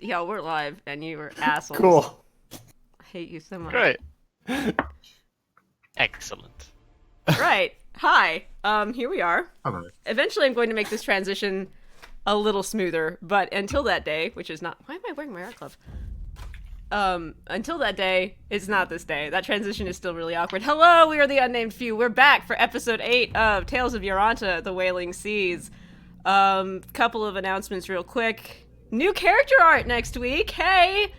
Yo, we're live, and you were assholes. Cool. I hate you so much. Great. Excellent. Right. Hi. Here we are. Hello. Eventually, I'm going to make this transition a little smoother, but until that day, which is not. Why am I wearing my art glove? Until that day, it's not this day. That transition is still really awkward. Hello, we are the Unnamed Few. We're back for episode 8 of Tales of Yoranta, The Wailing Seas. Couple of announcements real quick. New character art next week. Hey!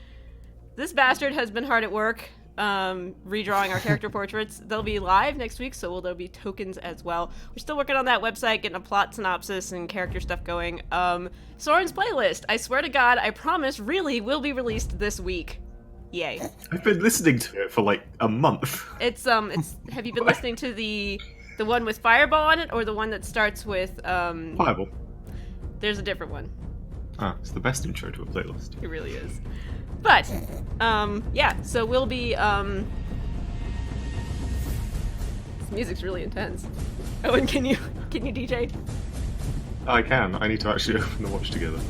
This bastard has been hard at work, redrawing our character portraits. They'll be live next week, so there'll be tokens as well. We're still working on that website, getting a plot synopsis and character stuff going. Sorren's playlist, I swear to God, I promise, really will be released this week. Yay. I've been listening to it for like a month. It's have you been listening to the one with Fireball on it, or the one that starts with, Fireball. There's a different one. Ah, it's the best intro to a playlist. It really is. But, yeah, so we'll be, this music's really intense. Owen, can you DJ? I can. I need to actually open the watch together.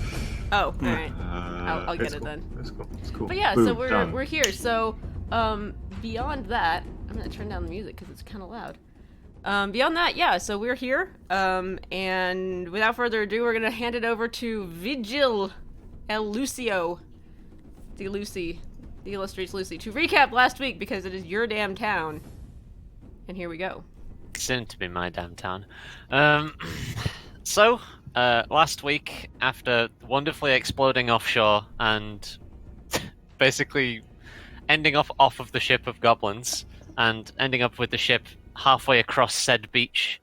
Oh, alright. I'll get it's it cool. then. It's cool. It's cool. But yeah, Boom, so done. we're here. So, beyond that, I'm gonna turn down the music because it's kind of loud. Beyond that, yeah, so we're here. And without further ado, we're gonna hand it over to Vigil El Lucio. The illustrious Lucy, to recap last week because it is your damn town. And here we go. Soon to be my damn town. Last week, after wonderfully exploding offshore and basically ending off of the ship of goblins and ending up with the ship halfway across said beach,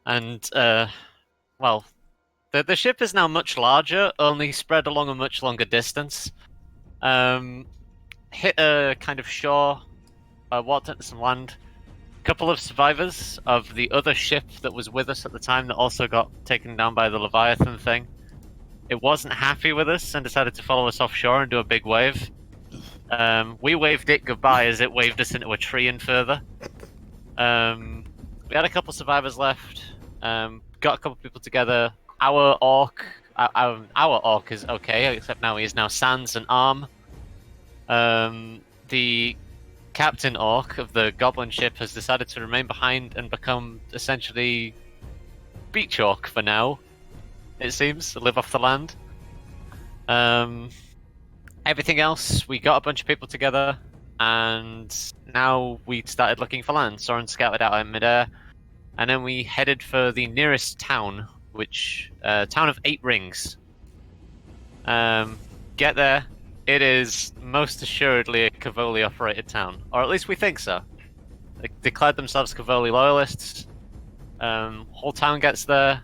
and the ship is now much larger, only spread along a much longer distance. Hit a kind of shore, walked into some land. A couple of survivors of the other ship that was with us at the time that also got taken down by the Leviathan thing. It wasn't happy with us and decided to follow us offshore and do a big wave. We waved it goodbye as it waved us into a tree and further. We had a couple survivors left. Got a couple people together. Our orc is okay, except now he is now Sans and Arm. The captain orc of the goblin ship has decided to remain behind and become essentially beach orc for now, it seems, to live off the land. Everything else, we got a bunch of people together, and now we started looking for land. Soren scouted out in midair, and then we headed for the nearest town, which town of 8 rings. Get there, it is most assuredly a Cavoli operated town, or at least we think so. They declared themselves Cavoli loyalists. Whole town gets there.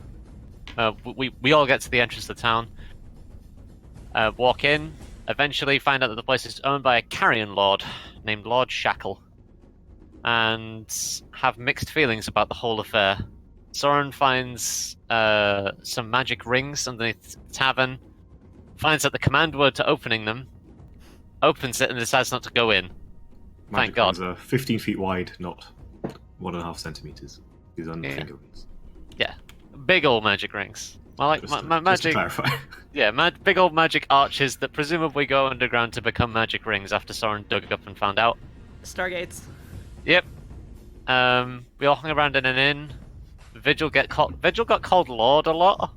We all get to the entrance of the town. Walk in. Eventually find out that the place is owned by a carrion lord named Lord Shackle, and have mixed feelings about the whole affair. Soren finds some magic rings underneath the tavern, finds that the command word to opening them, opens it and decides not to go in. Magic Thank God. rings are 15 feet wide, not 1.5 centimeters. These are nothing rings. Yeah, big old magic rings. I like Just my to magic. clarify. Yeah, big old magic arches that presumably go underground to become magic rings after Soren dug up and found out. Stargates. Yep. We all hung around in an inn. Vigil got called Lord a lot.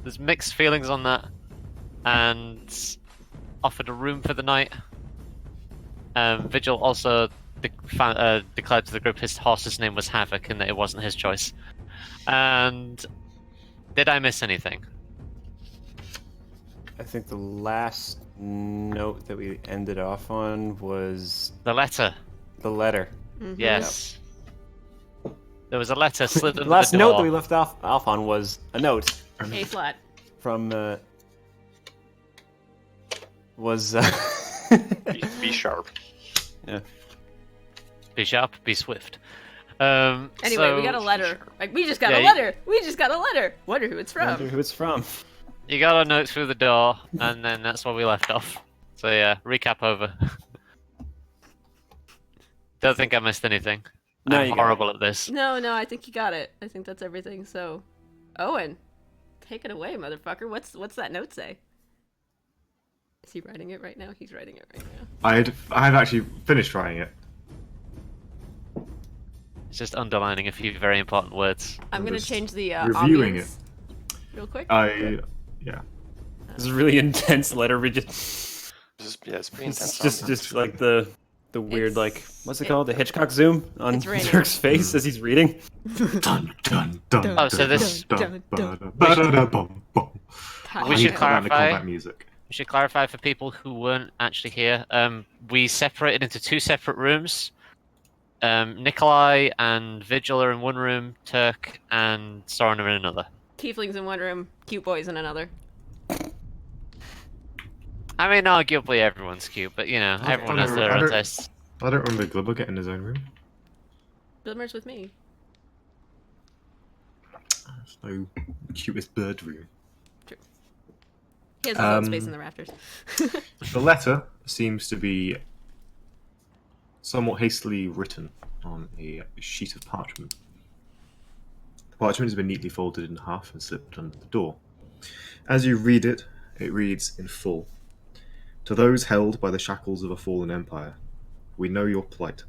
There's mixed feelings on that, and offered a room for the night. Vigil also declared to the group his horse's name was Havoc and that it wasn't his choice. And did I miss anything? I think the last note that we ended off on was The letter. the letter. Mm-hmm. Yes. There was a letter slid The under last the note door. that we left off on was a note A flat. from Be sharp. yeah. Be sharp, be swift. Anyway, So, we got a letter. Like, we just got Yeah, a letter. We just got a letter. Wonder who it's from. Wonder who it's from. You got a note through the door, and then that's where we left off. So yeah, recap over. Don't think I missed anything. No, I'm you got horrible at this. No, I think you got it. I think that's everything. So, Owen, take it away, motherfucker. What's that note say? Is he writing it right now? He's writing it right now. I've actually finished writing it. It's just underlining a few very important words. I'm gonna just change the reviewing ambience real quick. Yeah. This is really intense letter. We just It's pretty intense. just like the weird It's- like what's it called? The Hitchcock zoom on It's raining. Turk's face as he's reading. Dun dun dun. Oh, so this- dun, dun, dun, ba-da-da-bum, bum. Time. We I should hate that in the clarify- combat music. We should clarify for people who weren't actually here. We separated into 2 separate rooms. Nikolai and Vigil are in one room, Turk and Sorren are in another. Tieflings in one room, cute boys in another. I mean, arguably everyone's cute, but you know, everyone has their own tastes. I don't remember Glibber getting his own room. Glimmer's with me. There's no cutest bird room. He has his own space in the rafters. The letter seems to be somewhat hastily written on a sheet of parchment. The parchment has been neatly folded in half and slipped under the door. As you read it, it reads in full. To those held by the shackles of a fallen empire, we know your plight.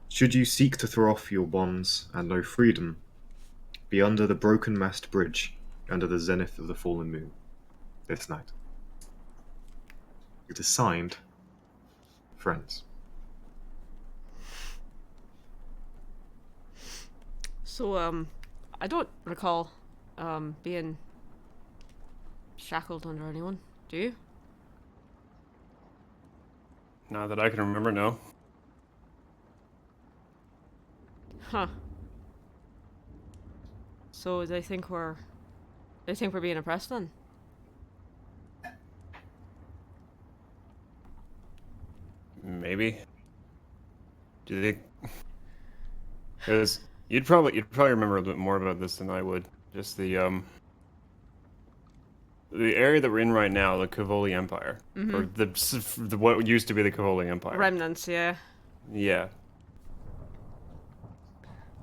Should you seek to throw off your bonds and know freedom, be under the broken mast bridge, under the zenith of the fallen moon, this night. It is signed, Friends. So, I don't recall, being shackled under anyone. Do you? Not that I can remember. No. Huh. So they think we're being oppressed then? Maybe. Do they? Because you'd probably remember a bit more about this than I would. Just the area that we're in right now, the Cavoli Empire, or the what used to be the Cavoli Empire. Remnants, yeah. Yeah.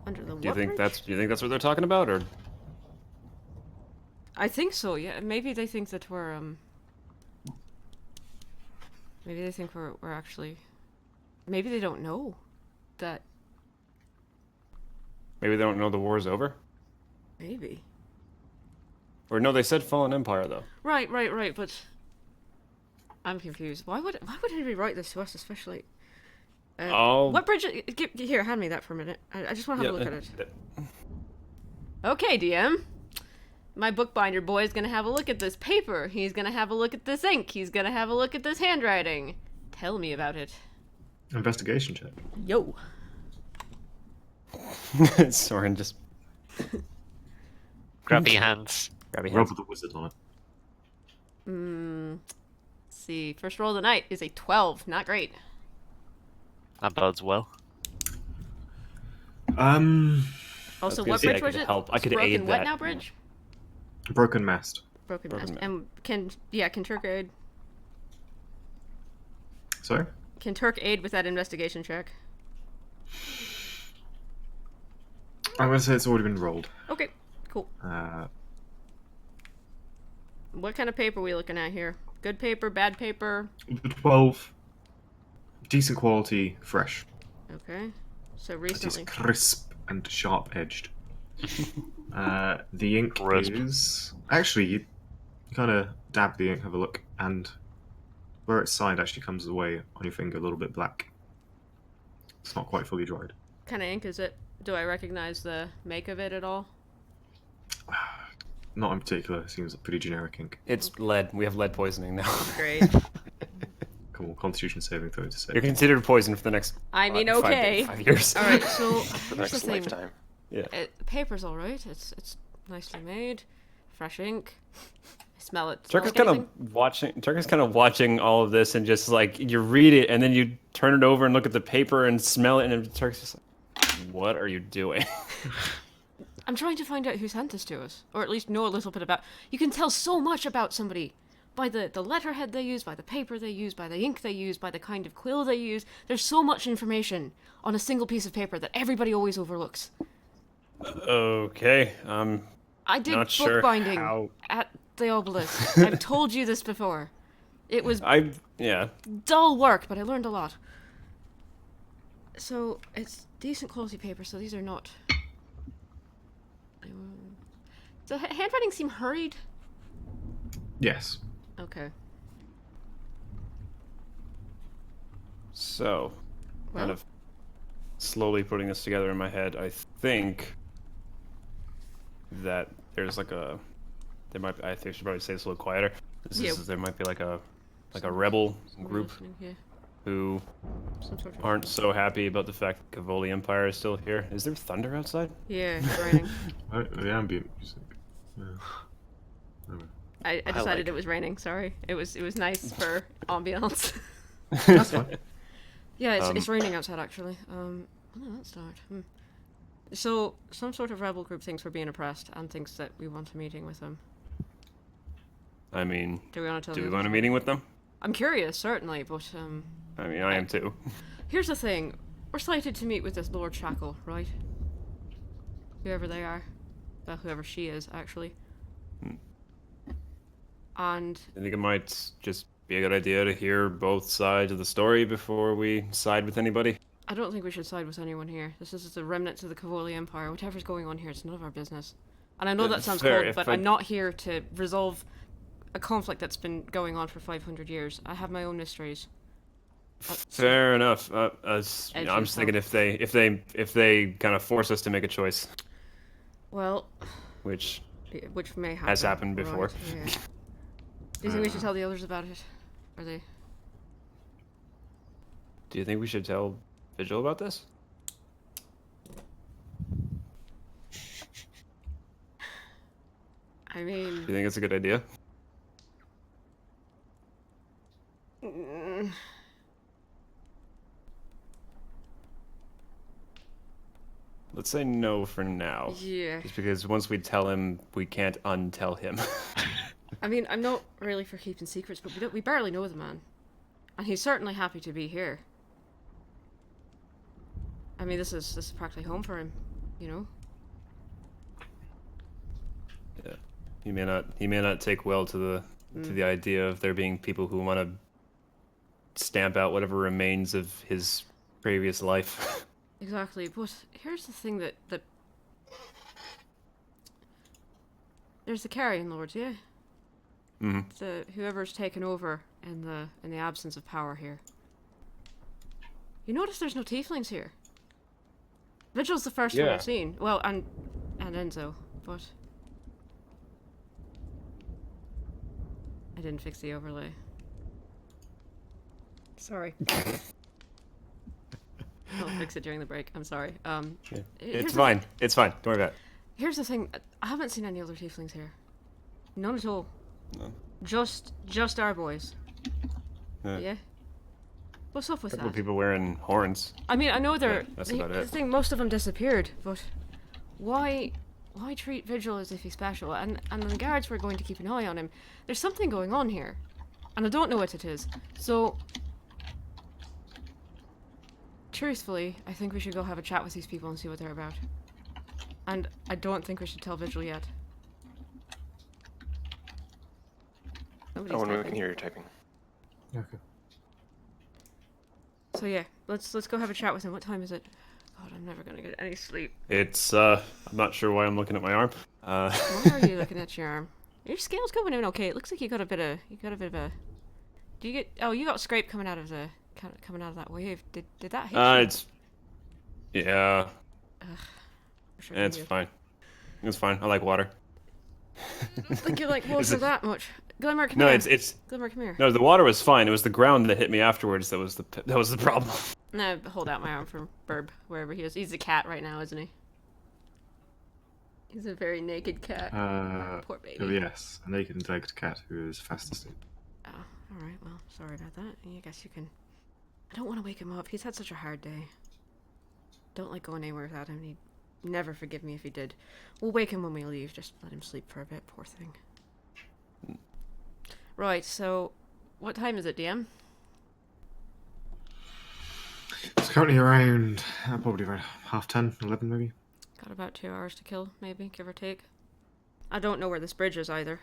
Under the Do you what think bridge? that's what they're talking about, or? I think so, yeah. Maybe they think that we're, maybe they think we're actually... Maybe they don't know that... Maybe they don't know the war's over? Maybe. Or no, they said Fallen Empire, though. Right, but... I'm confused. Why would anybody write this to us, especially... Oh. What bridge... Here, hand me that for a minute. I just want to have a look at it. Okay, DM. My bookbinder boy's gonna have a look at this paper. He's gonna have a look at this ink. He's gonna have a look at this handwriting. Tell me about it. Investigation check. Yo. Soren just Grab your hands. grab your Rub hands. the wizard on it. Let's see. First roll of the night is a 12. Not great. That bodes well. Also, gonna what say I bridge was could it? help. I could Broken aid what that. now bridge? Broken mast. Broken Broken mast. mast. And can Turk aid? Sorry? Can Turk aid with that investigation check? I'm going to say it's already been rolled. Okay, cool. What kind of paper are we looking at here? Good paper, bad paper? 12. Decent quality, fresh. Okay. So It is recently. crisp and sharp-edged. The ink Crisp. is... Actually, you kind of dab the ink, have a look, and where it's signed actually comes away on your finger a little bit black. It's not quite fully dried. What kind of ink is it? Do I recognize the make of it at all? Not in particular, it seems like pretty generic ink. It's lead. We have lead poisoning now. Great. Cool, Constitution saving throw to You're save. considered poison for the next. I mean, 5 okay. 5 years. Alright, so For here's the next thing. lifetime. Yeah. The paper's alright. It's nicely made. Fresh ink. I smell it. Turk is Smell kind anything? of watching. Turk is kind of watching all of this and just like you read it and then you turn it over and look at the paper and smell it and Turk's just like, "What are you doing?" I'm trying to find out who sent this to us, or at least know a little bit about. You can tell so much about somebody by the letterhead they use, by the paper they use, by the ink they use, by the kind of quill they use. There's so much information on a single piece of paper that everybody always overlooks. Okay. I did Not sure bookbinding how- at the obelisk. I've told you this before. It was Yeah. dull work, but I learned a lot. So, it's decent quality paper, so these are not... The handwriting seem hurried? Yes. Okay. So, Well? kind of slowly putting this together in my head, I think that there's like a... I think I should probably say this a little quieter. There might be like a rebel group who Some sort of... aren't so happy about the fact that Cavoli Empire is still here. Is there thunder outside? Yeah, it's raining. The ambient music. Yeah. Anyway. I decided it was raining, sorry. It was nice for ambiance. That's fine. Yeah, it's raining outside, actually. Oh, that's dark. So, some sort of rebel group thinks we're being oppressed and thinks that we want a meeting with them. I mean, Do we want to tell do we them? want a meeting with them? I'm curious, certainly, but, I mean, I am too. here's the thing. We're slated to meet with this Lord Shackle, right? Whoever they are. Well, whoever she is, actually. And... I think it might just be a good idea to hear both sides of the story before we side with anybody. I don't think we should side with anyone here. This is the remnants of the Cavoli Empire. Whatever's going on here, it's none of our business. And I know that sounds fair, cold, but I'm not here to resolve a conflict that's been going on for 500 years. I have my own mysteries. Fair enough. I'm just thinking if they kind of force us to make a choice, Well, which may happen. has happened before. Right, yeah. Do you think we should tell the others about it? Are they... Do you think we should tell Vigil about this? I mean... Do you think it's a good idea? Let's say no for now. Yeah. Just because once we tell him, we can't untell him. I mean, I'm not really for keeping secrets, but we barely know the man. And he's certainly happy to be here. I mean, this is practically home for him, you know? Yeah. He may not take well to the idea of there being people who want to stamp out whatever remains of his previous life. Exactly, but here's the thing that there's the Carrion Lords, yeah? Mm-hmm. Whoever's taken over in the absence of power here. You notice there's no tieflings here. Vigil's the first one I've seen. Well, and Enzo, but I didn't fix the overlay. Sorry. I'll fix it during the break. I'm sorry. It's fine. It's fine. Don't worry about it. Here's the thing. I haven't seen any other tieflings here. None at all. No. Just our boys. Yeah. What's up with A couple that? of people wearing horns. I mean, I know they're... that's about the it. thing, most of them disappeared, but why treat Vigil as if he's special? And the guards were going to keep an eye on him. There's something going on here, and I don't know what it is. So, truthfully, I think we should go have a chat with these people and see what they're about. And I don't think we should tell Vigil yet. Nobody's When we typing. can hear you typing. Okay. So yeah, let's go have a chat with him. What time is it? God, I'm never gonna get any sleep. It's I'm not sure why I'm looking at my arm. Why are you looking at your arm? Your scale's coming in okay. It looks like you got a bit of a. Do you get? Oh, you got scrape coming out of that wave. Did that hit you? It's yeah. Sure It's you. fine. It's fine. I like water. I don't think you like water that much. Glimmer, come No, here. it's Glimmer, come here. no. The water was fine. It was the ground that hit me afterwards that was the problem. No, hold out my arm for Burb, wherever he is. He's a cat right now, isn't he? He's a very naked cat. Poor baby. Oh yes, a naked and naked cat who is fast asleep. Oh, alright, well, sorry about that. I guess you can... I don't want to wake him up. He's had such a hard day. Don't like going anywhere without him. He'd never forgive me if he did. We'll wake him when we leave. Just let him sleep for a bit, poor thing. Right, so... What time is it, DM? It's currently around, probably around 10:30, 11 maybe. Got about 2 hours to kill, maybe, give or take. I don't know where this bridge is either.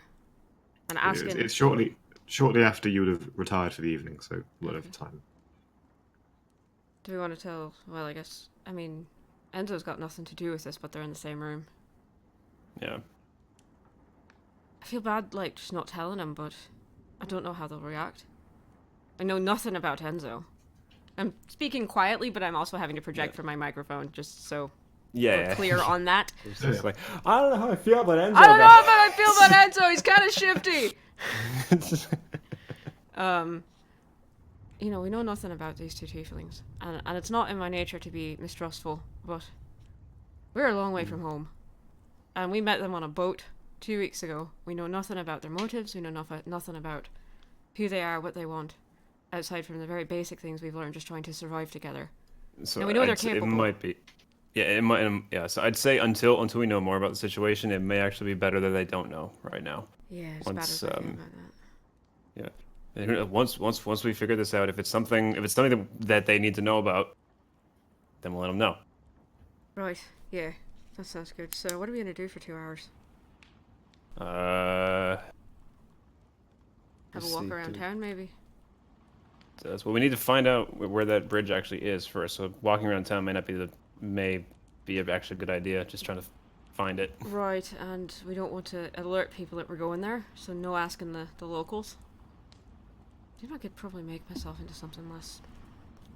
And asking... It's shortly after you would have retired for the evening, so whatever time. Do we want to tell... Well, I guess... I mean, Enzo's got nothing to do with this, but they're in the same room. Yeah. I feel bad, like, just not telling him, but I don't know how they'll react. I know nothing about Enzo. I'm speaking quietly, but I'm also having to project from my microphone, just so we're clear on that. It's just like, I don't know how I feel about Enzo. I don't know how I feel about Enzo. He's kind of shifty. You know, we know nothing about these two tieflings, and it's not in my nature to be mistrustful, but we're a long way from home, and we met them on a boat 2 weeks ago. We know nothing about their motives. We know nothing about who they are, what they want, outside from the very basic things we've learned just trying to survive together. So now we know they're capable. It might be. Yeah, it might. Yeah, so I'd say until we know more about the situation, it may actually be better that they don't know right now. Yeah, it's bad as I feel about that. Yeah. And once we figure this out, if it's something that they need to know about, then we'll let them know. Right. Yeah, that sounds good. So, what are we gonna do for 2 hours? Have a walk around town, maybe. Well, we need to find out where that bridge actually is first. So walking around town may be actually a good idea. Just trying to find it. Right, and we don't want to alert people that we're going there, so no asking the locals. I think I could probably make myself into something less.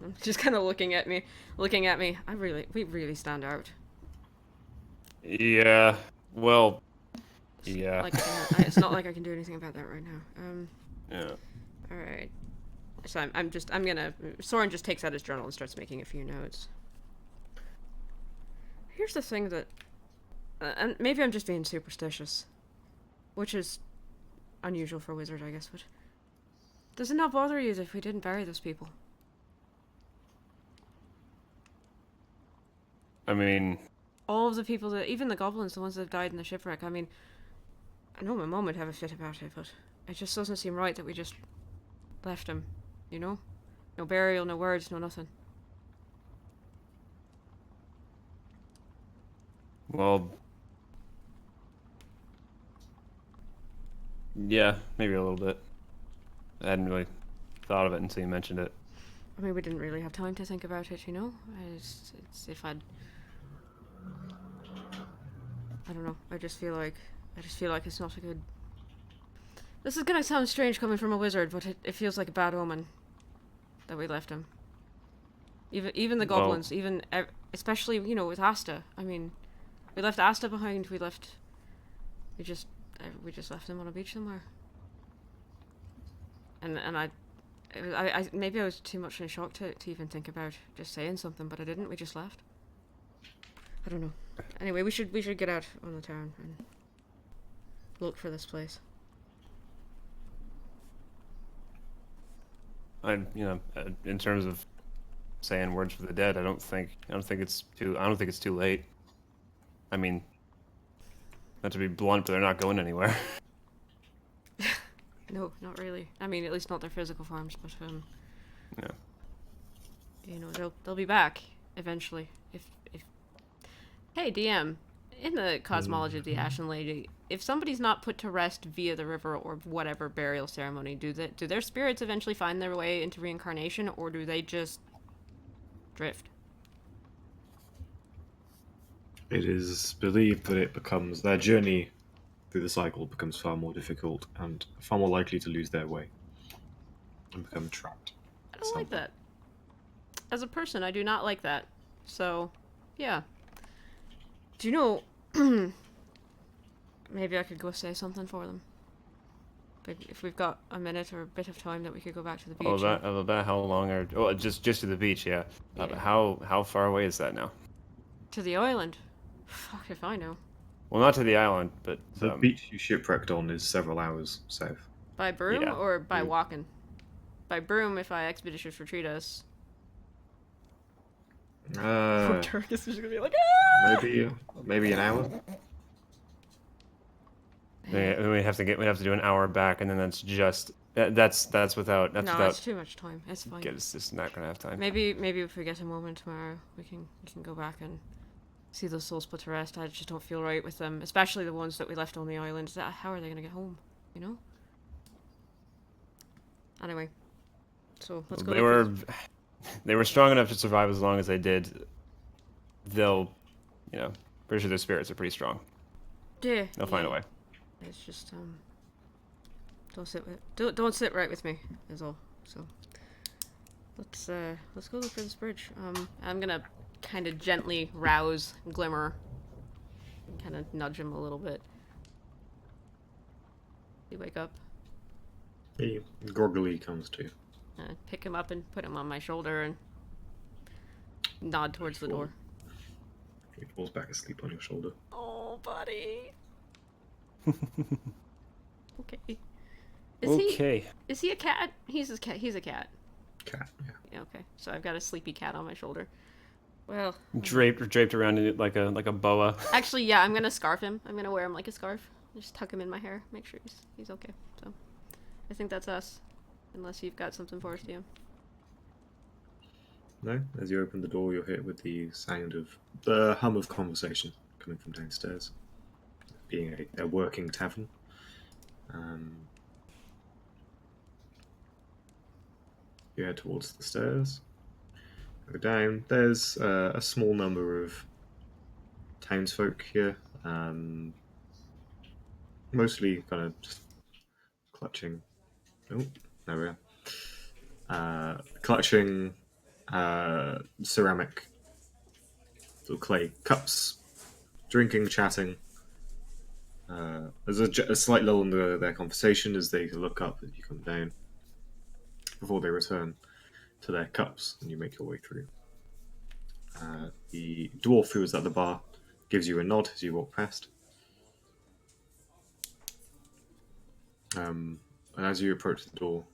I'm just kind of looking at me. We really stand out. Yeah. Well. Yeah. Like, it's not like I can do anything about that right now. Yeah. All right. So I'm gonna. Sorren just takes out his journal and starts making a few notes. Here's the thing that, and maybe I'm just being superstitious, which is unusual for a wizard, I guess. But does it not bother you if we didn't bury those people? I mean, all of the people that, even the goblins, the ones that died in the shipwreck. I mean, I know my mum would have a fit about it, but it just doesn't seem right that we just left him, you know? No burial, no words, no nothing. well, yeah, maybe a little bit. I hadn't really thought of it until you mentioned it. I mean, we didn't really have time to think about it, you know? I don't know. I just feel like it's not a good... This is gonna sound strange coming from a wizard, but it feels like a bad omen that we left him. Even the goblins, especially, you know, with Asta. I mean, we left Asta behind. We just left him on a beach somewhere. And I maybe I was too much in shock to even think about just saying something, but I didn't. We just left. I don't know. Anyway, we should get out on the town and look for this place. In terms of saying words for the dead, I don't think it's too late. I mean, not to be blunt, but they're not going anywhere. No, not really. I mean, at least not their physical forms, but yeah. You know, they'll be back eventually. If Hey, DM, in the cosmology of the Ashen Lady, if somebody's not put to rest via the river or whatever burial ceremony, do their spirits eventually find their way into reincarnation, or do they just drift? It is believed that their journey through the cycle becomes far more difficult and far more likely to lose their way and become trapped. I don't like that. As a person, I do not like that. So, yeah. Do you know... Maybe I could go say something for them. But if we've got a minute or a bit of time that we could go back to the beach. About how long are... Oh, just to the beach, yeah. How far away is that now? To the island? Fuck if I know. Well, not to the island, but... The beach you shipwrecked on is several hours south. By broom or by walking? By broom if I expeditious retreat us. Turk is just gonna be like, ah! Maybe an hour. Yeah, we have to do an hour back, and then that's without. It's too much time. It's fine. It's just not gonna have time. Maybe if we get a moment tomorrow, we can go back and see those souls put to rest. I just don't feel right with them, especially the ones that we left on the island. How are they gonna get home? You know? Anyway, so let's go. They were strong enough to survive as long as they did. They'll, pretty sure their spirits are pretty strong. Yeah. They'll find a way. It's just don't sit right with me is all. So let's go look for this bridge. I'm gonna kind of gently rouse Glimmer, kind of nudge him a little bit. You wake up. He groggily comes to. Pick him up and put him on my shoulder and nod towards the door. He falls back asleep on your shoulder. Oh, buddy. Okay. Is he a cat? He's a cat. He's a cat. Cat, yeah. Yeah, okay. So I've got a sleepy cat on my shoulder. Well, Draped around it like a boa. actually, yeah, I'm gonna scarf him. I'm gonna wear him like a scarf. Just tuck him in my hair. Make sure he's okay. So, I think that's us. Unless you've got something for us, DM. No, as you open the door, you're hit with the sound of the hum of conversation coming from downstairs. Being a working tavern. You head towards the stairs. Go down. There's a small number of townsfolk here. Mostly kind of just clutching. Oh, there we are. Clutching ceramic little clay cups, drinking, chatting. There's a slight lull in their conversation as they look up as you come down before they return to their cups and you make your way through. The dwarf who is at the bar gives you a nod as you walk past. And as you approach the door,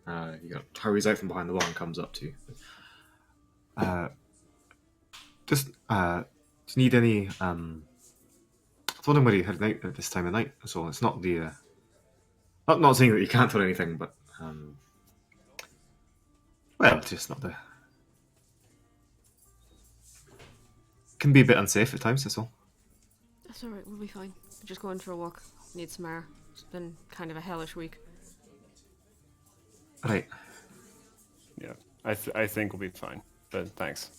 he hurries out from behind the bar and comes up to you. Just need any. I was wondering whether you had a night at this time of night. That's all. It's not the. Not saying that you can't put anything, but well, just not the. Can be a bit unsafe at times. That's all. That's alright, we'll be fine. We're just going for a walk. Need some air. It's been kind of a hellish week. Right. Yeah, I think we'll be fine. But thanks.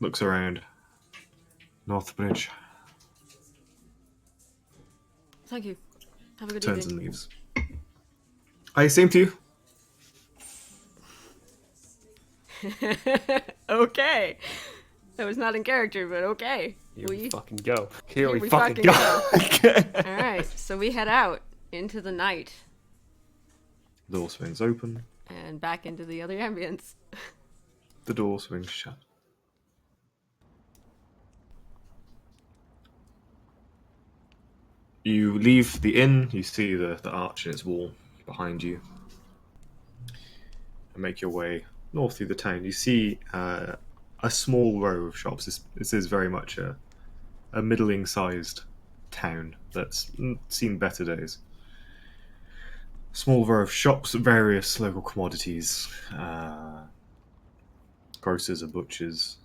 Looks around. North Bridge. Thank you. Have a good Turns evening. and leaves. Aye, same to you. Okay. That was not in character, but okay. Here we fucking go. Here we we fucking fucking go. Alright, so we head out into the night The door swings open. and back into the other ambience. The door swings shut. You leave the inn, you see the arch in its wall behind you, and make your way north through the town. You see a small row of shops. This is very much a middling-sized town that's seen better days. Small row of shops, various local commodities, grocers and butchers.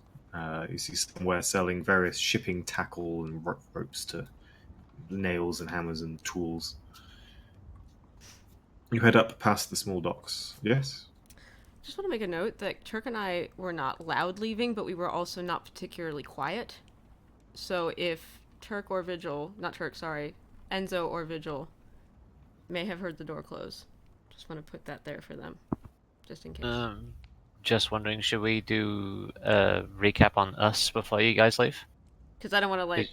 You see somewhere selling various shipping tackle and ropes to nails and hammers and tools. You head up past the small docks. Yes? Just want to make a note that Turk and I were not loud leaving, but we were also not particularly quiet. So if Turk or Vigil, not Turk, sorry, Enzo or Vigil may have heard the door close. Just want to put that there for them, just in case. Just wondering, should we do a recap on us before you guys leave? Because I don't want to like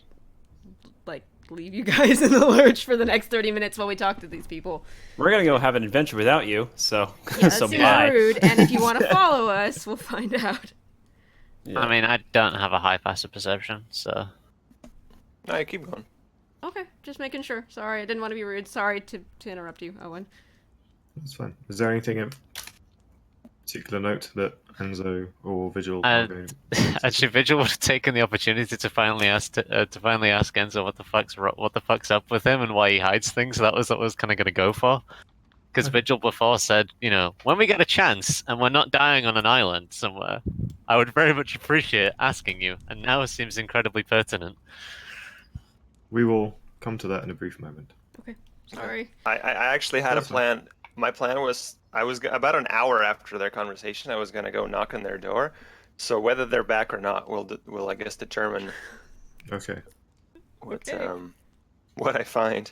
leave you guys in the lurch for the next 30 minutes while we talk to these people. We're gonna go have an adventure without you, so Yeah, that so seems bye. rude. And if you want to follow us, we'll find out. Yeah. I mean, I don't have a high passive perception, so... No, keep going. Okay, just making sure. Sorry, I didn't want to be rude. Sorry to interrupt you, Owen. That's fine. Is there anything of particular note that Enzo or Vigil are going Actually, Vigil would have taken the opportunity to finally ask Enzo what the fuck's up with him and why he hides things. That was what I was kind of going to go for. Because Vigil before said, when we get a chance and we're not dying on an island somewhere, I would very much appreciate asking you. And now it seems incredibly pertinent. We will come to that in a brief moment. Okay. Sorry. I actually had a That's fine. plan. My plan was about an hour after their conversation, I was gonna go knock on their door. So whether they're back or not will I guess determine Okay, what Okay. what I find.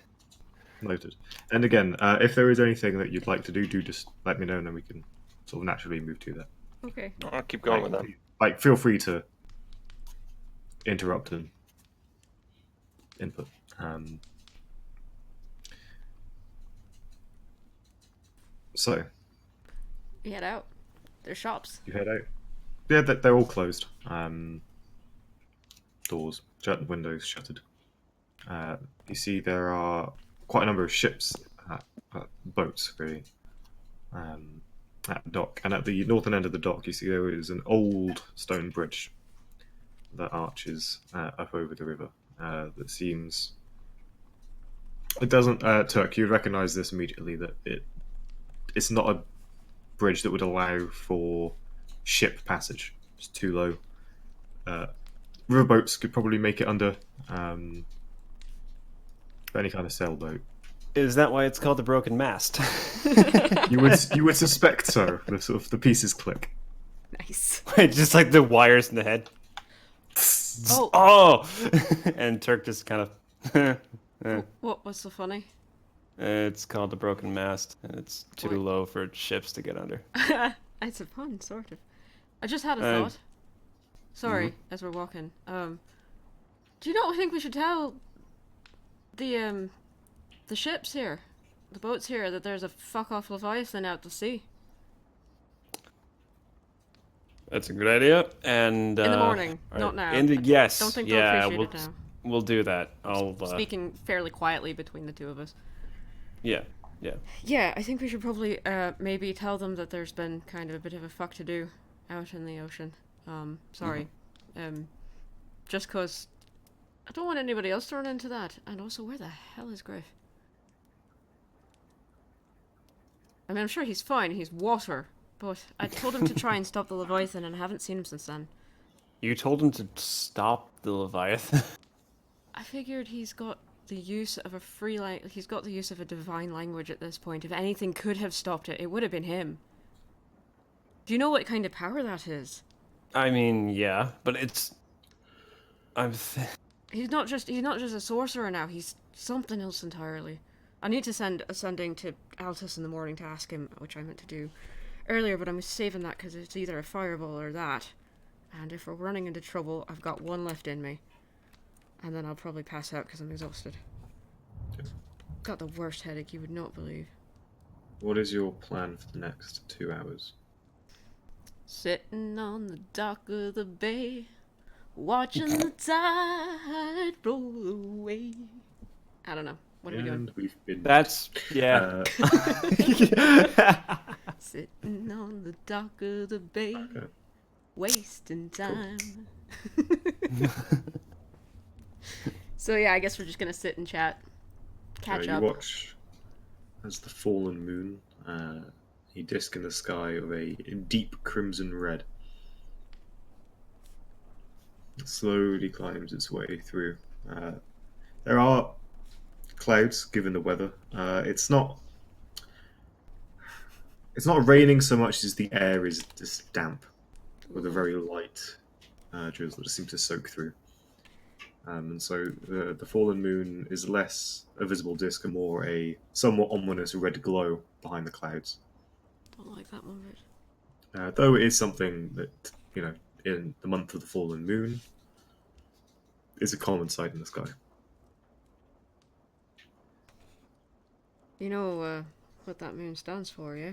noted. And again, if there is anything that you'd like to do, do just let me know, and then we can sort of naturally move to that. Okay. I'll keep going with them. Like, feel free to interrupt and input. So We head out. There's shops. you head out. Yeah, they're all closed. Doors shut, windows shuttered. You see there are quite a number of ships, boats really, at the dock. And at the northern end of the dock, you see there is an old stone bridge that arches up over the river. That seems. It doesn't. Turk, you recognise this immediately. That it's not a bridge that would allow for ship passage. It's too low. Riverboats could probably make it under. Any kind of sailboat. Is that why it's called the broken mast? You would suspect so. The sort of the pieces click. Nice. Wait, just like the wires in the head. Oh. Oh, and Turk just kind of. What's so funny? It's called the broken mast, and it's too Wait. low for ships to get under. It's a pun, sort of. I just had a thought. Sorry, as we're walking. Do you not think we should tell the ships here, the boats here, that there's a fuck off Leviathan out to sea? That's a good idea. And In the morning, all not now. Yes, Don't think they'll yeah, appreciate it now. we'll do that. I'll Speaking fairly quietly between the two of us. yeah. Yeah, I think we should probably maybe tell them that there's been kind of a bit of a fuck to do out in the ocean. Sorry. Just 'cause I don't want anybody else thrown into that. And also, where the hell is Griff? I mean, I'm sure he's fine. He's water. But I told him to try and stop the Leviathan, and I haven't seen him since then. You told him to stop the Leviathan. I figured he's got the use of he's got the use of a divine language at this point. If anything could have stopped it, it would have been him. Do you know what kind of power that is? I mean, yeah, but it's. He's not just a sorcerer now. He's something else entirely. I need to send a sending to Altus in the morning to ask him, which I meant to do earlier, but I'm saving that because it's either a fireball or that. And if we're running into trouble, I've got one left in me. And then I'll probably pass out because I'm exhausted. Got the worst headache you would not believe. What is your plan for the next 2 hours? Sitting on the dock of the bay, watching the tide roll away. I don't know. What are we doing? And we've been. That's yeah. Sitting on the dock of the bay, Okay. wasting time. So yeah, I guess we're just gonna sit and chat, catch You up. watch as the fallen moon, a disk in the sky of a deep crimson red, it slowly climbs its way through. There are clouds, given the weather. It's not raining so much as the air is just damp, with a very light drizzle that seems to soak through. And so the fallen moon is less a visible disk and more a somewhat ominous red glow behind the clouds. Don't like that one bit. Though it is something that, in the month of the fallen moon, is a common sight in the sky. You know what that moon stands for, yeah?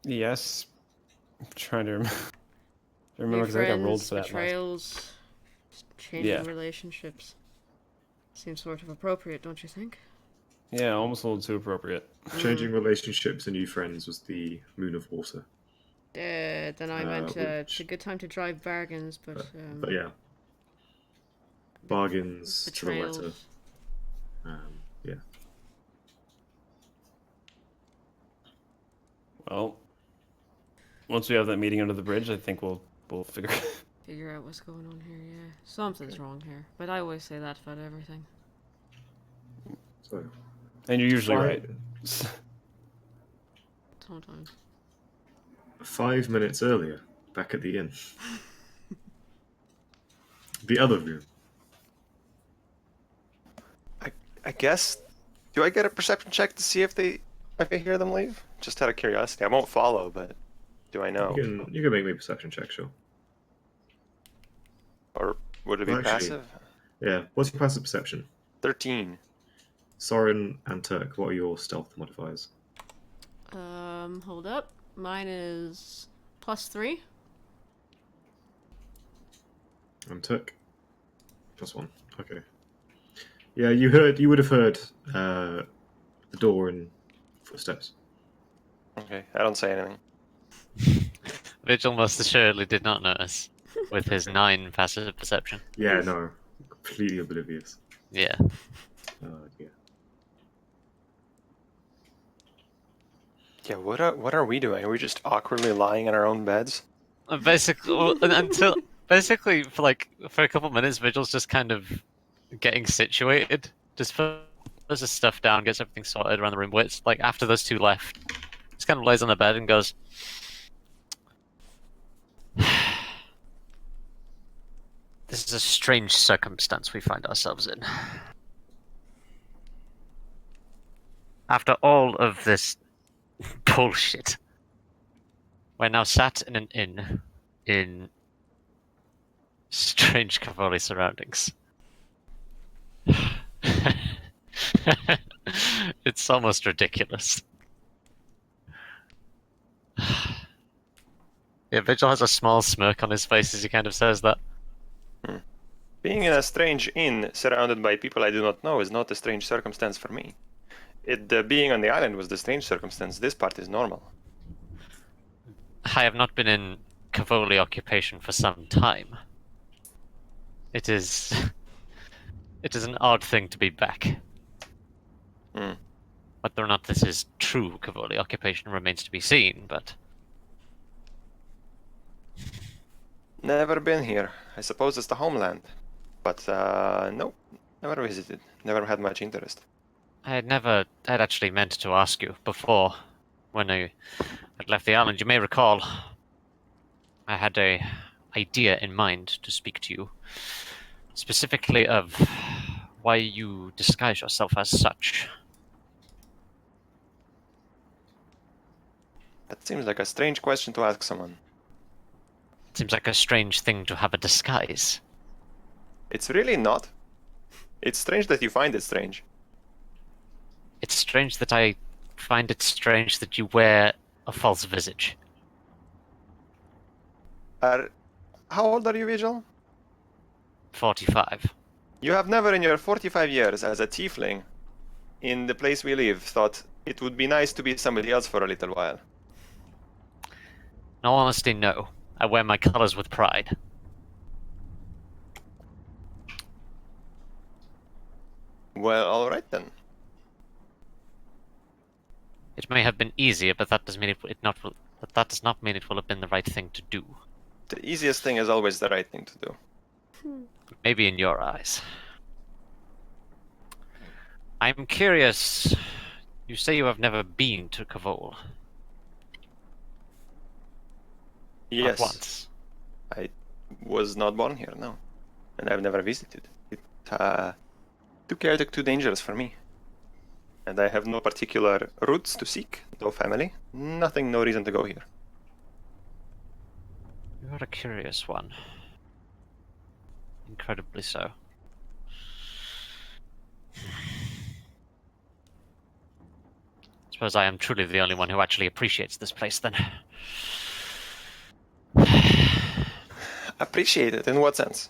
Yes. I'm trying to remember New because I think I rolled friends, for that last. betrayals, changing Yeah. relationships. Seems sort of appropriate, don't you think? Yeah, almost a little too appropriate. Changing relationships and new friends was the moon of water. Then I meant it's which- a good time to drive bargains, but But yeah, bargains to the letter. betrayals. Yeah. Well, once we have that meeting under the bridge, I think we'll figure figure out what's going on here, yeah. Something's wrong here. But I always say that about everything. So, And you're usually right. Sometimes. 5 minutes earlier, back at the inn. The other room. I guess. Do I get a perception check to see if I hear them leave? Just out of curiosity. I won't follow, but do I know? You can make me a perception check, sure. Or would it be Well, actually- passive? Yeah. What's your passive perception? 13. Sorren and Turk, what are your stealth modifiers? Hold up. Mine is +3. And Turk? +1. Okay. Yeah, you would have heard the door and footsteps. Okay, I don't say anything. Vigil most assuredly did not notice, with his 9 passive perception. Yeah, no. Completely oblivious. Yeah. Oh, dear. Yeah, what are we doing? Are we just awkwardly lying in our own beds? Basically for a couple minutes, Vigil's just kind of getting situated. Just puts his stuff down, gets everything sorted around the room. Waits, like after those two left, just kind of lays on the bed and goes, "This is a strange circumstance we find ourselves in. After all of this bullshit, we're now sat in an inn in strange Cavoli surroundings. It's almost ridiculous." Yeah, Vigil has a small smirk on his face as he kind of says that. Being in a strange inn surrounded by people I do not know is not a strange circumstance for me. Being on the island was the strange circumstance. This part is normal. I have not been in Cavoli occupation for some time. It is an odd thing to be back. Whether or not this is true Cavoli occupation remains to be seen, but... Never been here. I suppose it's the homeland. But, no. Never visited. Never had much interest. I had actually meant to ask you before, when I had left the island. You may recall, I had a idea in mind to speak to you, specifically of why you disguise yourself as such. That seems like a strange question to ask someone. It seems like a strange thing to have a disguise. It's really not. It's strange that you find it strange. It's strange that I find it strange that you wear a false visage. How old are you, Vigil? 45. You have never in your 45 years as a tiefling in the place we live thought it would be nice to be somebody else for a little while. In all honesty, no. I wear my colors with pride. Well, alright then. It may have been easier, but that does does not mean it will have been the right thing to do. The easiest thing is always the right thing to do. Maybe in your eyes. I'm curious. You say you have never been to Cavol. Yes. Not once. I was not born here, no. And I've never visited. Too chaotic, too dangerous for me. And I have no particular roots to seek, no family, nothing, no reason to go here. You are a curious one. Incredibly so. Suppose I am truly the only one who actually appreciates this place, then. Appreciate it, in what sense?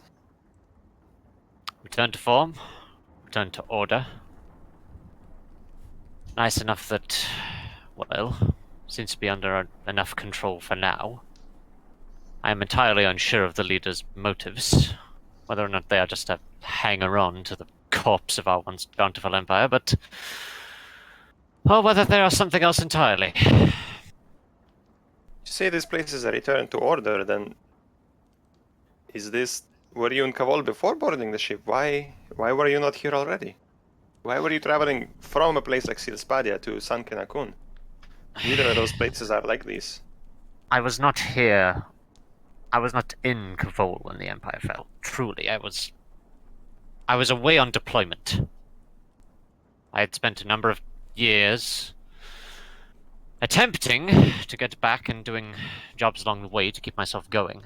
Return to form. Return to order. Nice enough that, well, seems to be under enough control for now. I am entirely unsure of the leader's motives, whether or not they are just a hanger-on to the corpse of our once bountiful empire, but... or whether they are something else entirely. If you say this place is a return to order, then Is this... Were you in Kavol before boarding the ship? Why were you not here already? Why were you traveling from a place like Silspadia to San Kenakun? Neither of those places are like these. I was not here. I was not in Kavol when the Empire fell. Truly, I was away on deployment. I had spent a number of years attempting to get back and doing jobs along the way to keep myself going.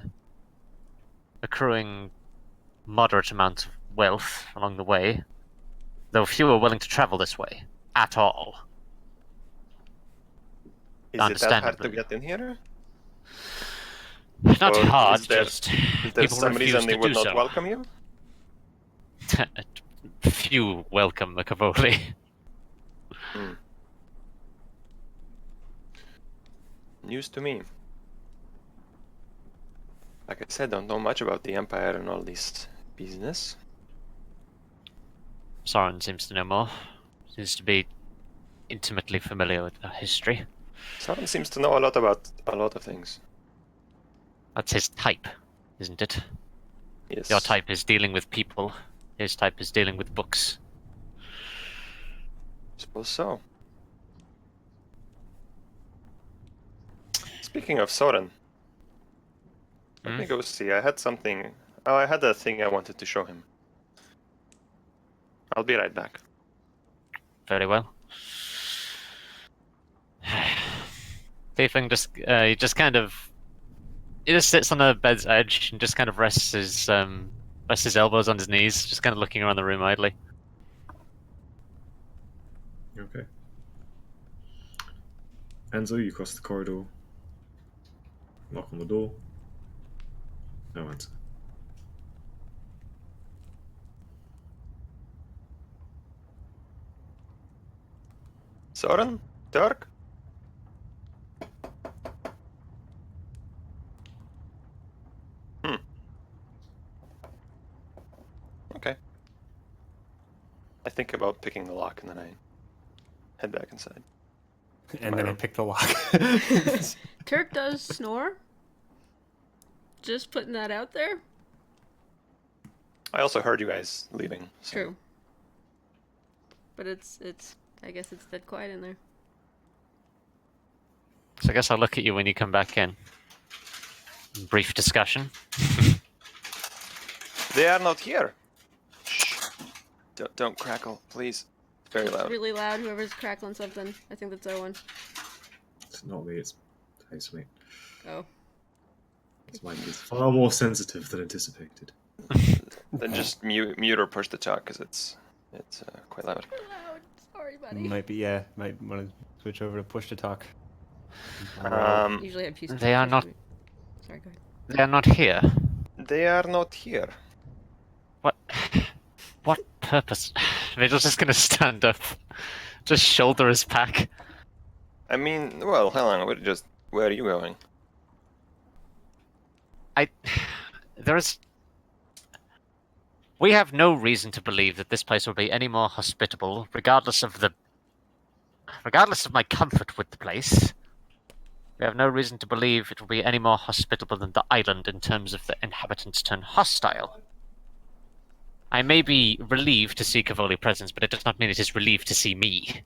Accruing moderate amounts of wealth along the way, though few were willing to travel this way at all. Is it that hard to Understandably. get in here? Not Or hard, is there- just Is there people some refuse reason they to would do not so. welcome you? Few welcome the Cavoli. News to me. Like I said, don't know much about the Empire and all this business. Sorren seems to know more. Seems to be intimately familiar with the history. Sorren seems to know a lot about a lot of things. That's his type, isn't it? Yes. Your type is dealing with people. His type is dealing with books. Suppose so. Speaking of Soren, let me go see. I had something. Oh, I had a thing I wanted to show him. I'll be right back. Very well. Tiefling he just sits on the bed's edge and just kind of rests his elbows on his knees, just kind of looking around the room idly. Okay. Enzo, you cross the corridor. Knock on the door. No answer. Sorren? Turk? Okay. I think about picking the lock and then I head back inside. And then I pick the lock. Turk does snore. Just putting that out there. I also heard you guys leaving. So. True. But it's I guess it's dead quiet in there. So I guess I'll look at you when you come back in. Brief discussion. They are not here. Shh. Don't crackle, please. It's very loud. Really loud, whoever's crackling something. I think that's Owen. It's not me, it's housemate. Oh. This mic is far more sensitive than anticipated. Then just mute or push the talk because it's quite loud. Loud. Sorry, buddy. Might want to switch over to push to talk. Usually I'm used to They are not. Sorry, go ahead. They are not here. They are not here. What purpose? Vigil's just gonna stand up, just shoulder his pack. I mean, well, hang on. Where are you going? We have no reason to believe that this place will be any more hospitable, regardless of my comfort with the place. We have no reason to believe it will be any more hospitable than the island in terms of the inhabitants turn hostile. I may be relieved to see Cavoli presence, but it does not mean it is relieved to see me.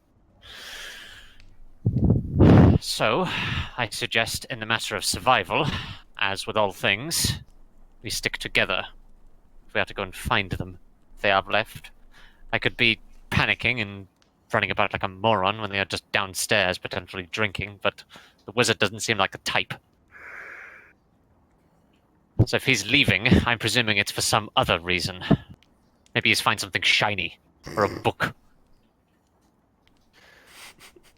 So, I suggest in the matter of survival, as with all things, we stick together. If we have to go and find them, if they have left. I could be panicking and running about like a moron when they are just downstairs, potentially drinking, but the wizard doesn't seem like the type. So if he's leaving, I'm presuming it's for some other reason. Maybe he's find something shiny, or a book,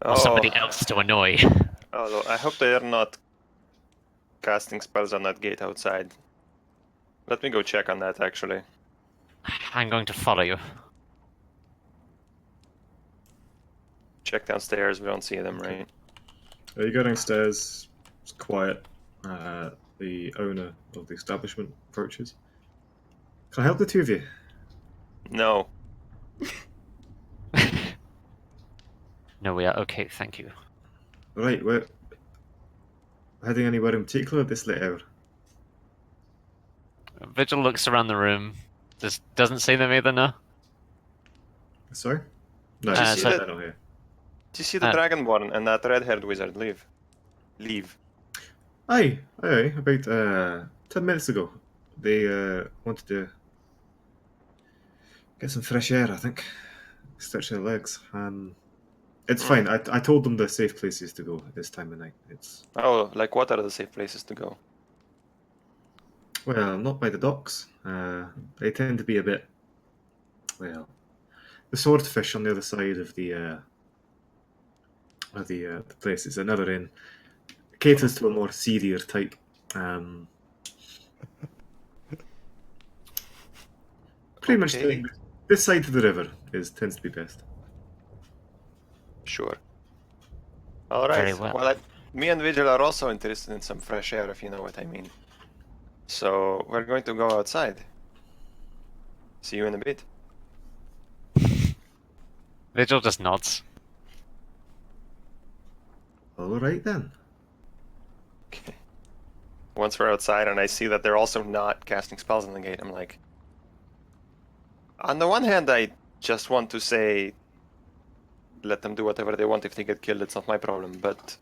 or somebody else to annoy. Oh, I hope they are not casting spells on that gate outside. Let me go check on that, actually. I'm going to follow you. Check downstairs. We don't see them, right? You go downstairs. It's quiet. The owner of the establishment approaches. Can I help the two of you? No. No, we are okay, thank you. Right, we're heading anywhere in particular at this late hour? Vigil looks around the room. Just doesn't see them either, no? Sorry? No, Uh, just so- they're not here. Do you see the Dragonborn and that red-haired wizard leave? Aye, about 10 minutes ago. They wanted to get some fresh air, I think. Stretch their legs. It's fine. I told them the safe places to go this time of night. It's Oh, like what are the safe places to go? well, not by the docks. They tend to be a bit well. The swordfish on the other side of the place is another inn. Caters to a more seedier type. Pretty much Okay. this side of the river tends to be best. Sure. All right. Very well. Me and Vigil are also interested in some fresh air, if you know what I mean. So we're going to go outside. See you in a bit. Vigil just nods. All right then. Okay. Once we're outside and I see that they're also not casting spells on the gate, I'm like, on the one hand, I just want to say, let them do whatever they want. If they get killed, it's not my problem. But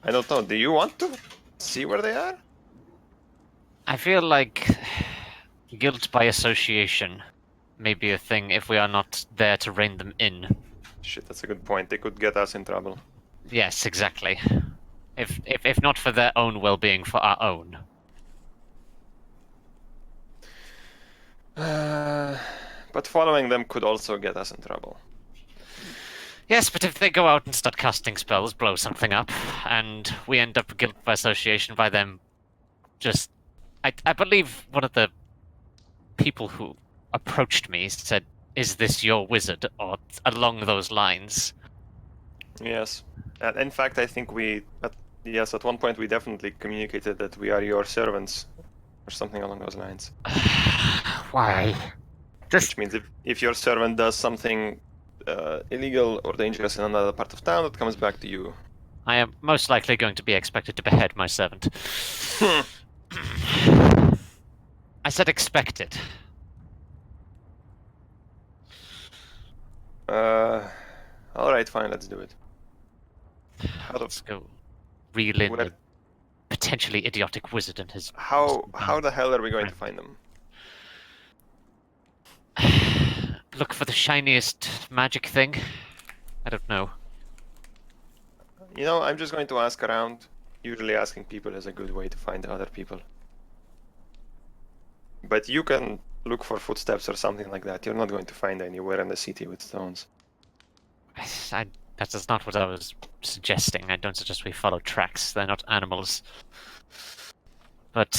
I don't know. Do you want to see where they are? I feel like guilt by association may be a thing if we are not there to rein them in. Shit, that's a good point. They could get us in trouble. Yes, exactly. If not for their own well-being, for our own. But following them could also get us in trouble. Yes, but if they go out and start casting spells, blow something up, and we end up guilt by association by them just... I believe one of the people who approached me said, "Is this your wizard?" or along those lines. Yes. In fact, I think at one point we definitely communicated that we are your servants, or something along those lines. Why? Just... Which means if your servant does something illegal or dangerous in another part of town, it comes back to you. I am most likely going to be expected to behead my servant. I said expected. Alright, fine, let's do it. Let's go reel in Where- a potentially idiotic wizard and his... How the hell are we going to find them? Look for the shiniest magic thing? I don't know. You know, I'm just going to ask around. Usually asking people is a good way to find other people. But you can look for footsteps or something like that. You're not going to find anywhere in the city with stones. That's not what I was suggesting. I don't suggest we follow tracks. They're not animals. But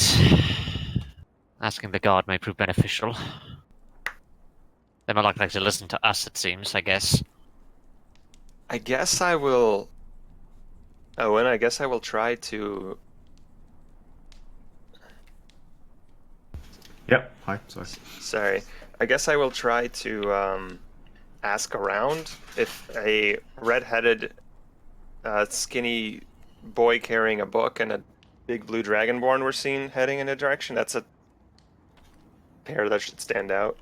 asking the guard may prove beneficial. They're more likely to listen to us, it seems, I guess. I guess I will... Oh, and I guess I will try to... Yep. Hi. Sorry. Sorry. I guess I will try to ask around if a red-headed, skinny boy carrying a book and a big blue dragonborn were seen heading in a direction. That's a pair that should stand out.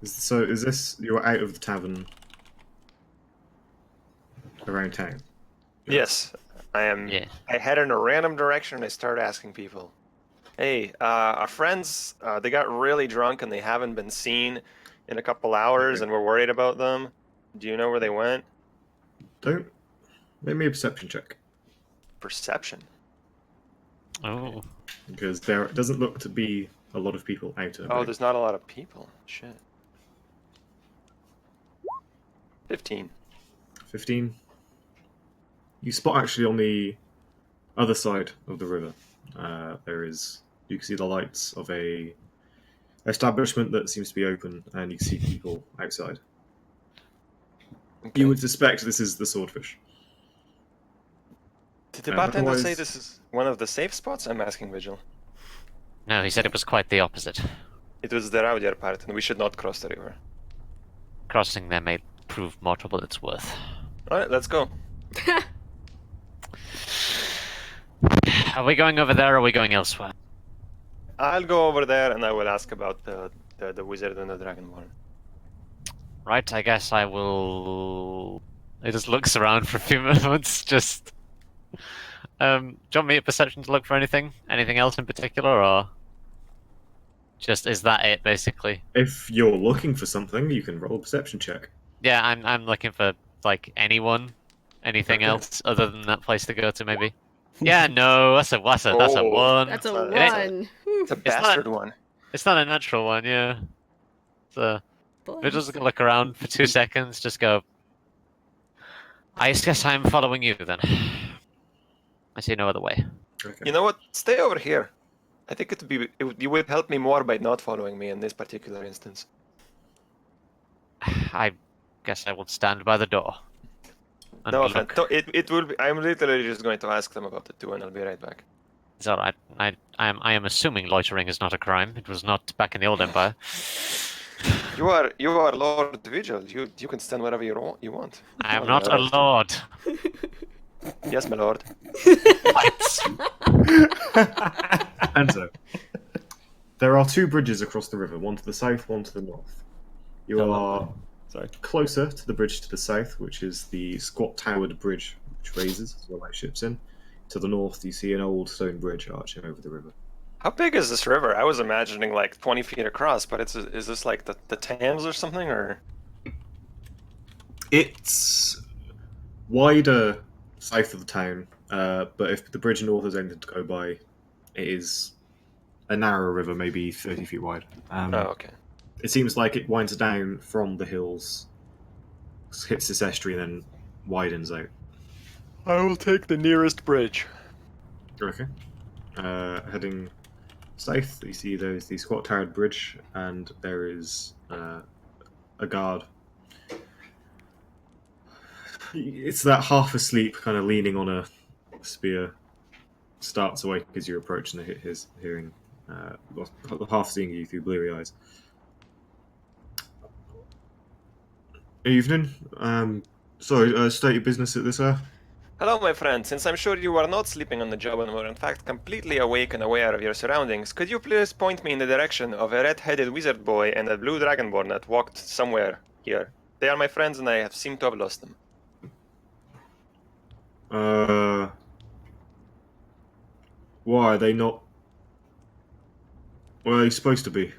So is this you're out of the tavern around town? Yes, I am. Yeah. I head in a random direction and I start asking people, "Hey, our friends, they got really drunk and they haven't been seen in a couple hours, Okay. and we're worried about them. Do you know where they went?" Don't make me a perception check Perception. Oh. because there doesn't look to be a lot of people out and Oh, about. there's not a lot of people. Shit. 15. 15. You spot actually on the other side of the river. You can see the lights of a establishment that seems to be open, and you can see people outside. Okay. You would suspect this is the swordfish. Did the bartender say otherwise- this is one of the safe spots? I'm asking Vigil. No, he said it was quite the opposite. It was the rowdier part, and we should not cross the river. Crossing there may prove more trouble than it's worth. Alright, let's go. Are we going over there or are we going elsewhere? I'll go over there and I will ask about the wizard and the dragonborn. Right, I guess I will. He just looks around for a few moments. Just. Do you want me a perception to look for anything? Anything else in particular, or just is that it basically? If you're looking for something, you can roll a perception check. Yeah, I'm looking for like anyone, anything Okay. else other than that place to go to maybe. Yeah, no, that's a one. That's a It ain't- 1. It's a not- bastard one. It's not a natural one, yeah. So we're just gonna look around for 2 seconds, just go. I guess I'm following you then. I see no other way. Okay. You know what? Stay over here. I think you would help me more by not following me in this particular instance. I guess I will stand by the door. And No look. offense. It will be. I'm literally just going to ask them about it too, and I'll be right back. It's all right. I am assuming loitering is not a crime. It was not back in the old empire. You are Lord Vigil. You can stand wherever you want. I am Oh, not yeah. a lord. Yes, my lord. And so, there are 2 bridges across the river, one to the south, one to the north. You are Sorry. closer to the bridge to the south, which is the squat towered bridge which raises as well as ships in. To the north, you see an old stone bridge arching over the river. How big is this river? I was imagining like 20 feet across, but is this like the Thames or something, or? It's wider south of the town, but if the bridge north is anything to go by, it is a narrow river, maybe 30 feet wide. Oh, okay. It seems like it winds down from the hills, hits this estuary, and then widens out. I will take the nearest bridge. Okay. Heading south, you see there's the squat towered bridge, and there is a guard. It's that half asleep, kind of leaning on a spear, starts awake as you approach and hit his hearing, half seeing you through bleary eyes. Evening. Sorry, state your business at this hour. Hello, my friend. Since I'm sure you are not sleeping on the job and were in fact completely awake and aware of your surroundings, could you please point me in the direction of a red-headed wizard boy and a blue dragonborn that walked somewhere here? They are my friends and I have seemed to have lost them. Why are they not? Where are they supposed to be?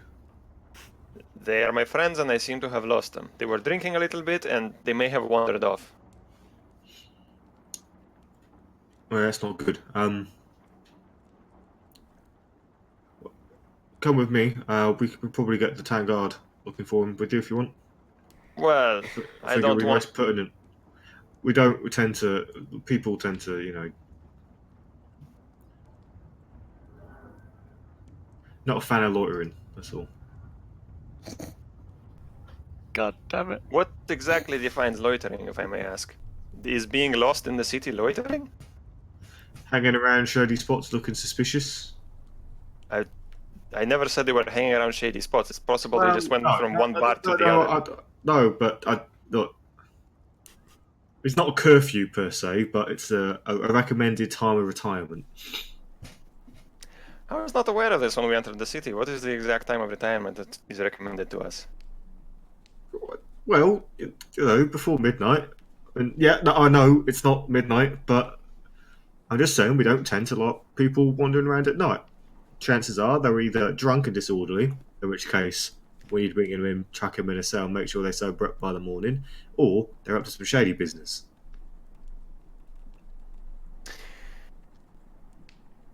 They are my friends and I seem to have lost them. They were drinking a little bit and they may have wandered off. Well, that's not good. Come with me. We could probably get the town guard looking for him with you if you want. Well, I Figure don't we want... might put in it. We don't. We tend to. People tend to, not a fan of loitering. That's all. God damn it. What exactly defines loitering, if I may ask? Is being lost in the city loitering? Hanging around shady spots, looking suspicious. I never said they were hanging around shady spots. It's possible they just went from one bar to the other. No, but look. It's not a curfew per se, but it's a recommended time of retirement. I was not aware of this when we entered the city. What is the exact time of retirement that is recommended to us? Well, before midnight. And yeah, no, I know it's not midnight, but I'm just saying we don't tend to lot people wandering around at night. Chances are they're either drunk and disorderly, in which case we need to bring them in, chuck them in a cell, make sure they're sober up by the morning, or they're up to some shady business.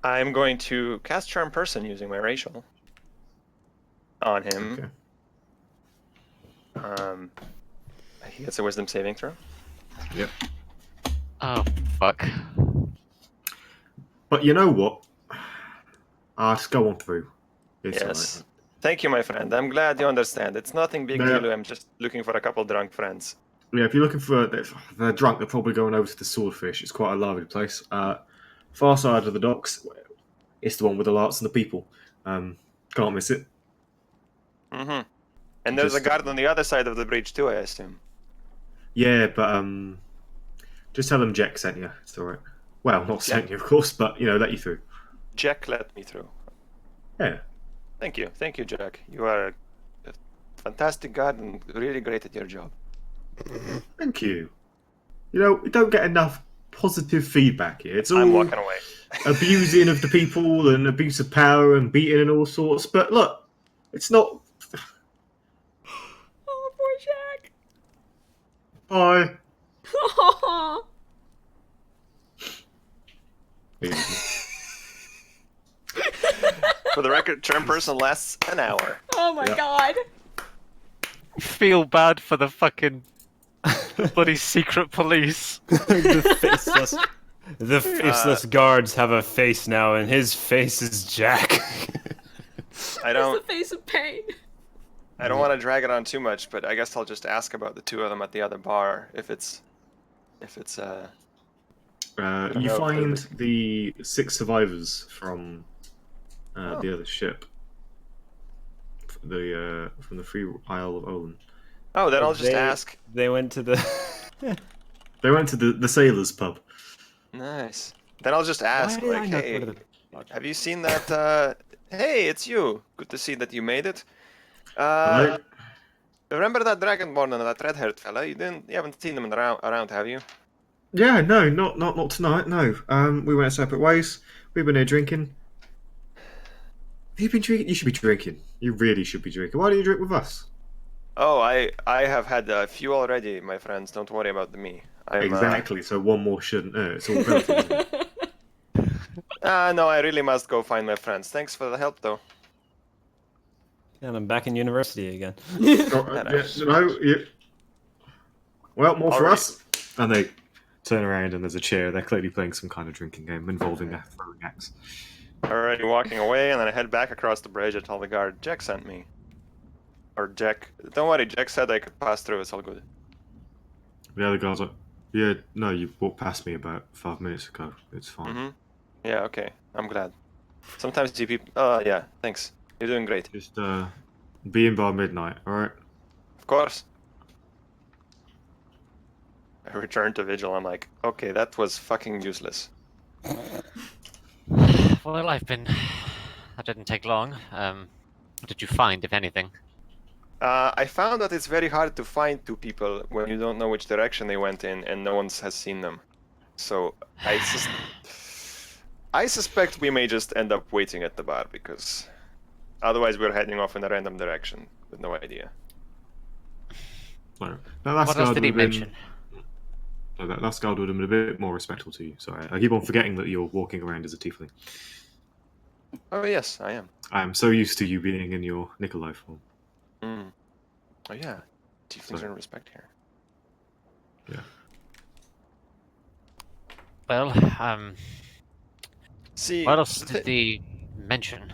I'm going to cast Charm Person using my racial on him. Okay. He gets a Wisdom saving throw. Yep. Oh, fuck. But you know what? I'll just go on through. It's Yes. all Thank you, my friend. I'm glad you understand. It's nothing big No. deal. I'm just looking for a couple drunk friends. right. Yeah, if you're looking for... If they're drunk, they're probably going over to the Swordfish. It's quite a lively place. Far side of the docks, it's the one with the lights and the people. Can't miss it. Mm-hmm. And there's a Just- guard on the other side of the bridge too, I assume. Yeah, but just tell them Jack sent you. It's all right. Well, not sent you, of course, but let you through. Jack let me through. Yeah. Thank you, Jack. You are a fantastic guard and really great at your job. Thank you. You know, we don't get enough positive feedback here. It's all I'm walking away. abusing of the people and abuse of power and beating and all sorts. But look, it's not. Oh, poor Jack. Bye. Aw. For the record, turn person lasts an hour. Oh my Yep. god. Feel bad for the fucking bloody secret police. The faceless guards have a face now, and his face is Jack. I It's don't the face of pain. want to drag it on too much, but I guess I'll just ask about the two of them at the other bar if it's You know, find but- the 6 survivors from Oh. the other ship. From the Free Isle of Olin. Oh, then I'll just They- ask. They went to the. They went to the sailors' pub. Nice. Then I'll just ask, Why did I like, not hey, go to the- have you seen that? Hey, it's you. Good to see that you made it. Hello? Remember that Dragonborn and that red-haired fella? You haven't seen them around, have you? Yeah, no, not tonight. No, we went separate ways. We've been here drinking. Have you been drinking? You should be drinking. You really should be drinking. Why don't you drink with us? Oh, I have had a few already, my friends. Don't worry about me. Exactly. So one more shouldn't. It's all relative. Isn't it? No, I really must go find my friends. Thanks for the help, though. And I'm back in university again. Well, more for Alright. us. And they turn around and there's a chair. They're clearly playing some kind of drinking game involving a throwing axe. Already walking away, and then I head back across the bridge. I tell the guard, Jack sent me. Or Jack. Don't worry, Jack said I could pass through. It's all good. The other guy's like, yeah, no, you walked past me about 5 minutes ago. It's fine. Mm-hmm. Yeah, okay. I'm glad. Sometimes you people. Yeah, thanks. You're doing great. Just be in by midnight, alright? Of course. I return to Vigil. I'm like, okay, that was fucking useless. Well, that didn't take long. What did you find, if anything? I found that it's very hard to find two people when you don't know which direction they went in and no one has seen them. So I suspect we may just end up waiting at the bar because otherwise we're heading off in a random direction with no idea. So, that last What else guard did he would have mention? that last guard would have been a bit more respectful to you. Sorry, I keep on forgetting that you're walking around as a tiefling. Oh yes, I am. I am so used to you being in your Nikolai form. Mm. Oh yeah, tieflings Sorry. earn respect here. Yeah. Well, See, what else the did thi- they mention?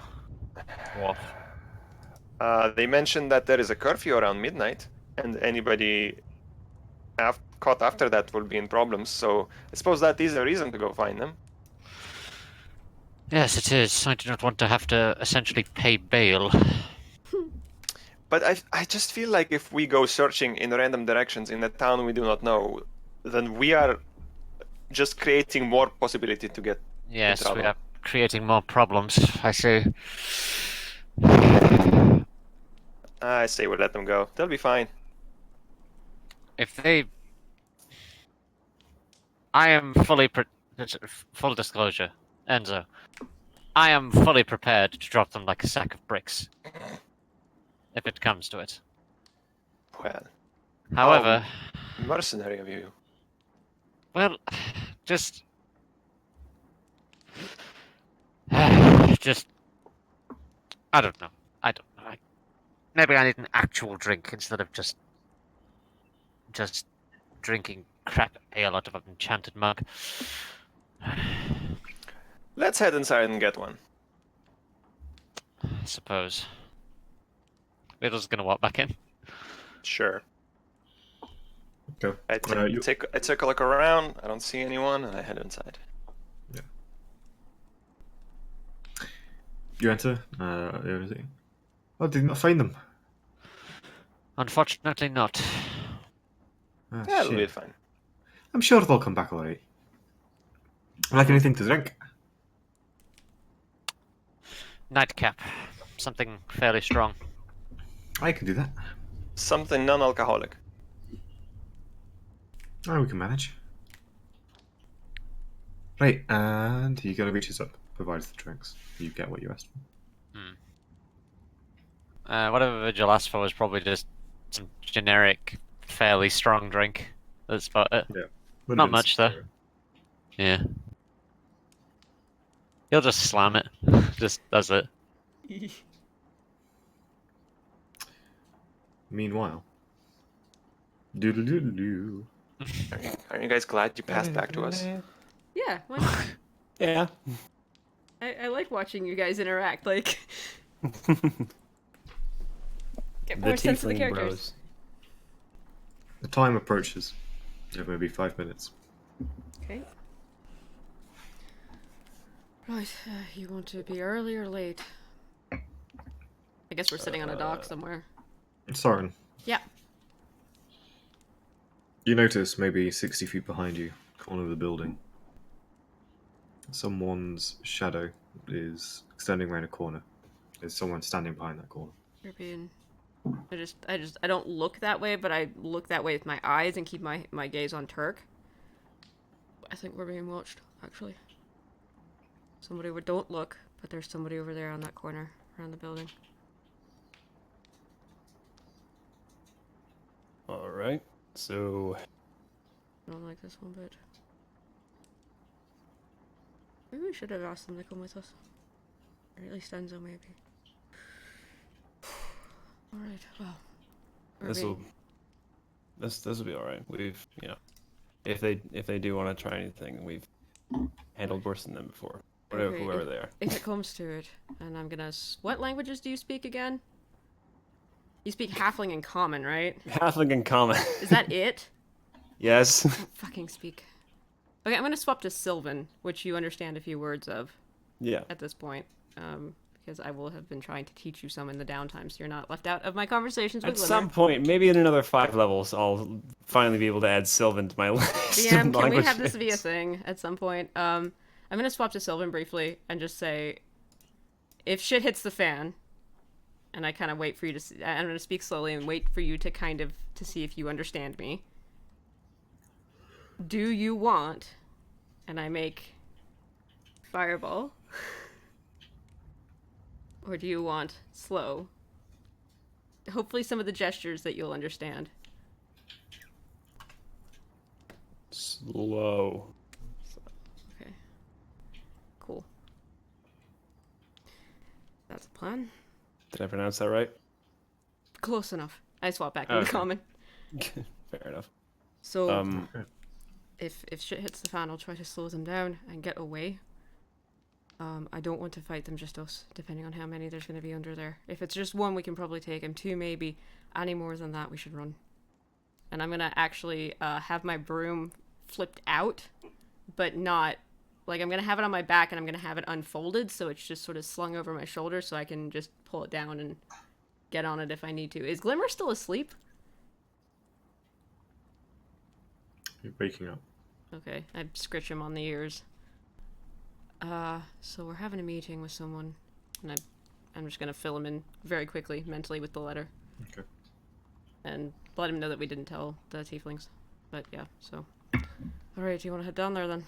Worf? They mentioned that there is a curfew around midnight, and anybody caught after that will be in problems. So I suppose that is a reason to go find them. Yes, it is. I do not want to have to essentially pay bail. But I just feel like if we go searching in random directions in a town we do not know, then we are just creating more possibility to get. Yes, we trouble. are creating more problems. I see. I say we let them go. They'll be fine. If they... I am full disclosure, Enzo. I am fully prepared to drop them like a sack of bricks. If it comes to it. Well, However, mercenary of you. well, just... just... I don't know. Maybe I need an actual drink instead of just drinking crap ale out of an enchanted mug. Let's head inside and get one. I suppose. Riddle's gonna walk back in. Sure. Okay. I take a look around. I don't see anyone, and I head inside. You enter. Everything. I did not find them. Unfortunately not. Ah, Yeah, it'll be shit. fine. I'm sure they'll come back alright. Like anything to drink? Nightcap. something fairly strong. I can do that. Something non-alcoholic. Oh, we can manage. Right, and he kind of reaches up, provides the drinks. You get what you asked for. Whatever Vigil asked for was probably just some generic, fairly strong drink. That's about it. Yeah. Would have Not been much, though. superior. Yeah. He'll just slam it. Just does it. Meanwhile. Doodle-doodle-doo. Aren't you guys glad you passed back to us? Yeah, why not? Yeah. I like watching you guys interact. Like, get The more sense of the tiefling characters. bros. The time approaches. You have maybe 5 minutes. Okay. Right, you want to be early or late? I guess we're sitting on a dock somewhere. Sorren, Yeah. you notice maybe 60 feet behind you, corner of the building. Someone's shadow is extending around a corner. There's someone standing behind that corner. You're being... I don't look that way, but I look that way with my eyes and keep my gaze on Turk. I think we're being watched, actually. Somebody would don't look, but there's somebody over there on that corner around the building. Alright. So I don't like this one bit. Maybe we should have asked them to come with us. Or at least Enzo, maybe. Alright, well. this'll be alright. We've if they do want to try anything, we've handled worse than them before. Whatever Okay, whoever they are. If it comes to it, and I'm gonna... What languages do you speak again? You speak Halfling and Common, right? Halfling in common. Is that it? Yes. Fucking speak. Okay, I'm gonna swap to Sylvan, which you understand a few words of Yeah. at this point. Because I will have been trying to teach you some in the downtime, so you're not left out of my conversations with At Limmer. some point, maybe in another 5 levels, I'll finally be able to add Sylvan to my list. DM, of can we have this languages. be a thing at some point? I'm gonna swap to Sylvan briefly and just say, if shit hits the fan, and I kind of wait for you to... I'm gonna speak slowly and wait for you to kind of... to see if you understand me. Do you want... And I make... Fireball? Or do you want slow? Hopefully some of the gestures that you'll understand. Slow. Okay. Cool. That's a plan. Did I pronounce that right? Close enough. I swap back into Okay. common. Fair enough. So, if shit hits the fan, I'll try to slow them down and get away. I don't want to fight them, just us, depending on how many there's going to be under there. If it's just one, we can probably take him. 2, maybe. Any more than that, we should run. And I'm going to actually have my broom flipped out, but not... Like, I'm going to have it on my back, and I'm going to have it unfolded, so it's just sort of slung over my shoulder, so I can just pull it down and get on it if I need to. Is Glimmer still asleep? You're waking up. Okay, I scritch him on the ears. So we're having a meeting with someone, and I'm just gonna fill him in very quickly, mentally, with the letter. Okay. And let him know that we didn't tell the tieflings. But yeah, so. Alright, do you want to head down there then?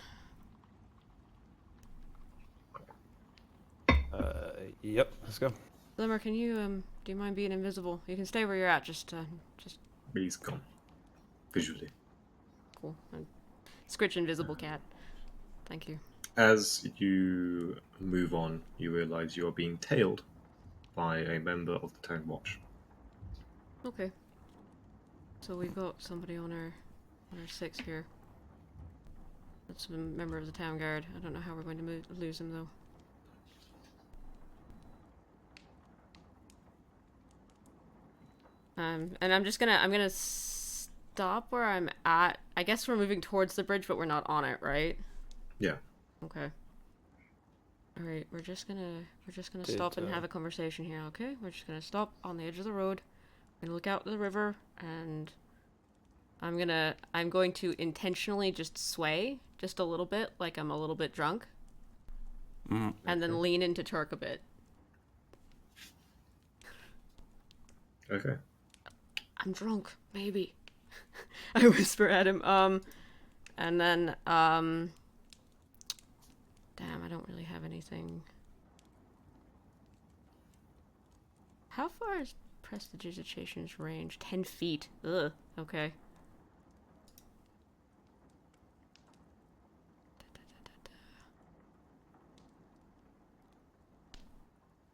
Yep. Let's go. Glimmer, can you, do you mind being invisible? You can stay where you're at, just He's gone. Visually. cool. And scritch invisible cat. Thank you. As you move on, you realize you are being tailed by a member of the town watch. Okay. So we've got somebody on our 6 here. That's a member of the town guard. I don't know how we're going to lose him though. And I'm gonna stop where I'm at. I guess we're moving towards the bridge, but we're not on it, right? Yeah. Okay. All right, we're just gonna Did, stop and have a conversation here, okay? We're just gonna stop on the edge of the road. We're gonna look out the river, and I'm going to intentionally just sway just a little bit, like I'm a little bit drunk, and then lean into Turk a bit. Okay. I'm drunk, maybe. I whisper at him. And then, damn, I don't really have anything. How far is Prestidigitation's range? 10 feet. Ugh, okay.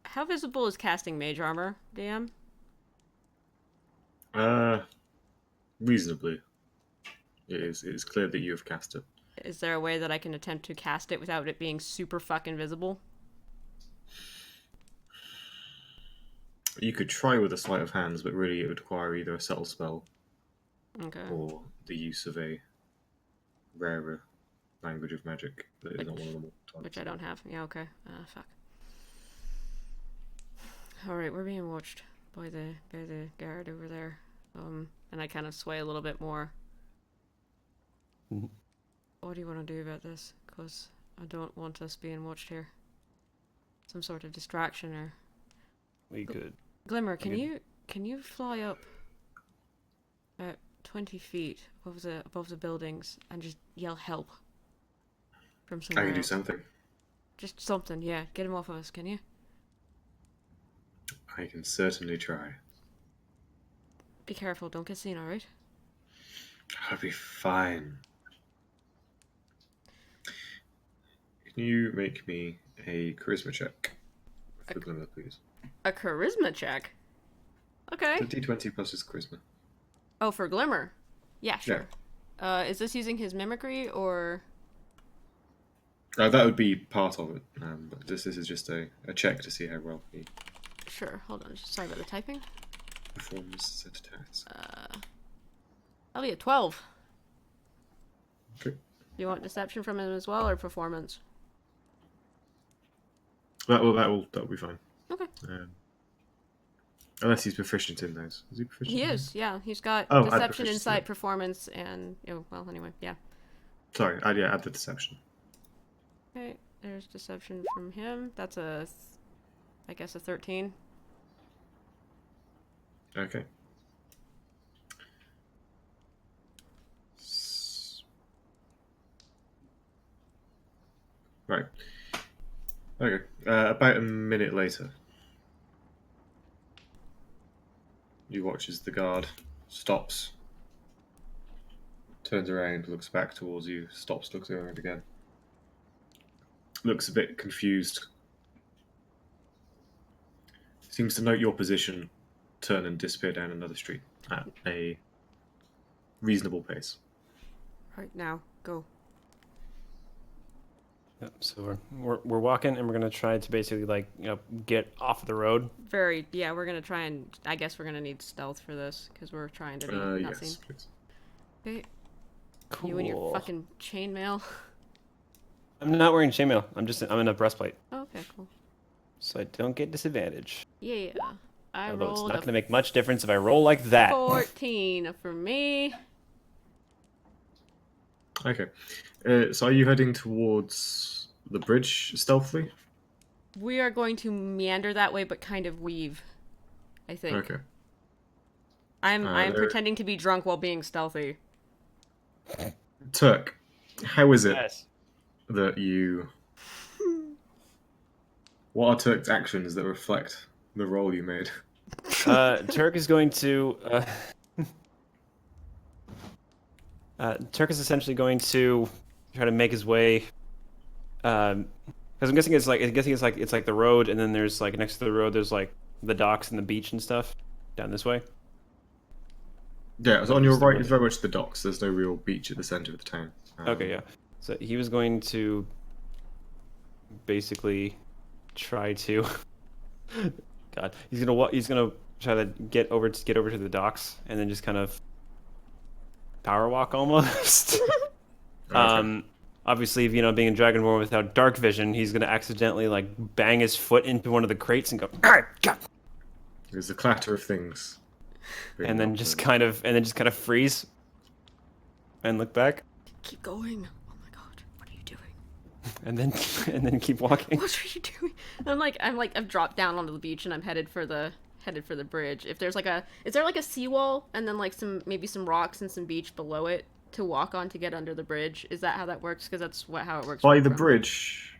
How visible is casting mage armor, DM? Reasonably. It is clear that you have cast it. Is there a way that I can attempt to cast it without it being super fucking visible? You could try with a sleight of hands, but really it would require either a subtle spell Okay. or the use of a rarer language of magic that is not one of them all the time. Which I don't have. Yeah, okay. Fuck. Alright, we're being watched by the guard over there. And I kind of sway a little bit more. Mhm. What do you want to do about this? Because I don't want us being watched here. Some sort of distraction or... We could. Glimmer, could- can you fly up about 20 feet above the buildings and just yell help from I somewhere can do else? something. Just something, yeah. Get him off of us, can you? I can certainly try. Be careful, don't get seen, alright? I'll be fine. Can you make me a charisma check for Glimmer, please? A charisma check? Okay. The D20 plus his charisma. Oh, for Glimmer? Yeah, sure. Is this using his mimicry, or... That would be part of it, but this is just a check to see how well he Sure, hold on. Sorry about the typing. performs said attacks. That'll be a 12. Okay. You want deception from him as well, or performance? That'll be fine. Okay. Unless he's proficient in those. Is he proficient? He in is, yeah. He's got Oh, add deception, proficiency. insight, performance, and... Oh, well, anyway, yeah. those? Sorry, add the deception. Okay, there's deception from him. That's I guess a 13. Okay. Right. Okay. About a minute later, you watch as the guard stops, turns around, looks back towards you, stops, looks around again. Looks a bit confused. Seems to note your position, turn and disappear down another street at a reasonable pace. Right now, go. Yep, so we're walking, and we're gonna try to basically get off the road. Yeah, we're gonna try and... I guess we're gonna need stealth for this, because we're trying to be not Yes, seen. please. Okay, Cool. you and your fucking chainmail. I'm not wearing chainmail. I'm in a breastplate, Okay, cool. so I don't get disadvantage. Yeah, I Although it's rolled not a gonna make much difference if I roll like that. 14 for me. Okay. So are you heading towards the bridge stealthily? We are going to meander that way, but kind of weave, I think. Okay. I'm there- pretending to be drunk while being stealthy. Turk, how is it Yes. that you... What are Turk's actions that reflect the role you made? Turk is going to. Turk is essentially going to try to make his way. Because I'm guessing it's like the road, and then there's like next to the road there's like the docks and the beach and stuff down this way. Yeah, so on your right is very much the docks. There's no real beach at the centre of the town. Okay, yeah. So he was going to basically try to. God, he's gonna try to get over to the docks and then just kind of power walk almost. Okay. Obviously, being a dragonborn without dark vision, he's gonna accidentally bang his foot into one of the crates and go, "Ah, God!" There's the clatter of things. and then just kind of freeze and look back, Keep going. Oh my god, what are you doing? and then keep walking. What are you doing? I've dropped down onto the beach and I'm headed for the headed for the bridge. If there's is there like a seawall and then like maybe some rocks and some beach below it to walk on to get under the bridge? Is that how that works? Because that's how it works. By where I'm the from. bridge,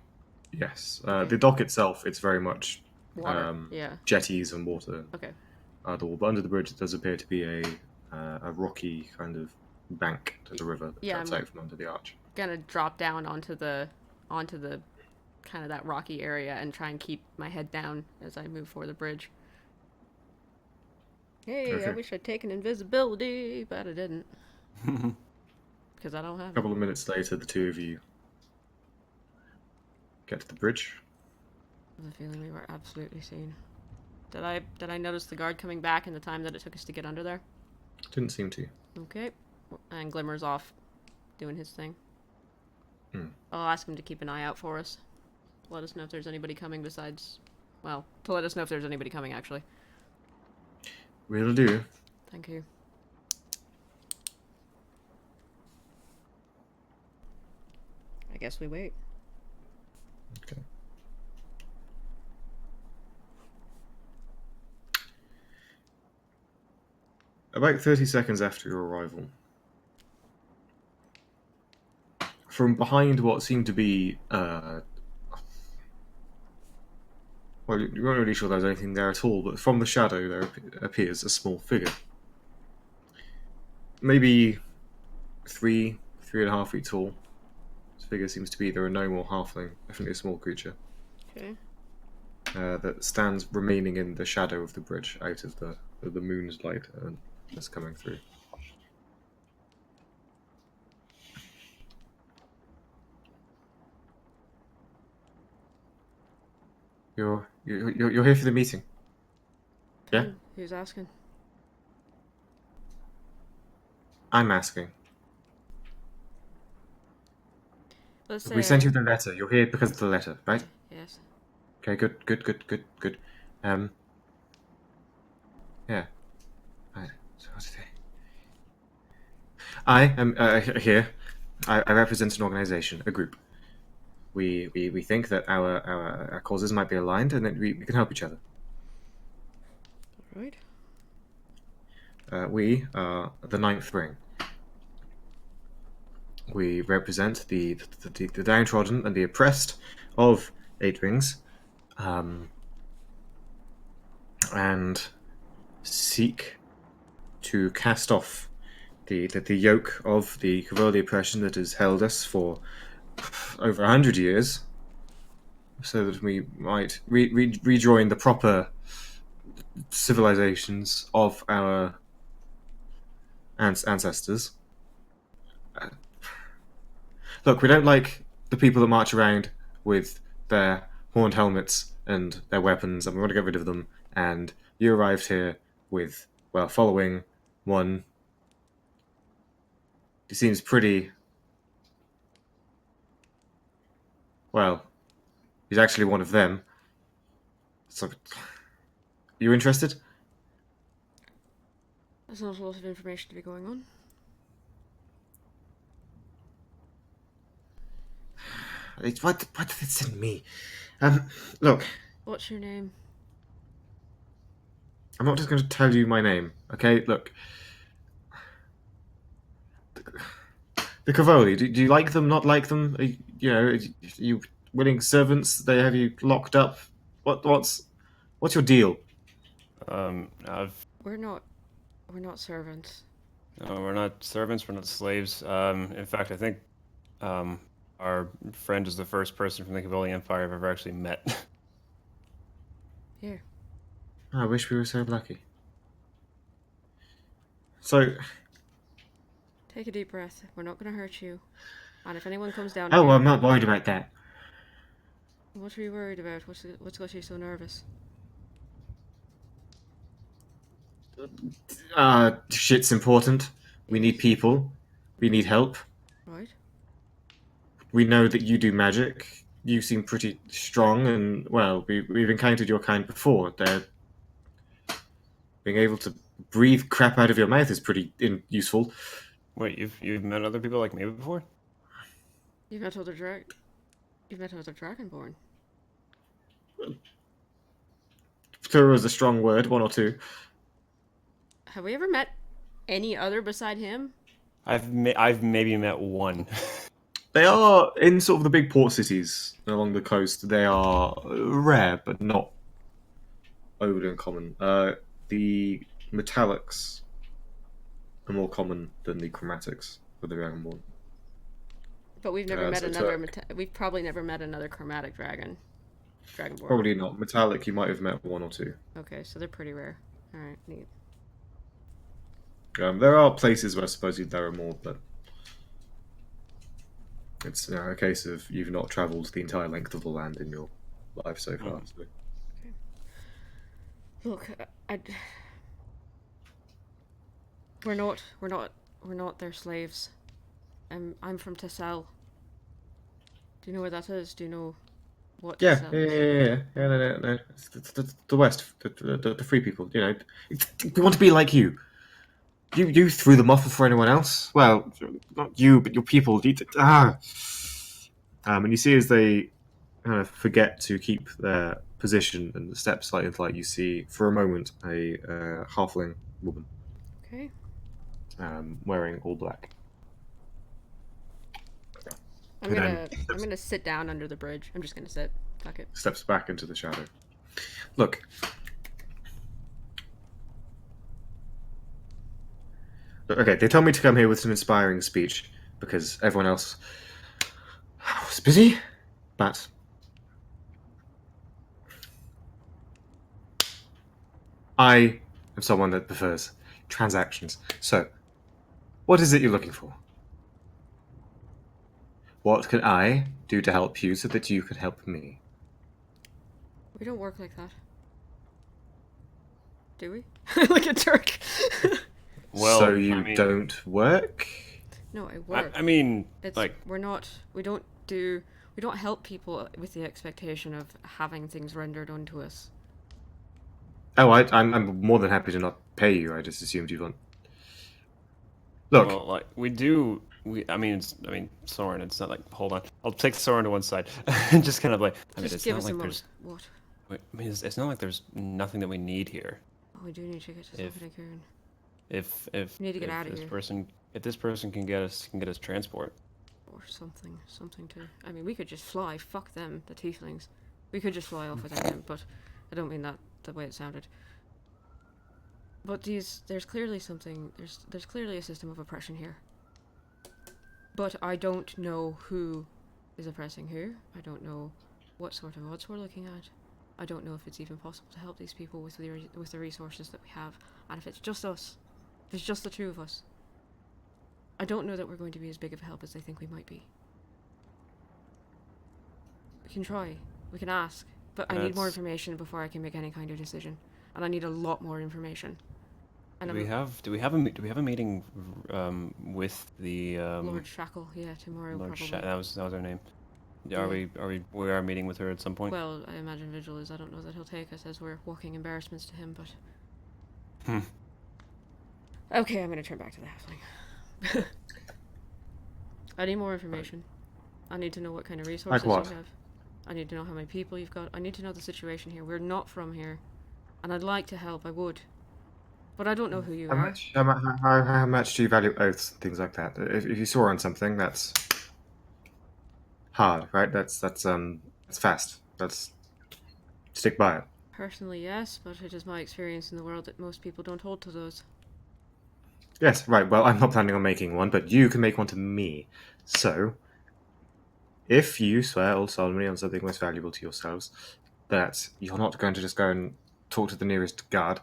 yes. Okay. The dock itself, it's very much Water. Yeah. jetties and water. Okay. But under the bridge, it does appear to be a rocky kind of bank to the river that juts out from under the arch. Gonna drop down onto the kind of that rocky area and try and keep my head down as I move for the bridge. Hey, Okay. I wish I'd taken invisibility, but I didn't. Because I don't have A couple of minutes later, the two of you get to the bridge. I have a feeling we were absolutely seen. Did I notice the guard coming back in the time that it took us to get under there? Didn't seem to. Okay. And Glimmer's off doing his thing. Hmm. I'll ask him to keep an eye out for us. Let us know if there's anybody coming besides... Well, to let us know if there's anybody coming, actually. Will do. Thank you. I guess we wait. Okay. About 30 seconds after your arrival, from behind what seemed to be, well, you weren't really sure there was anything there at all, but from the shadow there appears a small figure. Maybe 3.5 feet tall. This figure seems to be either a gnome or halfling, definitely a small creature. Okay. That stands remaining in the shadow of the bridge, out of the moon's light that's coming through. You're here for the meeting. Yeah? Who's asking? I'm asking. Let's say... We sent you the letter. You're here because of the letter, right? Yes. Okay, good. Yeah. Right. So what's it say? I am here. I represent an organization, a group. We think that our causes might be aligned and that we can help each other. Alright. We are the Ninth Ring. We represent the downtrodden and the oppressed of Eight Rings, and seek to cast off the yoke of the Cavalry oppression that has held us for over 100 years, so that we might rejoin the proper civilizations of our ancestors. Look, we don't like the people that march around with their horned helmets and their weapons, and we want to get rid of them. And you arrived here with, well, following one. He seems pretty... Well, he's actually one of them. So, you interested? There's not a lot of information to be going on. Why did it send me? Look, What's your name? I'm not just going to tell you my name, okay? Look. The Cavoli, do you like them, not like them? Are you willing servants? They have you locked up? What's your deal? We're not servants. No, we're not servants. We're not slaves. In fact, I think our friend is the first person from the Cavalian Empire I've ever actually met. Here. I wish we were so lucky. So... Take a deep breath. We're not going to hurt you. And if anyone comes down Oh, here... well, I'm not worried about that. What are you worried about? What's got you so nervous? Shit's important. We need people. We need help. Right? We know that you do magic. You seem pretty strong, and, well, we've encountered your kind before. Being able to breathe crap out of your mouth is pretty useful. Wait, you've met other people like me before? You've met other Dragonborn. Thorough is a strong word, one or two. Have we ever met any other beside him? I've maybe met one. They are in sort of the big port cities along the coast. They are rare, but not overly uncommon. The metallics are more common than the chromatics for the Dragonborn. But we've never met so another. Turk. We've probably never met another chromatic dragonborn. Probably not. Metallic, you might have met one or two. Okay, so they're pretty rare. All right, neat. There are places where supposedly there are more, but it's a case of you've not travelled the entire length of the land in your life so far. So. Look, we're not their slaves. I'm from Tessel. Do you know where that is? Do you know what Tessel is? Yeah. No. It's the West, the free people. You know, we want to be like you. You threw them off for anyone else. Well, not you, but your people. And you see as they kind of forget to keep their position and step slightly into light, you see for a moment a halfling woman Okay. wearing all black. I'm gonna sit down under the bridge. I'm just gonna sit. Fuck it. Steps back into the shadow. Look. Okay, they told me to come here with an inspiring speech because everyone else was busy, but I am someone that prefers transactions. So, what is it you're looking for? What can I do to help you so that you can help me? We don't work like that. Do we? Look at Turk. Well, so you I mean- don't work? No, I work. I mean, It's like, we don't help people with the expectation of having things rendered onto us. Oh, I'm more than happy to not pay you. I just assumed you'd want. Look, well, like we do. I mean, Sorren. It's not like. Hold on. I'll take Sorren to one side and just kind of like. I mean, Just it's give not us like a there's. moment. What? I mean, it's not like there's nothing that we need here. Oh, we do need to get to If- Coon. If We need to get if out of this here. person, if this person can get us transport. Or something to. I mean, we could just fly. Fuck them, the tieflings. We could just fly off without them, but I don't mean that the way it sounded. But there's clearly something. There's clearly a system of oppression here. But I don't know who is oppressing who. I don't know what sort of odds we're looking at. I don't know if it's even possible to help these people with the resources that we have, and if it's just us, if it's just the two of us. I don't know that we're going to be as big of a help as they think we might be. We can try. We can ask. But I need more That's- information before I can make any kind of decision. And I need a lot more information. And Do we have a meeting with the Lord Shackle, yeah, tomorrow Lord probably. that was her name. Yeah. We are meeting with her at some point? Well, I imagine Vigil is. I don't know that he'll take us as we're walking embarrassments to him, but... Okay, I'm gonna turn back to the halfling. I need more information. I need to know what kind of resources what? you have. I need to know how many people you've got. I need to know the situation here. We're not from here. And I'd like to help, I would. But I don't know who you are. How much do you value oaths and things like that? If you saw on something, that's hard, right? That's fast. That's stick by it. Personally, yes, but it is my experience in the world that most people don't hold to those. Yes, right. Well, I'm not planning on making one, but you can make one to me. So, if you swear all solemnly on something most valuable to yourselves, that you're not going to just go and talk to the nearest guard,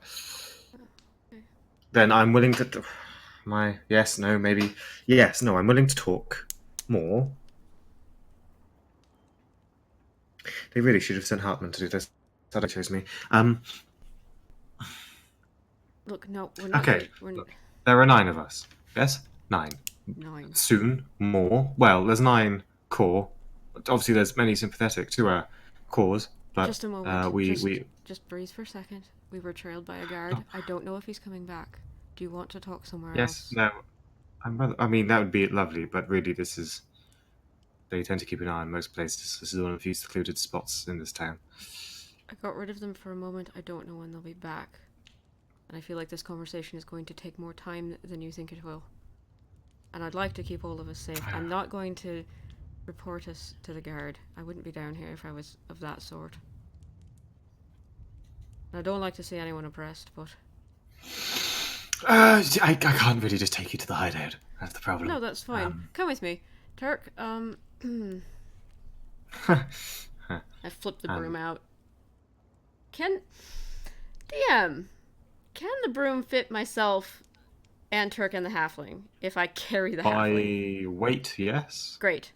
then I'm willing to. Yes, no, maybe. Yes, no, I'm willing to talk more. They really should have sent Hartman to do this. That they chose me. Look, no, we're not. Okay, We're look. There are 9 of us. Yes? 9. 9. Soon, more. Well, there's 9 core. Obviously, there's many sympathetic to our cause, but Just a moment. we Just breathe for a second. We were trailed by a guard. I don't know if he's coming back. Do you want to talk somewhere yes, else? no. I mean, that would be lovely, but really, this is. They tend to keep an eye on most places. This is one of the few secluded spots in this town. I got rid of them for a moment. I don't know when they'll be back. And I feel like this conversation is going to take more time than you think it will. And I'd like to keep all of us safe. I'm not going to report us to the guard. I wouldn't be down here if I was of that sort. And I don't like to see anyone oppressed, but... I can't really just take you to the hideout. That's the problem. No, that's fine. Come with me. Turk, I flipped the broom out. DM, can the broom fit myself and Turk and the halfling if I carry the halfling? By weight, yes. Great.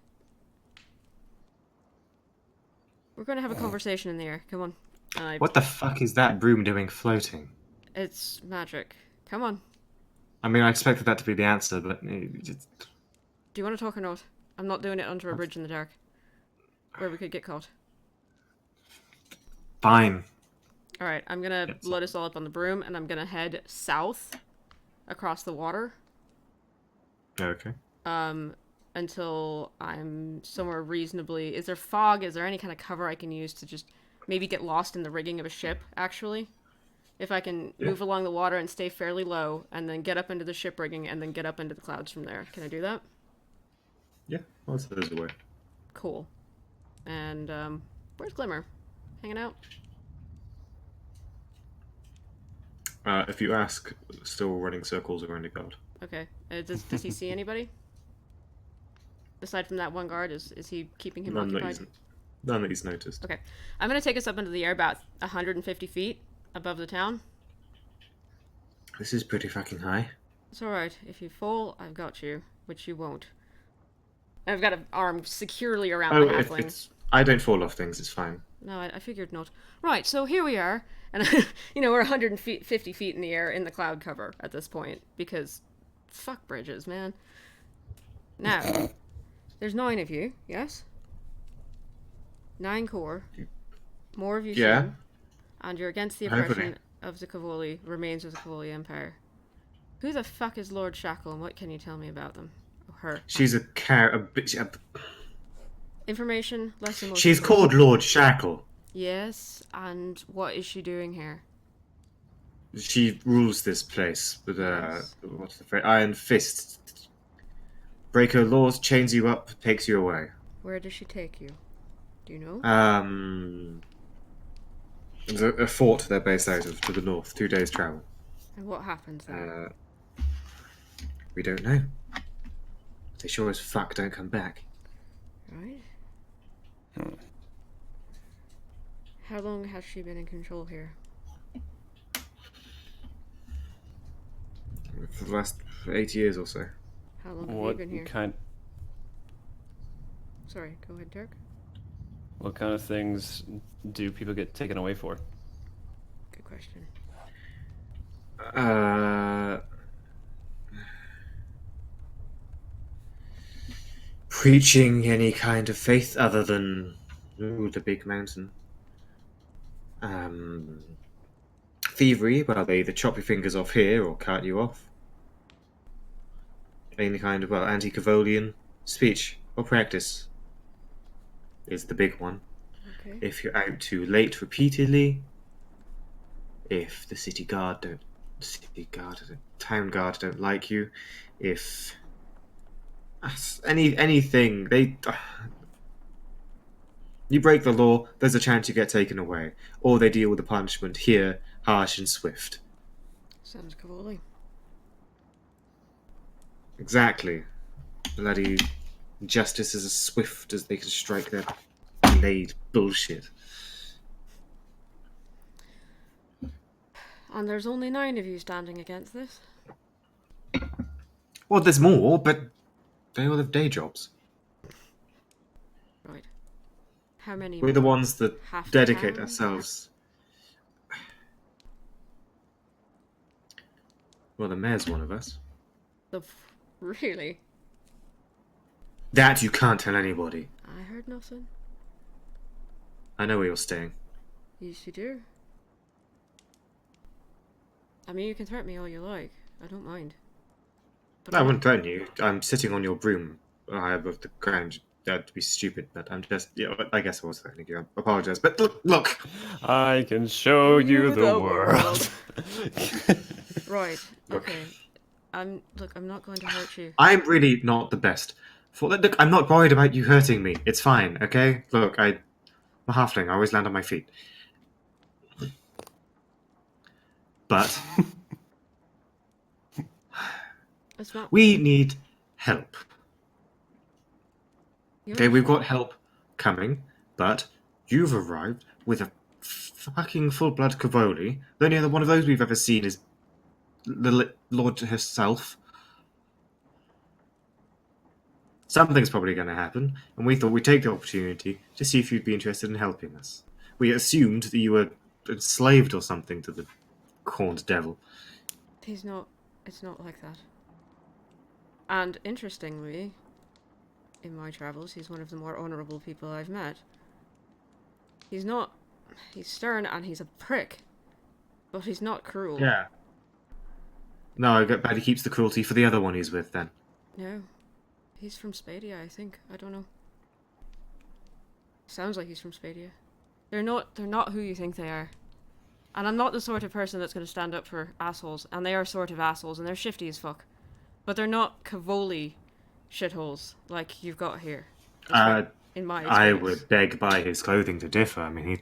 We're going to have a conversation in the air. Come on. What the fuck is that broom doing floating? It's magic. Come on. I mean, I expected that to be the answer, but... Do you want to talk or not? I'm not doing it under a bridge in the dark. Where we could get caught. Fine. Alright, I'm gonna load us all up on the broom, and I'm gonna head south across the water. Okay. Until I'm somewhere reasonably... Is there fog? Is there any kind of cover I can use to just maybe get lost in the rigging of a ship, actually? If I can move along the water and stay fairly low, and then get up into the ship rigging, and then get up into the clouds from there. Can I do that? Yeah, well, there's a way. Cool. And, where's Glimmer? Hanging out? If you ask, still running circles around the guard. Okay. Does he see anybody? Aside from that one guard, is he keeping him occupied? None that he's noticed. Okay. I'm gonna take us up into the air about 150 feet above the town. This is pretty fucking high. It's alright. If you fall, I've got you. Which you won't. I've got an arm securely around the halfling. I don't fall off things, it's fine. No, I figured not. Right, so here we are. And, we're 150 feet in the air in the cloud cover at this point. Because, fuck bridges, man. Now, there's 9 of you, yes? 9 core. More of you soon. And you're against the oppression of the Cavoli, remains of the Cavoli Empire. Who the fuck is Lord Shackle, and what can you tell me about them? Or her? She's a bitch. Information, less than most. She's called Lord Shackle. Yes, and what is she doing here? She rules this place with what's the phrase? Iron fist. Break her laws, chains you up, takes you away. Where does she take you? Do you know? There's a fort they're based out of to the north. 2 days travel. And what happens there? We don't know. They sure as fuck don't come back. Right. How long has she been in control here? For the last 8 years or so. How long have you been here? Kind... Sorry, go ahead, Dirk. What kind of things do people get taken away for? Good question. Preaching any kind of faith other than the big mountain. Thievery, well, they either chop your fingers off here or cut you off. Any kind of, anti-Cavolian speech or practice is the big one. Okay. If you're out too late repeatedly, if the town guard don't like you, if anything, you break the law, there's a chance you get taken away, or they deal with the punishment here, harsh and swift. Sounds Cavoli. Exactly. Bloody justice is as swift as they can strike their blade bullshit. And there's only 9 of you standing against this? Well, there's more, but they all have day jobs. Right. How many? We're the ones that Half the dedicate town? ourselves. Well, the mayor's one of us. Really? That you can't tell anybody. I heard nothing. I know where you're staying. Yes, you do. I mean, you can threaten me all you like. I don't mind. But I wouldn't threaten you. I'm sitting on your broom high above the ground. That'd be stupid, but I'm just, yeah, I guess I was threatening you. I apologize. But look! I can show you the world. Right. Look. Okay. I'm not going to hurt you. I'm really not the best. Look, I'm not worried about you hurting me. It's fine, okay? Look, I'm a halfling. I always land on my feet. But It's not. we need help. You're Okay, we've fine. got help coming, but you've arrived with a fucking full-blood Cavoli. The only other one of those we've ever seen is the Lord herself. Something's probably going to happen, and we thought we'd take the opportunity to see if you'd be interested in helping us. We assumed that you were enslaved or something to the corned devil. He's not. It's not like that. And interestingly, in my travels, he's one of the more honorable people I've met. He's not. He's stern and he's a prick, but he's not cruel. Yeah. No, I bet he keeps the cruelty for the other one he's with then. No, he's from Spadia, I think. I don't know. Sounds like he's from Spadia. They're not who you think they are. And I'm not the sort of person that's going to stand up for assholes, and they are sort of assholes, and they're shifty as fuck. But they're not Cavoli shitholes like you've got here. In my experience. I would beg by his clothing to differ. I mean,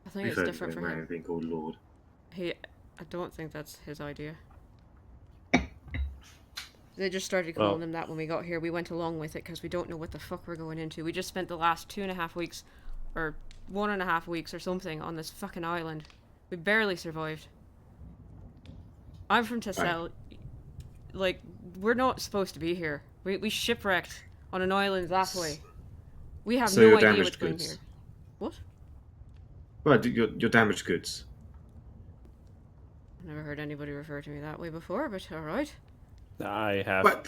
I think it's different for him. Being called Lord. I don't think that's his idea. They just started calling him that when we got here. We went along with it because we don't know what the fuck we're going into. We just spent the last 2.5 weeks, or 1.5 weeks or something, on this fucking island. We barely survived. I'm from Tessel. Like, we're not supposed to be here. We shipwrecked on an island that way. We have So no you're idea damaged what's going goods. here. What? Well, your damaged goods. I've never heard anybody refer to me that way before, but alright. I have. But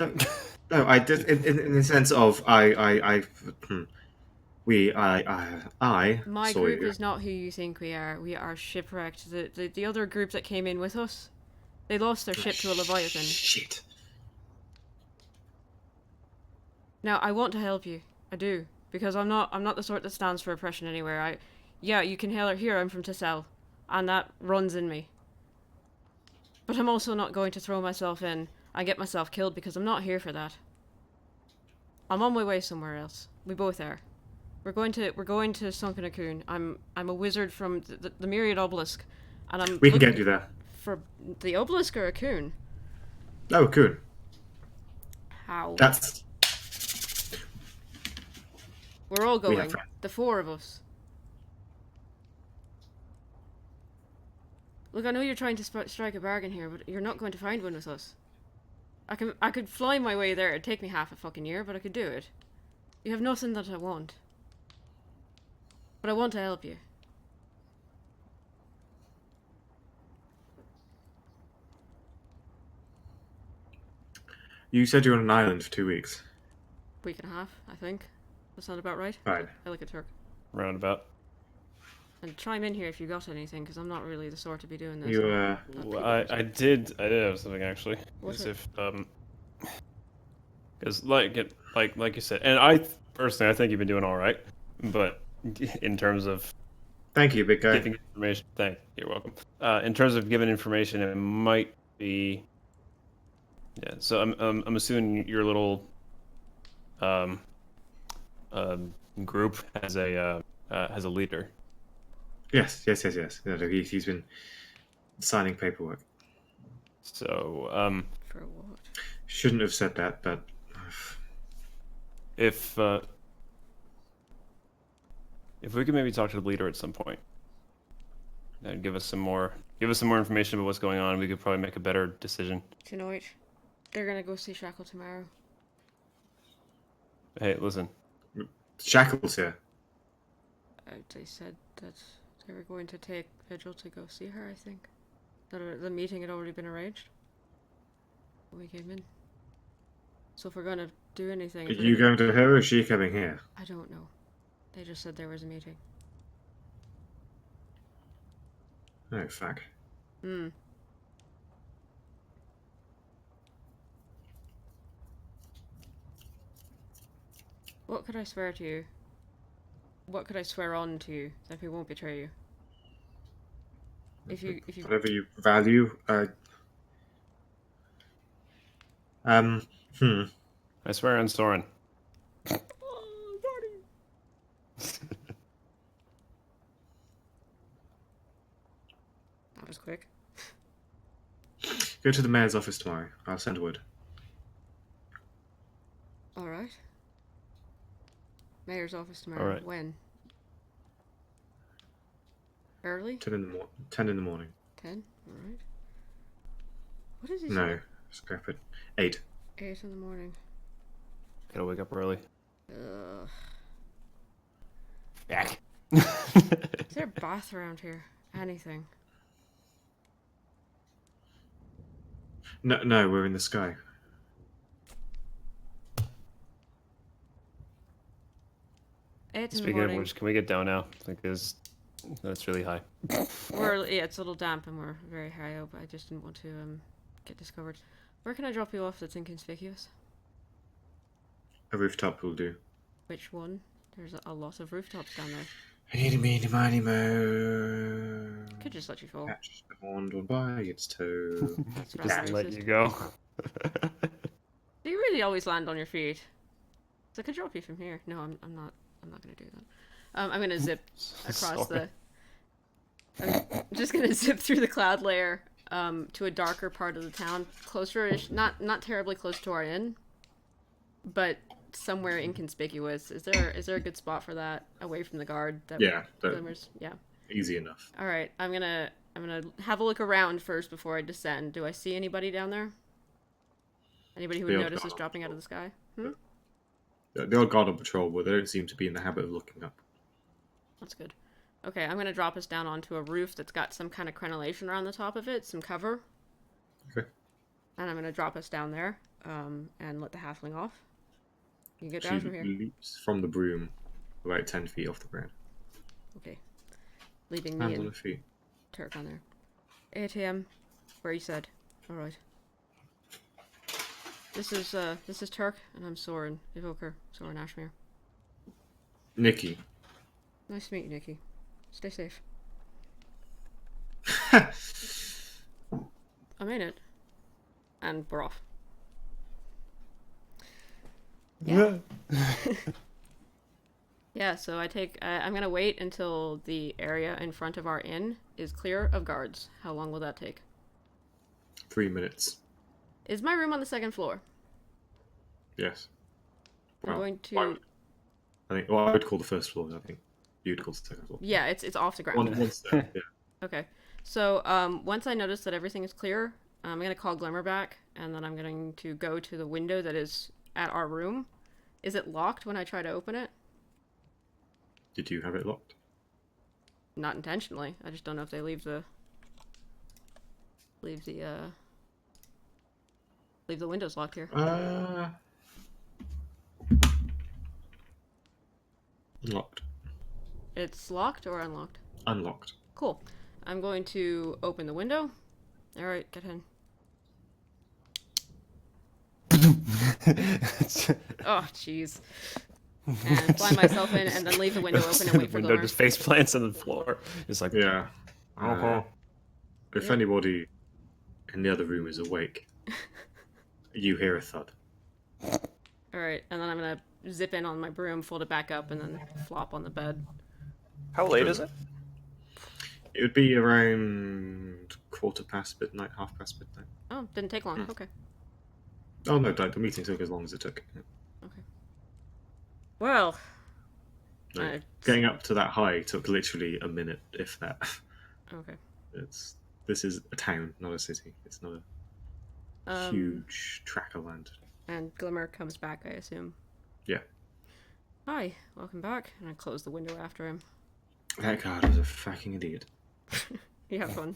no, I did in the sense of I My saw group you. is not who you think we are. We are shipwrecked. The other group that came in with us, they lost their ship to a Leviathan. Shit. Now, I want to help you. I do. Because I'm not the sort that stands for oppression anywhere. Yeah, you can hear I'm from Tessel. And that runs in me. But I'm also not going to throw myself in and get myself killed because I'm not here for that. I'm on my way somewhere else. We both are. We're going to Sunken Akun. I'm a wizard from the Myriad Obelisk, and I'm We can looking get you there. for the obelisk or Akun. Oh, good. How? That's We're all We have going. friends. The 4 of us. Look, I know you're trying to strike a bargain here, but you're not going to find one with us. I could fly my way there. It'd take me half a fucking year, but I could do it. You have nothing that I want. But I want to help you. You said you're on an island for 2 weeks. Week and a half, I think. That sound about right? Right. I like a Turk. Roundabout. And chime in here if you got anything, because I'm not really the sort to be doing this. You Well, I did have something actually. What's As it? if because like you said, and I personally I think you've been doing all right, but in terms of Thank you, big guy. giving information, you're welcome. In terms of giving information, it might be. Yeah, so I'm assuming your little group has a leader. Yes. No, he's been signing paperwork. So For what? Shouldn't have said that, but if we could maybe talk to the leader at some point and give us some more information about what's going on, we could probably make a better decision. Do you know what? They're gonna go see Shackle tomorrow. Hey, listen. Shackle's here. They said that they were going to take Vigil to go see her, I think. That the meeting had already been arranged when we came in. So if we're gonna do anything... Are you going to her or is she coming here? I don't know. They just said there was a meeting. Oh, fuck. Hmm. What could I swear to you? What could I swear on to you that we won't betray you? If you Whatever you value. Hmm. I swear on Sorren. Oh, Barney. That was quick. Go to the mayor's office tomorrow. I'll send word. All right. Mayor's office tomorrow. All right. When? Early? 10 in the morning. 10? All right. What is he No, saying? scrap it. 8. 8 in the morning. Gotta wake up early. Ugh. Back. Is there a bath around here? Anything? No, we're in the sky. Eight in the Speaking of morning. which, can we get down now? Because that's really high. Yeah, it's a little damp and we're very high up. I just didn't want to get discovered. Where can I drop you off that's inconspicuous? A rooftop will do. Which one? There's a lot of rooftops down there. Eeny, meeny, miny, mo. Could just let you fall. Catch the horned one by its toe. That's Just rather let racist. you go. Do you really always land on your feet? So I could drop you from here. No, I'm not. I'm not gonna do that. I'm gonna zip across Sorry. I'm just gonna zip through the cloud layer to a darker part of the town, closer-ish, not terribly close to our inn, but somewhere inconspicuous. Is there a good spot for that, away from the guard? That Yeah, glimmers? Yeah. easy enough. All right. I'm gonna have a look around first before I descend. Do I see anybody down there? Anybody who would The odd notice guard us on dropping out of the sky? The odd guard on patrol, but they don't seem to be in the habit of looking up. That's good. Okay, I'm gonna drop us down onto a roof that's got some kind of crenellation around the top of it, some cover. Okay. And I'm gonna drop us down there, and let the halfling off. You get down She from here. leaps from the broom about 10 feet off the ground. Okay. Leaving me Hands on her and feet. Turk on there. 8 a.m. Where you said. Alright. This is Turk, and I'm Sorren, Evoker, Sorren Ashmere. Nikki. Nice to meet you, Nikki. Stay safe. I'm in it. And we're off. Yeah. Yeah, so I'm gonna wait until the area in front of our inn is clear of guards. How long will that take? 3 minutes. Is my room on the second floor? Yes. I'm going to... I would call the first floor, I think. You'd call the second floor. Yeah, it's off the ground. Once there, yeah. Okay. So, once I notice that everything is clear, I'm going to call Glimmer back, and then I'm going to go to the window that is at our room. Is it locked when I try to open it? Did you have it locked? Not intentionally. I just don't know if they leave the windows locked here. Locked. It's locked or unlocked? Unlocked. Cool. I'm going to open the window. Alright, get in. Oh, jeez. And fly myself in and then leave the window open and wait for window Glimmer. just face plants on the floor. It's like, Yeah. Uh-huh. If Yeah. anybody in the other room is awake, you hear a thud. Alright, and then I'm gonna zip in on my broom, fold it back up, and then flop on the bed. How late is it? It would be around 1:15 midnight, 1:30 midnight. Oh, didn't take long. Okay. Oh no, the meeting took as long as it took. Okay. Well, No, getting up to that high took literally a minute, if that. okay. This is a town, not a city. It's not a huge tract of land. And Glimmer comes back, I assume. Yeah. Hi, welcome back. And I close the window after him. That guard was a fucking idiot. You have fun.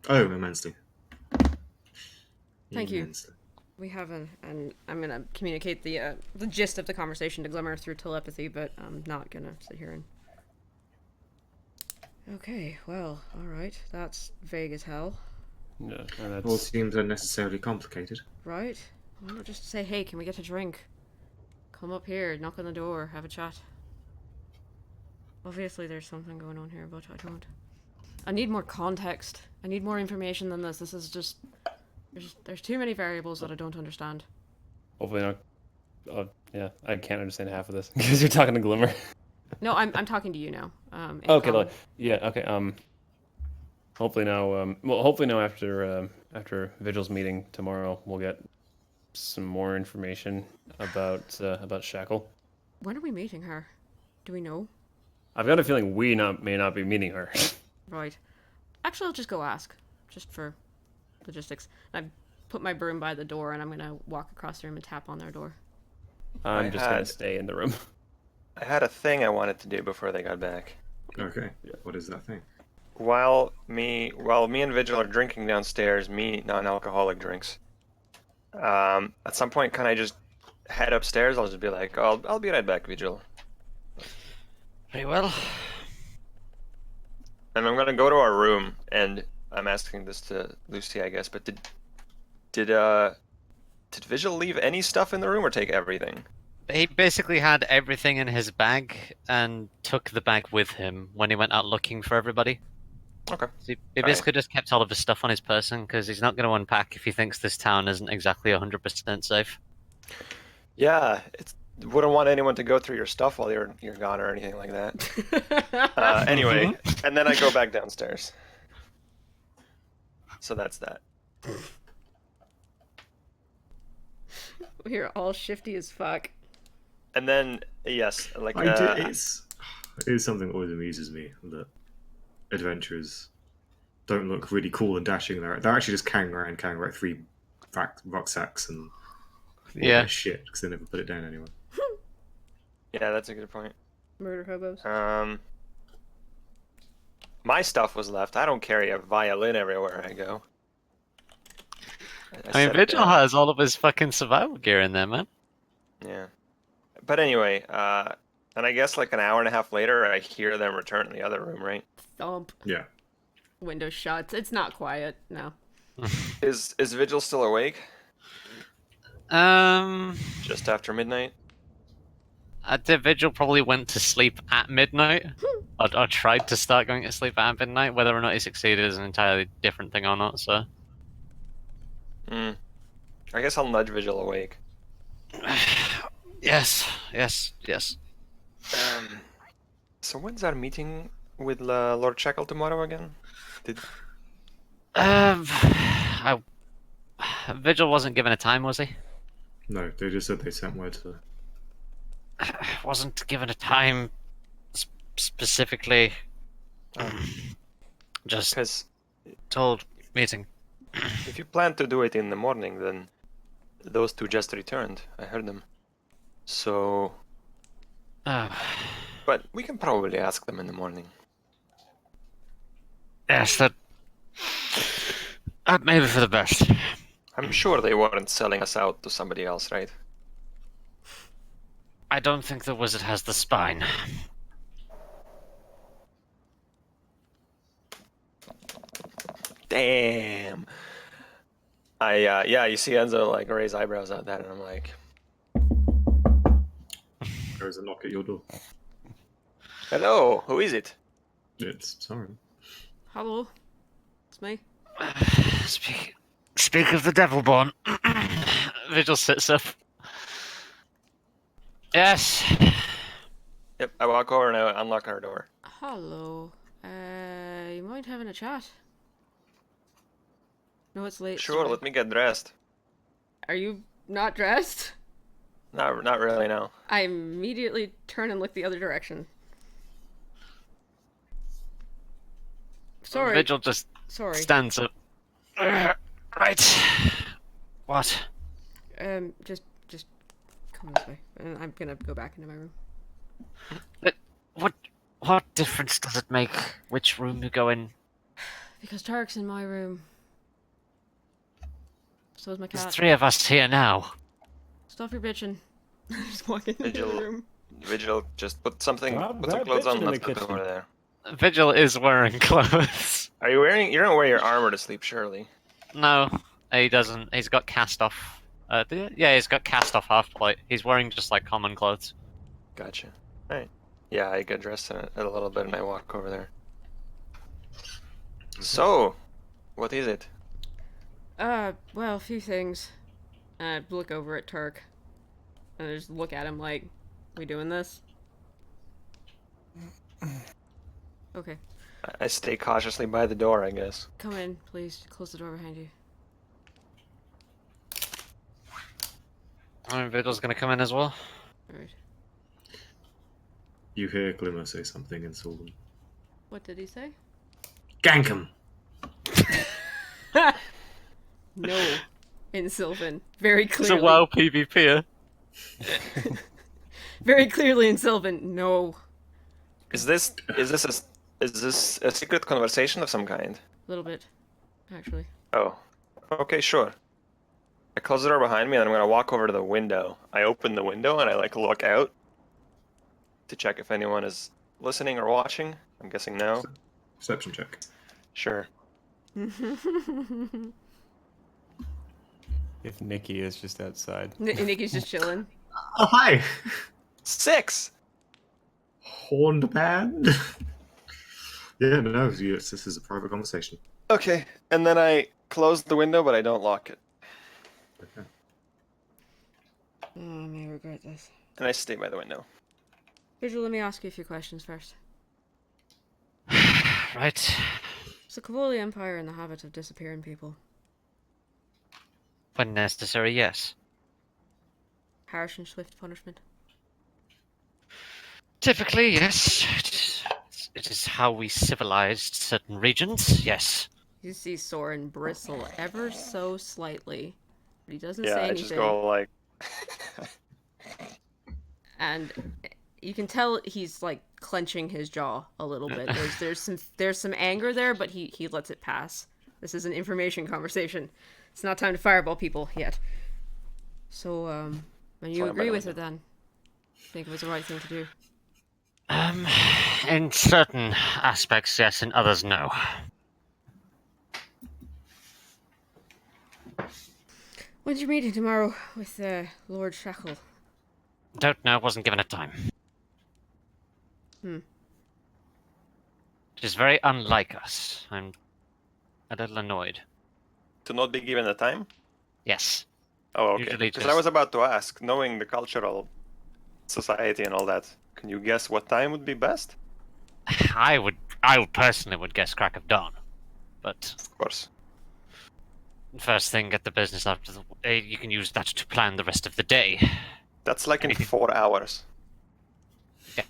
Oh, immensely. Thank you. Immensely. We have and I'm gonna communicate the gist of the conversation to Glimmer through telepathy, but I'm not gonna sit here and... Okay, well, alright. That's vague as hell. yeah, and All that's seems unnecessarily complicated. Right? Why not just say, hey, can we get a drink? Come up here, knock on the door, have a chat. Obviously there's something going on here, but I need more context. I need more information than this. This is just... There's too many variables that I don't understand. Hopefully not. Oh, yeah, I can't understand half of this because you're talking to Glimmer. No, I'm talking to you now. Okay, Incom. yeah, okay. Hopefully now after Vigil's meeting tomorrow, we'll get some more information about Shackle. When are we meeting her? Do we know? I've got a feeling we may not be meeting her. Right. Actually, I'll just go ask, just for logistics. I put my broom by the door, and I'm gonna walk across the room and tap on their door. I'm just gonna stay in the room. I had a thing I wanted to do before they got back. Okay. What is that thing? While me and Vigil are drinking downstairs, me non-alcoholic drinks. At some point, can I just head upstairs? I'll just be like, I'll be right back, Vigil. Very well. And I'm gonna go to our room, and I'm asking this to Lucy, I guess. But did Vigil leave any stuff in the room or take everything? He basically had everything in his bag and took the bag with him when he went out looking for everybody. Okay. So he basically just kept all of his stuff on his person because he's not going to unpack if he thinks this town isn't exactly 100% safe. Yeah, wouldn't want anyone to go through your stuff while you're gone or anything like that. Anyway, and then I go back downstairs. So that's that. We're all shifty as fuck. And then yes, like It is something that always amuses me that adventurers don't look really cool and dashing. They're actually just carrying around 3 rucksacks and all their shit because they never put it down anywhere. Yeah, that's a good point. Murder hobos. My stuff was left. I don't carry a violin everywhere I go. I mean, Vigil has all of his fucking survival gear in there, man. Yeah. But anyway, and I guess like an hour and a half later, I hear them return in the other room, right? Thump. Yeah. Window shut. It's not quiet. No. Is Vigil still awake? Um, Just after midnight? The Vigil probably went to sleep at midnight, or tried to start going to sleep at midnight. Whether or not he succeeded is an entirely different thing or not, so... I guess I'll nudge Vigil awake. Yes. So when's our meeting with Lord Shackle tomorrow again? Vigil wasn't given a time, was he? No, they just said they sent word to... Wasn't given a time specifically. Just Because told meeting. if you plan to do it in the morning, then those two just returned. I heard them. So... But we can probably ask them in the morning. Yes, that may be for the best. I'm sure they weren't selling us out to somebody else, right? I don't think the wizard has the spine. Damn. Yeah, you see Enzo like raise eyebrows at that, and I'm like, There's a knock at your door. hello, who is it? It's Sorren. Hello. It's me. Speak of the Devilborn. Vigil sits up. Yes. Yep, I walk over and I unlock our door. Hello. You mind having a chat? No, it's late. Sure, let me get dressed. Are you not dressed? Not really, no. I immediately turn and look the other direction. Sorry. Vigil just Sorry. stands up. Right. What? Just come this way. And I'm gonna go back into my room. What difference does it make which room you go in? Because Tark's in my room. So is my There's cat. 3 of us here now. Stop your bitching. Just walk into the Vigil. room. Vigil, just put some Stop clothes bitching on, in let's the put kitchen. over there. Vigil is wearing clothes. You don't wear your armor to sleep, surely. No, he doesn't. He's got cast off Yeah, he's got cast off half plate. He's wearing just like common clothes. Gotcha. Alright. Yeah, I get dressed in it a little bit and I walk over there. So, what is it? Well, a few things. I look over at Turk. And I just look at him like, we doing this? Okay. I stay cautiously by the door, I guess. Come in, please. Close the door behind you. Vigil's gonna come in as well. Alright. You hear Glimmer say something in Sylvan. What did he say? Gank him! No. In Sylvan. Very It's clearly. a WoW PvPer. Very clearly in Sylvan. No. Is this a secret conversation of some kind? A little bit. Actually. Oh. Okay, sure. I close the door behind me and I'm gonna walk over to the window. I open the window and I like look out to check if anyone is listening or watching. I'm guessing no. Perception check. Sure. If Nikki is just outside. Nikki's just chilling. Oh, hi! 6! Horned band? Yeah, no, yes, this is a private conversation. Okay, and then I close the window but I don't lock it. Okay. Oh, I may regret this. And I stay by the window. Vigil, let me ask you a few questions first. Right. Is the Cavoli Empire in the habit of disappearing people? When necessary, yes. Harsh and swift punishment? Typically, yes. It is how we civilized certain regions, yes. You see Sorren bristle ever so slightly, but he doesn't Yeah, say I anything. just go like... And you can tell he's like clenching his jaw a little bit. There's some anger there, but he lets it pass. This is an information conversation. It's not time to fireball people yet. So, and you Fine, agree by with the her then? Think it was the right thing to do? In certain aspects, yes, in others, no. When's your meeting tomorrow with Lord Shackle? Don't know, wasn't given a time. Hmm. It is very unlike us. I'm a little annoyed. To not be given the time? Yes. Oh, okay. Usually Because just- I was about to ask, knowing the cultural society and all that, can you guess what time would be best? I personally would guess crack of dawn. But Of course. first thing, get the business after the... you can use that to plan the rest of the day. That's like in 4 hours.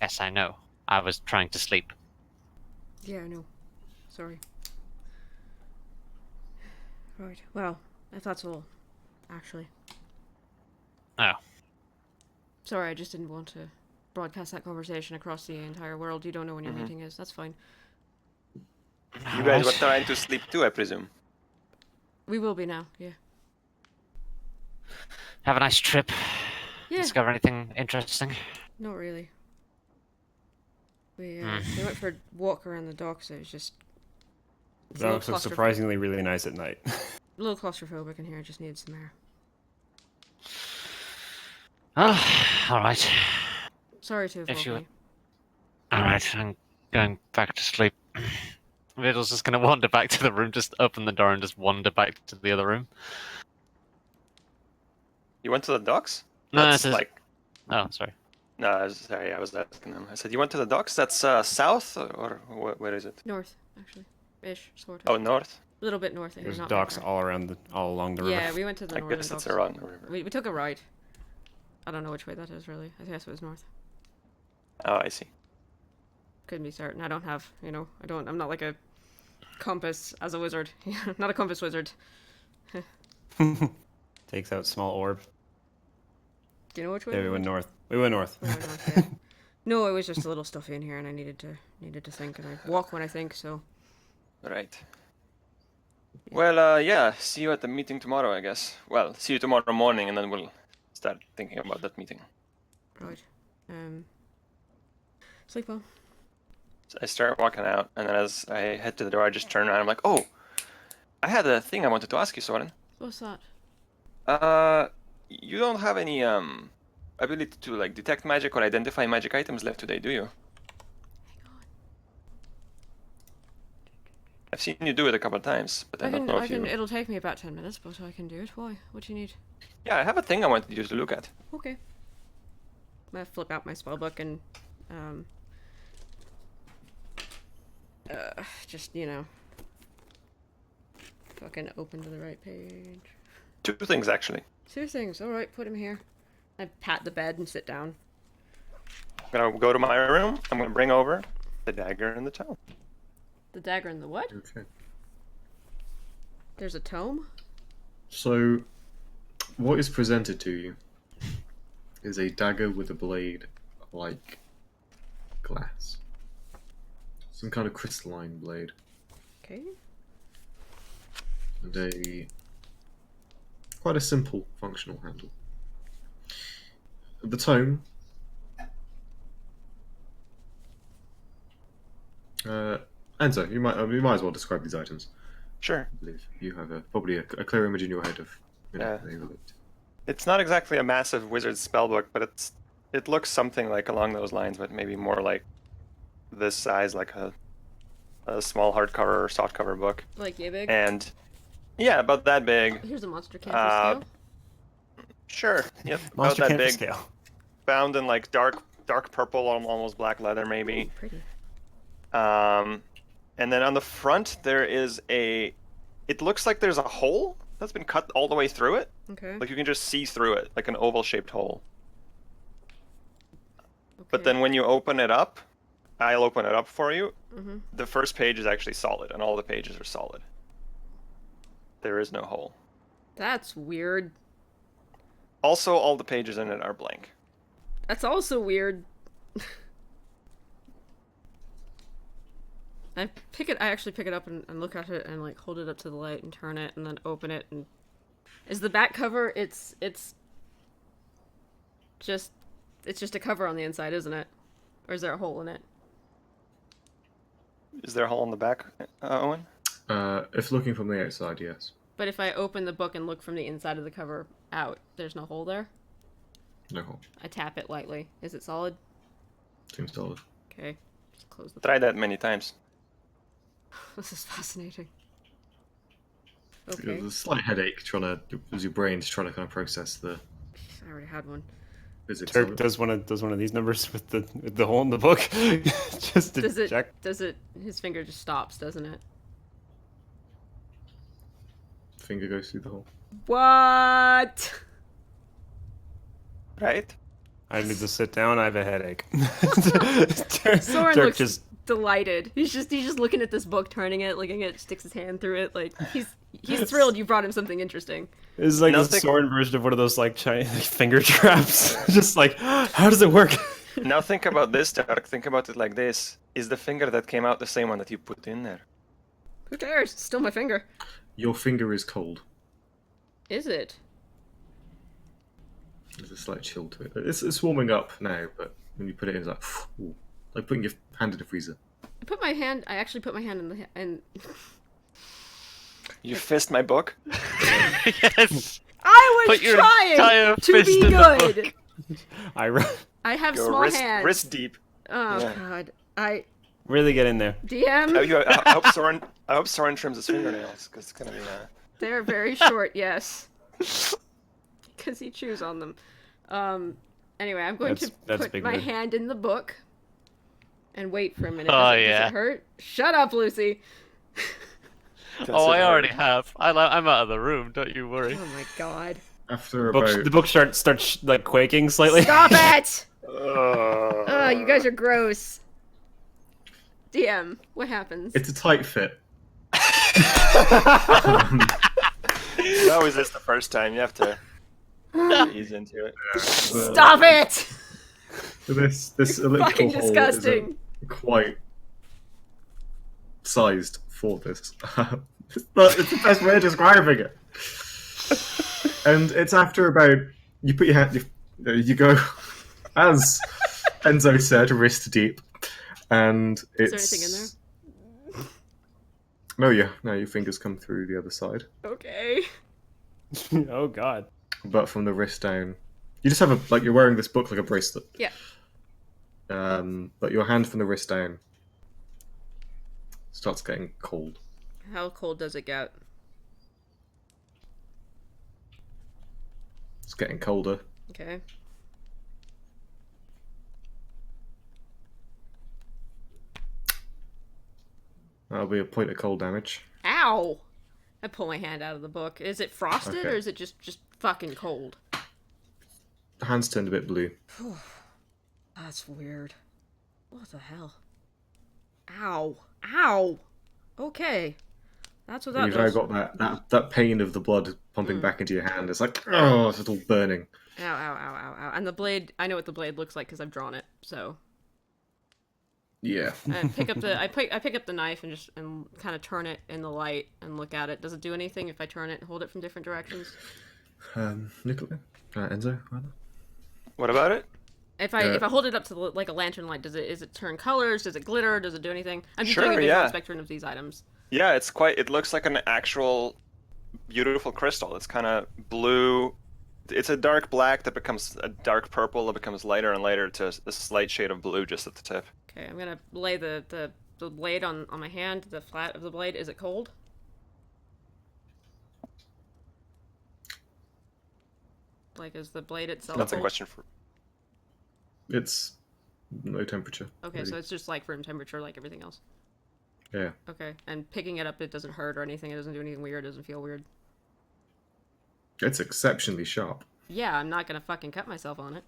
Yes, I know. I was trying to sleep. Yeah, I know. Sorry. Right. Well, if that's all, actually. Oh. Sorry, I just didn't want to broadcast that conversation across the entire world. You don't know when your meeting is. That's fine. You guys were trying to sleep too, I presume. We will be now. Yeah. Have a nice trip. Yeah. Discover anything interesting? Not really. We went for a walk around the docks. It was just The dogs look surprisingly really nice at night. a little claustrophobic in here. I just needed some air. Oh, alright. Sorry to have If you- woken Alright, I'm going back to sleep. Vigil's just gonna wander back to the room, just open the door and just wander back to the other room. You went to the docks? No, That's this is- like... Oh, sorry. No, sorry, I was asking him. I said, you went to the docks? That's south? Or where is it? North, actually. Ish, sort of. Oh, north? A little bit north. There's not docks very far. all along the river. Yeah, we went to the I northern guess it's docks. around the river. We took a right. I don't know which way that is, really. I guess it was north. Oh, I see. Couldn't be certain. I don't have, I'm not like a compass as a wizard. Not a compass wizard. Takes out small orb. Do you know which way? Yeah, we went north. We went north. We went north, yeah. No, it was just a little stuffy in here, and I needed to think, and I walk when I think. So. Right. Well, yeah, see you at the meeting tomorrow, I guess. Well, see you tomorrow morning, and then we'll start thinking about that meeting. Right. Sleep well. So I start walking out, and then as I head to the door, I just turn around. I'm like, oh, I had a thing I wanted to ask you, Sorren. What's that? you don't have any ability to like detect magic or identify magic items left today, do you? I've seen you do it a couple of times, but I don't know if you... It'll take me about 10 minutes, but I can do it. Why? What do you need? Yeah, I have a thing I wanted you to look at. Okay. I'm gonna flip out my spellbook and, just, you know, fucking open to the right page. 2 things, actually. 2 things. Alright, put him here. I pat the bed and sit down. I'm gonna go to my room. I'm gonna bring over the dagger and the tome. The dagger and the what? Okay. There's a tome? So, what is presented to you is a dagger with a blade like glass. Some kind of crystalline blade. Okay. And quite a simple functional handle. The tome Enzo, you might as well describe these items. Sure. I believe you have probably a clear image in your head of Yeah. they were looked. It's not exactly a massive wizard spellbook, but it looks something like along those lines, but maybe more like this size, like a small hardcover or softcover book. Like yay big? And yeah, about that big. Here's a monster canvas scale. Sure. Yep. Monster about that canvas big. scale. Bound in like dark purple, almost black leather, maybe. Ooh, pretty. And then on the front there is it looks like there's a hole that's been cut all the way through it. Okay. Like you can just see through it, like an oval-shaped hole. Okay. But then when you open it up, I'll open it up for you. Mm-hmm. The first page is actually solid, and all the pages are solid. There is no hole. That's weird. Also, all the pages in it are blank. That's also weird. I actually pick it up and look at it and like hold it up to the light and turn it and then open it and is the back cover it's just a cover on the inside, isn't it? Or is there a hole in it? Is there a hole in the back, Owen? If looking from the outside, yes. But if I open the book and look from the inside of the cover out, there's no hole there? No hole. I tap it lightly. Is it solid? Seems solid. Okay. Just close the Tried that many times. This is fascinating. Okay. There's a slight headache as your brain's trying to kind of process the I already had one. physics. Turk of it. does one of these numbers with the hole in the book, just to check. His finger just stops, doesn't it? Finger goes through the hole. What? Right? I need to sit down. I have a headache. Sorren Turk looks just delighted. He's just looking at this book, turning it, looking at it, sticks his hand through it, like he's thrilled you brought him something interesting. It's like Nothing- a Sorren version of one of those like Chinese finger traps. Just like, how does it work? Now think about this, Turk. Think about it like this. Is the finger that came out the same one that you put in there? Who cares? It's still my finger. Your finger is cold. Is it? There's a slight chill to it. It's warming up now, but when you put it in, it's like, ooh, like putting your hand in a freezer. I actually put my hand in and You fist my book? Yes. I was Put your entire trying to fist be in the good. I have Go small hands. wrist deep. Oh Yeah. God. I Really get in there. DM. I hope Soren trims his fingernails, because it's gonna be They're very short, yes. Because he chews on them. Anyway, I'm going That's to put big my word. hand in the book and wait for a minute. Oh, Does yeah. it hurt? Shut up, Lucy. Oh, I already have. I'm out of the room. Don't you worry. Oh my God. After about The book starts like quaking slightly. Stop it! Oh, You guys are gross. DM, what happens? it's a tight fit. How is this the first time? You have to ease into it. Stop it! This elliptical Fucking hole disgusting. isn't quite sized for this. It's the best way of describing it. And it's after about you put your hand, you go, as Enzo said, wrist deep, and Is it's. there anything in No, yeah, no, your fingers come through the other side, there? Okay. Oh God. but from the wrist down. You just have you're wearing this book like a bracelet. Yeah. But your hand from the wrist down starts getting cold. How cold does it get? It's getting colder. Okay. That'll be a point of cold damage. Ow! I pull my hand out of the book. Is it frosted Okay. or is it just fucking cold? The hand's turned a bit blue. That's weird. What the hell? Ow. Ow! Okay. That's what that You've now does. got that pain of the blood pumping back into your hand. It's like, oh, it's all burning. Ow, ow, ow, ow, ow. And the blade, I know what the blade looks like because I've drawn it, so. Yeah. I pick up the knife and just kind of turn it in the light and look at it. Does it do anything if I turn it and hold it from different directions? Nicola? Enzo, rather? What about it? If I hold it up to like a lantern light, is it turn colors? Does it glitter? Does it do anything? I'm just doing a Sure, visual yeah. inspection of these items. Yeah, it looks like an actual beautiful crystal. It's kind of blue. It's a dark black that becomes a dark purple that becomes lighter and lighter to a slight shade of blue just at the tip. Okay, I'm gonna lay the blade on my hand, the flat of the blade. Is it cold? Like, is the blade itself That's a cold? question for... It's no temperature. Okay, really. so it's just like room temperature like everything else. Yeah. Okay, and picking it up, it doesn't hurt or anything. It doesn't do anything weird. It doesn't feel weird. It's exceptionally sharp. Yeah, I'm not gonna fucking cut myself on it.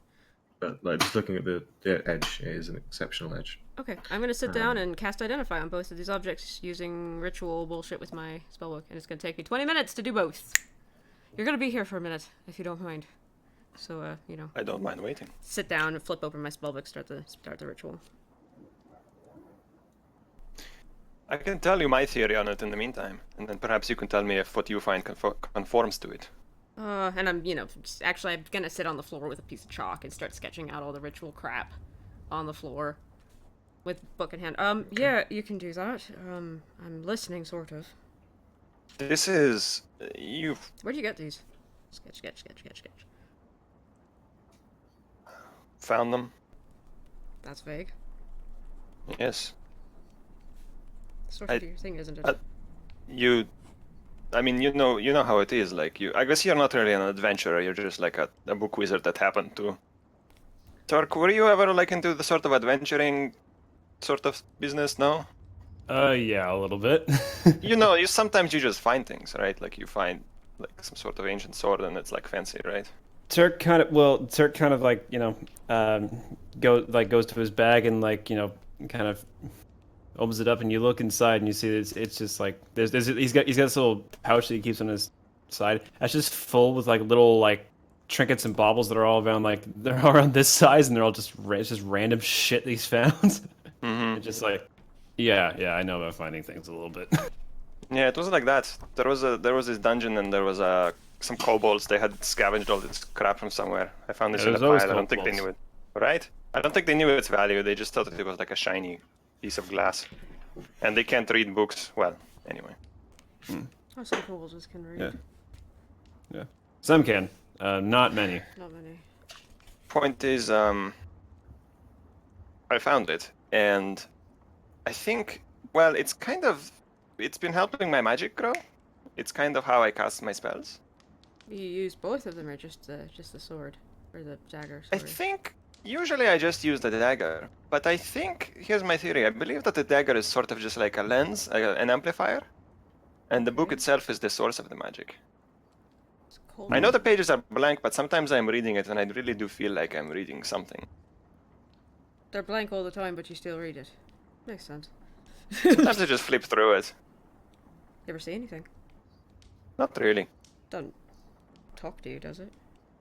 But just looking at the edge, it is an exceptional edge. Okay, I'm gonna sit down and cast Identify on both of these objects using ritual bullshit with my spellbook, and it's gonna take me 20 minutes to do both. You're gonna be here for a minute, if you don't mind. So, I don't mind waiting. sit down and flip open my spellbook, start the ritual. I can tell you my theory on it in the meantime, and then perhaps you can tell me if what you find conforms to it. And I'm, actually, I'm gonna sit on the floor with a piece of chalk and start sketching out all the ritual crap on the floor with book in hand. Yeah, you can do that. I'm listening, sort of. This is... you Where'd you get these? Sketch. found them? That's vague. Yes. Sort of your thing, isn't it? I mean, you know how it is. Like I guess you're not really an adventurer. You're just like a book wizard that happened to. Turk, were you ever like into the sort of adventuring sort of business? No. Yeah, a little bit. You sometimes you just find things, right? Like you find like some sort of ancient sword and it's like fancy, right? Turk kind of like goes to his bag and kind of opens it up, and you look inside and you see it's just like he's got this little pouch that he keeps on his side. That's just full with like little like trinkets and baubles that are all around they're all around this size, and they're all just it's just random shit that he's found. Mm-hmm. It's just like yeah, I know about finding things a little bit. Yeah, it was like that. There was this dungeon and there was some kobolds. They had scavenged all this crap from somewhere. I found this Yeah, in a there's always pile. I don't think they kobolds. knew it. Right? I don't think they knew its value. They just thought that it was like a shiny piece of glass. And they can't read books. Well, anyway. Oh, some kobolds can read. Yeah, some can, not many. Not many. Point is, I found it, and I think, well, it's been helping my magic grow. It's kind of how I cast my spells. You use both of them, or just the sword, or the dagger? I Sorry. think usually I just use the dagger, but I think here's my theory. I believe that the dagger is sort of just like a lens, an amplifier, and the book itself is the source of the magic. It's cold. I know the pages are blank, but sometimes I'm reading it and I really do feel like I'm reading something. They're blank all the time, but you still read it. Makes sense. Sometimes I just flip through it. You ever see anything? Not really. Doesn't talk to you, does it?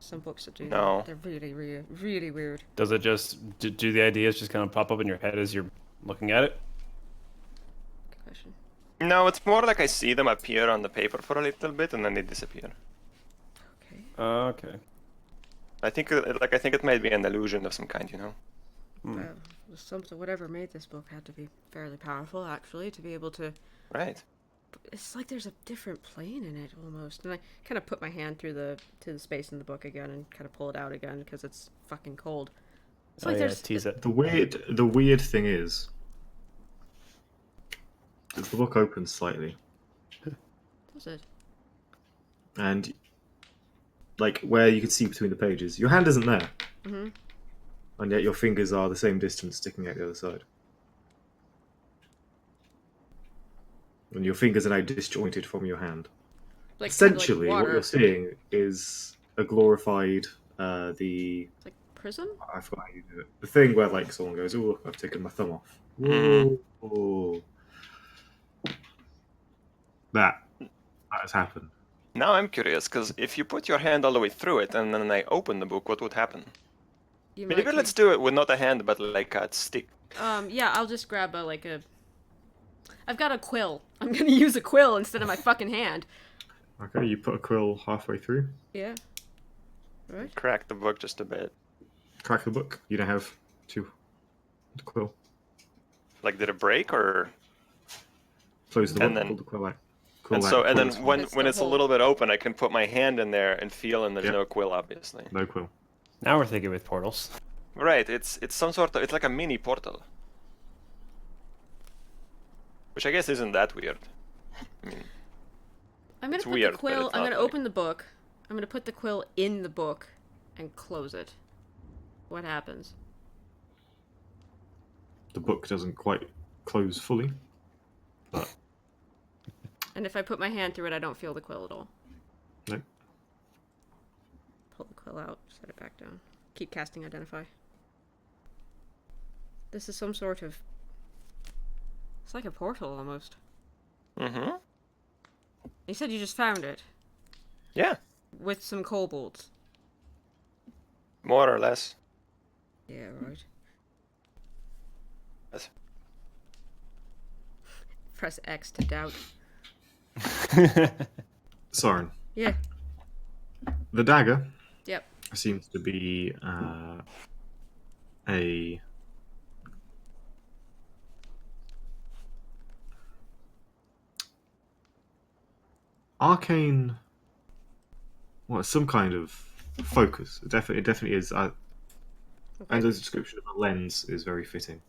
Some books that do. No. They're really, really, really weird. Does it just do the ideas just kind of pop up in your head as you're looking at it? Good question. No, it's more like I see them appear on the paper for a little bit and then they disappear. Okay. Okay. I think it might be an illusion of some kind, you know. Something, whatever made this book had to be fairly powerful, actually, to be able to Right. It's like there's a different plane in it almost. And I kind of put my hand through the space in the book again and kind of pull it out again because it's fucking cold. It's like there's tease it. The weird thing is the book opens slightly, Does it? and like where you can see between the pages, your hand isn't there, and yet your fingers are the same distance sticking out the other side, and your fingers are now disjointed from your hand. Like Essentially, kind of like what you're seeing is a glorified It's like prison. I forgot how you do it. The thing where like someone goes, "Oh, I've taken my thumb off." Oh, that has happened. Now I'm curious, because if you put your hand all the way through it and then I open the book, what would happen? You Maybe might let's do it with not a hand, but like a stick. Yeah, I'll just grab I've got a quill. I'm gonna use a quill instead of my fucking hand. Okay, you put a quill halfway through. Yeah. Right. Crack the book just a bit. Crack the book. You now have two. The quill. Like, did it break or? Close the And book. then- Pull the quill out. And so, and then when It's when the it's a hole. little bit open, I can put my hand in there and feel, and there's Yep. no quill, obviously. No quill. Now we're thinking with portals. Right. It's some sort of, it's like a mini portal, which I guess isn't that weird. I mean, I'm gonna It's put weird, the but quill. it's I'm not gonna like- open the book. I'm gonna put the quill in the book and close it. What happens? The book doesn't quite close fully. But And if I put my hand through it, I don't feel the quill at all. no. Pull the quill out, set it back down. Keep casting identify. This is some sort of... It's like a portal, almost. mm-hmm. You said you just found it. Yeah, With some kobolds. more or less. Yeah, right. Yes. Press X to doubt. Soren. Yeah. The dagger Yep. seems to be a arcane. Well, some kind of focus. It definitely is. And Okay. the description of a lens is very fitting.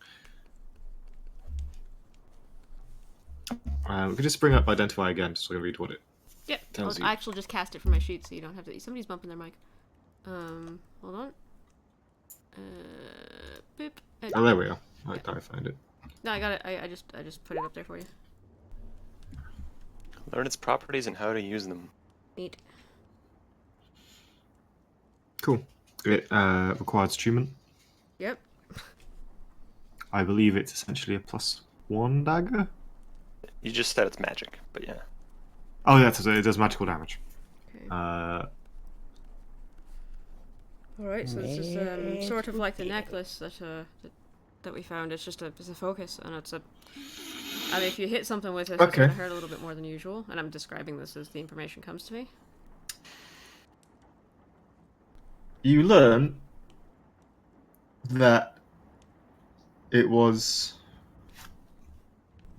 We could just bring up identify again, just so I can read what it. Yep. tells I'll you. actually just cast it from my sheet so you don't have to... Somebody's bumping their mic. Hold on. Boop. Oh, there we are. I found it. No, I got it. I just put it up there for you. Learn its properties and how to use them. Neat. Cool. It requires attunement. Yep. I believe it's essentially a +1 dagger. You just said it's magic, but yeah. Oh, yeah, it does magical damage. Okay. Uh, Alright, so this is sort of like the necklace that we found. It's just it's a focus, and it's a... I mean, if you hit something with it, it's Okay. going to hurt a little bit more than usual, and I'm describing this as the information comes to me. You learn that it was...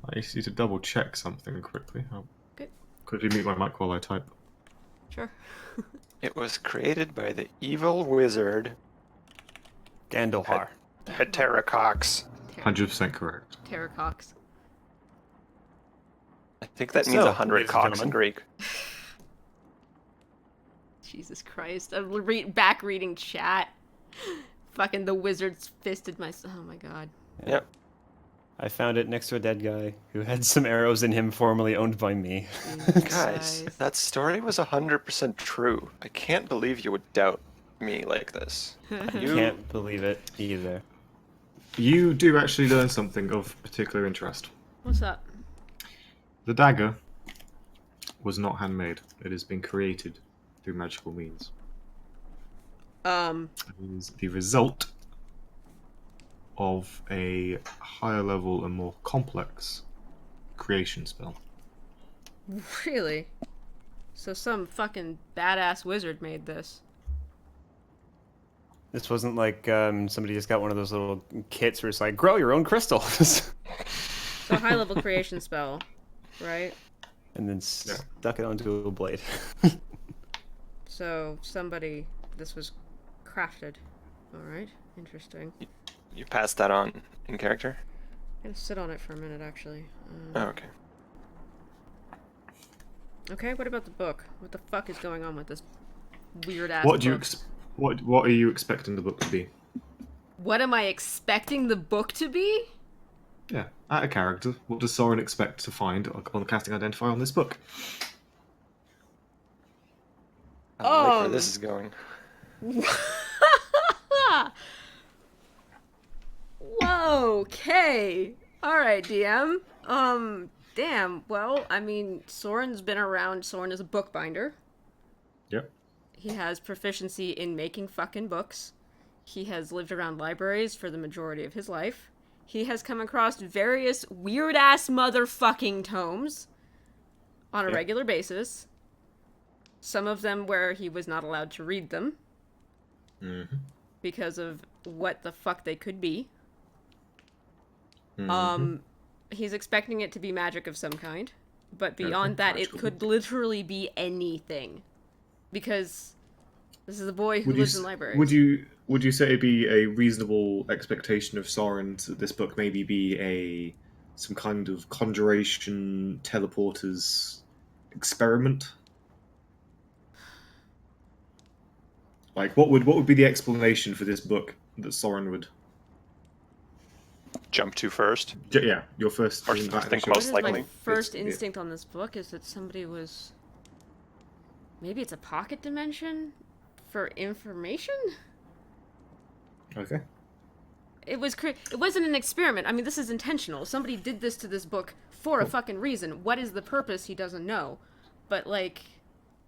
I just need to double check something quickly. I'll Okay. quickly mute my mic while I type. Sure. It was created by the evil wizard Gandalfar. Heterocox. 100% correct. Terracox. I think that means So, 100 ladies and cocks in gentlemen. Greek. Jesus Christ. I'm back reading chat. Fucking the wizards fisted my... Oh my god. Yep. I found it next to a dead guy who had some arrows in him formerly owned by me. Guys, that story was 100% true. I can't believe you would doubt me like this. You Can't believe it either. You do actually learn something of particular interest. What's that? The dagger was not handmade. It has been created through magical means. It is the result of a higher level and more complex creation spell. Really? So some fucking badass wizard made this. This wasn't like somebody just got one of those little kits where it's like, grow your own crystals. So high level creation spell, right? and then stuck it onto a blade. So this was crafted. All right, interesting. You passed that on in character? I'm gonna sit on it for a minute, actually. Oh, okay. Okay, what about the book? What the fuck is going on with this weird ass What do you book? what are you expecting the book to be? What am I expecting the book to be? Yeah, out of character. What does Sorren expect to find on the casting identifier on this book? I like where this is going. Whoa, okay. Alright, DM. Damn, well, I mean, Sorren's been around. Sorren is a bookbinder. Yep. He has proficiency in making fucking books. He has lived around libraries for the majority of his life. He has come across various weird-ass motherfucking tomes on a regular basis. Some of them where he was not allowed to read them. Mm-hmm. Because of what the fuck they could be. Mm-hmm. He's expecting it to be magic of some kind. But beyond that, it could literally be anything. Because this is a boy who lives in libraries. Would you say it'd be a reasonable expectation of Sorren that this book maybe be some kind of conjuration teleporters experiment? Like, what would be the explanation for this book that Sorren would Jump to first? Yeah, your first. Or think What most is likely. my first instinct on this book is that somebody was... Maybe it's a pocket dimension for information? Okay. It wasn't an experiment. I mean, this is intentional. Somebody did this to this book for a fucking reason. What is the purpose? He doesn't know. But, like,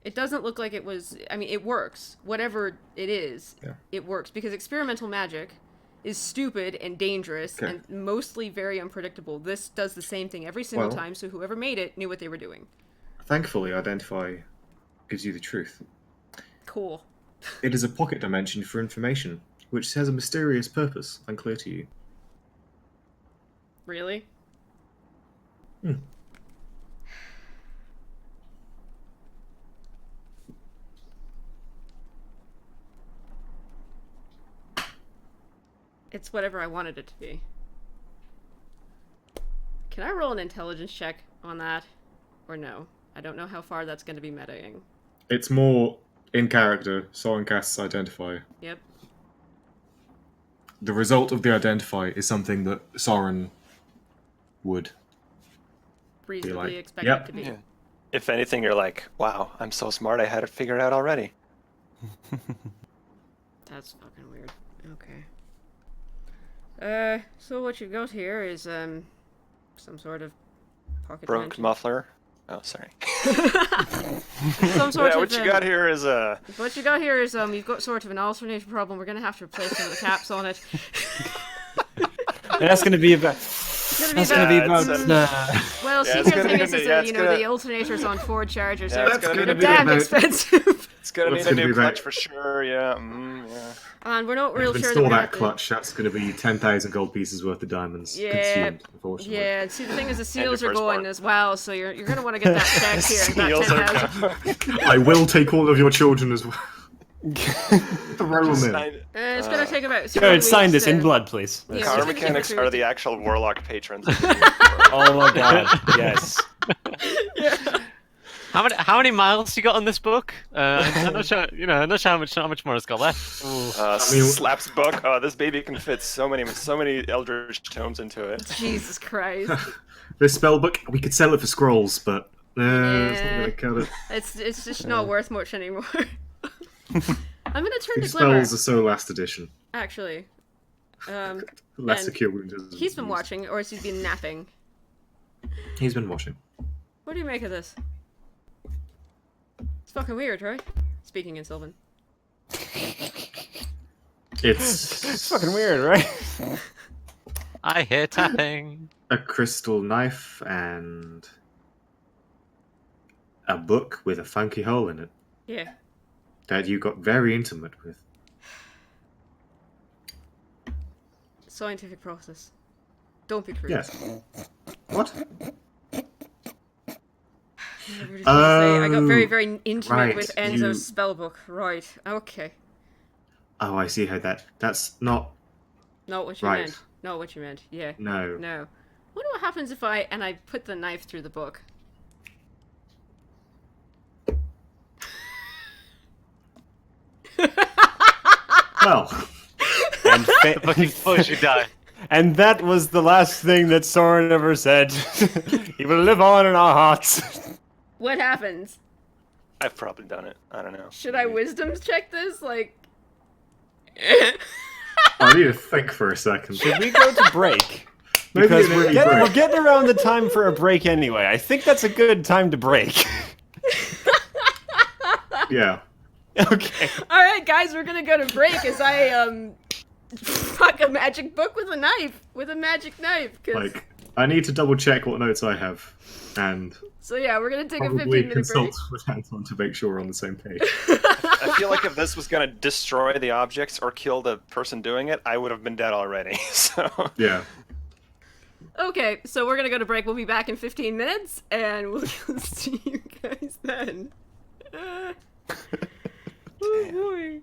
it doesn't look like it was... I mean, it works. Whatever it is, it works. Because experimental magic is stupid and dangerous and mostly very unpredictable. This does the same thing every single time, so whoever made it knew what they were doing. Thankfully, identify gives you the truth. Cool. It is a pocket dimension for information, which has a mysterious purpose, unclear to you. Really? Hmm. It's whatever I wanted it to be. Can I roll an intelligence check on that? Or no? I don't know how far that's going to be metaing. It's more in character. Sorren casts Identify. Yep. The result of the Identify is something that Sorren would reasonably expect yep. it to be. Yeah. If anything, you're like, wow, I'm so smart, I had it figured out already. That's fucking weird. Okay. So what you've got here is, some sort of pocket Broke dimension. muffler. Oh, sorry. Some sort Yeah, of, what you got here is a... What you got here is, you've got sort of an alternation problem. We're gonna have to replace some of the caps on it. That's gonna be about. It's gonna be about... Well, Yeah, see, it's the gonna thing be- is that, yeah, it's you know, gonna- the alternator's on Ford Charger, so Yeah, it's it's gonna gonna be be damn about- expensive. It's gonna What's need a gonna new be about- clutch for sure, yeah. Yeah. And we're not real To sure install that that clutch, that's going to be 10,000 gold pieces worth of diamonds consumed, unfortunately. Yeah, and see, the thing is, the seals your are going firstborn. as well, so you're gonna want to get that checked here. Seals are That 10,000. I will take all of your children as well. Throw them in. It's gonna take about. Jared, sign this in blood, please. Yeah, Car just- mechanics are the actual warlock patrons. Oh my god, yes. How many miles you got on this book? I'm not sure. I'm not sure how much more it's got left. Slaps book. Oh, this baby can fit so many eldritch tomes into it. Jesus Christ! This spell book, we could sell it for scrolls, but it's not going to cut it. It's just not worth much anymore. I'm gonna turn to These Glimmer. spells are so last edition. Actually, Lesser and cure wounds. he's been watching, or has he been napping? He's been watching. What do you make of this? It's fucking weird, right? Speaking in Sylvan. It's Fucking weird, right? I hear tapping. a crystal knife and a book with a funky hole in it Yeah. that you got very intimate with. Scientific process. Don't be crude. Yes. What? Whatever I was gonna say. I got very, very intimate right, with Enzo's spellbook. Right. Okay. Oh, I see how that's not Not what you right. meant. Not what you meant. Yeah. No. No. Wonder what happens if I put the knife through the book. Well, And The book explodes, you die. and that was the last thing that Sorren ever said. He will live on in our hearts. What happens? I've probably done it. I don't know. Should I wisdom check this? Like. I need to think for a second. Should we go to break? Maybe Because an we're early getting, break. we're getting around the time for a break anyway. I think that's a good time to break. Yeah. Okay. Alright, guys, we're gonna go to break as I, fuck a magic book with a knife. With a magic knife. 'Cause... Like, I need to double check what notes I have, and So yeah, we're gonna take a probably 15-minute consult break. with Anton to make sure we're on the same page. I feel like if this was gonna destroy the objects or kill the person doing it, I would have been dead already. So Yeah. Okay, so we're gonna go to break. We'll be back in 15 minutes, and we'll see you guys then. Oh boy.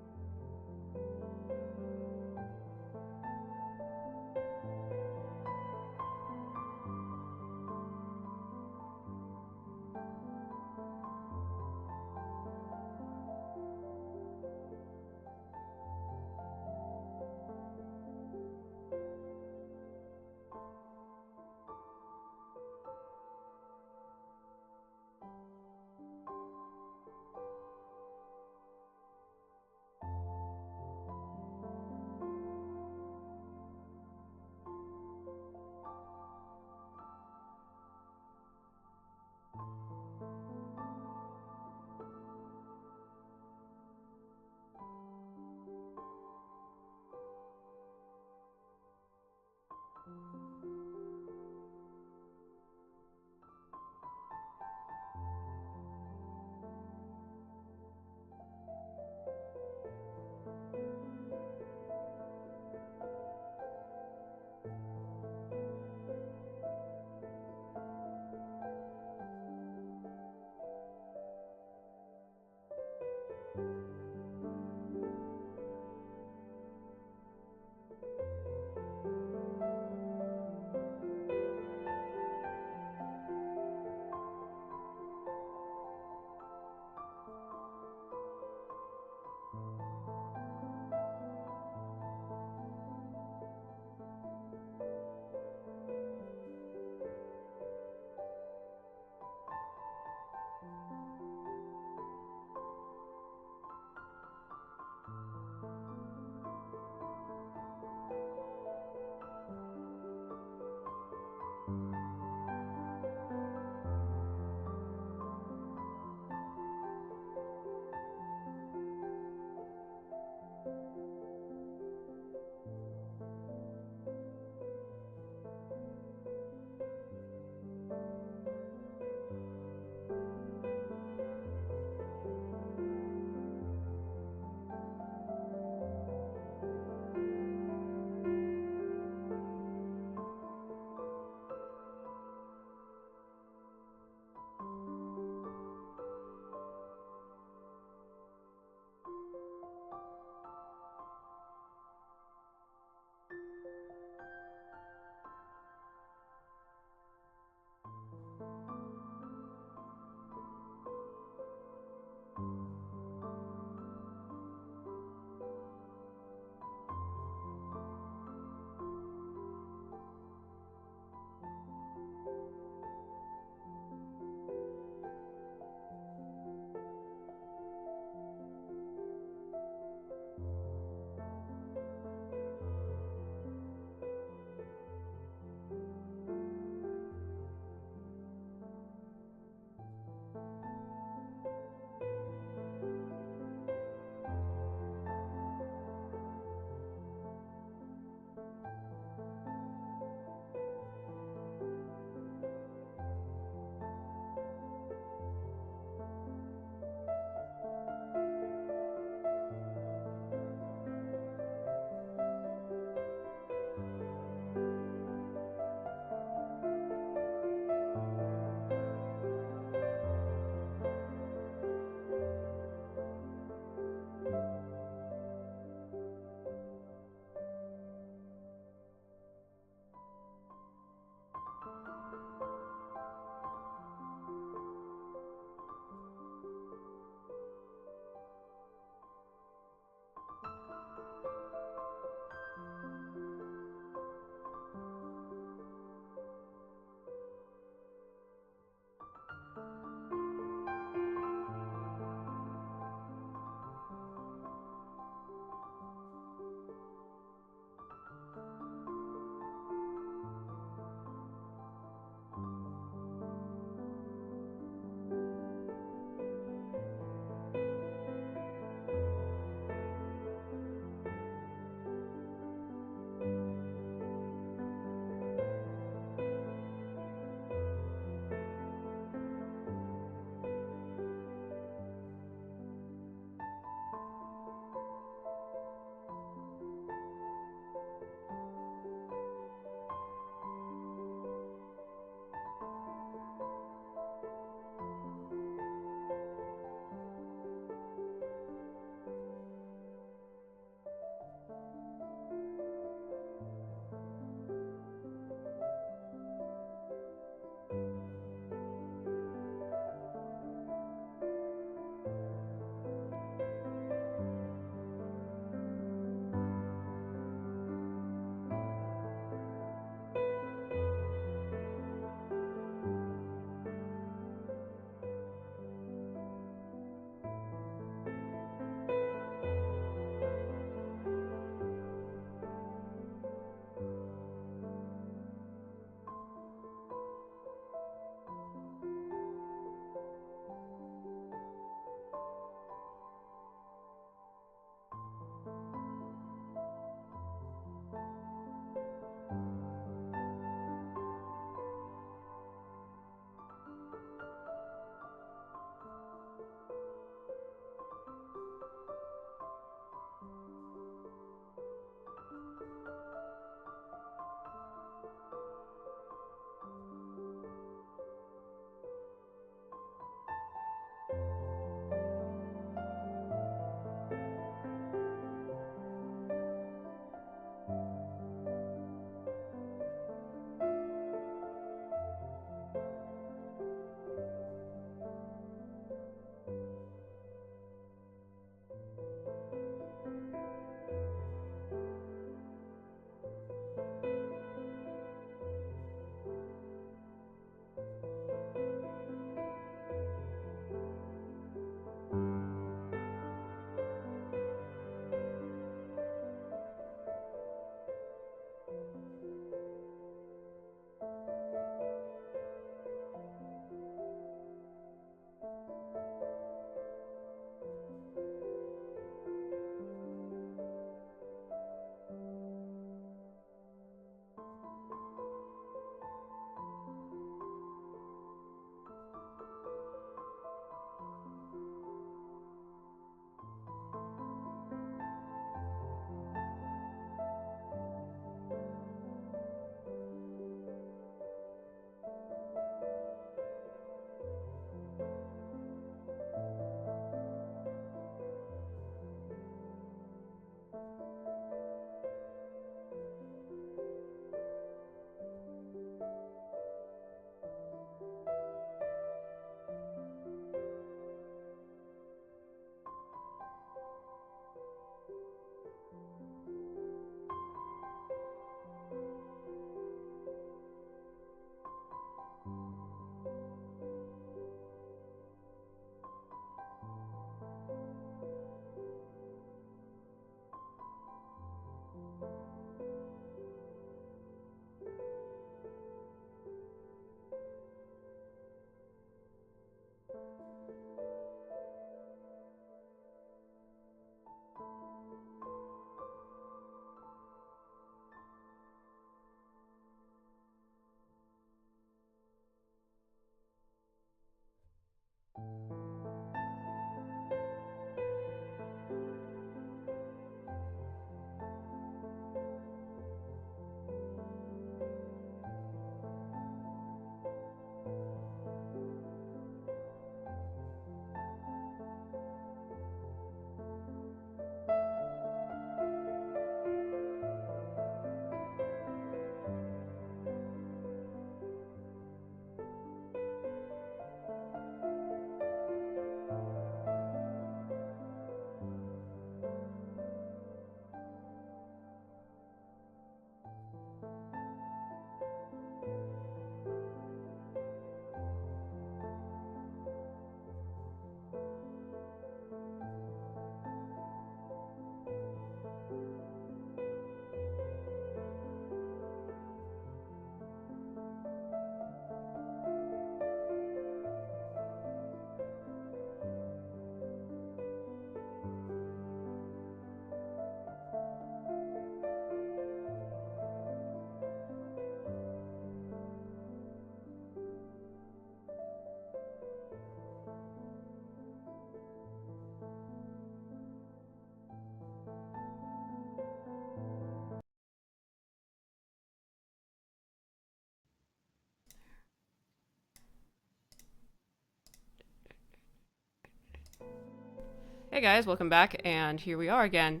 Hey guys, welcome back, and here we are again.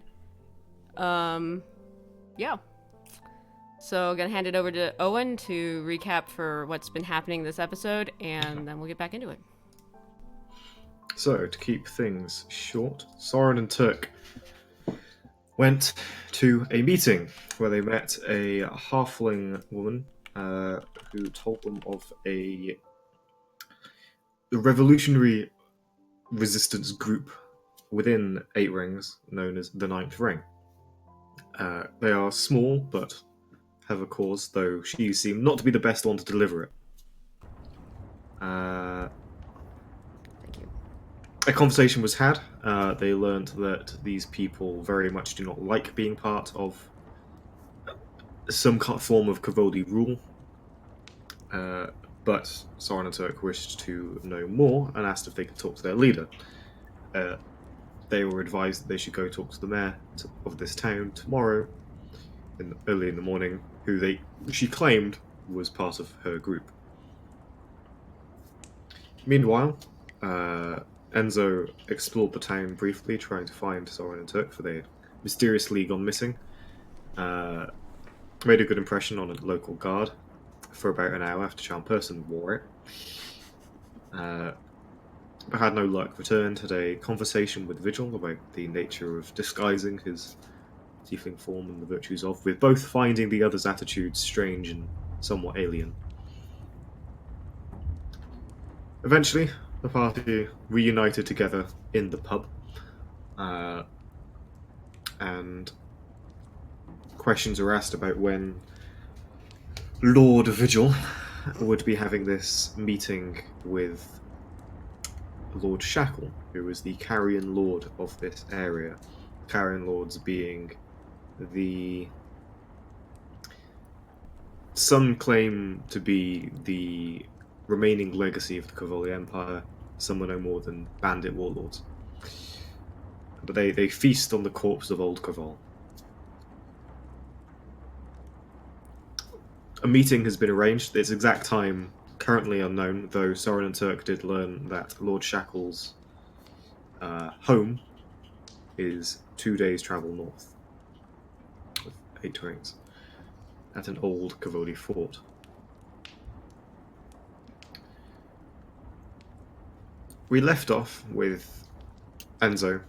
Yeah. So, gonna hand it over to Owen to recap for what's been happening this episode, and then we'll get back into it. So, to keep things short, Sorren and Turk went to a meeting where they met a halfling woman who told them of a revolutionary resistance group within Eight Rings known as the Ninth Ring. They are small, but have a cause, though she seemed not to be the best one to deliver it. Thank you. A conversation was had. They learned that these people very much do not like being part of some form of Kavodi rule. But Sorren and Turk wished to know more and asked if they could talk to their leader. They were advised that they should go talk to the mayor of this town tomorrow, early in the morning, who she claimed was part of her group. Meanwhile, Enzo explored the town briefly, trying to find Sorren and Turk, for they had mysteriously gone missing. Made a good impression on a local guard for about an hour after Charm Person wore it. But had no luck. Returned, had a conversation with Vigil about the nature of disguising his tiefling form and the virtues of, with both finding the other's attitudes strange and somewhat alien. Eventually, the party reunited together in the pub, and questions were asked about when Lord Vigil would be having this meeting with Lord Shackle, who is the Carrion Lord of this area. Carrion Lords being some claim to be the remaining legacy of the Kavoli Empire. Some are no more than bandit warlords. But they feast on the corpse of old Kavol. A meeting has been arranged. Its exact time currently unknown, though Sorren and Turk did learn that Lord Shackle's home is 2 days' travel north of Eight Rings, at an old Kavoli fort. We left off with Enzo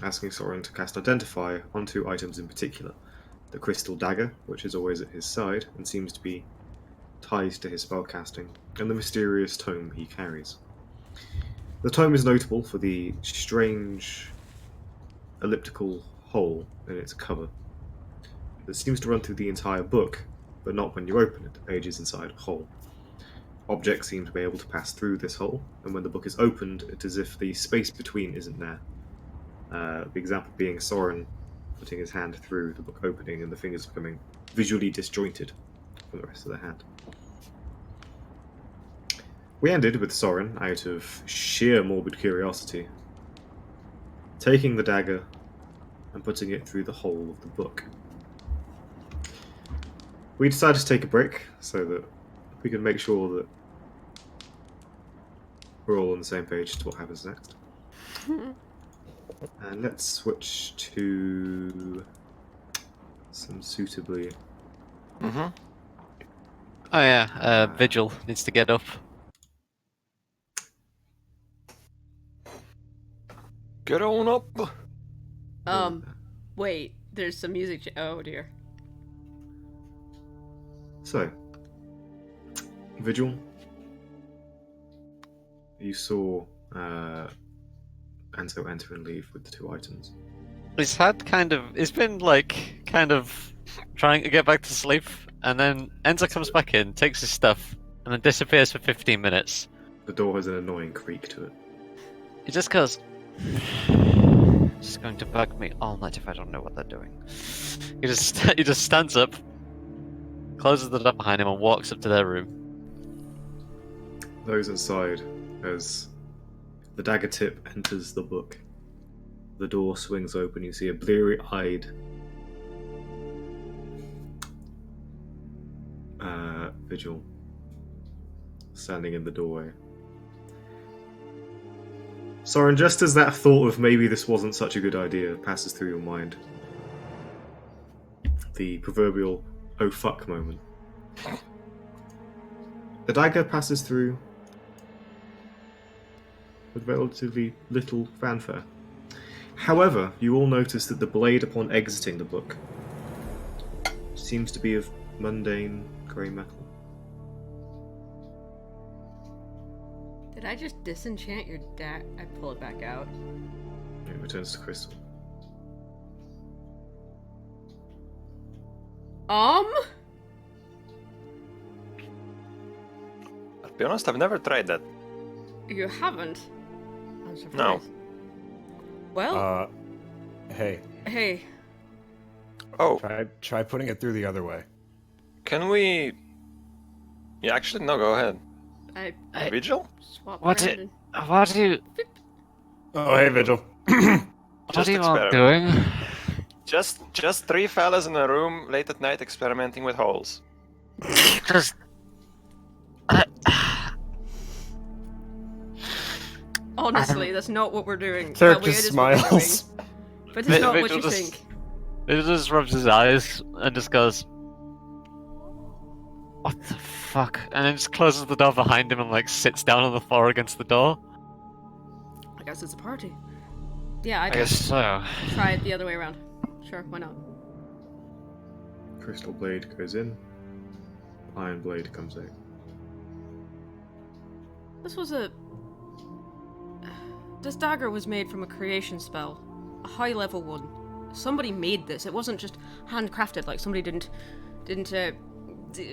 asking Sorren to cast Identify on 2 items in particular. The crystal dagger, which is always at his side and seems to be tied to his spellcasting, and the mysterious tome he carries. The tome is notable for the strange elliptical hole in its cover that seems to run through the entire book, but not when you open it. The page is inside a hole. Objects seem to be able to pass through this hole, and when the book is opened, it's as if the space between isn't there. The example being Sorren putting his hand through the book opening and the fingers becoming visually disjointed from the rest of the hand. We ended with Sorren, out of sheer morbid curiosity, taking the dagger and putting it through the hole of the book. We decided to take a break so that we can make sure that we're all on the same page to what happens next. And let's switch to some suitably... Mm-hmm. Oh yeah, Vigil needs to get up. Get on up! Wait, there's some music. Oh dear. So, Vigil, you saw Anto enter and leave with the 2 items. He's been trying to get back to sleep, and then Enzo comes back in, takes his stuff, and then disappears for 15 minutes. The door has an annoying creak to it. He just goes, "It's going to bug me all night if I don't know what they're doing." He just stands up, closes the door behind him, and walks up to their room. Those inside, as the dagger tip enters the book, the door swings open. You see a bleary-eyed Vigil standing in the doorway. Sorren, just as that thought of maybe this wasn't such a good idea passes through your mind, the proverbial "oh fuck" moment, the dagger passes through with relatively little fanfare. However, you all notice that the blade upon exiting the book seems to be of mundane grey metal. Did I just disenchant your I pull it back out. It returns to crystal. I'll be honest, I've never tried that. You haven't? I'm surprised. No. Well, Hey, hey. Oh, try putting it through the other way. can we... Yeah, actually, no, go ahead. I Vigil? swap What around it- and- What do you? Oh, hey, Vigil. What Just are you all experiment. doing? Just three fellas in a room late at night experimenting with holes. Just. Honestly, that's not what we're doing. Turk Well, it just is what we're smiles. doing, but it's not what Vigil you just- think. He just rubs his eyes and just goes, "What the fuck?" And then just closes the door behind him and like sits down on the floor against the door. I guess it's a party. Yeah, I I guess so. try it the other way around. Sure, why not? Crystal blade goes in, iron blade comes out. This dagger was made from a creation spell, a high level one. Somebody made this. It wasn't just handcrafted. Like somebody didn't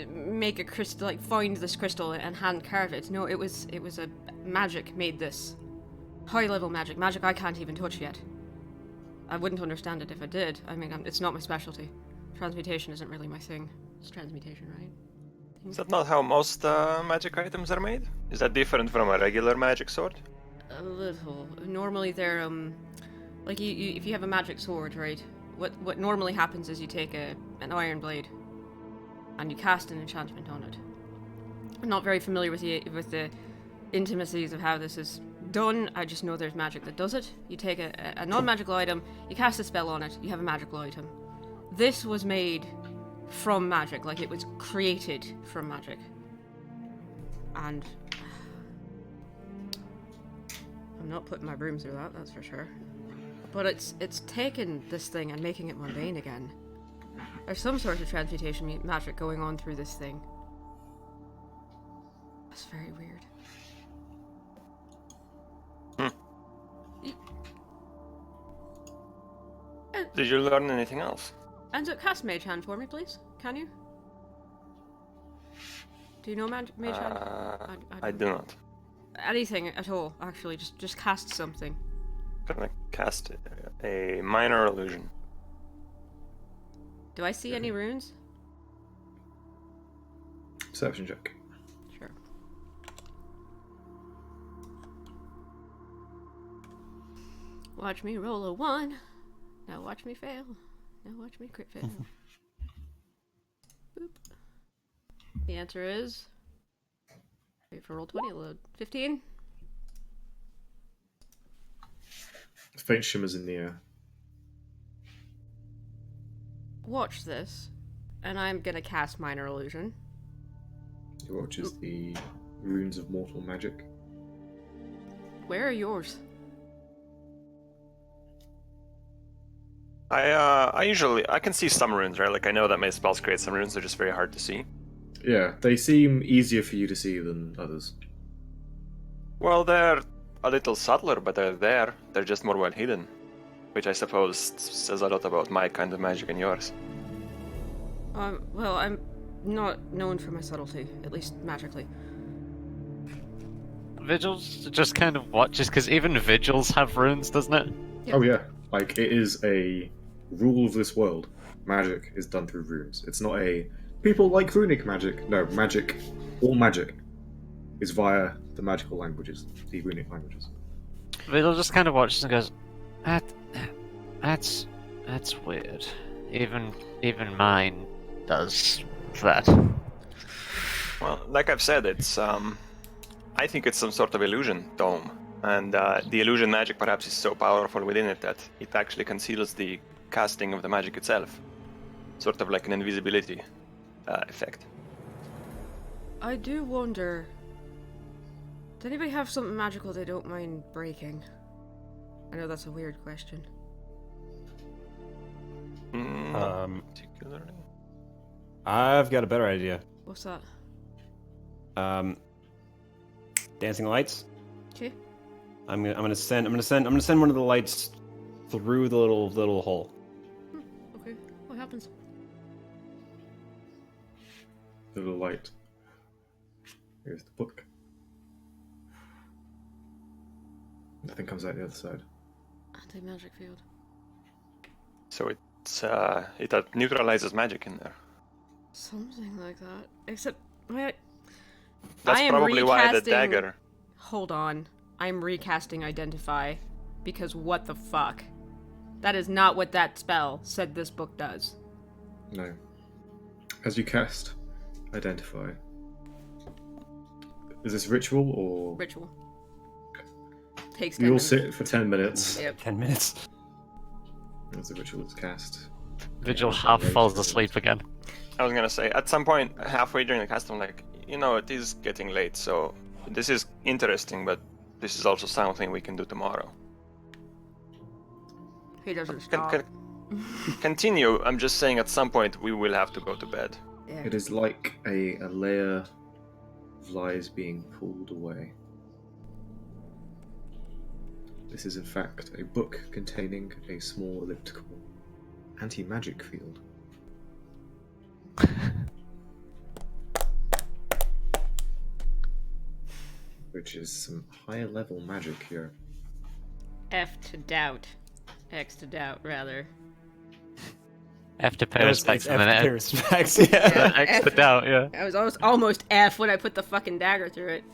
make a crystal, like find this crystal and hand carve it. No, it was a magic made this. High level magic. Magic I can't even touch yet. I wouldn't understand it if I did. I mean, it's not my specialty. Transmutation isn't really my thing. It's transmutation, right? Is that not how most magic items are made? Is that different from a regular magic sword? A little. Normally they're like you if you have a magic sword, right? What normally happens is you take an iron blade and you cast an enchantment on it. I'm not very familiar with the intimacies of how this is done. I just know there's magic that does it. You take a non-magical item, you cast a spell on it, you have a magical item. This was made from magic, like it was created from magic. And I'm not putting my broom through that, that's for sure. But it's taken this thing and making it mundane again. There's some sort of transmutation magic going on through this thing. That's very weird. Did you learn anything else? And cast Mage Hand for me, please. Can you? Do you know Mage Hand? I do not. Anything at all, actually. Just cast something. Gonna cast a minor illusion. Do I see any runes? Perception check. Sure. Watch me roll a 1. Now watch me fail. Now watch me crit fail. Boop. The answer is... Wait for roll 20 load. 15? Faint shimmers in the air. Watch this. And I'm gonna cast Minor Illusion. He watches the runes of mortal magic. Where are yours? I can see some runes, right? Like I know that my spells create some runes, they're just very hard to see. Yeah, they seem easier for you to see than others. Well, they're a little subtler, but they're there. They're just more well hidden. Which I suppose says a lot about my kind of magic and yours. Well, I'm not known for my subtlety, at least magically. Vigils just kind of watches, because even Vigils have runes, doesn't it? Yeah. Oh yeah, like it is a rule of this world. Magic is done through runes. It's not a people like runic magic. No, magic, all magic is via the magical languages, the runic languages. Vigil just kind of watches and goes, that's weird. Even mine does that. Well, like I've said, it's I think it's some sort of illusion dome. And the illusion magic perhaps is so powerful within it that it actually conceals the casting of the magic itself. Sort of like an invisibility effect. I do wonder... Does anybody have something magical they don't mind breaking? I know that's a weird question. Not particularly. I've got a better idea. What's that? Dancing lights. Okay. I'm gonna send one of the lights through the little hole. Okay. What happens? The little light. Here's the book. Nothing comes out the other side. Anti-magic field. So it neutralizes magic in there. Something like that. Except, That's I am probably why the recasting- dagger. hold on. I'm recasting Identify because what the fuck? That is not what that spell said this book does. No. As you cast Identify. Is this ritual or... Ritual. Takes 10 You all minutes. sit for 10 minutes. Yep. 10 minutes. As the ritual is cast. Vigil half falls asleep again. I was gonna say, at some point, halfway during the cast, I'm like, it is getting late, so this is interesting, but this is also something we can do tomorrow. He doesn't Can, stop. can, continue, I'm just saying at some point we will have to go to bed. Yeah. It is like a layer of lies being pulled away. This is in fact a book containing a small elliptical anti-magic field. Which is some higher level magic here. F to doubt. X to doubt, rather. F to pay respects and then F F. to respects, yeah. X to doubt, yeah. I was almost F when I put the fucking dagger through it.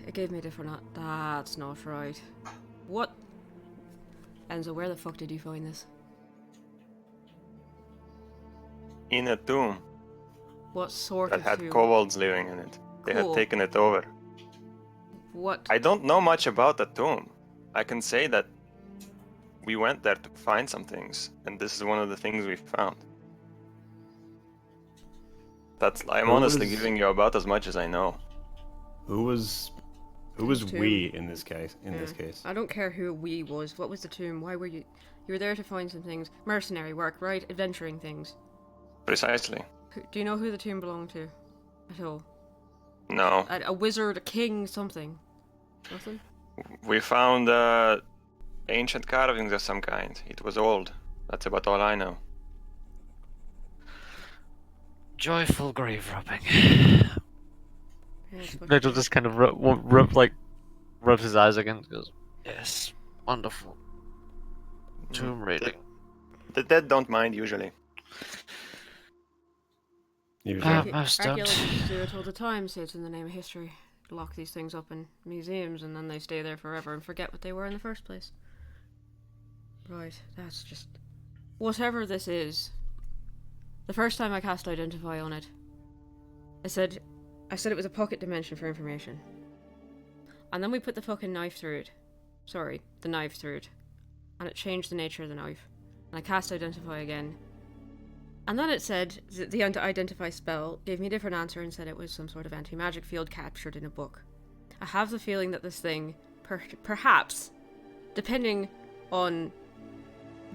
It gave me a different... That's not right. What? Enzo, where the fuck did you find this? In a tomb What sort that of had tomb? kobolds living in it. They Cool. had taken it over. What? I don't know much about the tomb. I can say that we went there to find some things, and this is one of the things we found. I'm honestly giving you about as much as I know. Who was Tomb. we in this case? In this Yeah. case, I don't care who we was. What was the tomb? Why were you... You were there to find some things. Mercenary work, right? Adventuring things. Precisely. Do you know who the tomb belonged to? At all? No. A wizard, a king, something? Nothing? We found ancient carvings of some kind. It was old. That's about all I know. Joyful grave robbing. Yeah, it's fucking- Vigil just kind of rubs his eyes again and goes, yes, wonderful. Tomb raiding. The dead don't mind usually. usually. Most don't. Archaeologists do it all the time, say it's in the name of history. Lock these things up in museums and then they stay there forever and forget what they were in the first place. Right, that's just... Whatever this is, the first time I cast Identify on it, I said it was a pocket dimension for information. And then we put the fucking knife through it. Sorry, the knife through it. And it changed the nature of the knife. And I cast Identify again. And then it said that the Identify spell gave me a different answer and said it was some sort of anti-magic field captured in a book. I have the feeling that this thing, perhaps, depending on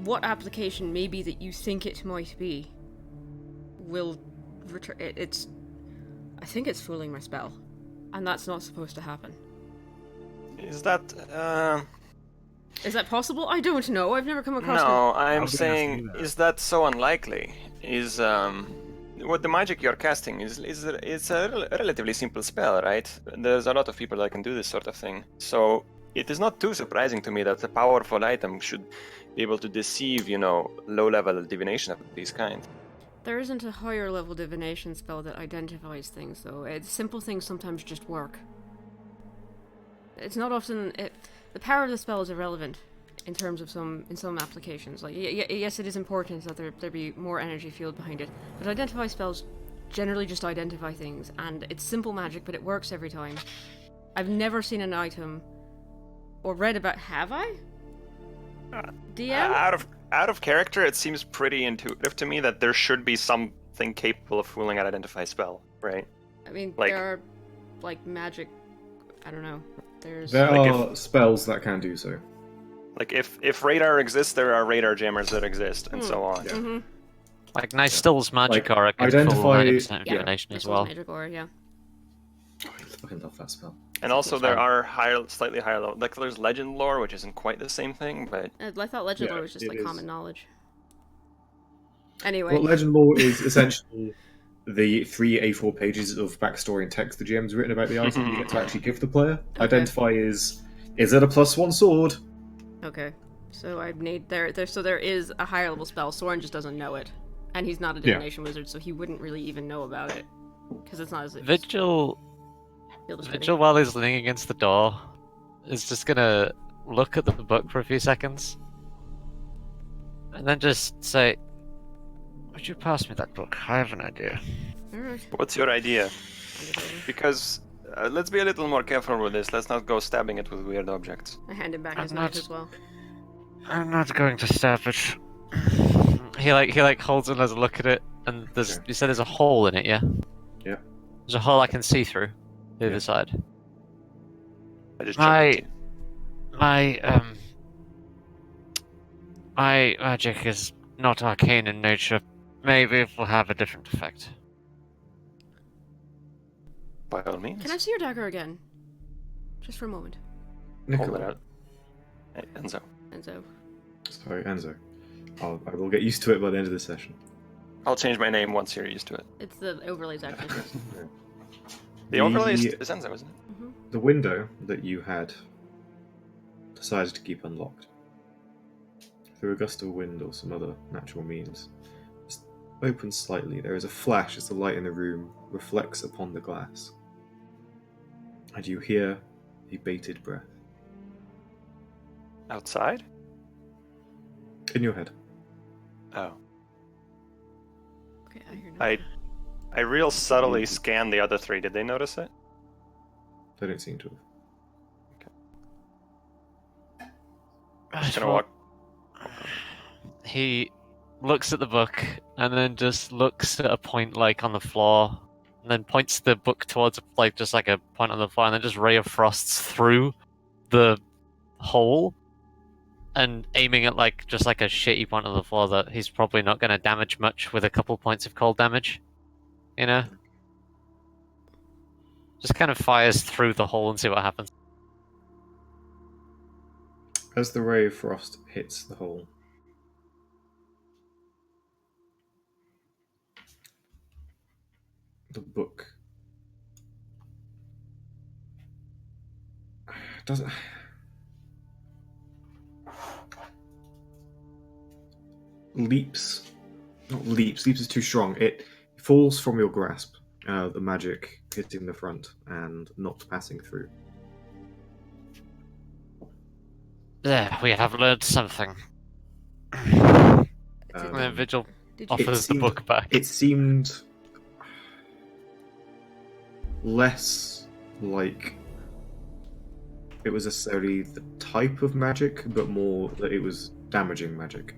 what application maybe that you think it might be, will return. I think it's fooling my spell. And that's not supposed to happen. Is that Is that possible? I don't know. I've never come across no, I I'm was gonna saying say that. is that so unlikely? Is what the magic you're casting is it's a relatively simple spell, right? There's a lot of people that can do this sort of thing. So it is not too surprising to me that a powerful item should be able to deceive, low-level divination of this kind. There isn't a higher level divination spell that identifies things, though. Simple things sometimes just work. It's not often... the power of the spell is irrelevant in terms of some applications. Like, yes, it is important that there be more energy field behind it, but identify spells generally just identify things, and it's simple magic, but it works every time. I've never seen an item Or read about... Have I? DM? Out of character, it seems pretty intuitive to me that there should be something capable of fooling an identify spell, right? I mean, like- there are, like, magic... I don't know. There's... There Like are spells that can do so. Like if radar exists, there are radar jammers that exist, and so on. Yeah. Mm-hmm. Like nice stills magic Like, aura can identify- full instant Yeah. divination as well. Magic aura, yeah. Oh, I fucking love that spell. And also there are slightly higher level. Like there's legend lore, which isn't quite the same thing, but I thought legend Yeah, lore was just, it like, is. common knowledge. Anyway. Well, legend lore is essentially the 3 A4 pages of backstory and text the GM's written about the item you get to actually give the player. Okay. Identify is it a +1 sword? Okay. So I need... So there is a higher level spell. Soren just doesn't know it. And he's not a Yeah. divination wizard, so he wouldn't really even know about it. Because it's not as... Vigil, illustrating. Vigil, while he's leaning against the door, is just gonna look at the book for a few seconds, and then just say, "Would you pass me that book? I have an idea." Alright. what's your idea? Hand it over. Because let's be a little more careful with this. Let's not go stabbing it with weird objects. I hand him back I'm his not- knife as well. I'm not going to stab it. He holds it and has a look at it, and Okay. you said there's a hole in it, yeah? Yeah. There's a hole I can see through the other side. I just My checked my magic is not arcane in nature. Maybe it will have a different effect. by all means. Can I see your dagger again? Just for a moment. Hold it out? Hey, Enzo. Enzo. Sorry, Enzo. I will get used to it by the end of the session. I'll change my name once you're used to it. It's the overlays, actually. The overlay is Enzo, isn't it? The window that you had decided to keep unlocked through a gust of wind or some other natural means just opens slightly. There is a flash as the light in the room reflects upon the glass, and you hear a bated breath Outside? in your head. Oh. Okay, I hear now. I real subtly scanned the other three. Did they notice it? They don't seem to have. Just gonna walk. He looks at the book and then just looks at a point like on the floor, and then points the book towards just like a point on the floor, and then just ray of frosts through the hole, and aiming at just like a shitty point on the floor that he's probably not going to damage much with a couple points of cold damage. You know? Just kind of fires through the hole and see what happens. As the ray of frost hits the hole, the book doesn't. Leaps. Not leaps. Leaps is too strong. It falls from your grasp. The magic hitting the front and not passing through. There, we have learned something. Um, And then Vigil Did you... offers the seemed- book back. It seemed less like it was necessarily the type of magic, but more that it was damaging magic.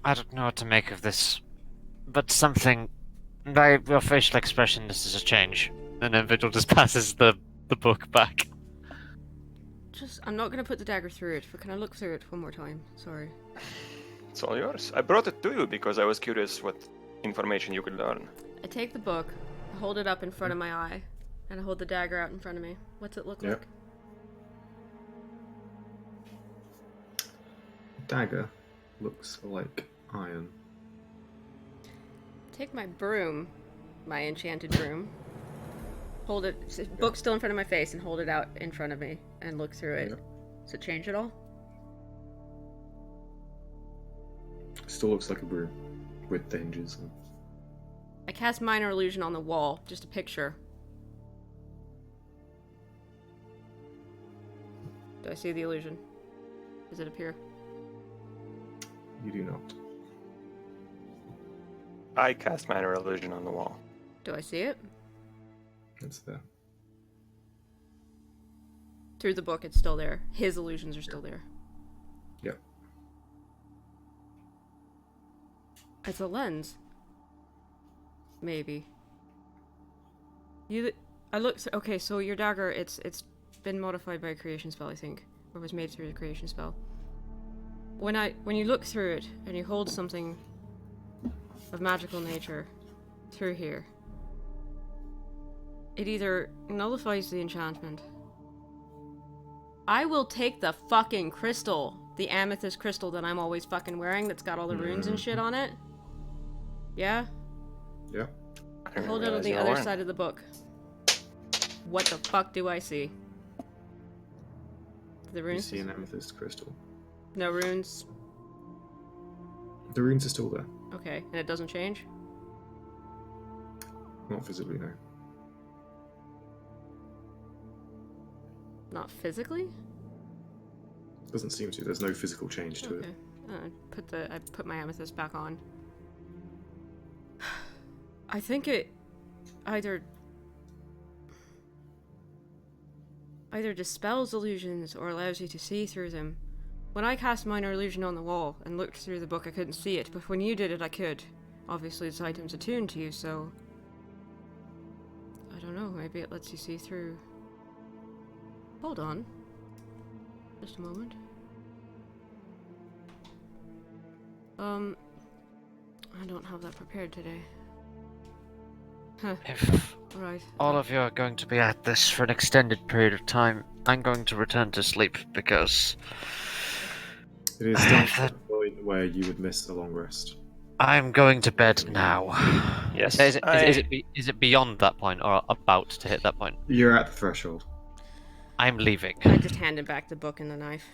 I don't know what to make of this, but something. By your facial expression, this is a change. And then Vigil just passes the book back. Just... I'm not gonna put the dagger through it, but can I look through it one more time? Sorry. It's all yours. I brought it to you because I was curious what information you could learn. I take the book, I hold it up in front of my eye, and I hold the dagger out in front of me. What's it look Yep. like? Dagger looks like iron. Take my broom, my enchanted broom, hold it, book still in front of my face, and hold it out in front of me, and look through it. Yep. Does it change at all? Still looks like a broom with the hinges. I cast minor illusion on the wall, just a picture. Do I see the illusion? Does it appear? You do not. I cast minor illusion on the wall. Do I see it? It's there. Through the book, it's still there. His illusions are still there. Yep. It's a lens. Maybe. I looked. Okay, so your dagger, it's been modified by a creation spell, I think, or was made through a creation spell. When you look through it and you hold something of magical nature through here, it either nullifies the enchantment. I will take the fucking crystal, the amethyst crystal that I'm always fucking wearing, that's got all the runes and shit on it. Yeah. Yeah. I hold it on the other side of the book. What the fuck do I see? The You runes? see an amethyst crystal. No runes. The runes are still there. Okay, and it doesn't change? Not visibly, no. Not physically? Doesn't seem to. There's no physical change to Okay. it. I put my amethyst back on. I think it either dispels illusions or allows you to see through them. When I cast minor illusion on the wall and looked through the book, I couldn't see it, but when you did it, I could. Obviously, this item's attuned to you, so I don't know. Maybe it lets you see through. Hold on. Just a moment. I don't have that prepared today. Huh. If Alright. all of you are going to be at this for an extended period of time, I'm going to return to sleep because It is down to the point where you would miss a long rest. I'm going to bed now. Yes. Is it beyond that point or about to hit that point? You're at the threshold. I'm leaving. I just handed back the book and the knife.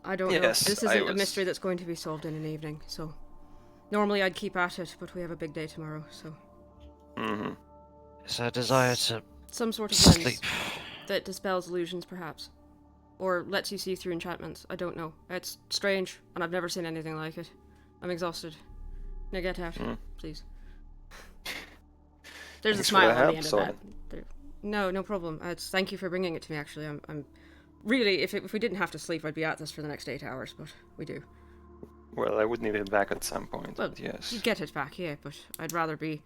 I don't know. Yes, This I isn't a was- mystery that's going to be solved in an evening, so... Normally I'd keep at it, but we have a big day tomorrow, so... Mm-hmm. It's a desire to Some sort of sleep. lens that dispels illusions, perhaps. Or lets you see through enchantments. I don't know. It's strange, and I've never seen anything like it. I'm exhausted. Now get out, please. There's Thanks a for smile the on the help, end of Sorren. that. No problem. Thank you for bringing it to me, actually. I'm really, if we didn't have to sleep, I'd be at this for the next 8 hours, but we do. Well, I would need it back at some point. Well, but yes. you get it back, yeah, but I'd rather be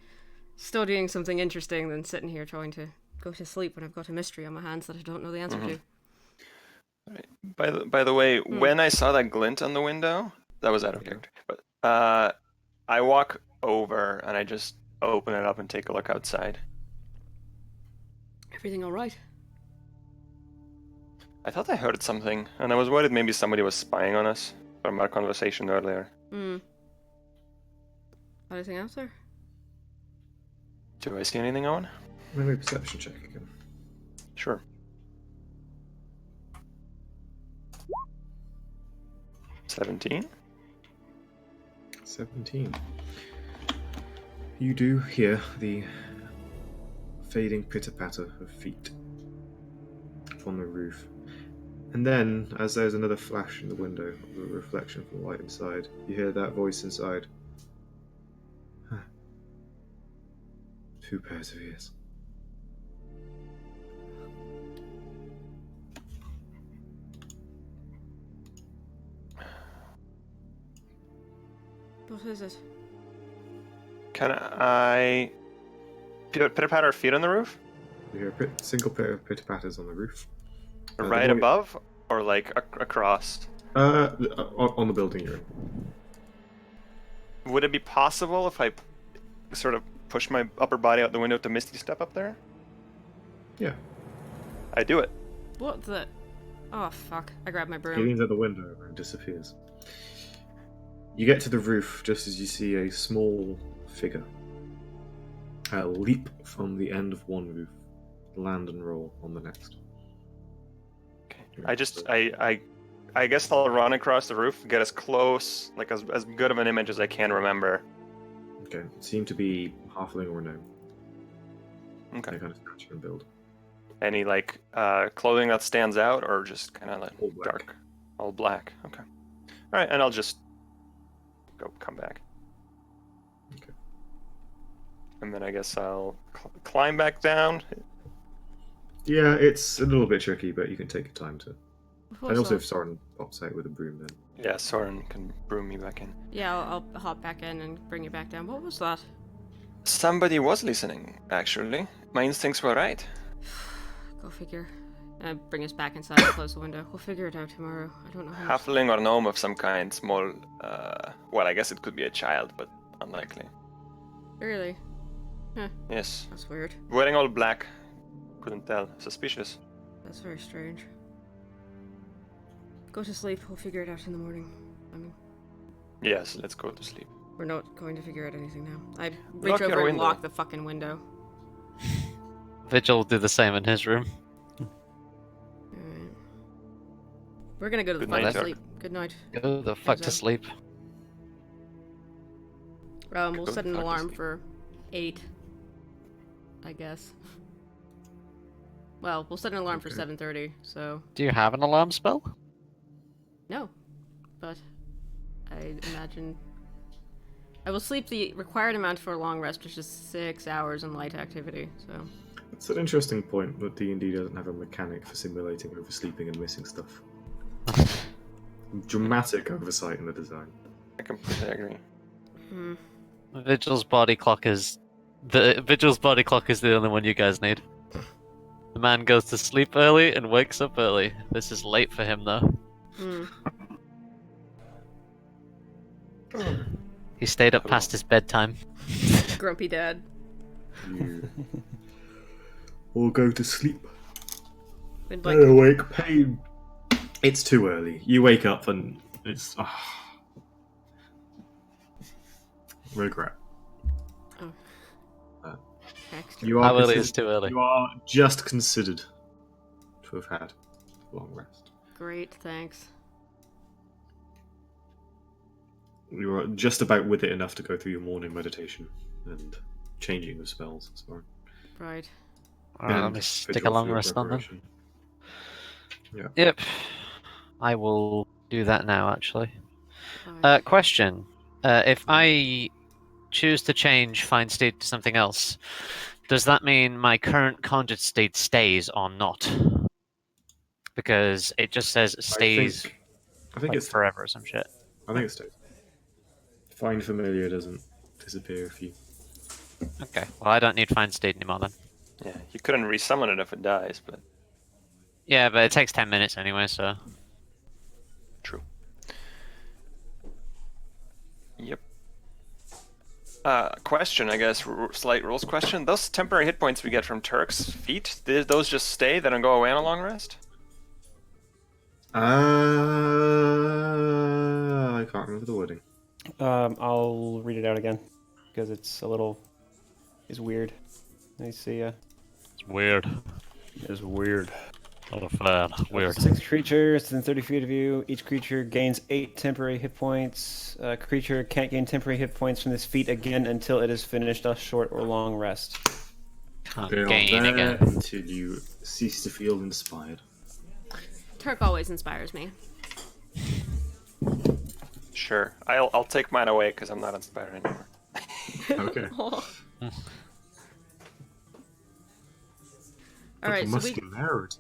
studying something interesting than sitting here trying to go to sleep when I've got a mystery on my hands that I don't know the answer to. By the way, when I saw that glint on the window, that was out of character. But I walk over and I just open it up and take a look outside. Everything all right? I thought I heard something, and I was worried maybe somebody was spying on us from our conversation earlier. Anything else there? Do I see anything, Owen? Maybe a perception check again. Sure. 17. 17. You do hear the fading pitter-patter of feet on the roof. And then, as there's another flash in the window of a reflection from the light inside, you hear that voice inside. Huh. 2 pairs of ears. What is it? Can I pitter-patter our feet on the roof? You hear a single pair of pitter-patters on the roof. The Right boy- above? Or like across? On the building you're in. Would it be possible if I sort of push my upper body out the window to Misty Step up there? Yeah. I do it. What the... Oh, fuck. I grabbed my He broom. leans out the window and disappears. You get to the roof just as you see a small figure leap from the end of one roof, land and roll on the next. Okay. I guess I'll run across the roof, get as close, like as good of an image as I can remember. Okay, it seemed to be halfling or gnome. Okay. They kind of scratch and build. Any like clothing that stands out, or just kind of like All black. dark, all black. Okay. All right, and I'll just come back. Okay. And then I guess I'll climb back down, Yeah, it's a little bit tricky, but you can take your time to. What's And also, up? if Sorren pops out with a broom, then. Yeah, Sorren can broom me back in. Yeah, I'll hop back in and bring you back down. What was that? Somebody was listening, actually. My instincts were right. Go figure. Bring us back inside and close the window. We'll figure it out tomorrow. I don't know how much... Halfling or gnome of some kind, small. Well, I guess it could be a child, but unlikely. Really? Yes. That's weird. Wearing all black. Couldn't tell. Suspicious. That's very strange. Go to sleep. We'll figure it out in the morning. I mean, Yes, let's go to sleep. we're not going to figure out anything now. I reach Lock your over and window. lock the fucking window. Vigil will do the same in his room. Alright. We're gonna go to the Good fucking night, sleep. Good night. Go the fuck to Exile. sleep. We'll Go set an fuck to alarm sleep. for 8. I guess. Well, we'll set an alarm for Okay. 7:30, so... Do you have an alarm spell? No. But I imagine... I will sleep the required amount for a long rest, which is 6 hours in light activity, so... It's an interesting point, but D&D doesn't have a mechanic for simulating oversleeping and missing stuff. Dramatic oversight in the design. I completely agree. Hmm. Vigil's body clock is the only one you guys need. The man goes to sleep early and wakes up early. This is late for him though. Hmm. He stayed up past his bedtime. Grumpy dad. You all go to sleep. We'd Lay like... awake, pain. It's too early. You wake up and it's regret. Oh. Extra. You How are early is too early? You are just considered to have had a long rest. Great, thanks. You are just about with it enough to go through your morning meditation and changing of spells. Sorry. Right. Alright, let And me stick vigil a long for your rest on them. preparation. Yeah. Yep. I will do that now, actually. Fine. Question. If I choose to change Find State to something else, does that mean my current conjured state stays or not? Because it just says it stays I think like, it's forever or some shit. I think it stays. Find familiar doesn't disappear if you. Okay, well I don't need Find State anymore then. Yeah, you couldn't resummon it if it dies, but Yeah, but it takes 10 minutes anyway, so... true. Yep. Question, I guess, slight rules question. Those temporary hit points we get from Turk's feet, did those just stay, they don't go away on a long rest? I can't remember the wording. I'll read it out again because it's weird. Let me see. It's weird. It's weird. Not a fan. Weird. 6 creatures within 30 feet of you. Each creature gains 8 temporary hit points. A creature can't gain temporary hit points from this feat again until it has finished a short or long rest. Can't They are gain there again. until you cease to feel inspired. Turk always inspires me. Sure. I'll take mine away because I'm not inspired anymore. Okay. Alright, so we muscularity.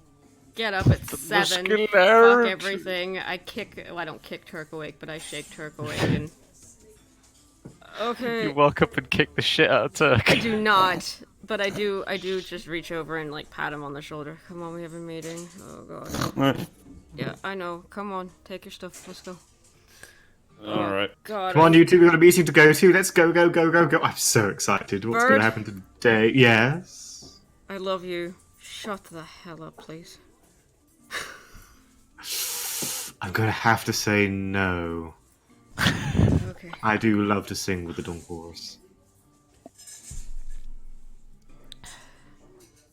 get up at 7. Fuck muscularity. everything. I kick... Well, I don't kick Turk awake, but I shake Turk awake and... Okay. You walk up and kick the shit out of Turk. I do not, but I do just reach over and like pat him on the shoulder. Come on, we have a meeting. Oh god. Yeah, I know. Come on, take your stuff. Let's go. All right. God. Come on, you two, we've got a meeting to go to. Let's go, go, go, go, go. I'm so excited. What's going Bird? to happen today? Yes. I love you. Shut the hell up, please. I'm going to have to say no. Okay. I do love to sing with the Dawn Chorus.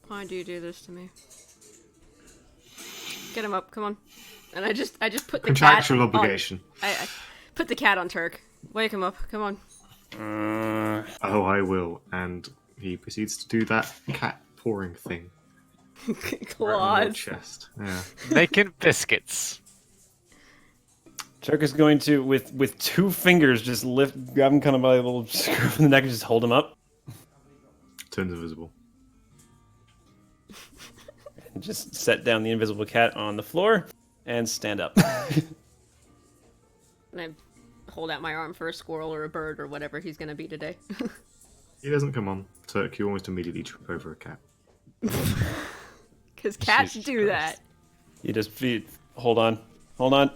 Why do you do this to me? Get him up. Come on. And I just put the Contractual cat obligation. I put the cat on Turk. Wake him up. Come on. Oh, I will. And he proceeds to do that cat pouring thing. Right on your Claws. chest. Yeah. Making biscuits. Turk is going to, with 2 fingers, just grab him kind of by a little scruff in the neck and just hold him up. Turns invisible. just set down the invisible cat on the floor and stand up. And I hold out my arm for a squirrel or a bird or whatever he's gonna be today. He doesn't come on. Turk, you almost immediately trip over a cat. Because cats Jesus do Christ. that. You just hold on. Hold on.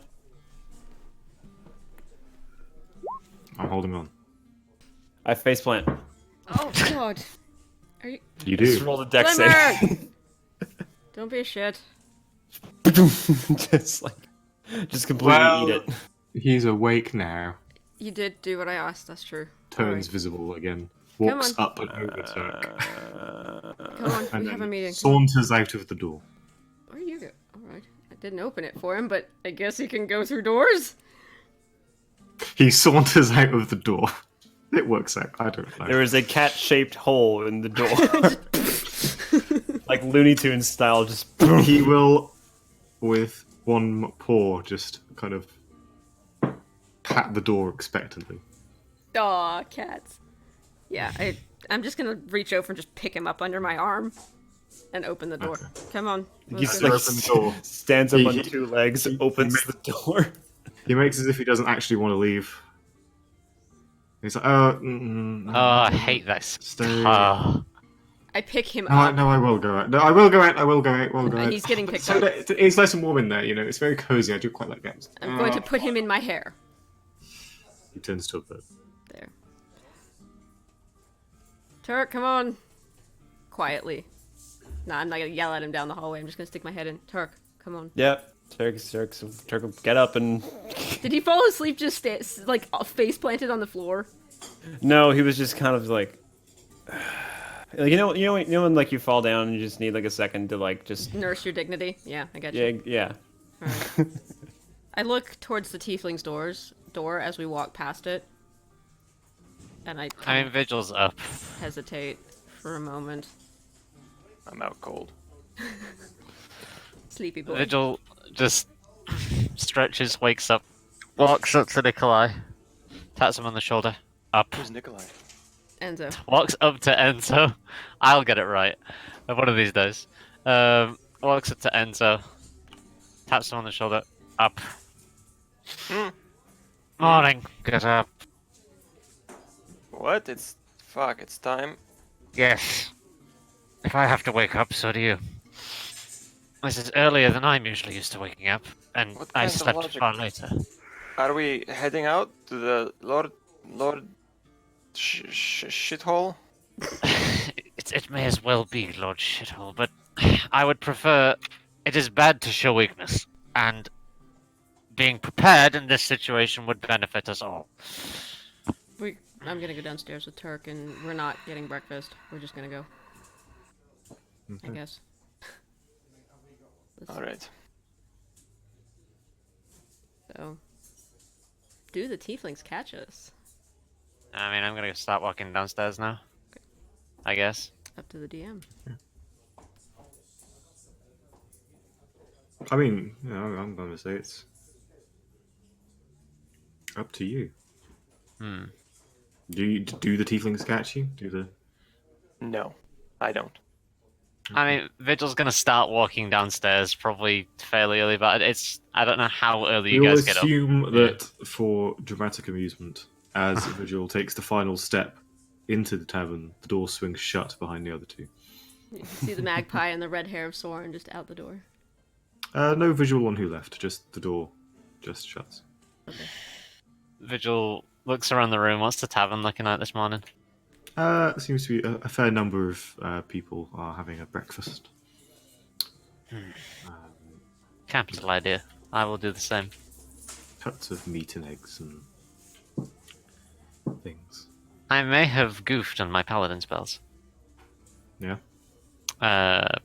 I'm holding on. I faceplant. Oh god. Are you? You Just do. roll a dex Glimmer! save. Don't be a shit. just completely Well, eat it. He's awake now. You did do what I asked. That's true. Turns Alright. visible again. Come Walks on. up and over Turk. Come on, And we have a then meeting. saunters out of the door. Where you go? Alright. I didn't open it for him, but I guess he can go through doors. He saunters out of the door. It works out. I don't know. There is a cat-shaped hole in the door. Like Looney Tunes style, just... He will, with one paw, just kind of pat the door expectantly. Aw, cats. Yeah, I'm just gonna reach over and just pick him up under my arm and open the door. Okay. Come on. He let's As go. you like, open the door, stands up He- on two legs, opens the door. he makes as if he doesn't actually want to leave. He's like, Oh, I hate this. Stay. Oh. I pick him No, up. no, I will go out. No, I will go out. I will go out. I will go out. He's getting picked So up. that- it's nice and warm in there. You know, it's very cozy. I do quite like that. I'm going to put him in my hair. He turns to a bird. There. Turk, come on. Quietly. Nah, I'm not gonna yell at him down the hallway. I'm just gonna stick my head in. Turk, come on. Yep. Turk will get up and... Did he fall asleep just face planted on the floor? No, he was just kind of like... Like, you know when like you fall down and you just need like a second to like just... Nurse your dignity? Yeah, I got Yeah, you. yeah. Alright. I look towards the tiefling's door as we walk past it. And I I mean, Vigil's up. hesitate for a moment. I'm out cold. Sleepy boy. Vigil just stretches, wakes up, walks up to Nikolai, taps him on the shoulder, up. Who's Nikolai? Enzo. Walks up to Enzo. I'll get it right. One of these days. Walks up to Enzo, taps him on the shoulder, up. Morning, get up. What? It's time. Yes. If I have to wake up, so do you. This is earlier than I'm usually used to waking up, and What I kind of slept logic? far later. Are we heading out to the Lord shithole? It may as well be, Lord Shithole, but I would prefer... It is bad to show weakness, and being prepared in this situation would benefit us all. I'm gonna go downstairs with Turk, and we're not getting breakfast. We're just gonna go. I guess. Alright. So, do the tieflings catch us? I mean, I'm gonna start walking downstairs now. I guess. Up to the DM. I mean, you know, I'm going to say it's up to you. Hmm. Do the tieflings catch you? No, I don't. I mean, Vigil's gonna start walking downstairs probably fairly early, but I don't know how early you We'll guys get up. assume that for dramatic amusement, as Vigil takes the final step into the tavern, the door swings shut behind the other two. You can see the magpie and the red hair of Sorren just out the door. No visual on who left, just the door just shuts. Okay. Vigil looks around the room. What's the tavern looking like this morning? Seems to be a fair number of people are having a breakfast. Capital idea. I will do the same. Cuts of meat and eggs and things. I may have goofed on my paladin spells. Yeah.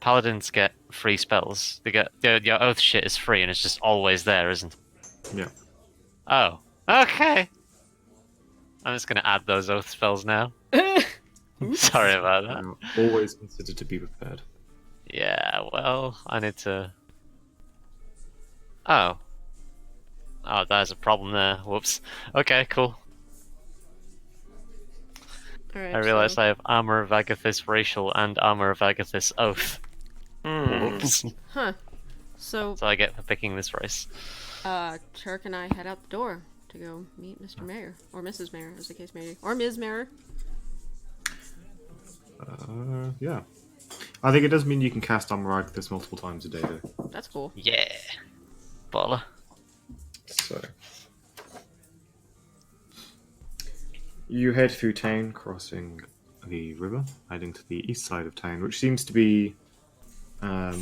Paladins get free spells. They get your oath shit is free and it's just always there, isn't it? Yeah. Oh, okay. I'm just gonna add those oath spells now. Sorry about that. Always considered to be prepared. Yeah, well, I need to. Oh. Oh, there's a problem there. Whoops. Okay, cool. Alright, I realize so I have Armor of Agathis Racial and Armor of Agathis Oath. Huh. So, So I get for picking this race. Turk and I head out the door to go meet Mr. Mayor. Or Mrs. Mayor, as the case may be. Or Ms. Mayor. Yeah. I think it does mean you can cast Armor like this multiple times a day, though. That's cool. Yeah. Baller. So. You head through town, crossing the river, heading to the east side of town, which seems to be far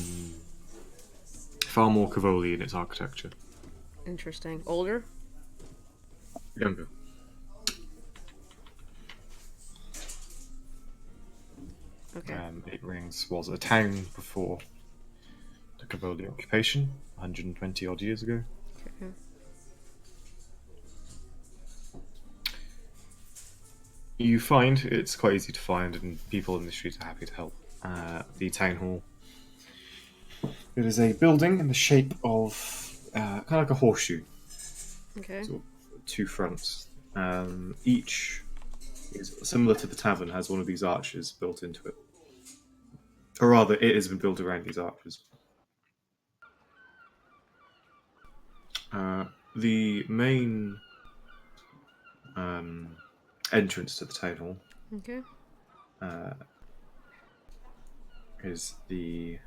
more Cavoli in its architecture. Interesting. Older? Younger. Okay. Eight Rings was a town before the Cavoli occupation, 120 odd years ago. Okay. You find it's quite easy to find, and people in the streets are happy to help. The town hall. It is a building in the shape of kind of like a horseshoe, Okay. sort of two fronts. Each is similar to the tavern, has one of these arches built into it, or rather, it has been built around these arches. The main entrance to the town hall Okay. is the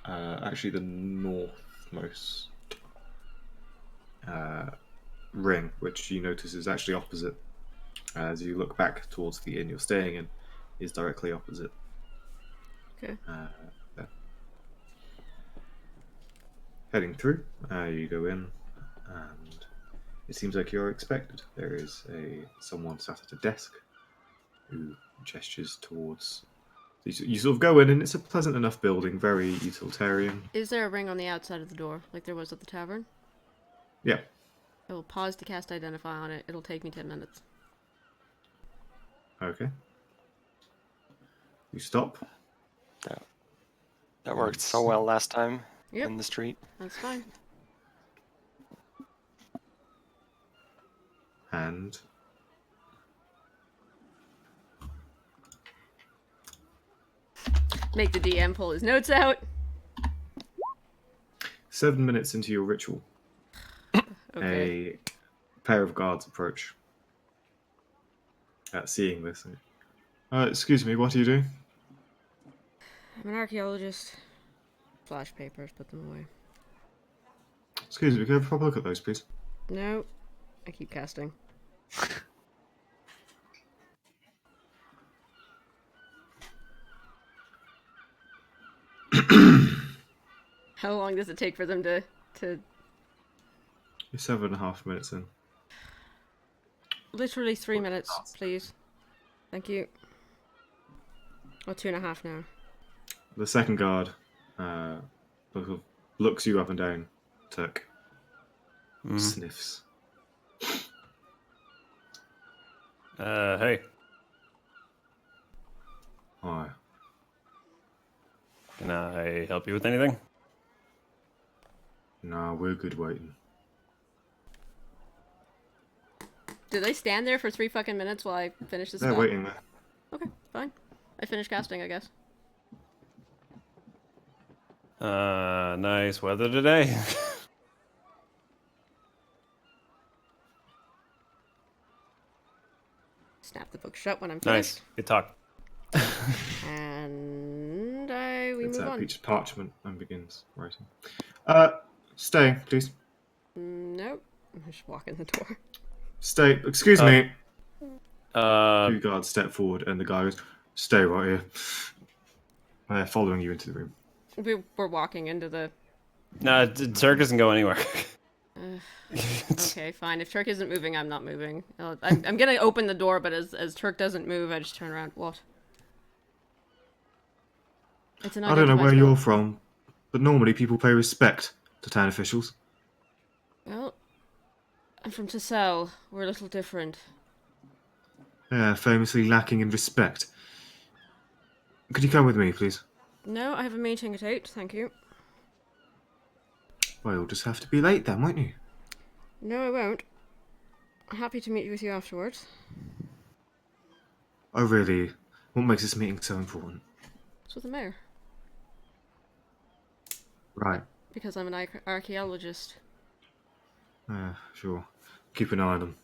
actually the northmost ring, which you notice is actually opposite. As you look back towards the inn you're staying in, is directly opposite. Okay. There. Heading through, you go in, and it seems like you're expected. There is someone sat at a desk who gestures towards. You sort of go in, and it's a pleasant enough building, very utilitarian. Is there a ring on the outside of the door, like there was at the tavern? Yeah. I will pause to cast Identify on it. It'll take me 10 minutes. Okay. You stop. That worked so well last time Yep. in the street. That's fine. And Make the DM pull his notes out. 7 minutes into your ritual, Okay. a pair of guards approach. Seeing this, excuse me, what are you doing? I'm an archaeologist. Flash papers, put them away. Excuse me, can I have a proper look at those, please? No. I keep casting. How long does it take for them to You're 7.5 minutes in. literally 3 minutes, please? Thank you. Or 2.5 now. The second guard looks you up and down, Turk. Sniffs. Hey. Hi. Can I help you with anything? No, we're good waiting. Do they stand there for 3 fucking minutes while I finish this They're spell? waiting there. Okay, fine. I finished casting, I guess. Nice weather today. Snap the book shut when I'm Nice. finished. Good talk. And we It's move a on. piece of parchment and begins writing. Stay, please. Nope. I just walk in the door. Stay. Excuse me. Uh, Two guards step forward, and the guy goes, "Stay right here." They're following you into the room. We're walking into the... no, Turk doesn't go anywhere. Okay, fine. If Turk isn't moving, I'm not moving. I'm gonna open the door, but as Turk doesn't move, I just turn around. What? It's an I don't know where unidentified you're spell. from, but normally people pay respect to town officials. Well, I'm from Tassel. We're a little different. Yeah, famously lacking in respect. Could you come with me, please? No, I have a meeting at 8, thank you. Well, you'll just have to be late then, won't you? No, I won't. Happy to meet with you afterwards. Oh, really? What makes this meeting so important? It's with the mayor. Right. Because I'm an archaeologist. Sure. Keep an eye on them.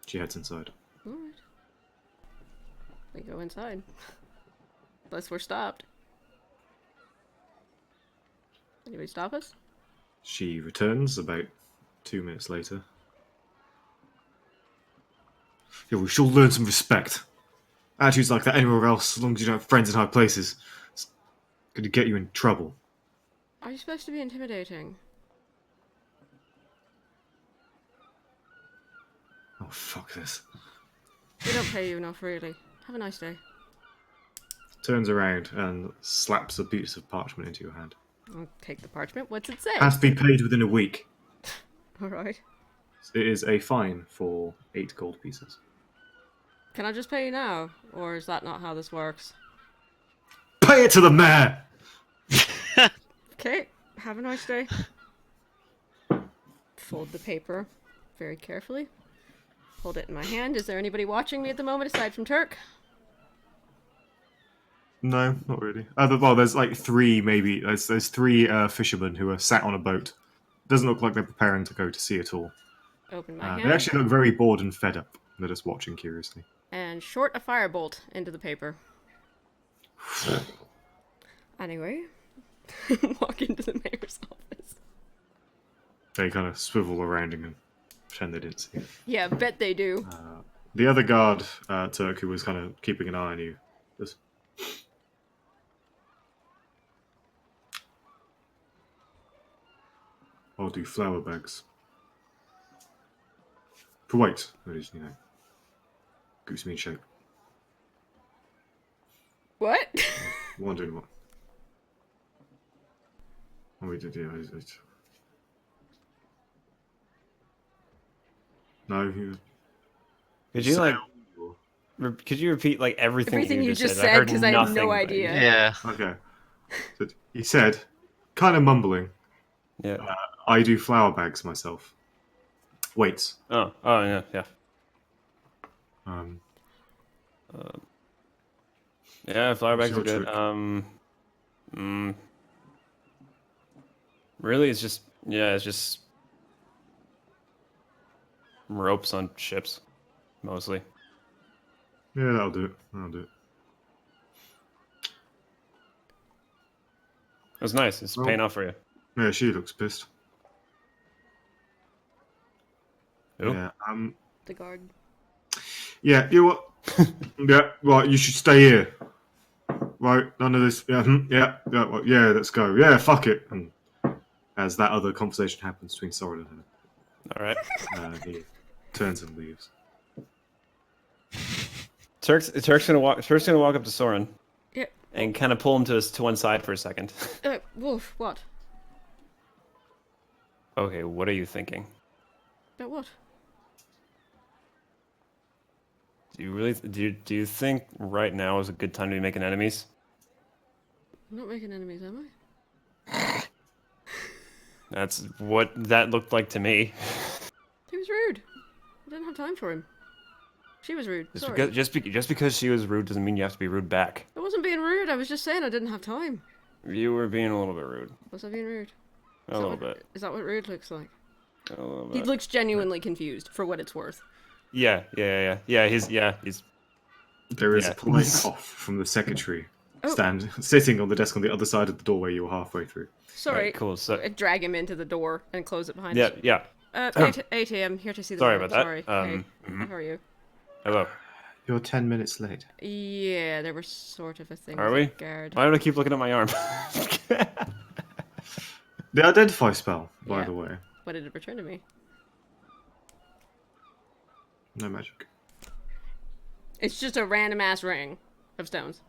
She heads inside. Alright. We go inside. Unless we're stopped. Anybody stop us? She returns about 2 minutes later. Yeah, we should learn some respect. Attitudes like that anywhere else, as long as you don't have friends in high places, it's going to get you in trouble. Are you supposed to be intimidating? Oh, fuck this. We don't pay you enough, really. Have a nice day. Turns around and slaps a piece of parchment into your hand. I'll take the parchment. What's it say? Has to be paid within a week. Alright. It is a fine for 8 gold pieces. Can I just pay you now? Or is that not how this works? Pay it to the mayor! Okay, have a nice day. Fold the paper very carefully. Hold it in my hand. Is there anybody watching me at the moment aside from Turk? No, not really. Well, there's like 3 maybe. There's 3 fishermen who are sat on a boat. Doesn't look like they're preparing to go to sea at all. Open my They hand actually look very bored and fed up. They're just watching curiously. and short a firebolt into the paper. Anyway, walk into the mayor's office. They kind of swivel around and pretend they didn't see it. Yeah, bet they do. The other guard, Turk, who was kind of keeping an eye on you, just... I'll do flour bags. For weight, that is, keeps me in shape. What? Wondering what? Oh, we did, yeah. No, he was... Could you could you repeat like everything you just just said? said, 'cause I have no nothing, but- idea. Yeah. Okay. So he said, kind of mumbling, Yeah. I do flour bags myself. Weights. Oh yeah, yeah. Um, Yeah, flower bags So are good. true. Really, it's just ropes on ships, mostly. yeah, that'll do it. It's nice. It's Well- paying off for you. Yeah, she looks pissed. Who? Yeah. The guard. Yeah. You know what? Yeah. Right. You should stay here. Right. None of this. Yeah. Yeah. Yeah. Well, yeah. Let's go. Yeah. Fuck it. And as that other conversation happens between Sorren and All right. her, he turns and leaves. Turk's gonna walk up to Soren Yeah. and kind of pull him to one side for a second. Wolf, what? Okay, what are you thinking? About what? Do you really do you think right now is a good time to be making enemies? I'm not making enemies, am I? That's what that looked like to me. He was rude. I didn't have time for him. She was rude. Sorry. Just because she was rude doesn't mean you have to be rude back. I wasn't being rude. I was just saying I didn't have time. You were being a little bit rude. Was I being rude? A little bit. Is that what rude looks like? A little He bit. looks genuinely confused, for what it's worth. Yeah. He's There is Yeah. a polite cough from the secretary, Oh. sitting on the desk on the other side of the doorway you were halfway through. Sorry. Right, cool. So I drag him into the door and close it behind yeah, us. yeah. ATM, here to see the Sorry mayor. about that. Sorry. Mhm. Hey, how are you? Hello. You're 10 minutes late. Yeah, there was sort of a thing. Are with we? the Guard. Why do I keep looking at my arm? The identify spell, by Yeah. the way. What did it return to me? No magic. It's just a random ass ring of stones.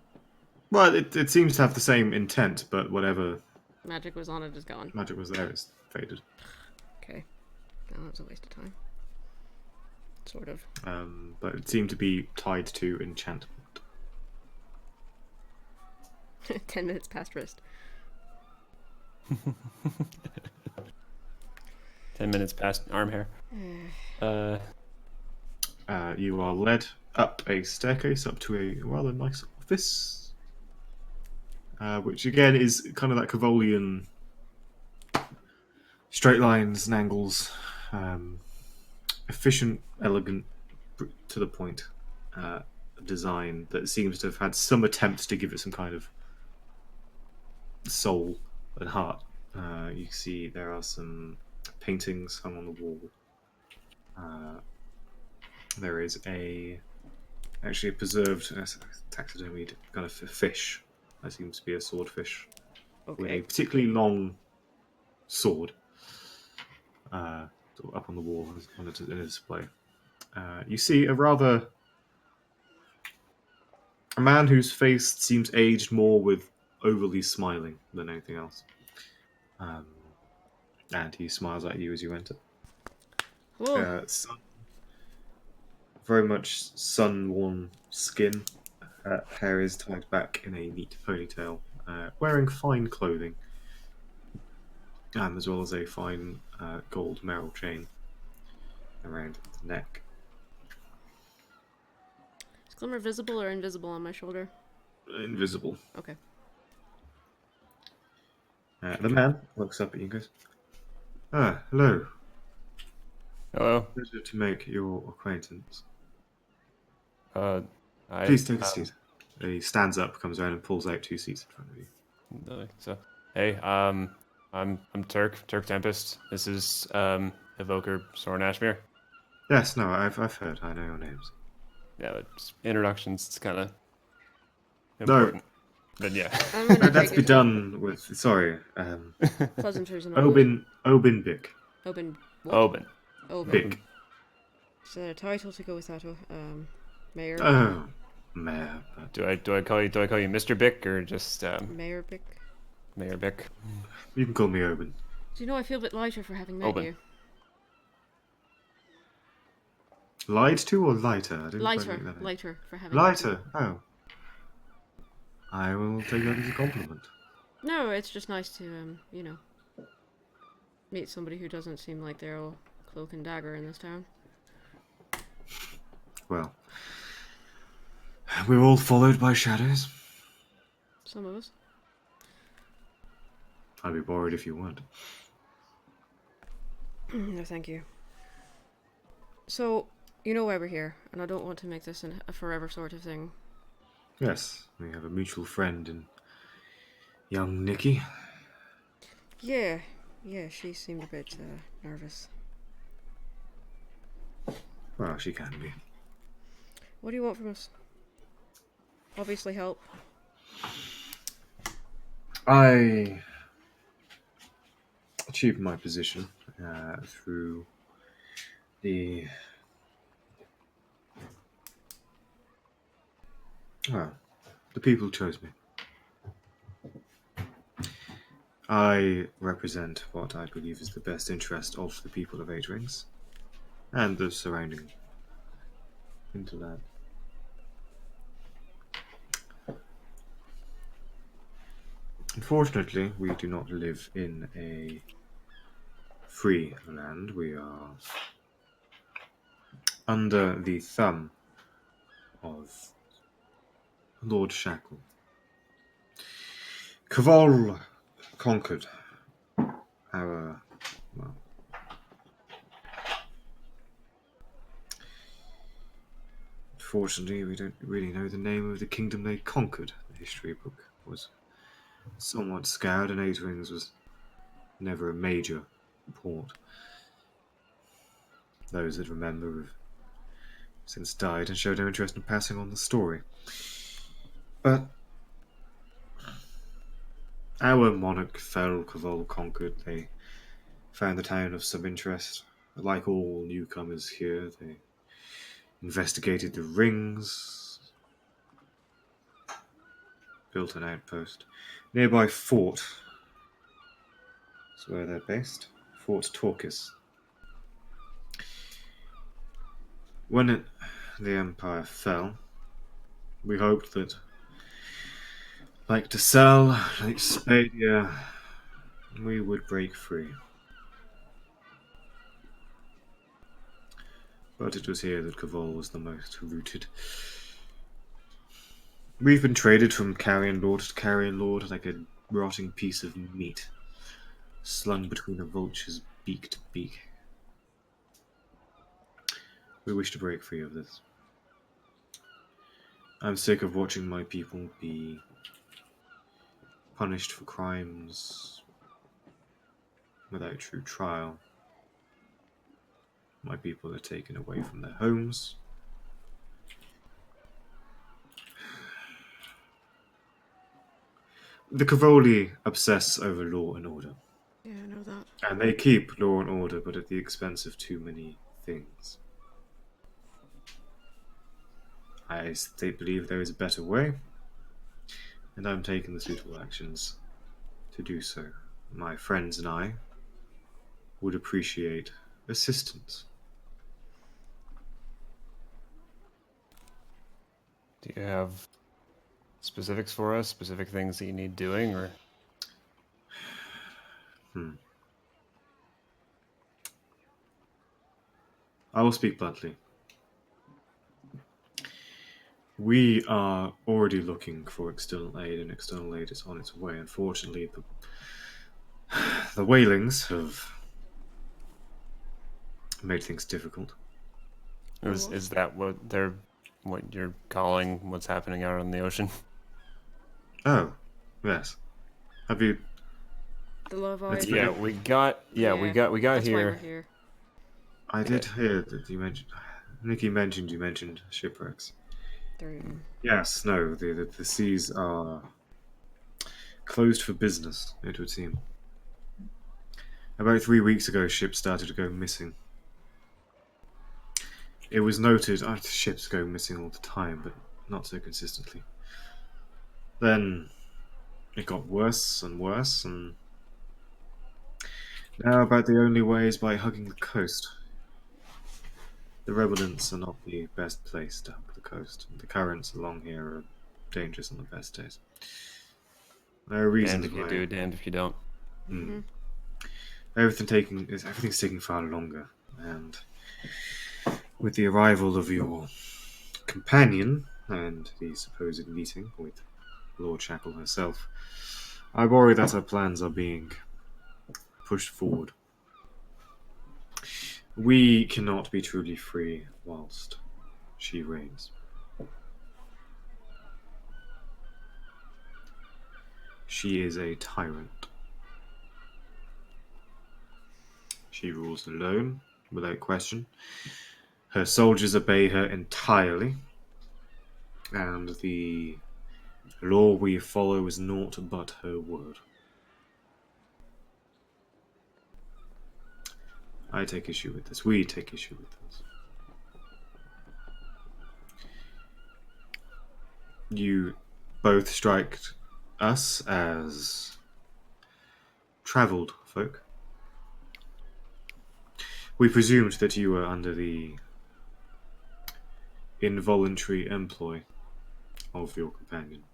Well, it seems to have the same intent, but whatever Magic was on it is gone. magic was there is faded. Okay. No, that was a waste of time. Sort of. But it seemed to be tied to enchantment. 10 minutes past rest. 10 minutes past arm hair. You are led up a staircase up to a rather nice office, which again is kind of that Cavolian straight lines and angles, efficient, elegant, to the point design that seems to have had some attempts to give it some kind of soul and heart. You see there are some paintings hung on the wall. There is actually a preserved taxidermied kind of fish. That seems to be a swordfish with a Okay. particularly long sword sort of up on the wall in a display. You see a man whose face seems aged more with overly smiling than anything else. And he smiles at you as you enter. Whoa. Very much sun-worn skin. Hair is tied back in a neat ponytail. Wearing fine clothing. As well as a fine gold merrill chain around the neck. Is Glimmer visible or invisible on my shoulder? Invisible. Okay. The man looks up at you and goes, hello. Hello. Pleasure to make your acquaintance. I, Please take a seat. He stands up, comes around, and pulls out 2 seats in front of you. So, hey, I'm Turk Tempest. This is Evoker Sorren Ashmere. Yes, no, I've heard. I know your names. Yeah, but just introductions. It's kind of No. important. But yeah. I'm gonna That's take be it. done with. Sorry, Pleasanters and all. Obin Bick. Open. What? Oben. Open. Bick. Is there a title to go with that? Mayor. Oh, Mayor. Do I call you Mr. Bick or just Mayor Bick. Mayor Bick? You can call me Obin. Do you know I feel a bit lighter for having met Open. you? Lied to or lighter? I didn't quite get that. Lighter for having met you. Lighter. Oh. I will take that as a compliment. No, it's just nice to meet somebody who doesn't seem like they're all cloak and dagger in this town. Well, we're all followed by shadows. Some of us. I'd be worried if you weren't. No, thank you. So, you know why we're here, and I don't want to make this a forever sort of thing. Yes, we have a mutual friend in young Nikki. Yeah, she seemed a bit nervous. Well, she can be. What do you want from us? Obviously help. I achieved my position through the people chose me. I represent what I believe is the best interest of the people of Eight Rings and the surrounding hinterland. Unfortunately, we do not live in a free land. We are under the thumb of Lord Shackle. Kval conquered our, well, unfortunately we don't really know the name of the kingdom they conquered. The history book was somewhat scoured, and Eight Rings was never a major port. Those that remember have since died and showed no interest in passing on the story. But our monarch fell, Kval conquered. They found the town of some interest. Like all newcomers here, they investigated the rings, built an outpost. Nearby fort is where they're based. Fort Torquis. When the Empire fell, we hoped that, like Dessel, like Spadia, we would break free. but it was here that Kavol was the most rooted. We've been traded from carrion lord to carrion lord like a rotting piece of meat, slung between a vulture's beak to beak. We wish to break free of this. I'm sick of watching my people be punished for crimes without true trial. My people are taken away from their homes. The Cavoli obsess over law and order. Yeah, I know that. And they keep law and order, but at the expense of too many things. They believe there is a better way, and I'm taking the suitable actions to do so. My friends and I would appreciate assistance. Do you have specifics for us? Specific things that you need doing, or? I will speak bluntly. We are already looking for external aid, and external aid is on its way. Unfortunately, the Wailings have made things difficult. Is that what you're calling what's happening out on the ocean? Oh, yes. Have you? The love That's eye. fair. We got That's why we're here. here. I did hear that you mentioned. Nikki mentioned you mentioned shipwrecks. Yes, no, the seas are closed for business, it would seem. About 3 weeks ago, ships started to go missing. It was noted, ships go missing all the time, but not so consistently. Then it got worse and worse, and now about the only way is by hugging the coast. The remnants are not the best place to hug the coast, and the currents along here are dangerous on the best days. There are reasons Damned if you why. do, damned if you don't. Mm. Everything's taking far longer, and with the arrival of your companion and the supposed meeting with Lord Shackle herself, I worry that our plans are being pushed forward. We cannot be truly free whilst she reigns. She is a tyrant. She rules alone, without question. Her soldiers obey her entirely, and the law we follow is naught but her word. I take issue with this. We take issue with this. You both strike us as travelled folk. We presumed that you were under the involuntary employ of your companion.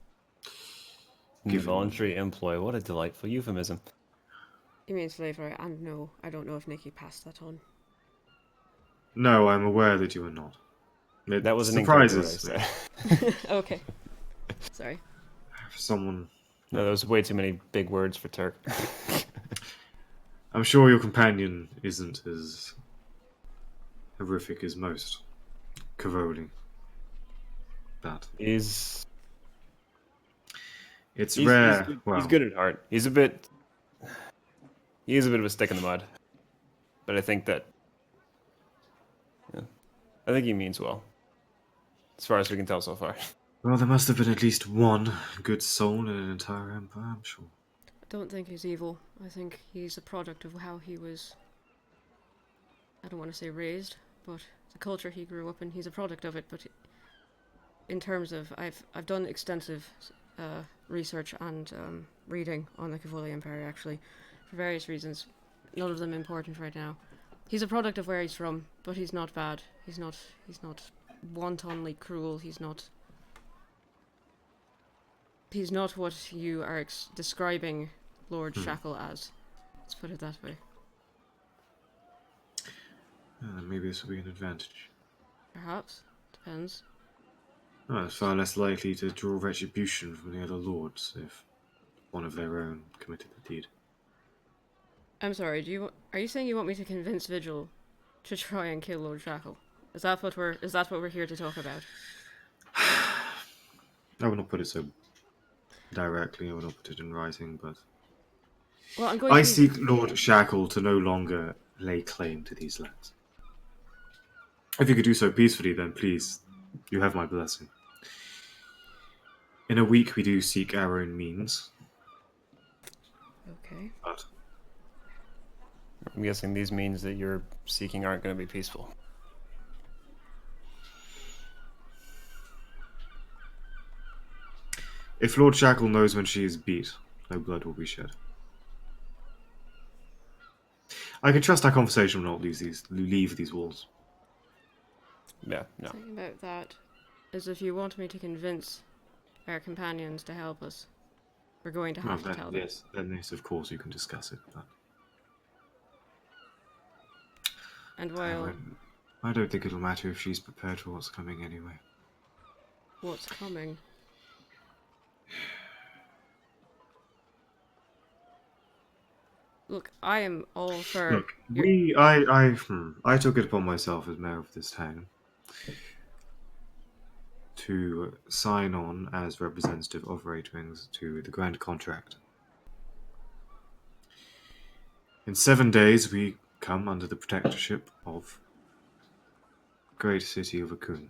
Involuntary employ. What a delightful euphemism. You mean slavery? And no, I don't know if Nikki passed that on. No, I'm aware that you are not. It That was an incorrect word I surprises said. Okay. Sorry. someone. No, those way too many big words for Turk. I'm sure your companion isn't as horrific as most. Cavoli. But He's it's he's, rare. he's, good, well, he's good at heart. He is a bit of a stick in the mud. But I think that I think he means well. As far as we can tell so far. Well, there must have been at least one good soul in an entire empire, I'm sure. I don't think he's evil. I think he's a product of how he was, I don't want to say raised, but the culture he grew up in, he's a product of it. But in terms of, I've done extensive research and reading on the Cavoli Empire, actually, for various reasons. None of them important right now. He's a product of where he's from, but he's not bad. He's not wantonly cruel. He's not what you are describing Lord Shackle as. Let's put it that way. Maybe this will be an advantage. Perhaps. Depends. Well, it's far less likely to draw retribution from the other lords if one of their own committed the deed. I'm sorry, are you saying you want me to convince Vigil to try and kill Lord Shackle? Is that what we're here to talk about? I will not put it so directly, I will not put it in writing, but Well, I'm going I to be... seek Lord Shackle to no longer lay claim to these lands. If you could do so peacefully, then please, you have my blessing. In a week we do seek our own means, Okay. but I'm guessing these means that you're seeking aren't going to be peaceful. if Lord Shackle knows when she is beat, no blood will be shed. I can trust our conversation will not leave these walls. Yeah, no. The thing about that is if you want me to convince our companions to help us, we're going to have to tell them. Yes, then yes, of course you can discuss it. But And while I don't think it'll matter if she's prepared for what's coming anyway. what's coming... Look, I am all for... Look, I took it upon myself as mayor of this town to sign on as representative of Right Wings to the grand contract. In 7 days, we come under the protectorship of the great city of Akun.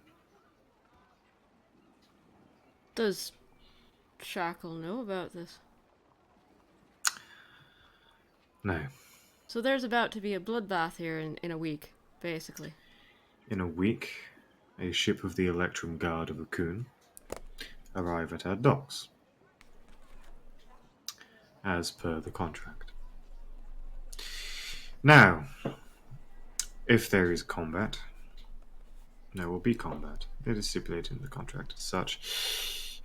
Does Shackle know about this? No, So there's about to be a bloodbath here in a week, basically. in a week, a ship of the Electrum Guard of Akun arrive at our docks, as per the contract. Now, if there is combat, there will be combat. It is stipulated in the contract as such.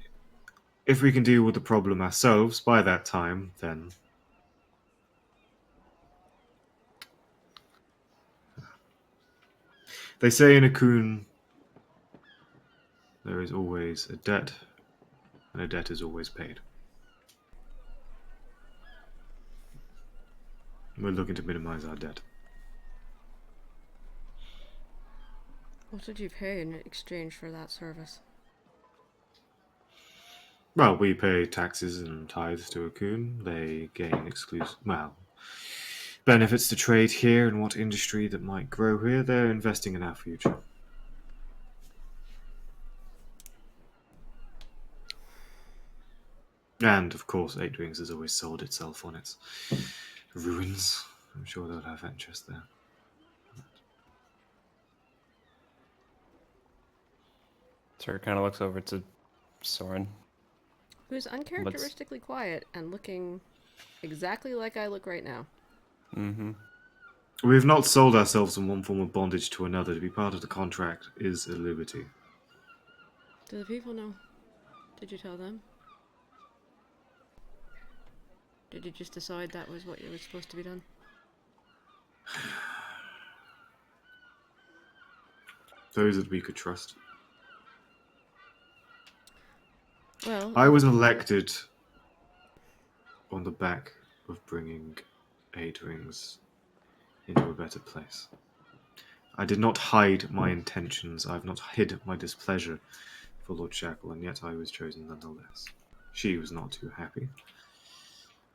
If we can deal with the problem ourselves by that time, then they say in Akun there is always a debt, and a debt is always paid. We're looking to minimize our debt. What did you pay in exchange for that service? Well, we pay taxes and tithes to Akun. They gain benefits to trade here and what industry that might grow here. They're investing in our future. And, of course, Eight Wings has always sold itself on its ruins. I'm sure they'll have interest there. Turk kind of looks over to Sorren. Who's uncharacteristically quiet and looking exactly like I look right now. Mm-hmm. We've not sold ourselves in one form of bondage to another. To be part of the contract is a liberty. Do the people know? Did you tell them? Did you just decide that was what was supposed to be done? Those that we could trust. Well, I was elected on the back of bringing Eight Wings into a better place. I did not hide my intentions. I have not hid my displeasure for Lord Shackle, and yet I was chosen nonetheless. She was not too happy,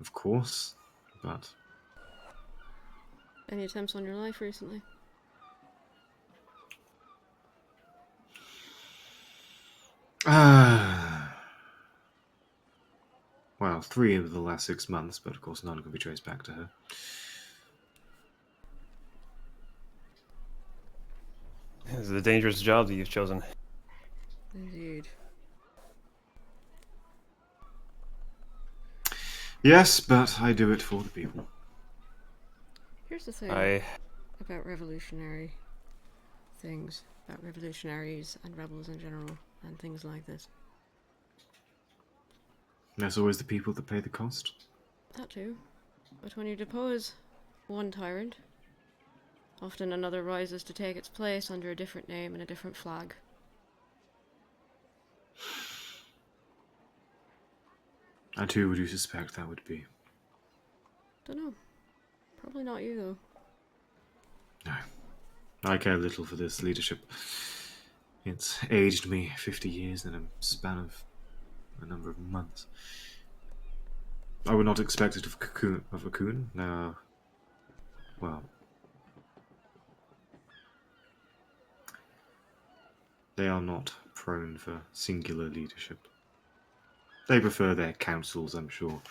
of course, but... Any attempts on your life recently? Well, 3 in the last 6 months, but of course none can be traced back to her. This is a dangerous job that you've chosen. Indeed. Yes, but I do it for the people. Here's the thing about revolutionary things, about revolutionaries and rebels in general, and things like this. There's always the people that pay the cost. That too. But when you depose one tyrant, Often another rises to take its place under a different name and a different flag. And who would you suspect that would be? Dunno. Probably not you, though. No. I care little for this leadership. It's aged me 50 years in a span of a number of months. I would not expect it of a cocoon. No. Well. They are not prone for singular leadership. They prefer their councils, I'm sure.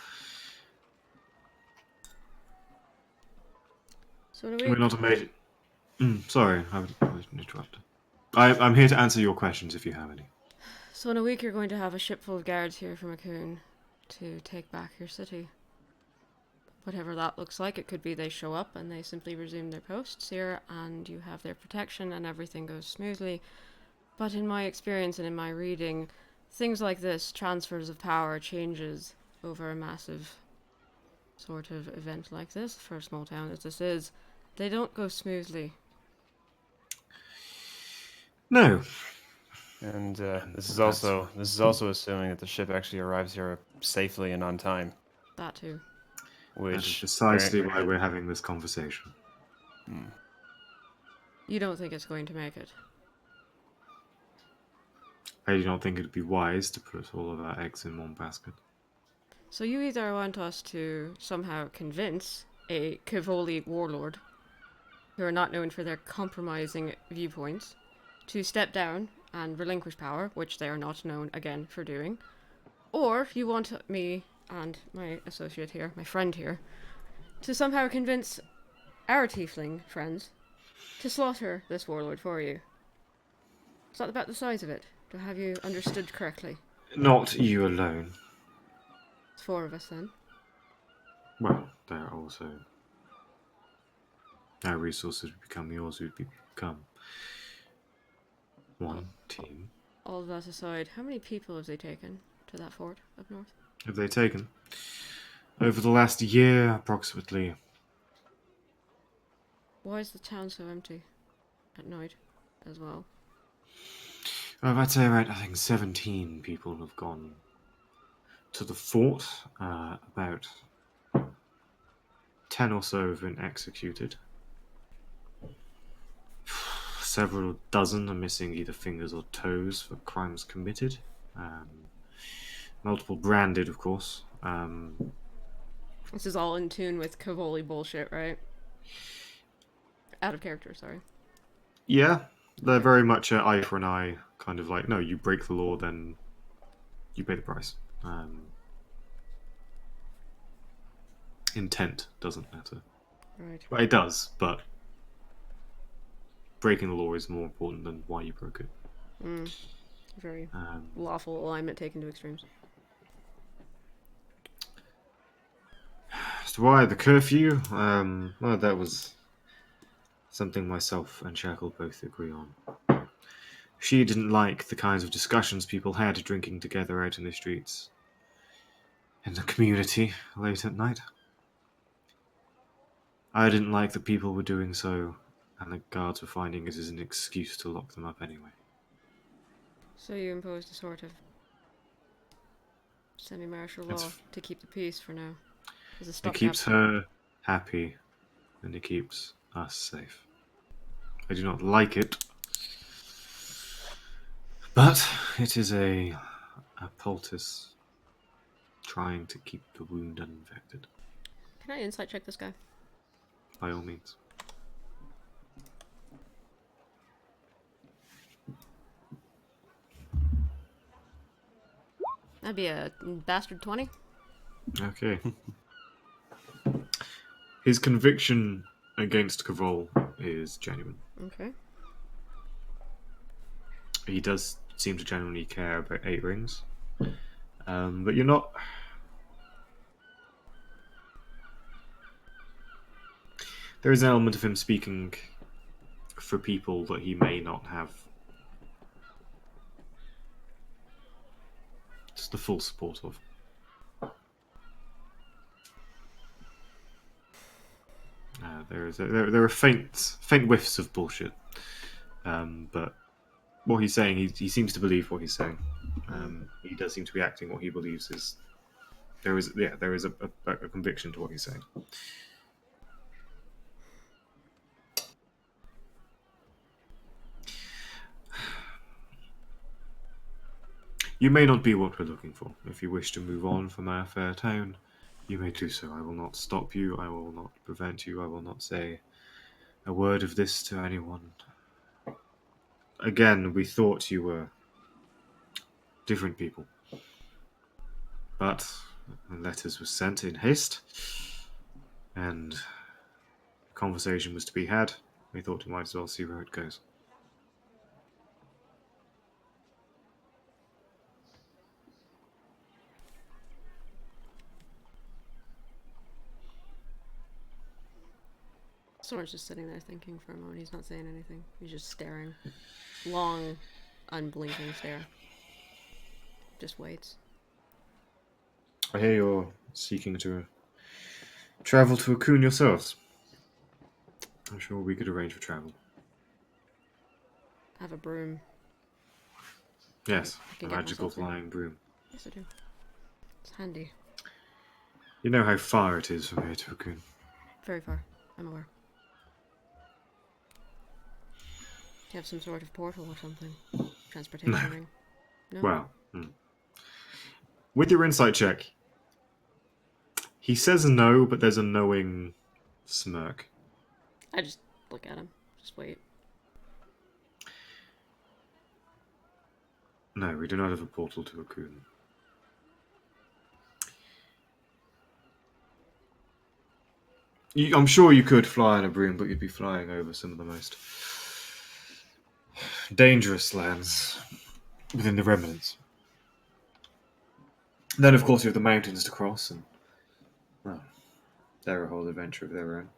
So in a We're week, not a major... sorry, I was interrupted. I'm here to answer your questions if you have any. so in a week you're going to have a ship full of guards here from Akun to take back your city. Whatever that looks like, it could be they show up and they simply resume their posts here and you have their protection and everything goes smoothly. But in my experience and in my reading, things like this, transfers of power, changes over a massive sort of event like this, for a small town as this is, they don't go smoothly. No. And this is also assuming that the ship actually arrives here safely and on time, That too. That is which precisely why we're having this conversation. You don't think it's going to make it? I do not think it would be wise to put all of our eggs in one basket. So you either want us to somehow convince a Kivoli warlord, who are not known for their compromising viewpoints, to step down and relinquish power, which they are not known, again, for doing. Or you want me and my associate here, my friend here, to somehow convince our tiefling friends to slaughter this warlord for you. Is that about the size of it? To have you understood correctly? Not you alone. It's 4 of us then. Well, there are also... Our resources would become yours, would become one team. All of that aside, how many people have they taken to that fort up north? Have they taken? Over the last year, approximately. Why is the town so empty at night as well? Well, I'd say I think 17 people have gone to the fort. About 10 or so have been executed. Several dozen are missing either fingers or toes for crimes committed. Multiple branded, of course. This is all in tune with Kivoli bullshit, right? Out of character, sorry. Yeah, they're very much an eye for an eye, kind of like, no, you break the law, then you pay the price. Intent doesn't matter. Right. Well, it does, but breaking the law is more important than why you broke it. Very lawful alignment taken to extremes. As to why the curfew, well, that was something myself and Shackle both agree on. She didn't like the kinds of discussions people had drinking together out in the streets, in the community, late at night. I didn't like that people were doing so, and the guards were finding it as an excuse to lock them up anyway. So you imposed a sort of semi-martial law to keep the peace for now. As a It stopgap. keeps her happy, and it keeps us safe. I do not like it, but it is a poultice trying to keep the wound uninfected. Can I insight check this guy? By all means. That'd be a bastard 20. Okay. His conviction against Kavol is genuine. Okay. He does seem to genuinely care about 8 rings. But you're not... There is an element of him speaking for people that he may not have just the full support of. There are faint whiffs of bullshit, but what he's saying, he seems to believe what he's saying. He does seem to be acting what he believes is. There is a conviction to what he's saying. You may not be what we're looking for. If you wish to move on from our fair town, you may do so. I will not stop you. I will not prevent you. I will not say a word of this to anyone. Again, we thought you were different people. But letters were sent in haste, and a conversation was to be had. We thought we might as well see where it goes. Sorren's just sitting there thinking for a moment. He's not saying anything. He's just staring. Long, unblinking stare. Just waits. I hear you're seeking to travel to Akun yourselves. I'm sure we could arrange for travel. Have a broom. Yes, I a can get magical myself in. flying broom. Yes, I do. It's handy. You know how far it is from here to Akun. Very far. I'm aware. Do you have some sort of portal or something? Transportation ring? No? Well, with your insight check, he says no, but there's a knowing smirk. I just look at him. Just wait. No, we do not have a portal to Akun. I'm sure you could fly on a broom, but you'd be flying over some of the most dangerous lands within the remnants. Then, of course, you have the mountains to cross, and, well, they're a whole adventure of their own.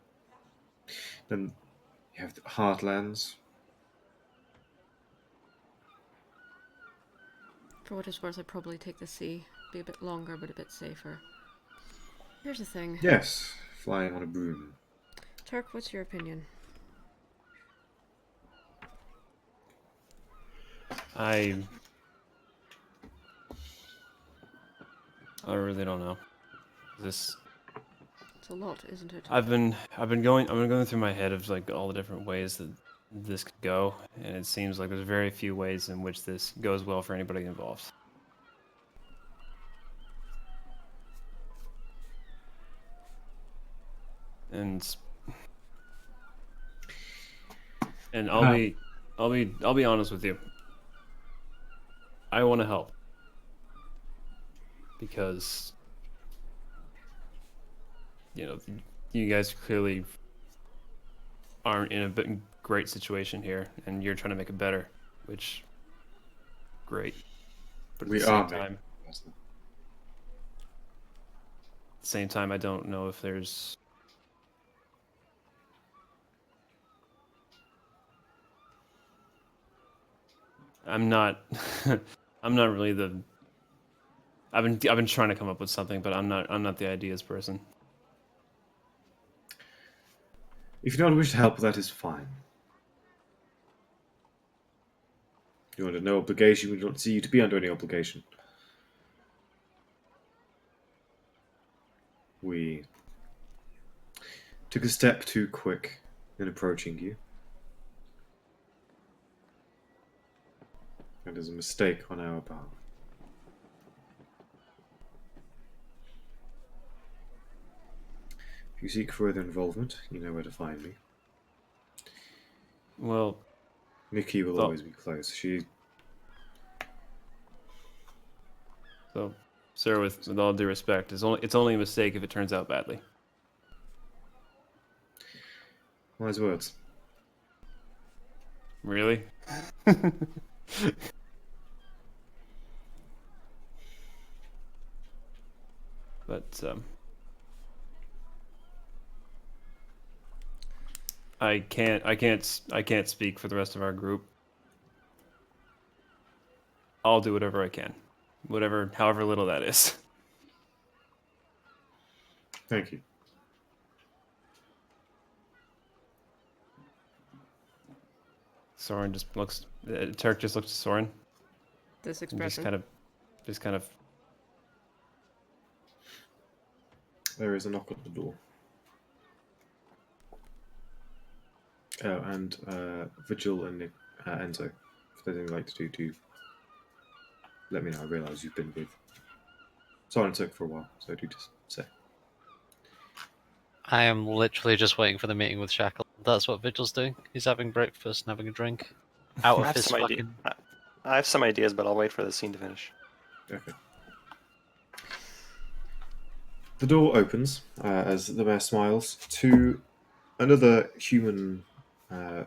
Then you have the heartlands. For what it's worth, I'd probably take the sea. Be a bit longer, but a bit safer. Here's the thing. Yes, flying on a broom. Turk, what's your opinion? I really don't know. This It's a lot, isn't it? I've been going through my head of like all the different ways that this could go, and it seems like there's very few ways in which this goes well for anybody involved. And I'll be honest with you. I want to help because you guys clearly aren't in a great situation here, and you're trying to make it better, which great. But at We the same are. time, I don't know if there's I'm not really the I've been trying to come up with something, but I'm not the ideas person. If you don't wish to help, that is fine. You're under no obligation. We don't see you to be under any obligation. We took a step too quick in approaching you. That is a mistake on our part. If you seek further involvement, you know where to find me. Well, Nikki will So- always be close. so sir, with all due respect, it's only a mistake if it turns out badly. Wise words. Really? But I can't speak for the rest of our group. I'll do whatever I can. However little that is. Thank you. Sorren just looks. Turk just looks at Sorren. This And expression. just kind of. There is a knock on the door. Oh, and Vigil and Enzo, if there's anything you'd like to do, let me know. I realise you've been with Sorren and Turk for a while, so do just say. I am literally just waiting for the meeting with Shackle. That's what Vigil's doing. He's having breakfast and having a drink. Out I of have his some idea. fucking... I have some ideas, but I'll wait for the scene to finish. Okay. The door opens as the mayor smiles to another human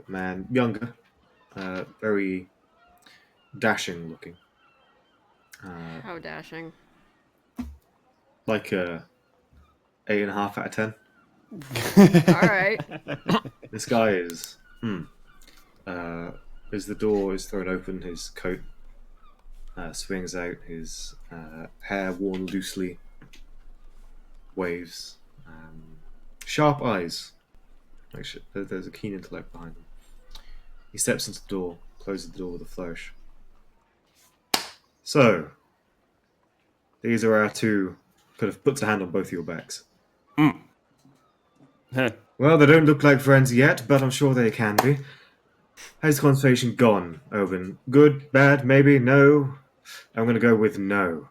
man, younger, very dashing looking. How dashing. Like a 8.5 out of 10. All right. This guy is. As the door is thrown open, his coat swings out, his hair worn loosely waves, sharp eyes. Like there's a keen intellect behind him. He steps into the door, closes the door with a flourish. So, these are our two. Kind of puts a hand on both of your backs. Huh. Well, they don't look like friends yet, but I'm sure they can be. How's the conversation gone, Owen? Good, bad, maybe, no? I'm gonna go with no.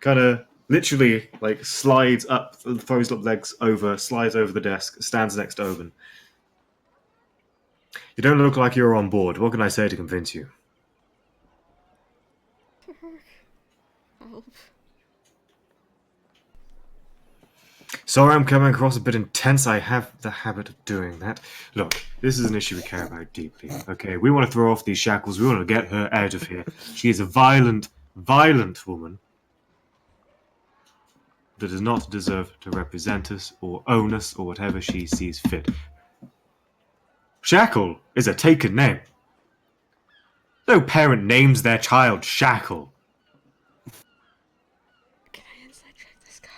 Kinda, literally, like, slides up, throws up legs over, slides over the desk, stands next to Owen. You don't look like you're on board. What can I say to convince you? Help. Sorry I'm coming across a bit intense. I have the habit of doing that. Look, this is an issue we care about deeply, okay? We want to throw off these shackles. We want to get her out of here. She is a violent, violent woman that does not deserve to represent us or own us or whatever she sees fit. Shackle is a taken name. No parent names their child Shackle. Can I inside check this guy?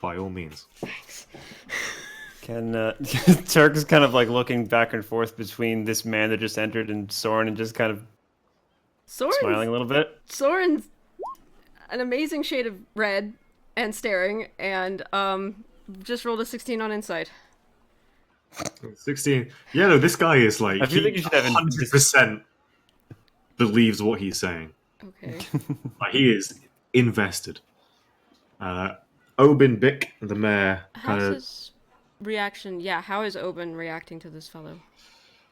By all means. Thanks. Can Turk is kind of like looking back and forth between this man that just entered and Sorren, and just kind of smiling a little bit. Sorren's an amazing shade of red and staring, and just rolled a 16 on insight. 16. Yeah, no, this guy is like, I feel he like you should have 100% believes what he's saying. Okay. Like, he is invested. Obin Bick, the mayor, kind How's of. his reaction? Yeah, how is Oben reacting to this fellow?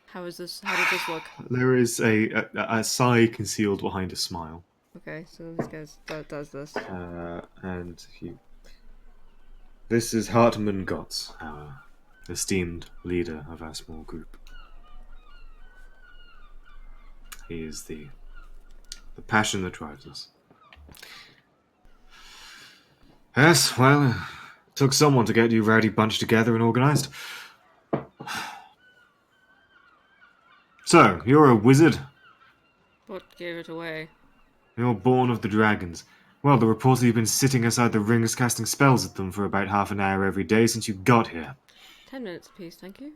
How is this? How did this look? There is a sigh concealed behind a smile. Okay, so this guy does this. And he. This is Hartman Gotts, our esteemed leader of our small group. He is the passion that drives us. Yes, well, it took someone to get you rowdy bunch together and organized. So, you're a wizard. What gave it away? You're born of the dragons. Well, the reports that you've been sitting outside the rings casting spells at them for about half an hour every day since you got here. 10 minutes apiece, thank you.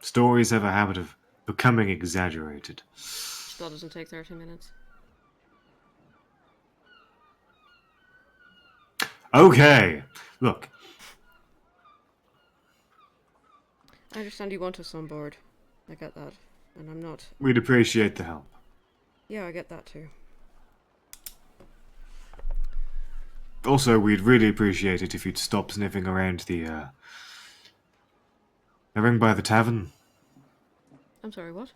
Stories have a habit of becoming exaggerated. Spell doesn't take 30 minutes. Okay, look. I understand you want us on board. I get that. And I'm not... We'd appreciate the help. Yeah, I get that too. Also, we'd really appreciate it if you'd stop sniffing around the ring by the tavern. I'm sorry, what?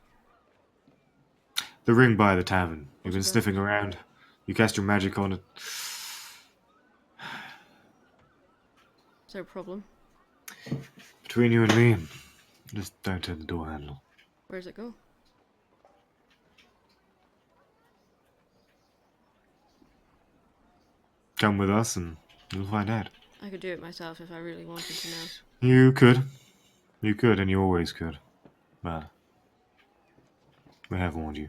The ring by the tavern. You've been What's that? sniffing around. You cast your magic on it. Is there a problem? Between you and me, just don't turn the door handle. Where does it go? Come with us and you'll find out. I could do it myself if I really wanted to know. You could. You could, and you always could. But we have warned you.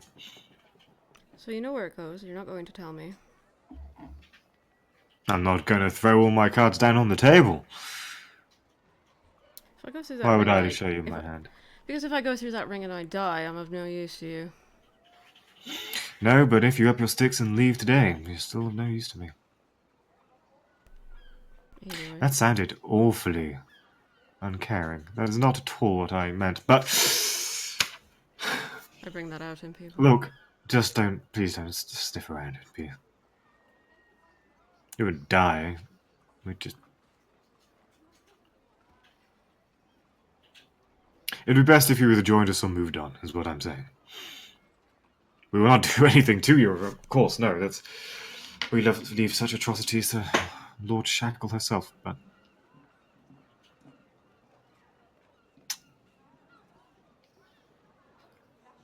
So you know where it goes, you're not going to tell me. I'm not going to throw all my cards down on the table. If I go through that Why ring would and I to show you if my I- hand? Because if I go through that ring and I die, I'm of no use to you. No, but if you up your sticks and leave today, you're still of no use to me. Either way. That sounded awfully uncaring. That is not at all what I meant, but... I bring that out in people. Look, please don't sniff around it, Pia. You would die. It'd be best if you either joined us or moved on, is what I'm saying. We will not do anything to you, of course, no, we leave such atrocities to Lord Shackle herself, but...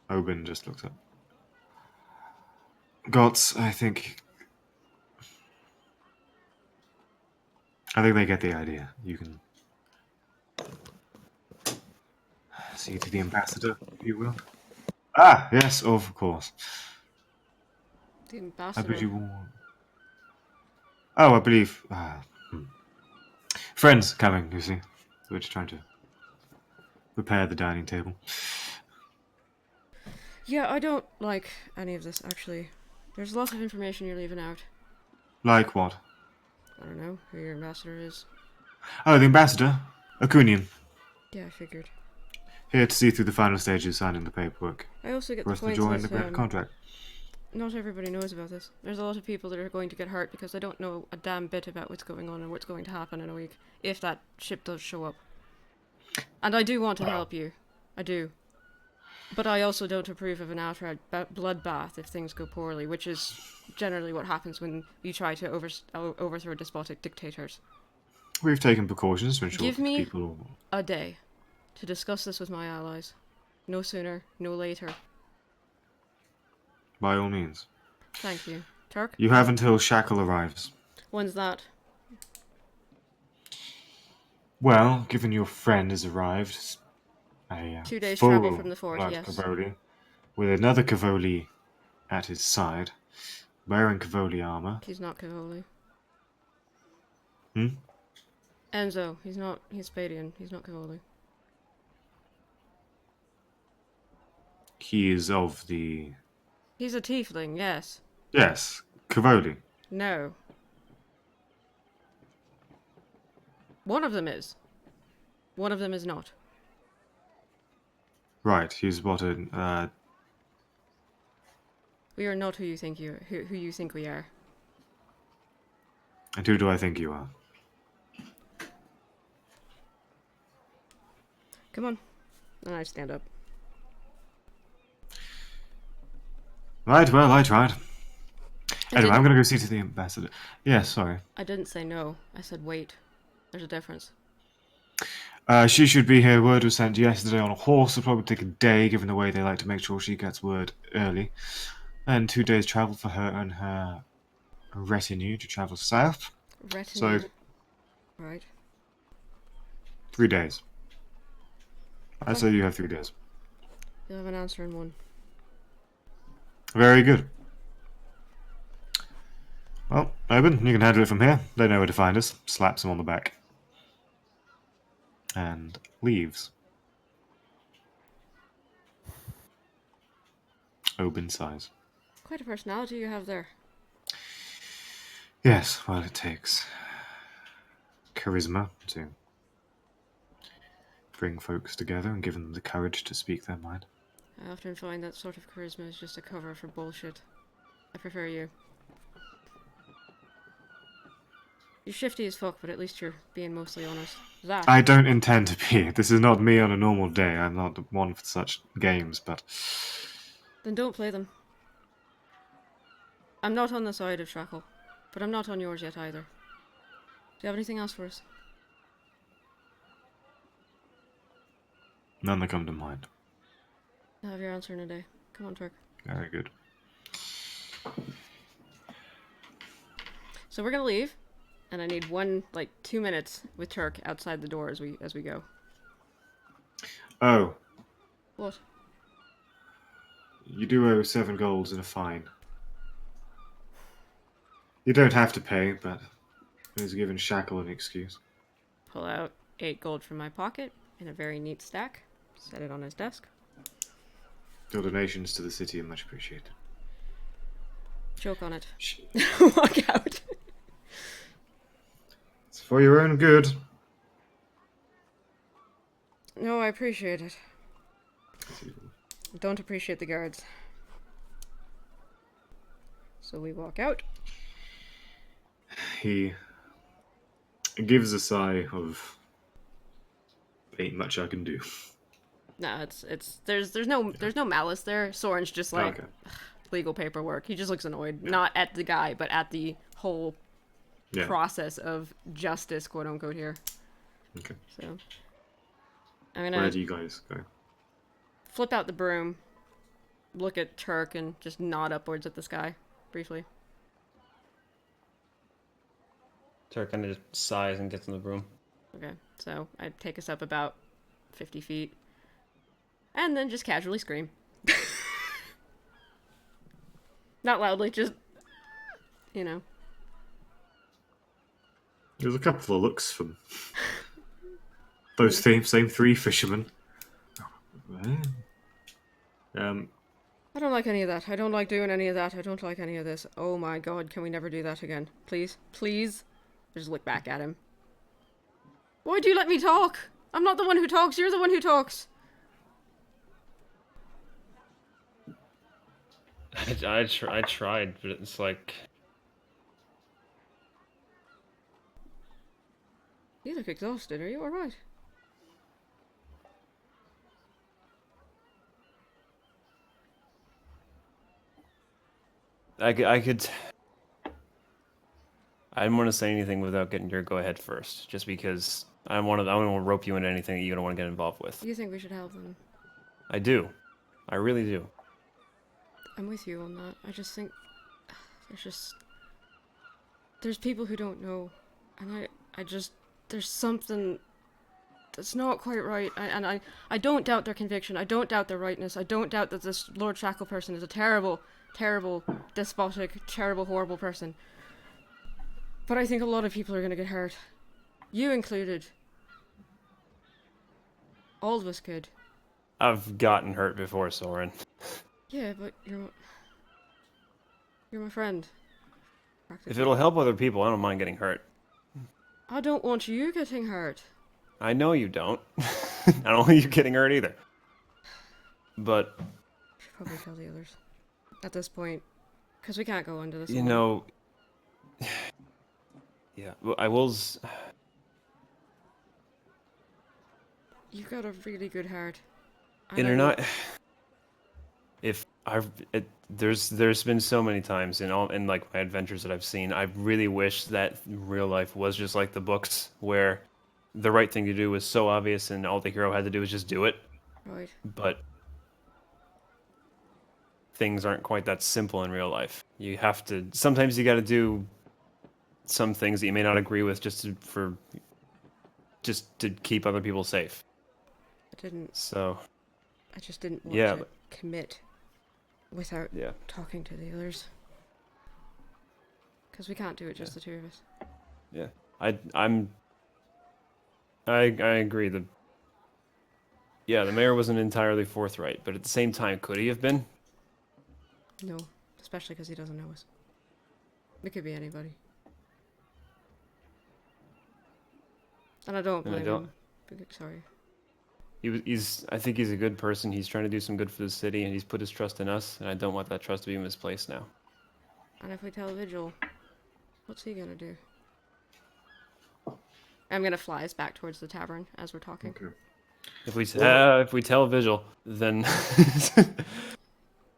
Oben just looks up. Gods, I think they get the idea. You can see to the ambassador, if you will. Ah, yes, of course. The I ambassador. bid you all. Oh, I believe. Friends coming, you see. We're just trying to prepare the dining table. Yeah, I don't like any of this, actually. There's lots of information you're leaving out. Like what? I don't know who your ambassador is. Oh, the ambassador? Acunian. Yeah, I figured. Here to see through the final stages, signing the paperwork. I also get For the us to point join the that contract. not everybody knows about this. There's a lot of people that are going to get hurt because they don't know a damn bit about what's going on and what's going to happen in a week, if that ship does show up. And I do want to help you. I do. But I also don't approve of an outright bloodbath if things go poorly, which is generally what happens when you try to overthrow despotic dictators. We've taken precautions to ensure Give that me people... a day to discuss this with my allies. No sooner, no later. By all means. Thank you. Turk? You have until Shackle arrives. When's that? Well, given your friend has arrived, a 2 days full travel from the fort, blood yes. Cavoli, with another Cavoli at his side, wearing Cavoli armor. He's not Cavoli. Hmm? Enzo, he's Spadian, he's not Cavoli. He is of the... He's a tiefling, yes. Yes, Cavoli. No. One of them is. One of them is not. Right, he's what We are not who you think who you think we are. and who do I think you are? Come on. And I stand up. Right, well, I tried. I Anyway, I'm didn't- gonna go see to the ambassador. Yes, sorry. I didn't say no. I said wait. There's a difference. She should be here. Word was sent yesterday on a horse. It'll probably take a day, given the way they like to make sure she gets word early. And 2 days travel for her and her retinue to travel south. Retinue. So, Right. 3 days. I'd say you have 3 days. You'll have an answer in one. Very good. Well, Oben, you can handle it from here. They know where to find us. Slaps him on the back. And leaves. Oben sighs. Quite a personality you have there. Yes, well, it takes charisma to bring folks together and give them the courage to speak their mind. I often find that sort of charisma is just a cover for bullshit. I prefer you. You're shifty as fuck, but at least you're being mostly honest. That. I don't intend to be. This is not me on a normal day. I'm not one for such games, but... Then don't play them. I'm not on the side of Shackle, but I'm not on yours yet either. Do you have anything else for us? None that come to mind. I'll have your answer in a day. Come on, Turk. Very good. So we're gonna leave, and I need 2 minutes with Turk outside the door as we go. Oh, What? you do owe 7 golds and a fine. You don't have to pay, but it is giving Shackle an excuse. Pull out 8 gold from my pocket. in a very neat stack. Set it on his desk. Your donations to the city are much appreciated. Choke on it. Sh- Walk out. It's for your own good. No, I appreciate it. Don't appreciate the guards. So we walk out. He gives a sigh of, ain't much I can do. No, there's no malice there. Soren's just like Okay. legal paperwork. He just looks annoyed, not at the guy, but at the whole Yeah. process of justice, quote unquote, here. Okay. So I'm Where gonna do you guys go? flip out the broom, look at Turk, and just nod upwards at the sky briefly. Turk kind of just sighs and gets in the room. Okay, so I take us up about 50 feet, and then just casually scream. Not loudly, just, you know. There's a couple of looks from those same three fishermen. I don't like any of that. I don't like doing any of that. I don't like any of this. Oh my god, can we never do that again? Please? Please? I just look back at him. Why do you let me talk? I'm not the one who talks, you're the one who talks. I tried, but it's like... You look exhausted, are you alright? I could... I didn't want to say anything without getting your go-ahead first, just because I don't want to rope you into anything that you don't want to get involved with. You think we should help them? I do. I really do. I'm with you on that. I just think... There's people who don't know. And there's something that's not quite right. I don't doubt their conviction. I don't doubt their rightness. I don't doubt that this Lord Shackle person is a terrible, terrible, despotic, terrible, horrible person. But I think a lot of people are going to get hurt. You included. All of us could. I've gotten hurt before, Sorren. Yeah, but you're my friend. If it'll help other people, I don't mind getting hurt. I don't want you getting hurt. I know you don't. I don't want you getting hurt either. But... I should probably tell the others. At this point. Because we can't go into this You alone. know... Yeah, well, I will... You've got a really good heart. And you're not... If I've... There's been so many times in like my adventures that I've seen, I really wish that real life was just like the books, where the right thing to do was so obvious and all the hero had to do was just do it. Right. But things aren't quite that simple in real life. You have to... Sometimes you gotta do some things that you may not agree with just to keep other people safe. So... I just didn't want Yeah, to commit without talking to the others. Because we can't do it just the two of us. Yeah, I agree. The mayor wasn't entirely forthright, but at the same time, could he have been? No, especially because he doesn't know us. It could be anybody. And I don't blame him. Sorry. I think he's a good person. He's trying to do some good for the city, and he's put his trust in us, and I don't want that trust to be misplaced now. And if we tell Vigil, what's he gonna do? I'm gonna fly us back towards the tavern as we're talking. Okay. If we tell Vigil, then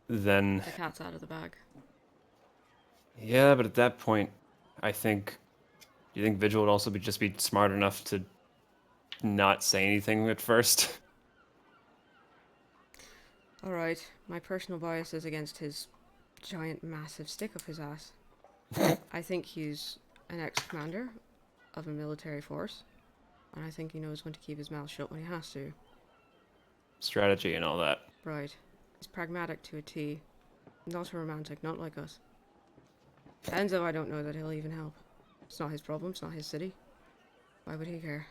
then The cat's out of the bag. yeah, but at that point, do you think Vigil would also just be smart enough to not say anything at first? Alright, my personal bias is against his giant, massive stick up his ass. I think he's an ex-commander of a military force, and I think he knows when to keep his mouth shut when he has to. Strategy and all that. Right. He's pragmatic to a T. Not a romantic, not like us. Enzo, I don't know that he'll even help. It's not his problem, it's not his city. Why would he care?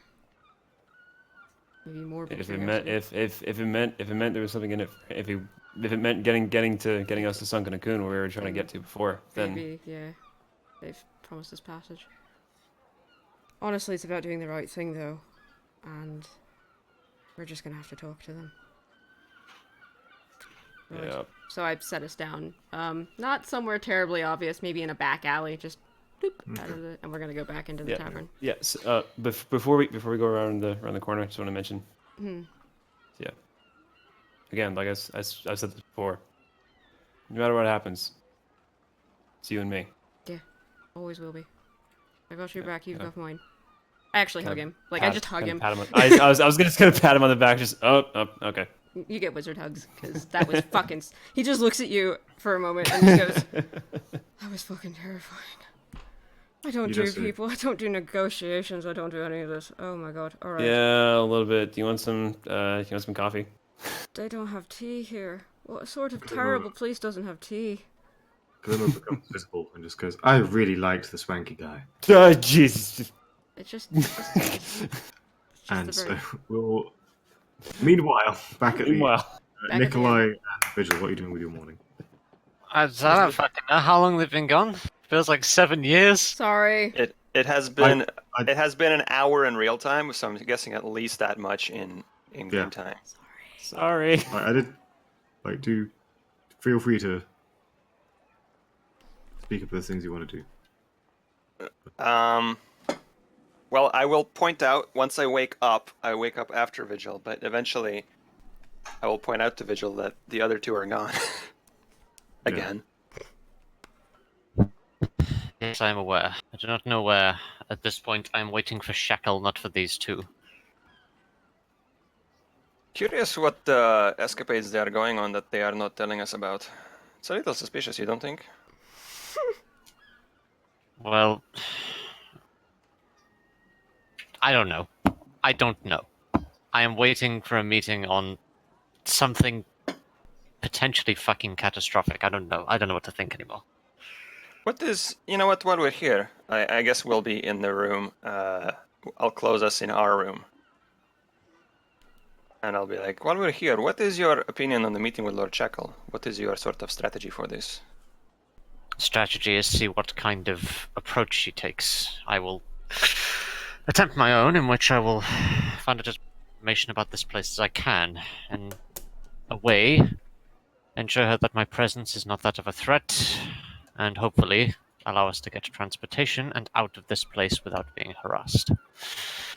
Maybe more. If between it meant us. if it meant there was something in it, if it meant getting us to Sunken Coon where we were trying to get to before, then Maybe, yeah. They've promised us passage. Honestly, it's about doing the right thing, though. And we're just gonna have to talk to them. Right. yeah. So I set us down. Not somewhere terribly obvious, maybe in a back alley, just doop, out of the, and we're gonna go back into the Yeah. tavern. Yes. Before we go around the corner, I just want to mention. Yeah. Again, like I've said this before. No matter what happens, it's you and me. Yeah, always will be. I got your back, you've yeah. got mine. I actually hug Kind of him. Like, I just hug him. Pat him on, I was just gonna pat him on the back. Just okay. You get wizard hugs, because that was fucking... He just looks at you for a moment and just goes, that was fucking terrifying. I don't do people. I don't do negotiations. I don't do any of this. Oh my god. Alright. Yeah, a little bit. Do you want some coffee? They don't have tea here. What sort of terrible place doesn't have tea? Glimmer becomes visible and just goes, I really liked the swanky guy. Jesus. It's just And the so very... we'll... Meanwhile, back at Meanwhile, Back at the Nikolai and Vigil, what are you doing with your morning? I don't fucking know how long they've been gone. Feels like 7 years. Sorry. It has been I- it has been an hour in real time, so I'm guessing at least that much in game Yeah. time. sorry. I did, feel free to speak of the things you want to do. Well, I will point out once I wake up after Vigil, but eventually I will point out to Vigil that the other two are gone. Again. Yes, I am aware. I do not know where. At this point, I am waiting for Shackle, not for these two. Curious what escapades they are going on that they are not telling us about. It's a little suspicious, you don't think? Well, I don't know. I don't know. I am waiting for a meeting on something potentially fucking catastrophic. I don't know. I don't know what to think anymore. You know what, while we're here, I guess we'll be in the room. I'll close us in our room. And I'll be like, while we're here, what is your opinion on the meeting with Lord Shackle? What is your sort of strategy for this? Strategy is see what kind of approach she takes. I will attempt my own, in which I will find out as much information about this place as I can, and away, and show her that my presence is not that of a threat, and hopefully allow us to get transportation and out of this place without being harassed.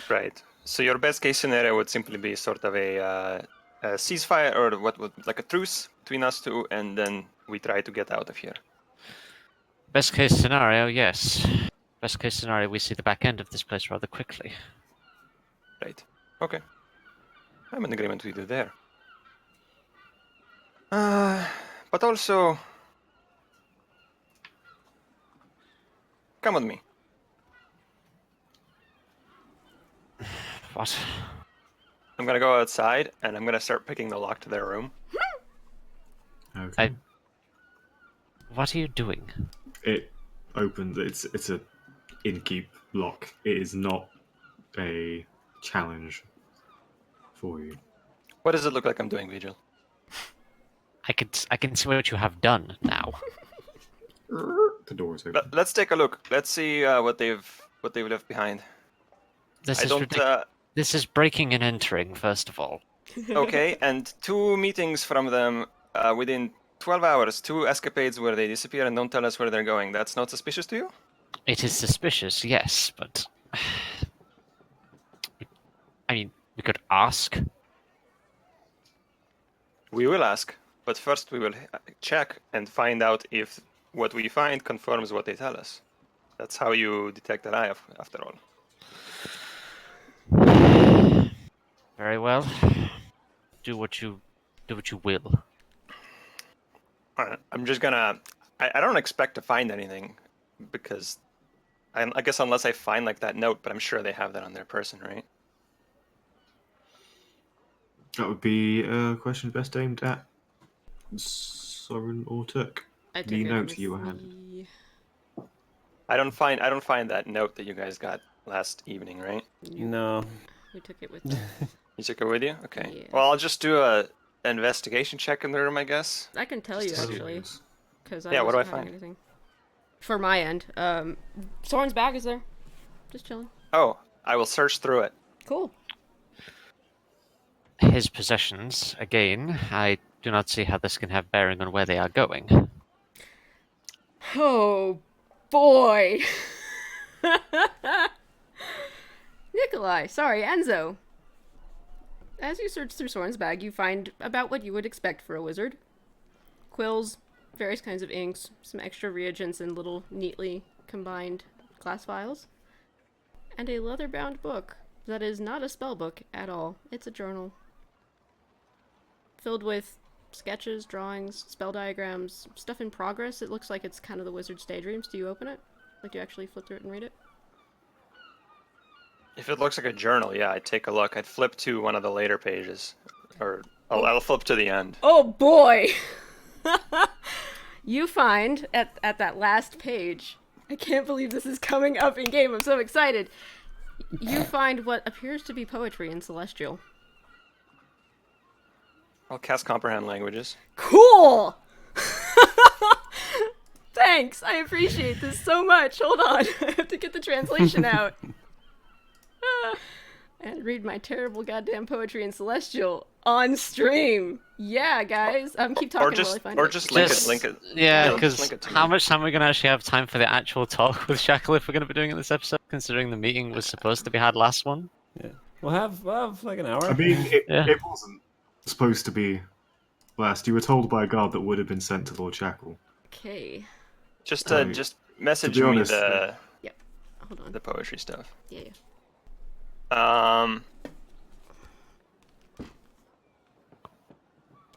Right. So your best case scenario would simply be sort of a ceasefire, or what would like a truce between us two, and then we try to get out of here. Best case scenario, yes. Best case scenario, we see the back end of this place rather quickly. Right. Okay. I'm in agreement with you there. But also, come with me. What? I'm gonna go outside and I'm gonna start picking the lock to their room. Okay. What are you doing? It opens. It's a inkeep lock. It is not a challenge for you. What does it look like I'm doing, Vigil? I can see what you have done now. The door is open. Let's take a look. Let's see what they've left behind. This I is don't. ridiculous. This is breaking and entering, first of all. Okay, and 2 meetings from them within 12 hours. 2 escapades where they disappear and don't tell us where they're going. That's not suspicious to you? It is suspicious, yes, but I mean, we could ask. We will ask, but first we will check and find out if what we find confirms what they tell us. That's how you detect a lie, after all. Very well. Do what you will. Alright, I'm just gonna... I don't expect to find anything, because... I guess unless I find, like, that note, but I'm sure they have that on their person, right? That would be a question best aimed at Sorren or Turk. I took The it note with you were handed. me. I don't find that note that you guys got last evening, right? No. We took it with You took it with you? Okay. Yeah. Well, I'll just do a investigation check in the room, I guess. I can tell you, Just to see. actually. Because Yeah, what do I wasn't hiding find? anything. For my end, Soren's bag is there. Just chilling. Oh, I will search through it. Cool. His possessions, again, I do not see how this can have bearing on where they are going. Oh, boy. Enzo. As you search through Soren's bag, you find about what you would expect for a wizard. Quills, various kinds of inks, some extra reagents in little, neatly combined class files, and a leather-bound book that is not a spell book at all. It's a journal. Filled with sketches, drawings, spell diagrams, stuff in progress. It looks like it's kind of the wizard's daydreams. Do you open it? Like, do you actually flip through it and read it? If it looks like a journal, yeah, I'd take a look. I'd flip to one of the later pages. Or I'll flip to the end. Oh boy! You find, at that last page, I can't believe this is coming up in game, I'm so excited. You find what appears to be poetry in Celestial. I'll cast Comprehend Languages. Cool! Thanks, I appreciate this so much. Hold on, I have to get the translation out. And read my terrible goddamn poetry in Celestial on stream. Yeah, guys. Keep talking while I find it. Or just link it. Yeah, just because link it to how me. much time are we going to actually have time for the actual talk with Shackle if we're going to be doing it this episode, considering the meeting was supposed to be had last one? Yeah. We'll have like an hour. I mean, Yeah. it wasn't supposed to be last. You were told by a guard that would have been sent to Lord Shackle. Okay. Just So, message to be me honest, Hold on. the poetry stuff. Yeah.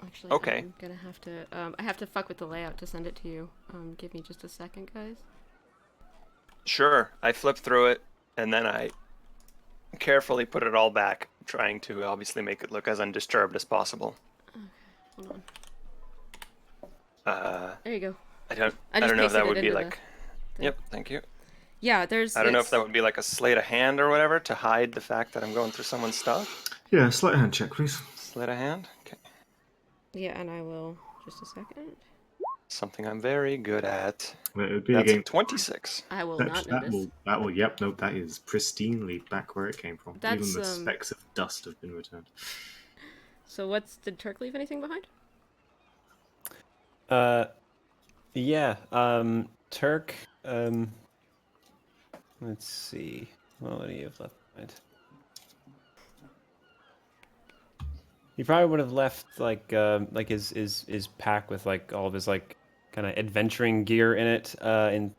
Actually, Okay. I'm gonna have to. I have to fuck with the layout to send it to you. Give me just a second, guys. Sure. I flip through it, and then I carefully put it all back, trying to obviously make it look as undisturbed as possible. Hold on. There you go. I don't I just know if that pasted would it be into like. Yep. Thank you. Yeah, there's. I don't know if that would be like a sleight of hand or whatever to hide the fact that I'm going through someone's stuff. Yeah, sleight of hand check, please. Sleight of hand. Okay. Yeah, and I will. Just a second. Something I'm very good at. It would be That's a again. 26. I will That, not that notice. will. Yep. No, that is pristinely back where it came from. That's, Even the specks of dust have been returned. So did Turk leave anything behind? Yeah. Turk. Let's see. What do you have left behind? He probably would have left like his pack with like all of his like kind of adventuring gear in it. See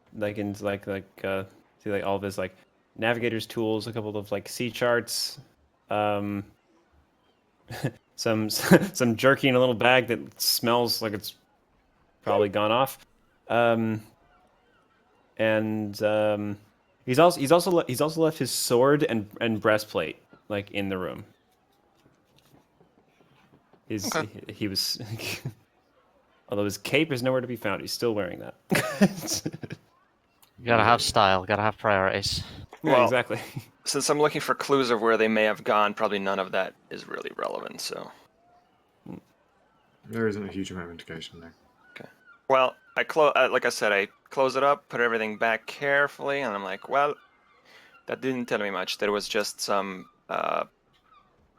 like all of his like navigator's tools, a couple of like sea charts, some jerky in a little bag that smells like it's probably gone off. He's also left his sword and breastplate like in the room. He was although his cape is nowhere to be found, he's still wearing that. You gotta have style, gotta have priorities. Yeah, Well, exactly. Since I'm looking for clues of where they may have gone, probably none of that is really relevant, so. There isn't a huge amount of indication there. Okay. Well, like I said, I close it up, put everything back carefully, and I'm like, well, that didn't tell me much. There was just some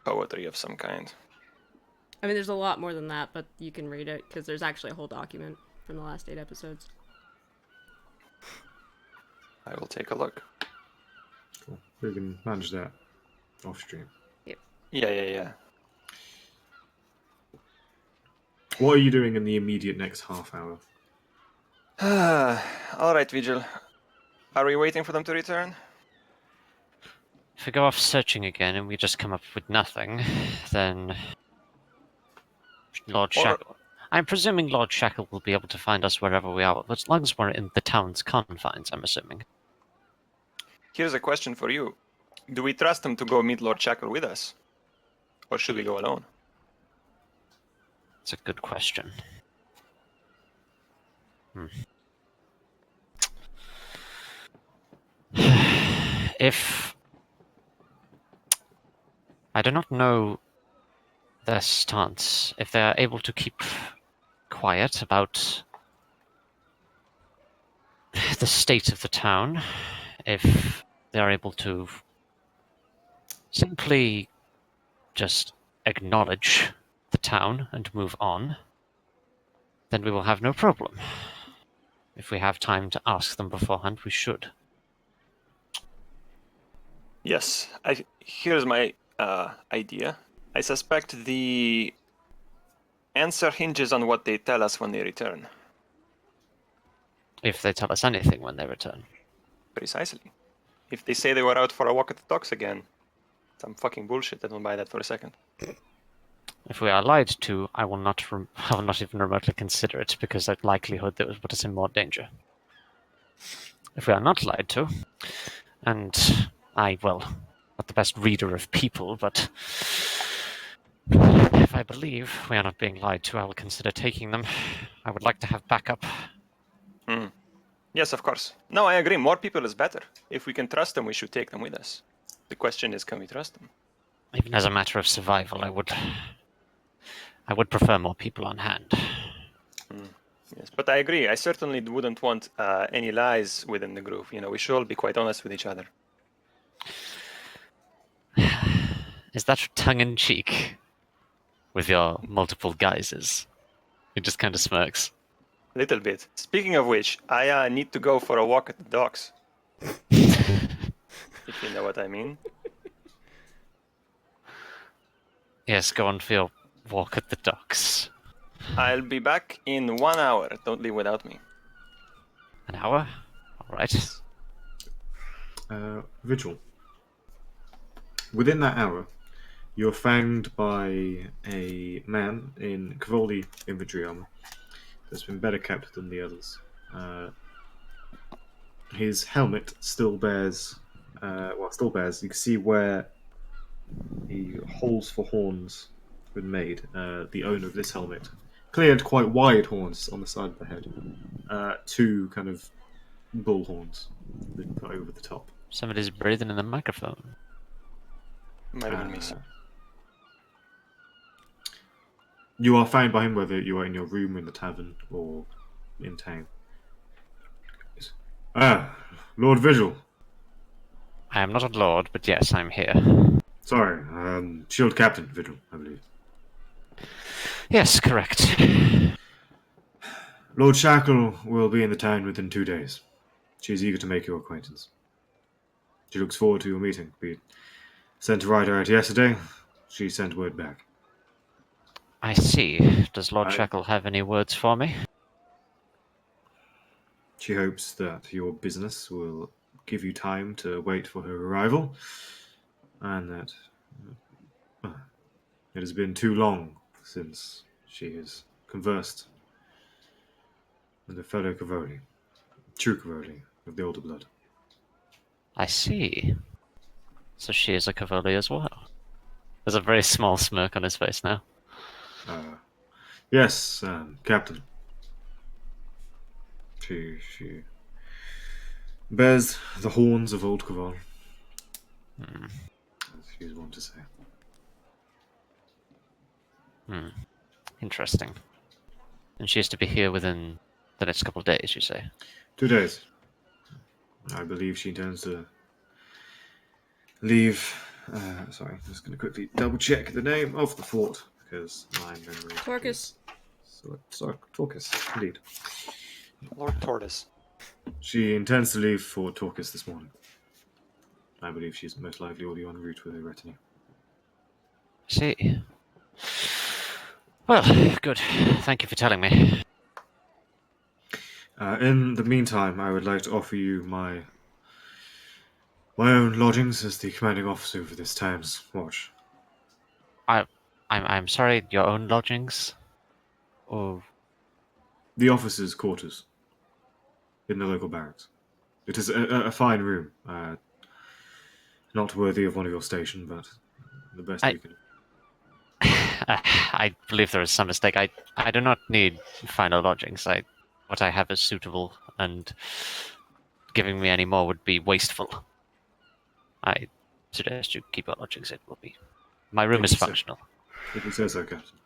poetry of some kind. I mean, there's a lot more than that, but you can read it because there's actually a whole document from the last 8 episodes. I will take a look. Cool. We can manage that off stream. Yeah. What are you doing in the immediate next half hour? All right, Vigil. Are we waiting for them to return? If we go off searching again and we just come up with nothing, then Lord Or- Shackle. I'm presuming Lord Shackle will be able to find us wherever we are, as long as we're in the town's confines, I'm assuming. Here's a question for you. Do we trust him to go meet Lord Shackle with us? Or should we go alone? It's a good question. If I do not know their stance. If they are able to keep quiet about the state of the town, if they are able to simply just acknowledge the town and move on, then we will have no problem. If we have time to ask them beforehand, we should. Yes, here's my idea. I suspect the answer hinges on what they tell us when they return. If they tell us anything when they return. Precisely. If they say they were out for a walk at the docks again, some fucking bullshit. I don't buy that for a second. If we are lied to, I will not even remotely consider it, because that likelihood that would put us in more danger. If we are not lied to, and not the best reader of people, but if I believe we are not being lied to, I will consider taking them. I would like to have backup. Yes, of course. No, I agree. More people is better. If we can trust them, we should take them with us. The question is, can we trust them? Even as a matter of survival, I would prefer more people on hand. Yes, but I agree. I certainly wouldn't want any lies within the group. We should all be quite honest with each other. Is that tongue-in-cheek with your multiple guises? He just kind of smirks. Little bit. Speaking of which, I need to go for a walk at the docks. If you know what I mean. Yes, go on for your walk at the docks. I'll be back in 1 hour. Don't leave without me. An hour? Alright. Vigil. Within that hour, you're found by a man in Cavalry infantry armor that's been better kept than the others. His helmet still bears. You can see where the holes for horns have been made. The owner of this helmet cleared quite wide horns on the side of the head. 2 kind of bull horns been put over the top. Somebody's breathing in the microphone. Might have been me. You are found by him whether you are in your room in the tavern or in town. Lord Vigil. I am not a lord, but yes, I'm here. Sorry, Shield Captain Vigil, I believe. Yes, correct. Lord Shackle will be in the town within 2 days. She is eager to make your acquaintance. She looks forward to your meeting. We sent a writer out yesterday. She sent word back. I see. Does Lord Shackle have any words for me? She hopes that your business will give you time to wait for her arrival, and that it has been too long since she has conversed with a fellow Cavoli, true Cavoli of the older blood. I see. So she is a Cavoli as well. There's a very small smirk on his face now. Yes, Captain. She bears the horns of old Cavol, as she's wont to say. Interesting. And she is to be here within the next couple of days, you say? 2 days. I believe she intends to leave. Sorry, I'm just going to quickly double check the name of the fort because my memory. Torcus. Sorry, Torcus, indeed. Lord Tortoise. She intends to leave for Torcus this morning. I believe she's most likely already en route with her retinue. See. Well, good. Thank you for telling me. In the meantime, I would like to offer you my own lodgings as the commanding officer for this time's watch. I'm sorry, your own lodgings? Oh, The officers' quarters in the local barracks. It is a fine room. Not worthy of one of your station, but the best we can. I believe there is some mistake. I do not need final lodgings. What I have is suitable, and giving me any more would be wasteful. I suggest you keep your lodgings. It will be My room is Thank you, sir. functional. If you say so, Captain.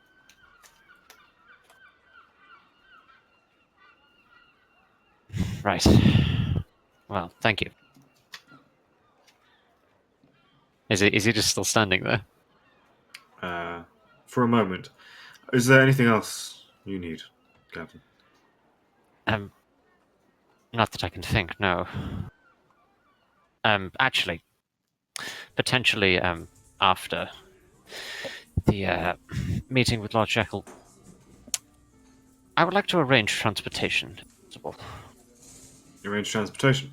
Right. Well, thank you. Is he just still standing there? For a moment. Is there anything else you need, Captain? Not that I can think, no. Actually, potentially, after the meeting with Lord Jekyll, I would like to arrange transportation, if possible. Arrange transportation.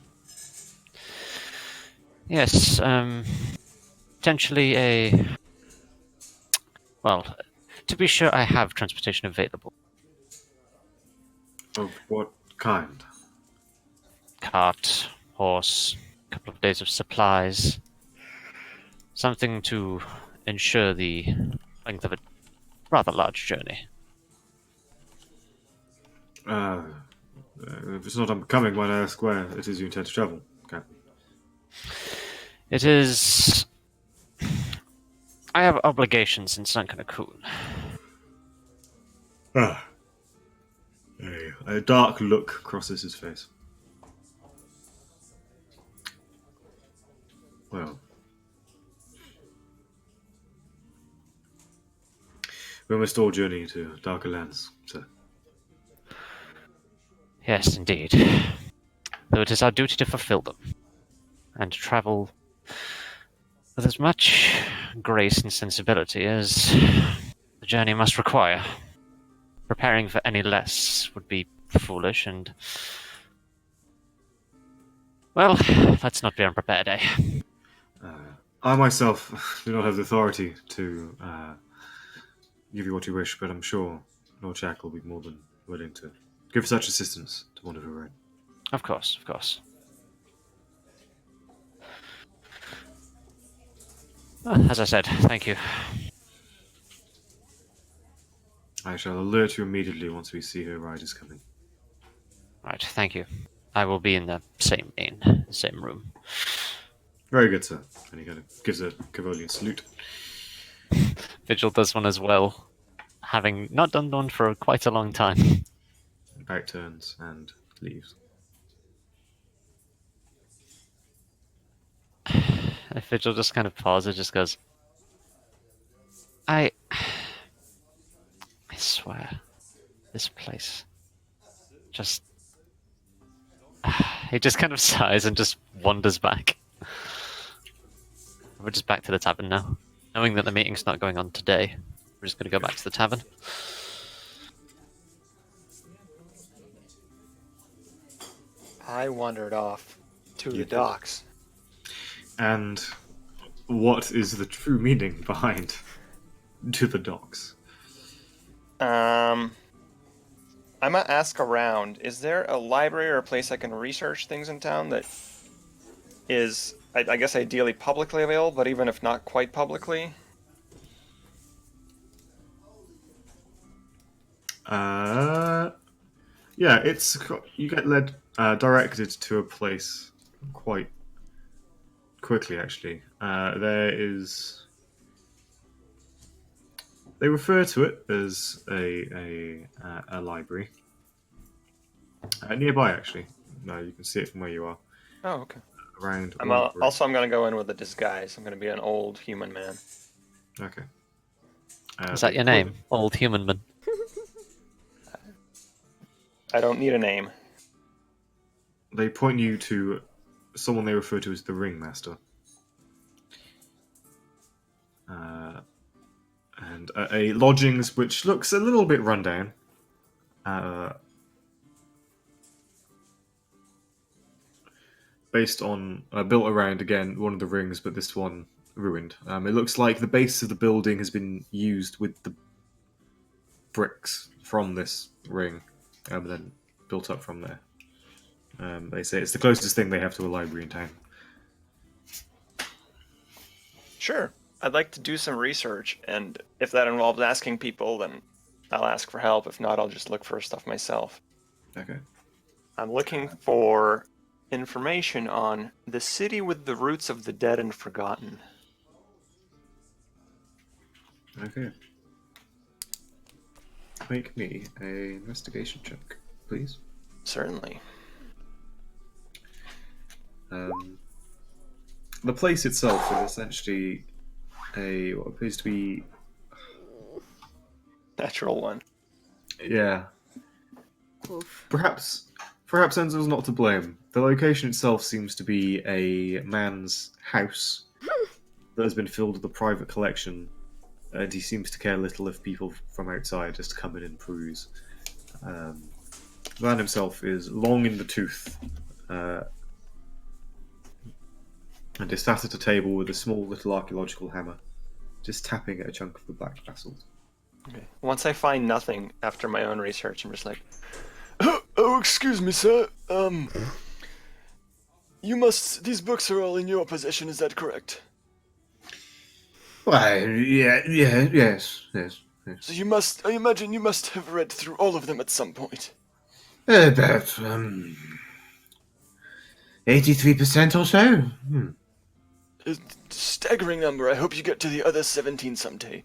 Yes, potentially well, to be sure I have transportation available. Of what kind? Cart, horse, a couple of days of supplies. Something to ensure the length of a rather large journey. If it's not unbecoming, why not ask where it is you intend to travel, Captain? It is... I have obligations in Sankanakun. Ah. A dark look crosses his face. Well. We must all journey to darker lands, sir. Yes, indeed. Though it is our duty to fulfill them, and to travel with as much grace and sensibility as the journey must require. Preparing for any less would be foolish and... Well, let's not be unprepared, eh? I myself do not have the authority to give you what you wish, but I'm sure Lord Jack will be more than willing to give such assistance to one of your own. Of course, of course. Well, as I said, thank you. I shall alert you immediately once we see her riders coming. Right, thank you. I will be in the same room. Very good, sir. And he kind of gives a Cavolian salute. Vigil does one as well, having not done one for quite a long time. Back turns and leaves. And Vigil just kind of pauses, just goes, I swear, this place just... He just kind of sighs and just wanders back. We're just back to the tavern now. Knowing that the meeting's not going on today, we're just going to go back to the tavern. I wandered off to the docks. And what is the true meaning behind to the docks? I might ask around. Is there a library or a place I can research things in town that is, I guess, ideally publicly available, but even if not quite publicly? Yeah, it's you get led directed to a place quite quickly. Actually, there is. They refer to it as a library nearby. Actually, no, you can see it from where you are. Oh, okay. Around. I'm going to go in with a disguise. I'm going to be an old human man. Okay. Is that your name? Old Human Man. I don't need a name. They point you to someone they refer to as the Ringmaster. And a lodgings which looks a little bit rundown. Based on built around again one of the rings, but this one ruined. It looks like the base of the building has been used with the bricks from this ring, and then built up from there. They say it's the closest thing they have to a library in town. Sure. I'd like to do some research, and if that involves asking people, then I'll ask for help. If not, I'll just look for stuff myself. Okay. I'm looking for information on the city with the roots of the dead and forgotten. Okay. Make me a investigation check, please. Certainly. The place itself is essentially what appears to be, Natural one. yeah. Oof. Perhaps Enzo's not to blame. The location itself seems to be a man's house that has been filled with a private collection, and he seems to care little if people from outside just come in and peruse. The man himself is long in the tooth, and is sat at a table with a small little archaeological hammer, just tapping at a chunk of the black basalt. Okay. Once I find nothing after my own research, I'm just like, oh, excuse me, sir. These books are all in your possession, is that correct? Why, yes. So I imagine you must have read through all of them at some point. About 83% or so. A staggering number. I hope you get to the other 17 someday.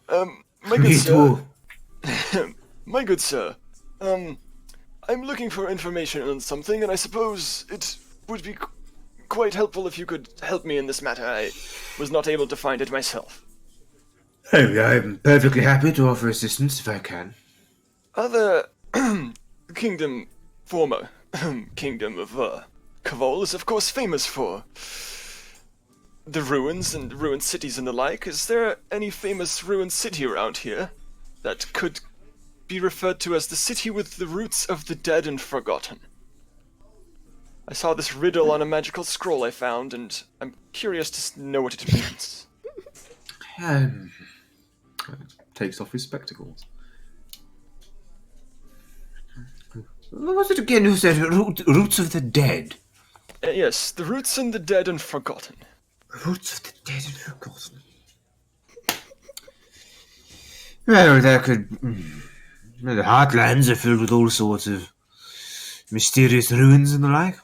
My good sir. My good sir. I'm looking for information on something, and I suppose it would be quite helpful if you could help me in this matter. I was not able to find it myself. Oh, I'm perfectly happy to offer assistance if I can. Other former kingdom of Kavol is of course famous for the ruins and ruined cities and the like. Is there any famous ruined city around here that could be referred to as the city with the roots of the dead and forgotten? I saw this riddle on a magical scroll I found, and I'm curious to know what it means. Takes off his spectacles. What was it again who said roots of the dead? Yes, the roots and the dead and forgotten. Roots of the dead and forgotten. Well, there could... The heartlands are filled with all sorts of mysterious ruins and the like.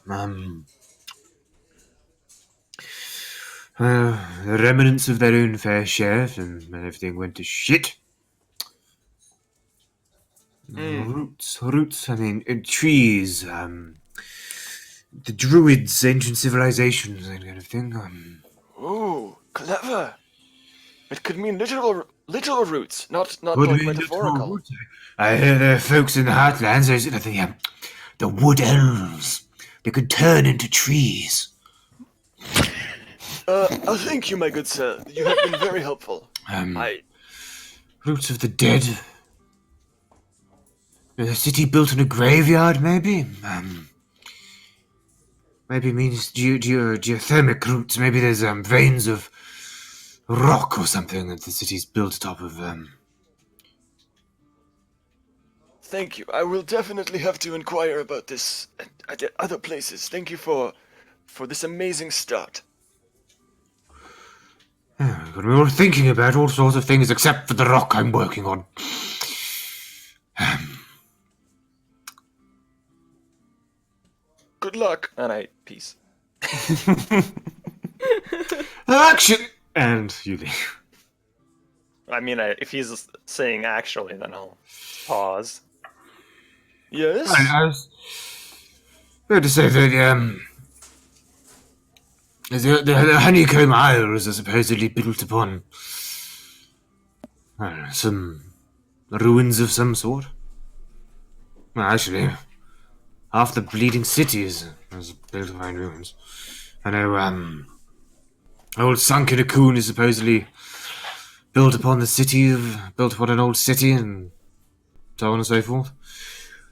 The remnants of their own fair share, and when everything went to shit. Roots, I mean, trees, the druids, ancient civilizations, that kind of thing. Ooh, clever. It could mean literal roots, not Could like be metaphorical. literal. I hear there are folks in the heartlands, the wood elves. They could turn into trees. Thank you, my good sir. You have been very helpful. Roots of the dead. A city built in a graveyard, maybe? Maybe means geothermic roots. Maybe there's veins of rock or something that the city's built atop of. Thank you. I will definitely have to inquire about this at other places. Thank you for this amazing start. We were thinking about all sorts of things except for the rock I'm working on. Good luck. And I peace. Action! And you leave. I mean, if he's saying actually, then I'll pause. Yes? I was going to say that, the Honeycomb Isles are supposedly built upon some ruins of some sort. Well, actually, half the bleeding cities is built upon ruins. I know, old Sunken Coon is supposedly built upon an old city, and so on and so forth.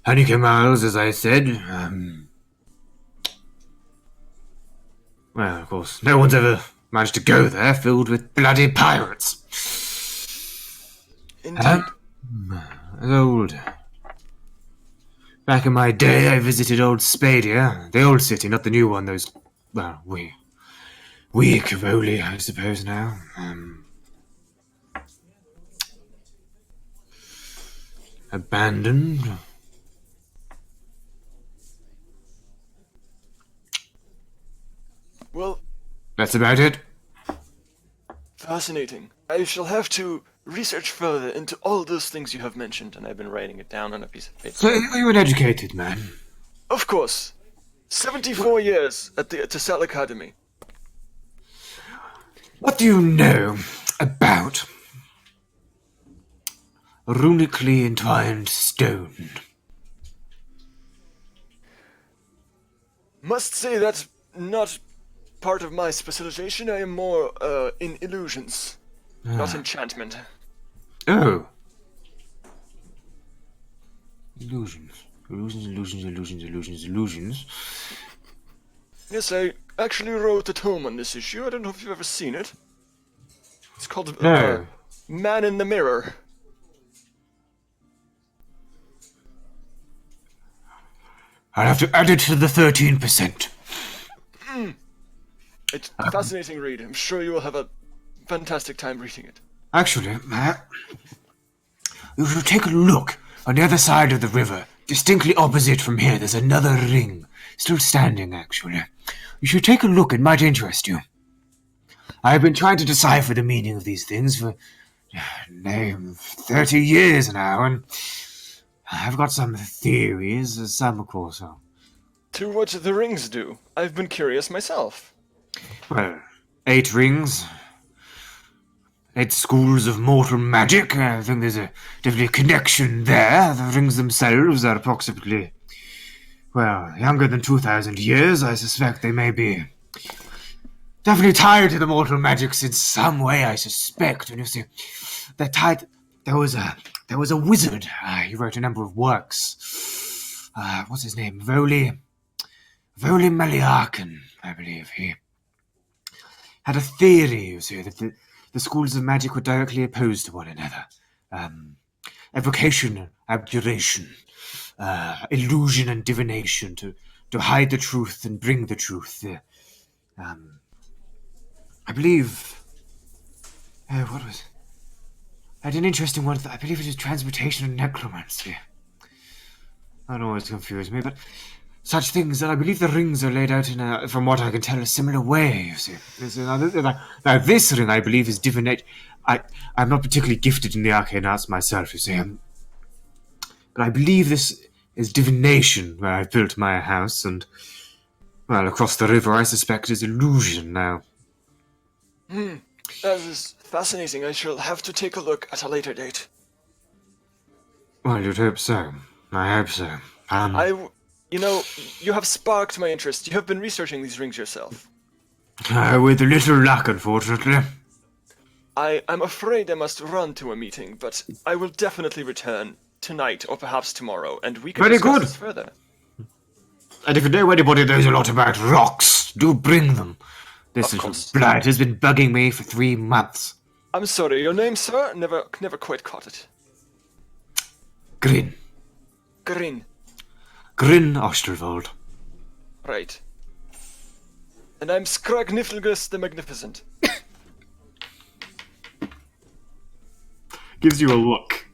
Honeycomb Isles, as I said, well, of course, no one's ever managed to go there, filled with bloody pirates. Indeed. Back in my day, I visited old Spadia, the old city, not the new one. We Cavoli, I suppose now. Abandoned. Well, That's about it. fascinating. I shall have to research further into all those things you have mentioned, and I've been writing it down on a piece of paper. So, are you an educated man? Of course. 74 years at the Tassel Academy. What do you know about runically entwined stone? Must say that's not part of my specialization. I am more in illusions, not enchantment. Oh. Illusions. Illusions. Yes, I actually wrote a tome on this issue. I don't know if you've ever seen it. It's called No. Man in the Mirror. I'll have to add it to the 13%. It's a fascinating read. I'm sure you will have a fantastic time reading it. Actually, you should take a look on the other side of the river. Distinctly opposite from here, there's another ring. Still standing, actually. You should take a look, it might interest you. I've been trying to decipher the meaning of these things for 30 years now, and I've got some theories, some of course. To what the rings do? I've been curious myself. Well, 8 rings, 8 schools of mortal magic. I think there's definitely a connection there. The rings themselves are approximately, well, younger than 2,000 years. I suspect they may be definitely tied to the mortal magics in some way, I suspect. And you see, they're tied. There was a wizard. He wrote a number of works. What's his name? Voli Maliarkan, I believe. He had a theory, you see, that the schools of magic were directly opposed to one another. Evocation, abjuration, illusion and divination, to hide the truth and bring the truth. I believe... what was... I had an interesting one. I believe it was transmutation and necromancy. I don't know what's confused me, but such things that I believe the rings are laid out in from what I can tell, a similar way, you see. Now this ring, I believe, is divinate. I'm not particularly gifted in the arcane arts myself, you see. But I believe this is divination, where I've built my house, and, well, across the river, I suspect is illusion now. That is fascinating. I shall have to take a look at a later date. Well, you'd hope so. I hope so. You know, you have sparked my interest. You have been researching these rings yourself. With little luck, unfortunately. I'm afraid I must run to a meeting, but I will definitely return tonight or perhaps tomorrow, and we can Very discuss good. this further. And if you know anybody knows a lot about rocks, do bring them. This Of little course. blight has been bugging me for 3 months. I'm sorry, your name, sir? Never quite caught it. Grin. Grin. Grin Osterwald. Right. And I'm Scragnifilgus the Magnificent. Gives you a look.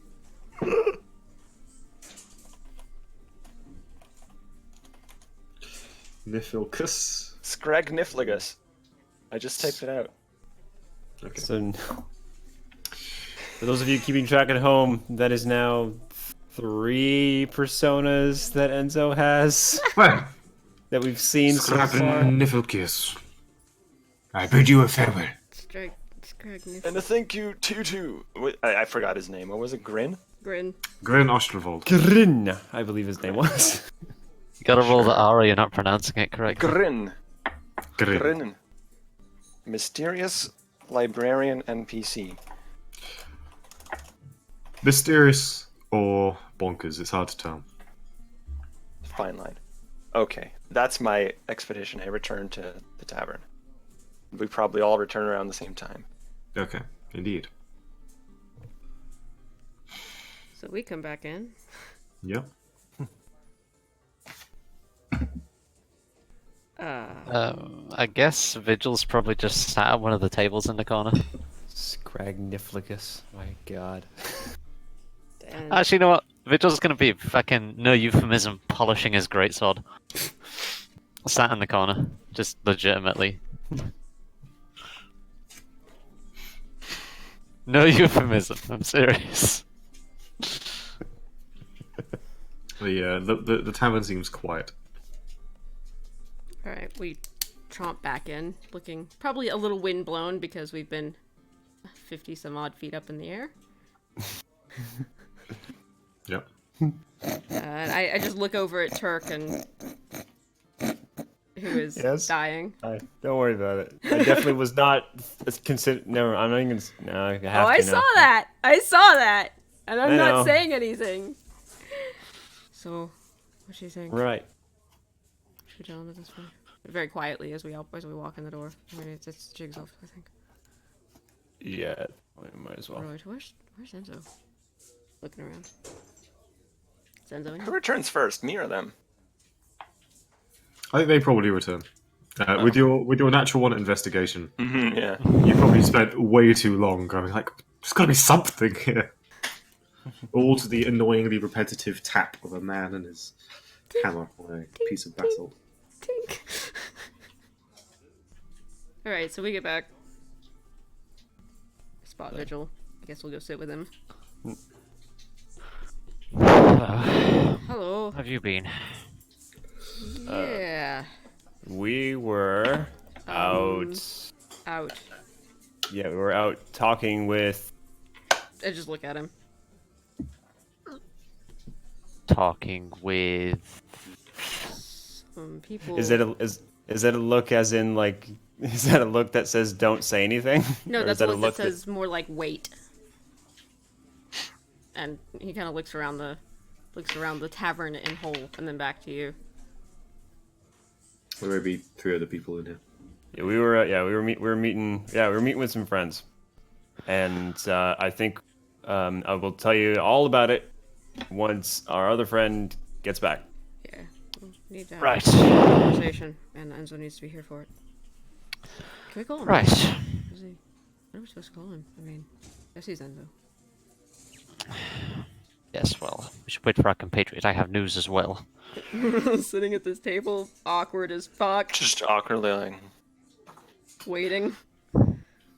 Nifilcus. Scragnifilgus. I just typed it out. Okay. So, for those of you keeping track at home, that is now 3 personas that Enzo has Well, that we've seen so far. Nifilcus. I bid you a farewell. And a thank you to you. I forgot his name. What was it? Grin? Grin. Grin Osterwald. Grin, I believe his name was. You gotta roll the R, you're not pronouncing it correctly. Grin. Grin. Grin. Mysterious librarian NPC. Mysterious or bonkers, it's hard to tell. Fine line. Okay, that's my expedition. I return to the tavern. We probably all return around the same time. Okay, indeed. So we come back in. Yep. I guess Vigil's probably just sat at one of the tables in the corner. Scragniflicus, my god. And Actually, you know what? Vigil's gonna be fucking, no euphemism, polishing his greatsword. Sat in the corner, just legitimately. No euphemism. I'm serious. The tavern seems quiet. All right, we tromp back in, looking probably a little windblown because we've been 50 some odd feet up in the air. Yep. And I just look over at Turk and who is Yes? dying. Don't worry about it. I definitely was not considered. Never. I'm not even. No, I have Oh, to I now. saw that. I saw that, and I'm I not know. saying anything. So, what's she saying? Right. Should we tell him at this point? Very quietly as we walk in the door. I mean, it's Jigsaw, I think. Yeah. Might as well. Right, where's Enzo? Looking around. Is Enzo in Who here? returns first, me or them? I think they probably return. With your natural one investigation, Yeah. you probably spent way too long going like, there's got to be something here. All to the annoyingly repetitive tap of a man and his hammer on a piece of basalt. Tink. Alright, so we get back. Spot Vigil. I guess we'll go sit with him. How Hello. have you been? Yeah. We were out. Out. Yeah, we were out talking with. I just look at him. Talking with. People. Is that a look as in like? Is that a look that says don't say anything? No, Or that's is a that look that says more like wait. And he kind of looks around the tavern in whole, and then back to you. There may be 3 other people in here. Yeah, we were meeting with some friends, and I think I will tell you all about it once our other friend gets back. Yeah, we'll need to have Right. a conversation, and Enzo needs to be here for it. Can we call him? Right. Is he? What are we supposed to call him? I mean, yes, he's Enzo. Yes, well, we should wait for our compatriot. I have news as well. Sitting at this table, awkward as fuck, Just awkwardly like. waiting.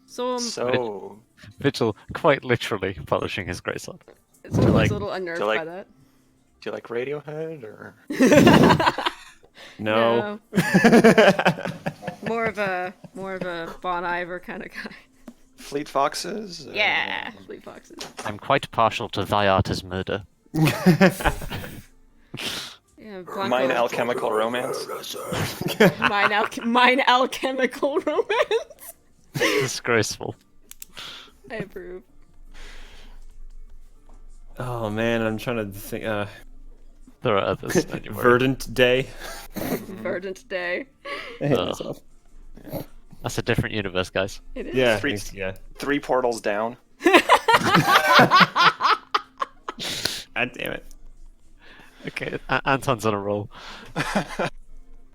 So, So. Vigil quite literally polishing his grey sword. it's looks like- a little unnerved to like- by that. Do you like Radiohead or? No. More of a Bon Iver kind of guy. Fleet Foxes? Yeah, Fleet Foxes. I'm quite partial to thy art as murder. Yeah, Blanco. Mine Alchemical Romance. Mine alchemical romance. Disgraceful. I approve. Oh man, I'm trying to think. There are others. Don't you worry. Verdant Day. Verdant Day. I hate Ugh. myself. That's a different universe, guys. It is. Yeah. Three- Yeah. 3 portals down. God damn it. Okay, Anton's on a roll.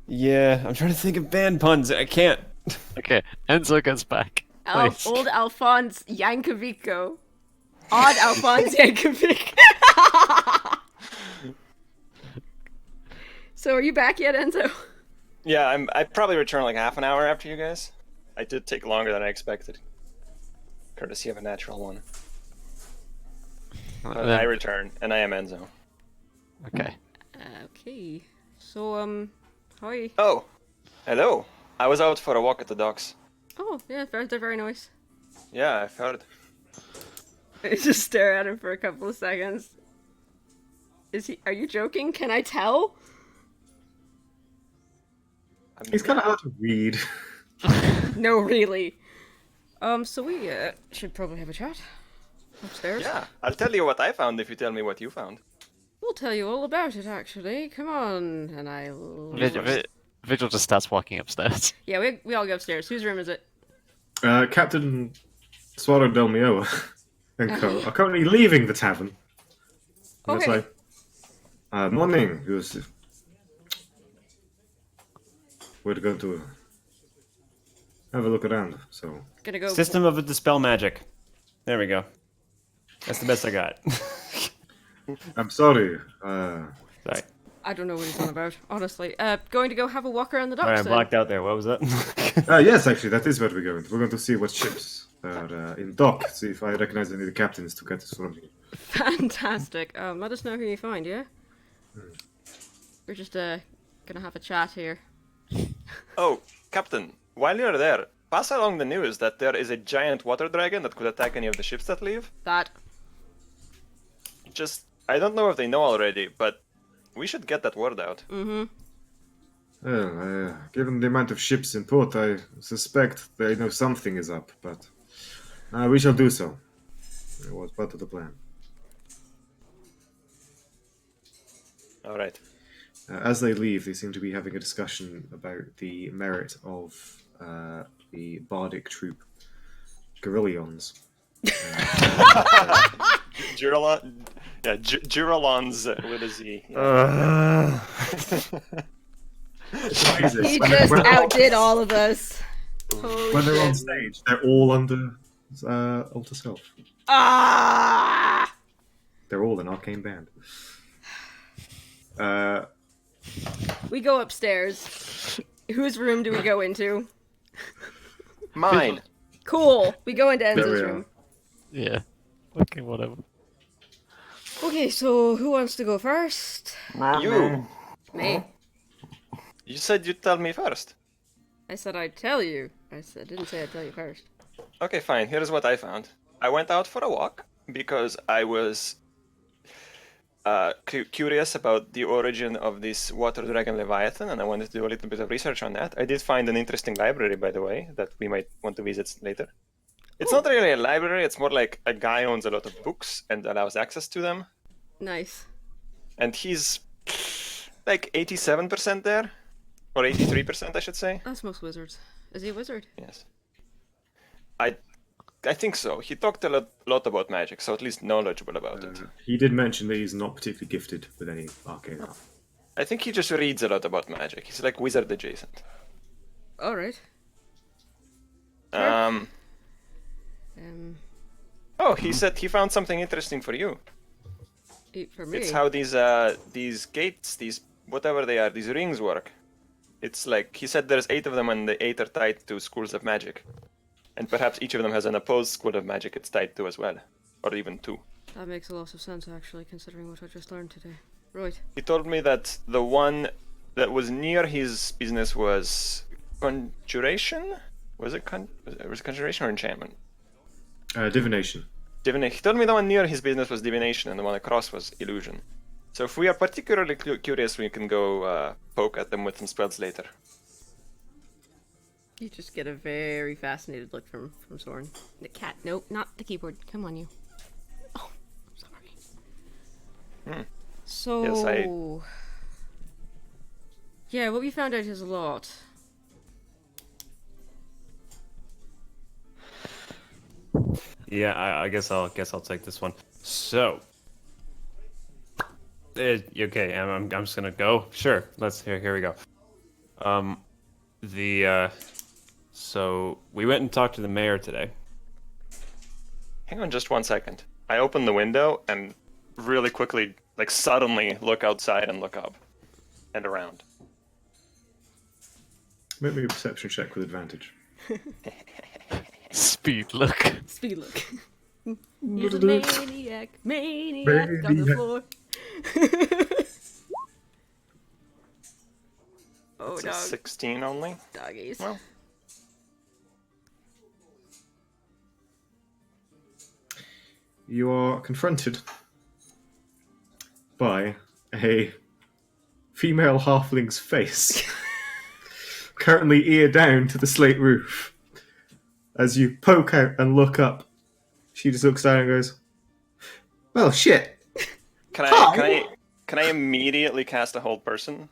Yeah, I'm trying to think of band puns. I can't. Okay, Enzo gets back. Please. Old Alphonse Yankovico. Odd Alphonse Yankovic. So are you back yet, Enzo? Yeah, I probably return like half an hour after you guys. I did take longer than I expected. Courtesy of a natural one. But I return, and I am Enzo. Okay. Okay. So, how are you? Oh, hello. I was out for a walk at the docks. Oh, yeah, they're very nice. Yeah, I've heard. I just stare at him for a couple of seconds. Are you joking? Can I tell? It's kind of hard to read. No, really. So we should probably have a chat upstairs. Yeah, I'll tell you what I found if you tell me what you found. We'll tell you all about it, actually. Come on, and I. Vigil just starts walking upstairs. Yeah, we all go upstairs. Whose room is it? Captain Suaro del Mio and co are currently leaving the tavern. And it's Okay. like, morning. We're going to have a look around. So Gonna go. System of a Dispel Magic. There we go. That's the best I got. I'm sorry. Sorry. I don't know what he's on about, honestly. Going to go have a walk around the Alright, docks. I blacked out there. What was that? Yes, actually, that is where we're going. We're going to see what ships in dock. See if I recognize any of the captains to get us from here. Fantastic. Let us know who you find, yeah? We're just gonna have a chat here. Oh, Captain, while you're there, pass along the news that there is a giant water dragon that could attack any of the ships that leave. That. Just, I don't know if they know already, but we should get that word out. Mm-hmm. Well, given the amount of ships in port, I suspect they know something is up, but we shall do so. It was part of the plan. All right. As they leave, they seem to be having a discussion about the merit of the bardic troop, Guerrillions. Juralon, yeah, Juralons with a Z. Yeah. He just outdid all of us. Holy When they're on shit. stage, they're all under Alter Self. Ah! They're all an arcane band. We go upstairs. Whose room do we go into? Mine. Cool. We go into There we Enzo's are. room. Yeah. Okay, whatever. Okay, so who wants to go first? You. Me. You said you'd tell me first. I said I'd tell you. Didn't say I'd tell you first. Okay, fine. Here's what I found. I went out for a walk because I was curious about the origin of this water dragon Leviathan, and I wanted to do a little bit of research on that. I did find an interesting library, by the way, that we might want to visit later. It's not really a library, it's more like a guy owns a lot of books and allows access to them. Nice. And he's like 87% there. Or 83%, I should say. That's most wizards. Is he a wizard? Yes. I think so. He talked a lot about magic, so at least knowledgeable about it. He did mention that he's not particularly gifted with any arcane art. I think he just reads a lot about magic. He's like wizard adjacent. Alright. Oh, he said he found something interesting for you. For me. It's how these gates, these whatever they are, these rings work. It's like he said there's 8 of them, and the 8 are tied to schools of magic, and perhaps each of them has an opposed school of magic it's tied to as well, or even 2. That makes a lot of sense, actually, considering what I just learned today. Right. He told me that the one that was near his business was conjuration. Was it conjuration or enchantment? Divination. Divination. He told me the one near his business was divination, and the one across was illusion. So if we are particularly curious, we can go poke at them with some spells later. You just get a very fascinated look from Sorren. The cat. Nope, not the keyboard. Come on, you. Oh, I'm sorry. So... Yes, Yeah, what we found out is a lot. Yeah, I guess I'll take this one. So, okay, I'm just gonna go. Sure, here we go. So we went and talked to the mayor today. Hang on just one second. I open the window and really quickly, like suddenly, look outside and look up and around. Make me a perception check with advantage. Speed look. Speed look. He's a maniac on the floor. Oh, It's a dog. 16 only. Doggies. Well. You are confronted by a female halfling's face, currently ear down to the slate roof. As you poke out and look up, she just looks down and goes, "Well, shit." Can I immediately cast a hold person?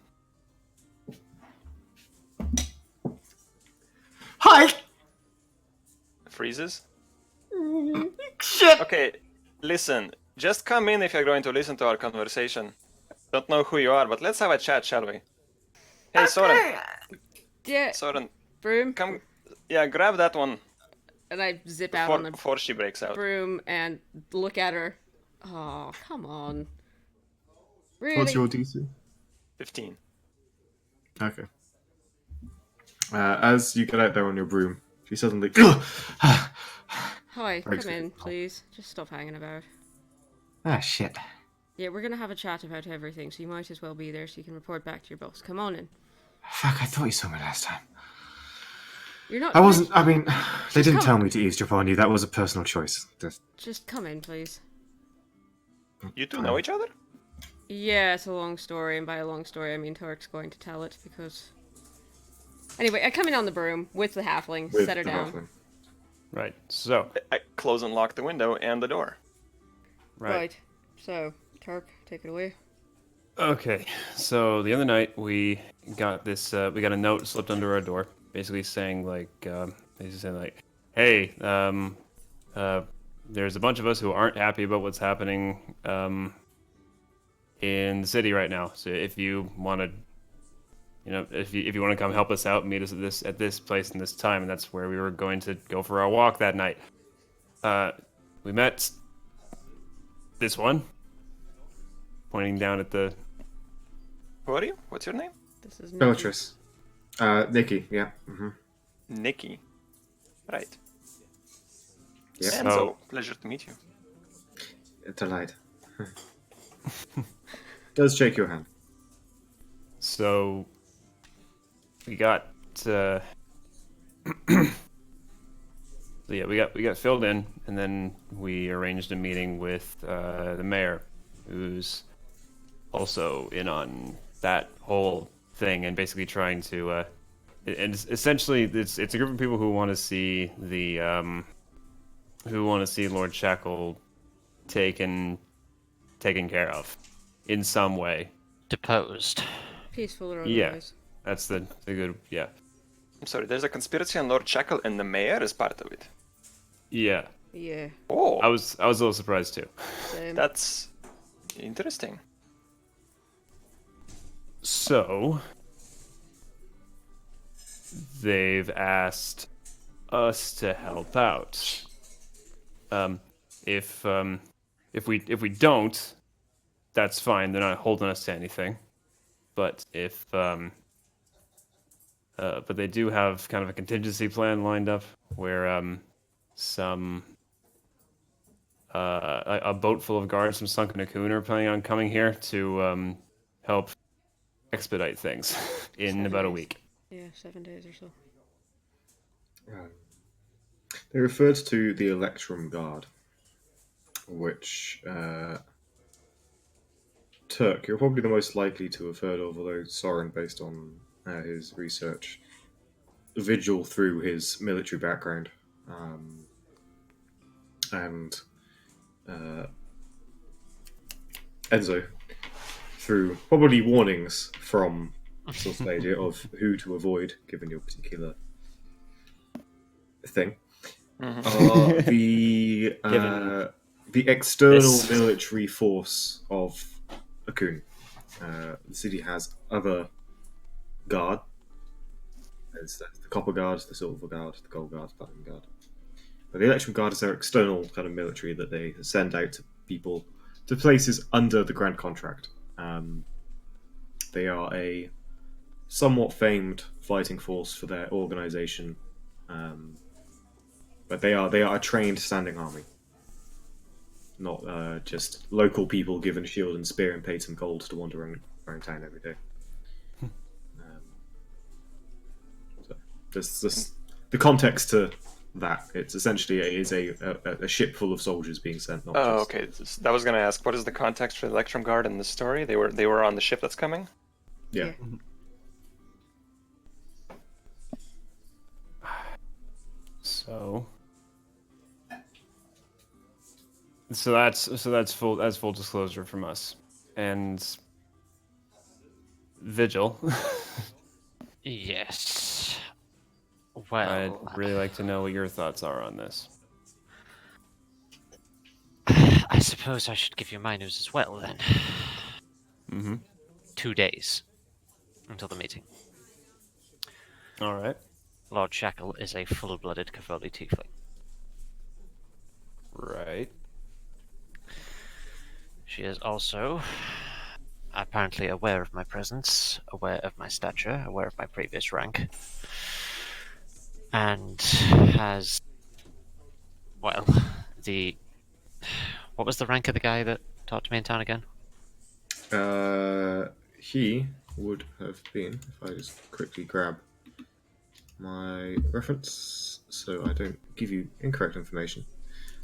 Hi. Freezes? Shit. Okay, listen. Just come in if you're going to listen to our conversation. Don't know who you are, but let's have a chat, shall we? Hey, Sorren. Yeah, Sorren, broom. come. Yeah, grab that one And I zip out on the before she breaks out. broom and look at her. Oh, come on. Really? What's your DC? 15. Okay. As you get out there on your broom, she suddenly Hi, Breaks come the in, call. please. Just stop hanging about. Ah, shit. Yeah, we're gonna have a chat about everything, so you might as well be there so you can report back to your boss. Come on in. Fuck, I thought you saw me last time. You're not. I wasn't, I mean, they Just didn't come. tell me to eavesdrop on you. That was a personal choice. Just come in, please. You two know each other? Yeah, it's a long story, and by a long story, I mean Turk's going to tell it because. Anyway, I come in on the broom with the halfling, With set her the down. halfling. Right. So. I close and lock the window and the door. Right. So, Turk, take it away. Okay. So the other night we got this. We got a note slipped under our door, basically saying hey, there's a bunch of us who aren't happy about what's happening in the city right now. So if you want to, if you want to come help us out, meet us at this place and this time, and that's where we were going to go for our walk that night. We met this one, pointing down at the. Who are you? What's your name? This is Nikki. Bellatrix. Nikki, yeah. Mm-hmm. Nikki. Right. Yep. Enzo, pleasure to meet you. Delight. Does shake your hand. So we got. We got filled in, and then we arranged a meeting with the mayor, who's also in on that whole thing, and basically trying to. And essentially, it's a group of people who want to see Lord Shackle taken care of in some way. Deposed. Peaceful or Yeah. otherwise. That's the good. Yeah. I'm sorry, there's a conspiracy on Lord Shackle and the mayor is part of it. Yeah. Yeah. Oh, I was a little surprised too. Same. that's interesting. So they've asked us to help out. If we don't, that's fine. They're not holding us to anything. But but they do have kind of a contingency plan lined up where a boat full of guards from Sunken Cocoon are planning on coming here to help expedite things in 7 about a days. week. Yeah, 7 days or so. They referred to the Electrum Guard, which Turk, you're probably the most likely to have heard of, although Sorren, based on his research, Vigil through his military background, and Enzo through probably warnings from Source Lady of who to avoid given your particular thing. Are the external This. military force of Akun. The city has other guard. There's the Copper Guard, the Silver Guard, the Gold Guard, the Platinum Guard. But the Electrum Guard is their external kind of military that they send out to people, to places under the Grand Contract. They are a somewhat famed fighting force for their organization, but they are a trained standing army, not just local people given a shield and spear and paid some gold to wander around town every day. So there's the context to that. It's essentially a ship full of soldiers being sent. Not Oh, just... okay. I was gonna ask, what is the context for the Electrum Guard in the story? They were on the ship that's coming. Yeah. So that's full disclosure from us. And Vigil, Yes. Well, I'd really like to know what your thoughts are on this. I suppose I should give you my news as well then. Mm-hmm. 2 days until the meeting. All right. Lord Shackle is a full-blooded Cavoli tiefling. Right. She is also apparently aware of my presence, aware of my stature, aware of my previous rank, and has Well, the... What was the rank of the guy that talked to me in town again? He would have been, if I just quickly grab my reference so I don't give you incorrect information,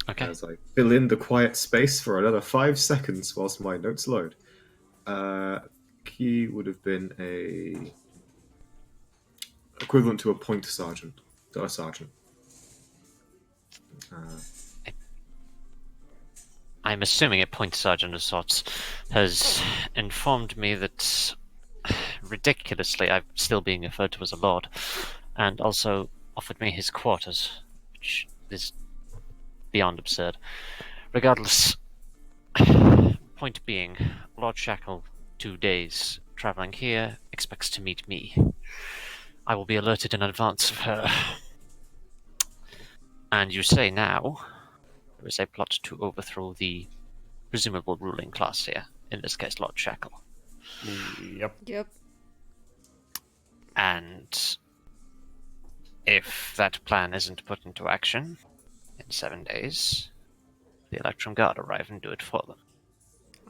Okay. as I fill in the quiet space for another 5 seconds whilst my notes load. He would have been a equivalent to a point sergeant. A sergeant. I'm assuming a point sergeant of sorts has informed me that, ridiculously, I'm still being referred to as a lord, and also offered me his quarters, which is beyond absurd. Regardless, point being, Lord Shackle, 2 days traveling here, expects to meet me. I will be alerted in advance of her. And you say now there is a plot to overthrow the presumable ruling class here, in this case Lord Shackle. Yep. Yep. And if that plan isn't put into action in 7 days, the Electrum Guard arrive and do it for them.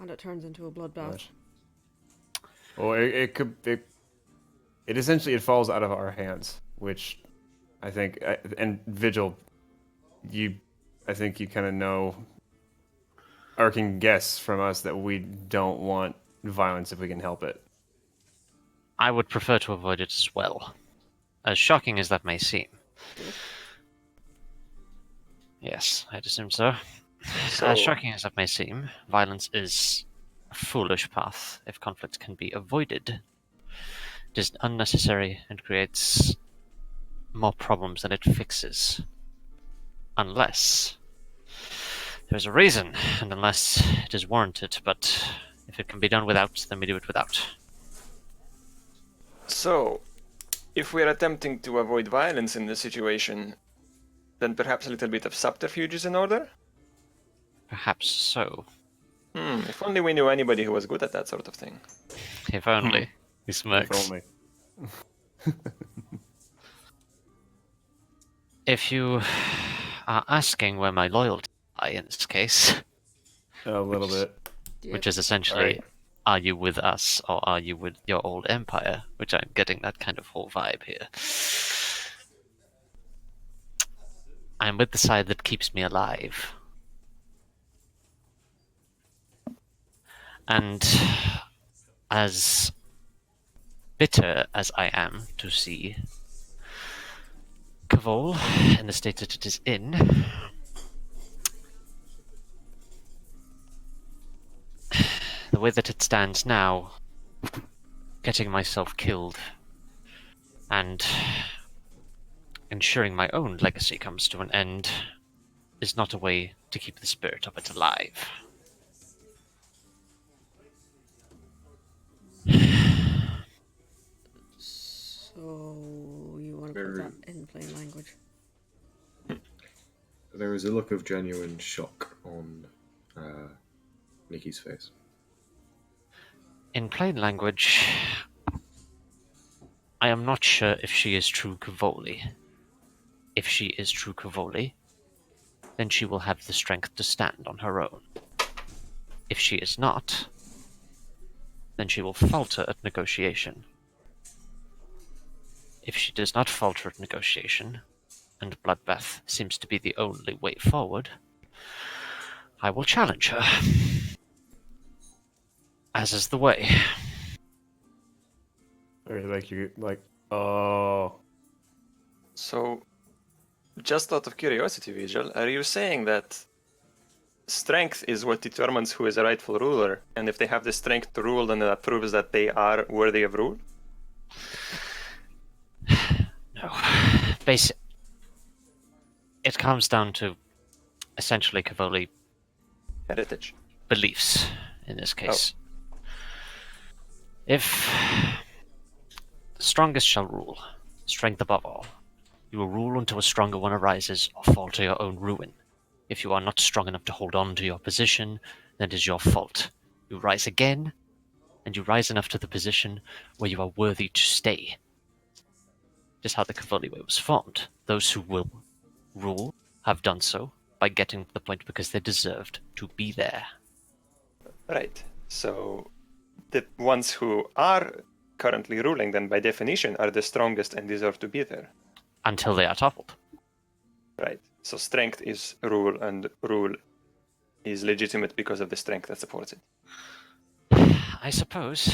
And it turns into a bloodbath. Well, it essentially falls out of our hands, which I think, and Vigil, I think you kind of know, or can guess from us that we don't want violence if we can help it. I would prefer to avoid it as well. As shocking as that may seem. Yes, I'd assume so. So, As shocking as that may seem, violence is a foolish path if conflict can be avoided. It is unnecessary and creates more problems than it fixes. Unless there's a reason, and unless it is warranted, but if it can be done without, then we do it without. so, if we're attempting to avoid violence in this situation, then perhaps a little bit of subterfuge is in order? Perhaps so. If only we knew anybody who was good at that sort of thing. If only. He If smirks. only. If you are asking where my loyalty lie in this case, A little bit. which is essentially, are you with us or are you with your old empire? Which I'm getting that kind of whole vibe here. I'm with the side that keeps me alive. And as bitter as I am to see Kavol in the state that it is in, the way that it stands now, getting myself killed and ensuring my own legacy comes to an end is not a way to keep the spirit of it alive. So you want to put that in plain language? There is a look of genuine shock on Nikki's face. In plain language, I am not sure if she is true Kavoli. If she is true Kavoli, then she will have the strength to stand on her own. If she is not, then she will falter at negotiation. If she does not falter at negotiation, and bloodbath seems to be the only way forward, I will challenge her. As is the way. Or you're like, oh. So, just out of curiosity, Vigil, are you saying that strength is what determines who is a rightful ruler, and if they have the strength to rule, then that proves that they are worthy of rule? No. It comes down to essentially Kavoli Heritage. beliefs in this case. If the strongest shall rule, strength above all, you will rule until a stronger one arises or fall to your own ruin. If you are not strong enough to hold on to your position, then it is your fault. You rise again, and you rise enough to the position where you are worthy to stay. This is how the Kavoli way was formed. Those who will rule have done so by by getting to the point because they deserved to be there. Right. So the ones who are currently ruling, then by definition, are the strongest and deserve to be there. Until they are toppled. Right. So strength is rule, and rule is legitimate because of the strength that supports it. I suppose,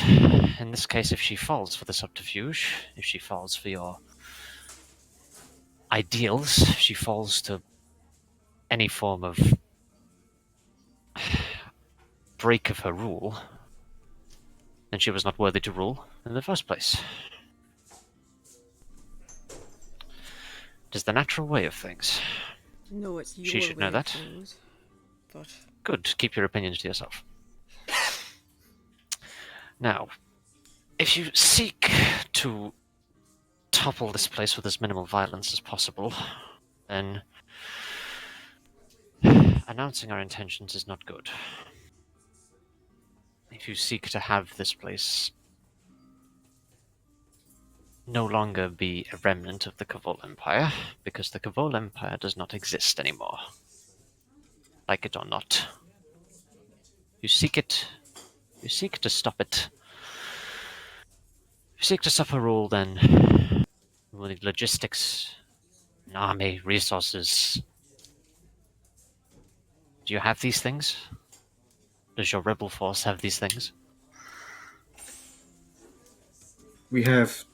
in this case, if she falls for the subterfuge, if she falls for your ideals, if she falls to any form of break of her rule, then she was not worthy to rule in the first place. It is the natural way of things. No, it's your She should know way of that. things, but Good, keep your opinions to yourself. Now, if you seek to topple this place with as minimal violence as possible, then announcing our intentions is not good. If you seek to have this place no longer be a remnant of the Kavol Empire, because the Kavol Empire does not exist anymore. Like it or not. You seek to stop it. If you seek to stop a rule, then we'll need logistics, an army, resources. Do you have these things? Does your rebel force have these things? We have,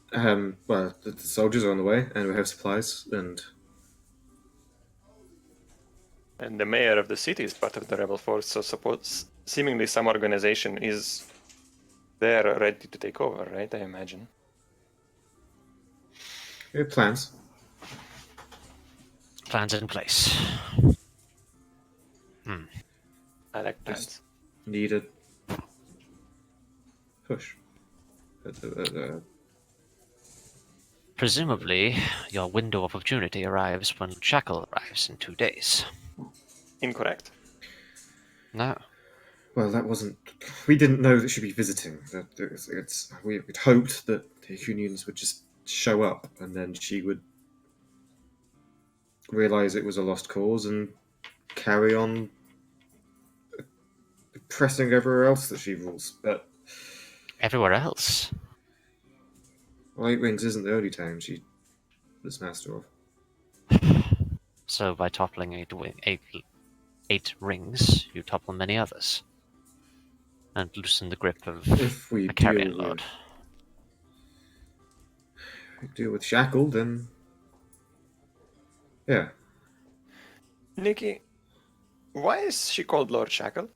well, the soldiers are on the way, and we have supplies, and And the mayor of the city is part of the rebel force, so suppose seemingly some organization is there ready to take over, right? I imagine. we have plans. Plans in place. I like plans. Need a push. Presumably, your window of opportunity arrives when Shackle arrives in 2 days. Incorrect. No. Well, that wasn't. We didn't know that she'd be visiting. We'd hoped that the Unions would just show up, and then she would realize it was a lost cause and carry on pressing everywhere else that she rules. But Everywhere else. Eight Rings isn't the only town she was master of. So by toppling eight rings, you topple many others. And loosen the grip of If we a carrion deal lord. with Shackle, then yeah. Nikki, why is she called Lord Shackle?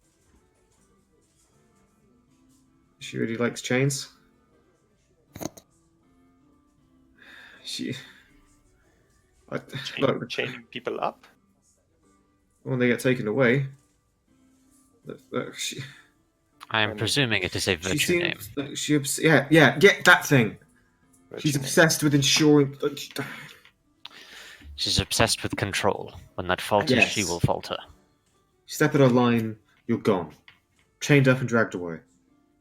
She really likes chains. She. Look, Chaining people up? when they get taken away, she I am presuming it is a virtue name. yeah, get that thing. She's Virtue name. obsessed with ensuring. She's obsessed with control. When that falters, Yes. she will falter. Step out of line, you're gone. Chained up and dragged away.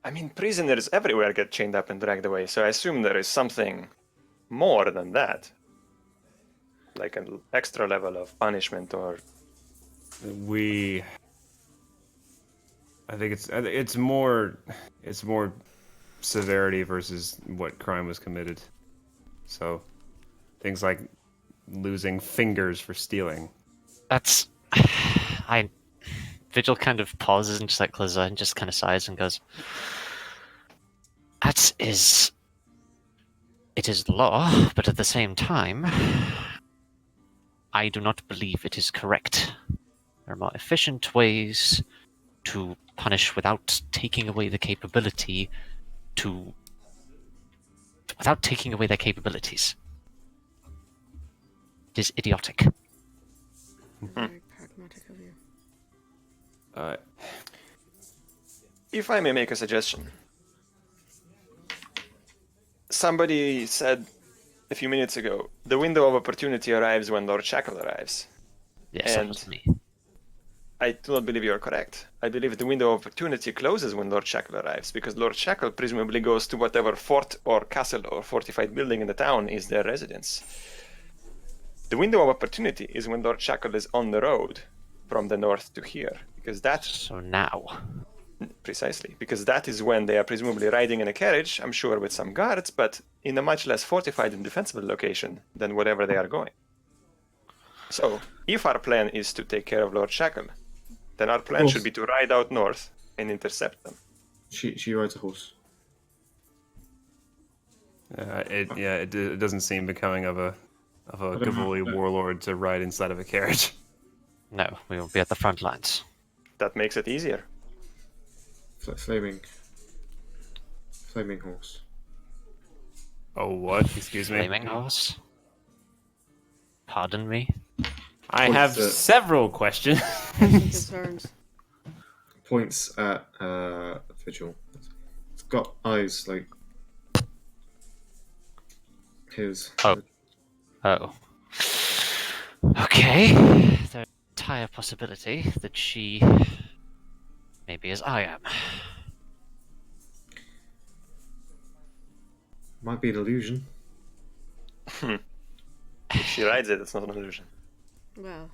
I mean, prisoners everywhere get chained up and dragged away, so I assume there is something more than that. Like an extra level of punishment or... I think it's more severity versus what crime was committed. So things like losing fingers for stealing. That's... Vigil kind of pauses and just like closes and just kind of sighs and goes, It is the law, but at the same time, I do not believe it is correct. There are more efficient ways to punish without taking away the capability without taking away their capabilities. It is idiotic. very pragmatic of you. If I may make a suggestion. Somebody said a few minutes ago, the window of opportunity arrives when Lord Shackle arrives. Yes, that And- was me. I do not believe you are correct. I believe the window of opportunity closes when Lord Shackle arrives, because Lord Shackle presumably goes to whatever fort or castle or fortified building in the town is their residence. The window of opportunity is when Lord Shackle is on the road from the north to here, because that's So now. precisely because that is when they are presumably riding in a carriage, I'm sure with some guards, but in a much less fortified and defensible location than wherever they are going. So, if our plan is to take care of Lord Shackle, then our plan should be to ride out north and intercept them. She rides a horse. It doesn't seem becoming of a Gavoli warlord to ride inside of a carriage. No, we will be at the front lines. That makes it easier. Flaming horse. Oh, what? Excuse me. Flaming horse? Pardon me? I What's have the- several questions. Concerns. Points at Vigil. It's got eyes like his. Oh. Oh. Okay. There's an entire possibility that she may be as I am. Might be an illusion. If she rides it, it's not an illusion. Wow.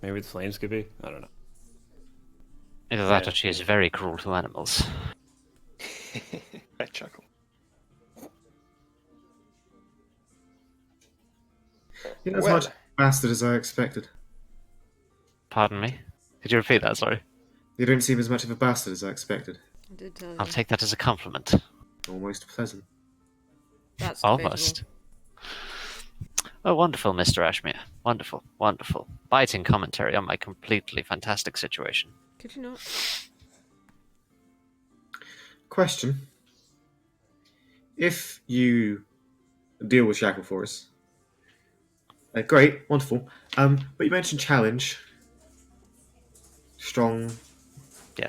Maybe the flames could be. I don't know. Either that or she is very cruel to animals. I chuckle. You're as Well- much bastard as I expected. Pardon me? Could you repeat that, sorry? You don't seem as much of a bastard as I expected. I did tell you. I'll take that as a compliment. Almost pleasant. That's Almost. debatable. Oh, wonderful, Mr. Ashmere. Wonderful, wonderful. Biting commentary on my completely fantastic situation. Could you not? Question. If you deal with Shackle for us, great, wonderful. But you mentioned challenge. Strong, being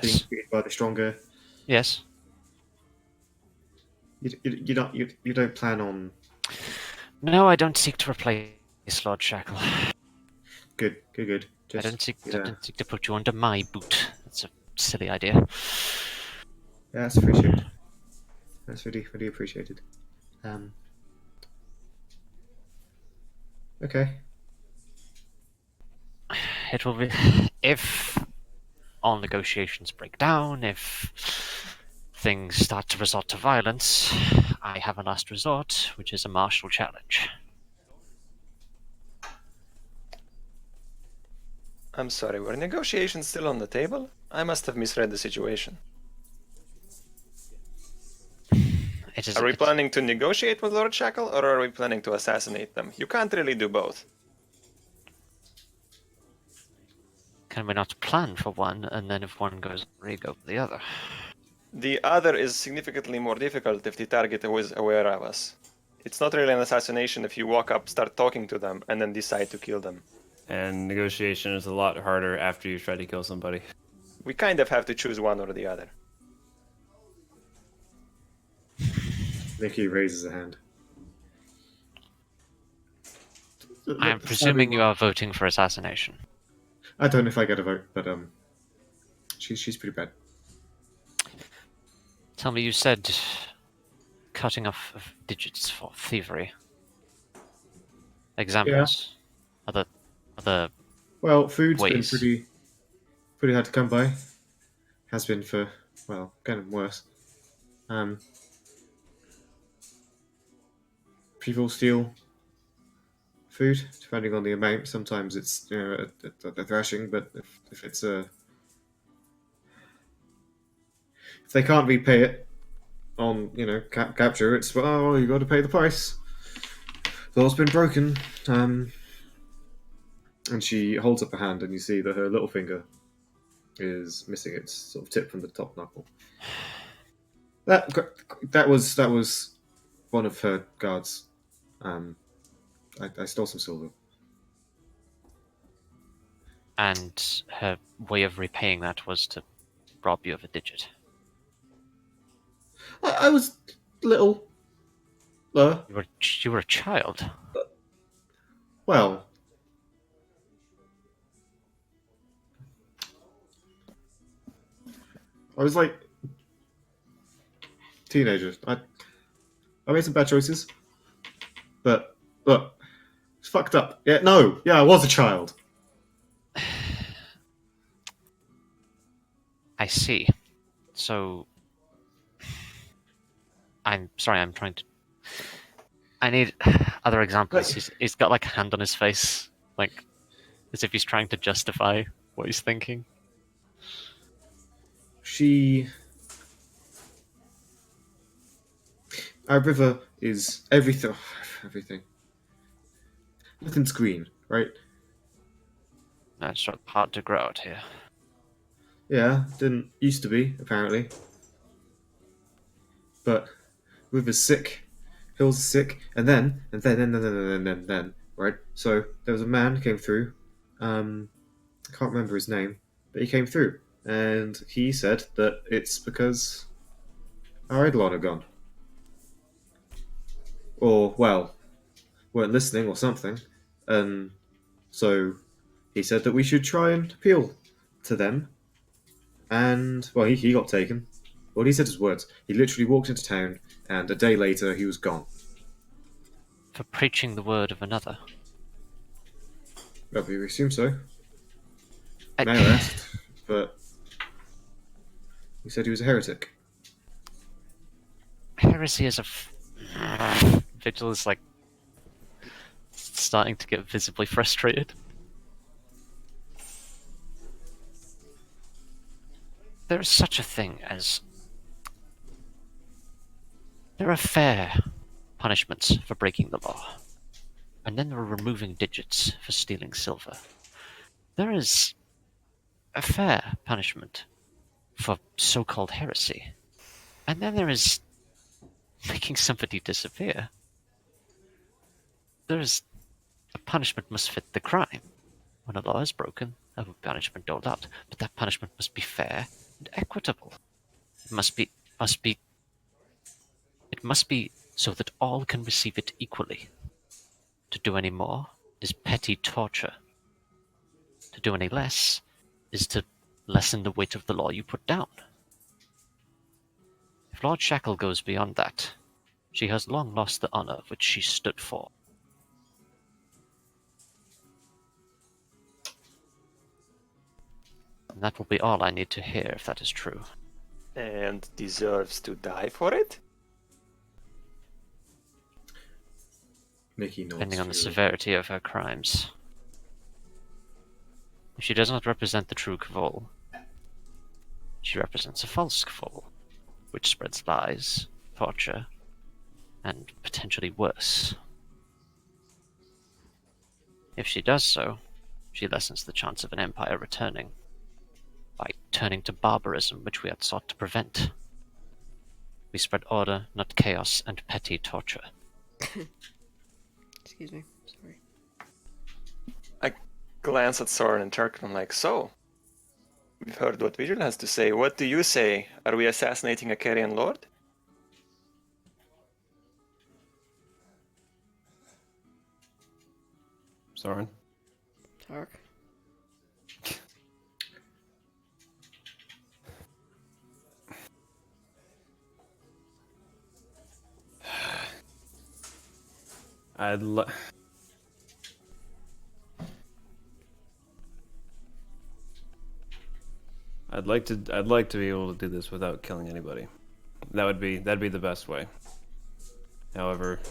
Yes. treated by the stronger. Yes. You don't plan on. No, I don't seek to replace Lord Shackle. Good. I Just, don't seek yeah. to put you under my boot. That's a silly idea. Yeah, that's appreciated. That's really appreciated. Okay. It will be if all negotiations break down, if things start to resort to violence, I have a last resort, which is a martial challenge. I'm sorry, were negotiations still on the table? I must have misread the situation. It is. Are we it's- planning to negotiate with Lord Shackle, or are we planning to assassinate them? You can't really do both. Can we not plan for one, and then if one goes, we go for the other? The other is significantly more difficult if the target is aware of us. It's not really an assassination if you walk up, start talking to them, and then decide to kill them. And negotiation is a lot harder after you try to kill somebody. We kind of have to choose one or the other. Nikki raises a hand. I am presuming you are voting for assassination. I don't know if I get a vote, but she's pretty bad. Tell me, you said cutting off of digits for thievery. Examples? Other Well, food's Ways. been pretty hard to come by. Has been for kind of worse. People steal food depending on the amount. Sometimes it's a thrashing, but if it's if they can't repay it on capture, it's you got to pay the price. The law's been broken. And she holds up a hand, and you see that her little finger is missing its sort of tip from the top knuckle. That was one of her guards. I stole some silver. and her way of repaying that was to rob you of a digit. I was little. You were a child. Well, I was like teenagers. I made some bad choices, but look, It's fucked up. Yeah, no. Yeah, I was a child. I see. So, I'm sorry. I'm trying to. I need other examples. He's got like a hand on his face, like as if he's trying to justify what he's thinking. Our river is everything. Everything. Nothing's green, right? That's sort of hard to grow out here. Yeah, didn't used to be, apparently. But river's sick, hills are sick, and then, right? So there was a man who came through. I can't remember his name, but he came through, and he said that it's because our Eidolon are gone. Or, well, weren't listening or something. And so he said that we should try and appeal to them. And, well, he got taken. Well, he said his words. He literally walked into town, and a day later he was gone. For preaching the word of another. Well, we assume so. I- Mayor asked, but he said he was a heretic. Heresy is Vigil is like starting to get visibly frustrated. There is such a thing as... There are fair punishments for breaking the law. And then there are removing digits for stealing silver. There is a fair punishment for so-called heresy. And then there is making somebody disappear. There is... A punishment must fit the crime. When a law is broken, a punishment doled out. But that punishment must be fair and equitable. It must be so that all can receive it equally. To do any more is petty torture. To do any less is to lessen the weight of the law you put down. If Lord Shackle goes beyond that, she has long lost the honor which she stood for. And that will be all I need to hear if that is true. And deserves to die for it? Mickey nods. Depending on the through. severity of her crimes. If she does not represent the true Kavol, she represents a false Kavol, which spreads lies, torture, and potentially worse. If she does so, she lessens the chance of an empire returning, by turning to barbarism which we had sought to prevent. We spread order, not chaos and petty torture. Excuse me. Sorry. I glance at Sorren and Turk and I'm like, so, we've heard what Vigil has to say. What do you say? Are we assassinating a Carrion Lord? Sorren. Tark. I'd like to be able to do this without killing anybody. That'd be the best way. However,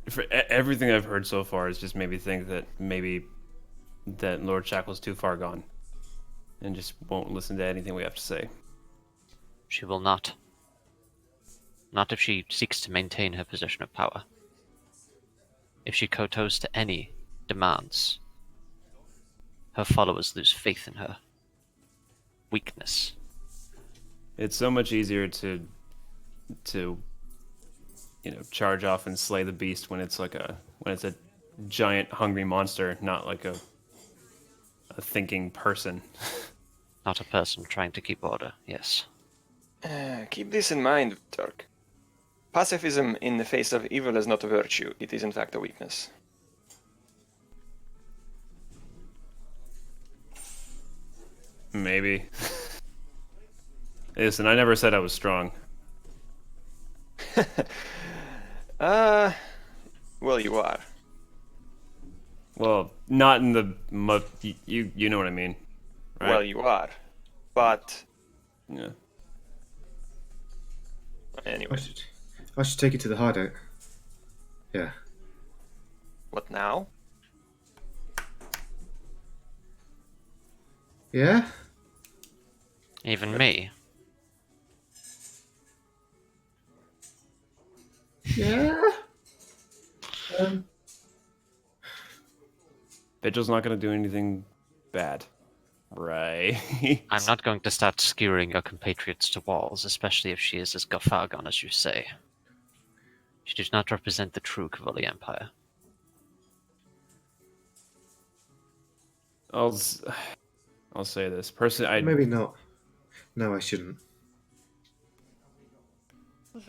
for everything I've heard so far has just made me think that maybe that Lord Shackle's too far gone and just won't listen to anything we have to say. She will not. Not if she seeks to maintain her position of power. If she kowtows to any demands, her followers lose faith in her. Weakness. It's so much easier to charge off and slay the beast when it's a giant hungry monster, not like a thinking person. Not a person trying to keep order, yes. Keep this in mind, Turk. Pacifism in the face of evil is not a virtue. It is in fact a weakness. Maybe. Listen, I never said I was strong. Well, you are. Well, not in the you know what I mean, right? Well, you are. But Yeah. anyway, I should take you to the hideout. Yeah. what now? Yeah? Even me. Yeah? Vigil's not gonna do anything bad, right? I'm not going to start skewering your compatriots to walls, especially if she is as Gaffargon as you say. She does not represent the true Cavoli Empire. I'll say this personally. I Maybe not. No, I shouldn't.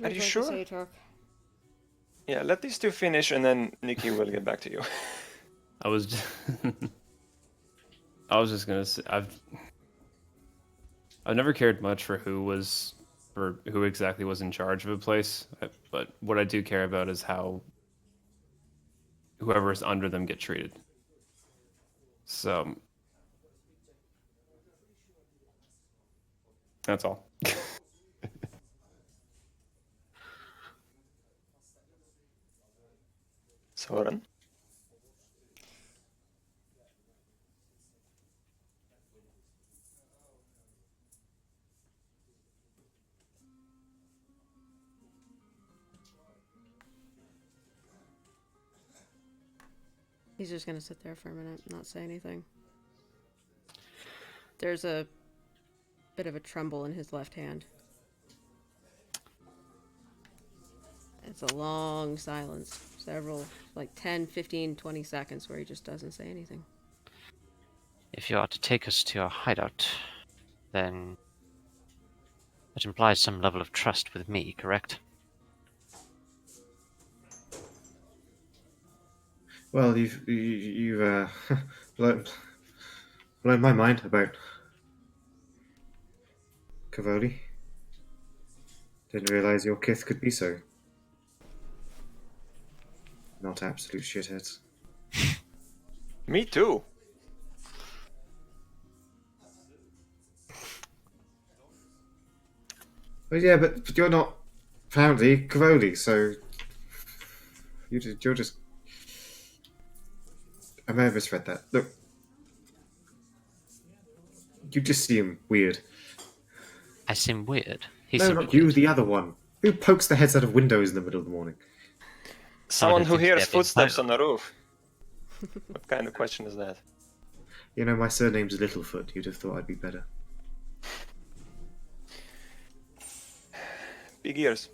Are you sure? Yeah, let these two finish, and then Nikki will get back to you. I was just, I was just gonna say I've never cared much for who exactly was in charge of a place, but what I do care about is how whoever's under them get treated. So that's all. Sorren? He's just gonna sit there for a minute, not say anything. There's a bit of a tremble in his left hand. It's a long silence. Several, like 10, 15, 20 seconds where he just doesn't say anything. If you are to take us to your hideout, then that implies some level of trust with me, correct? Well, you've blown my mind about Cavoli. Didn't realise your kith could be so not absolute shitheads. Me too. But yeah, but you're not proudly Cavoli, so you're just. I may have misread that. Look, you just seem weird. I seem weird. He No, seems not you, weird. the other one. Who pokes their heads out of windows in the middle of the morning? Someone who seems to hears have been footsteps fired. on the roof. What kind of question is that? You know, my surname's Littlefoot. You'd have thought I'd be better. Big ears.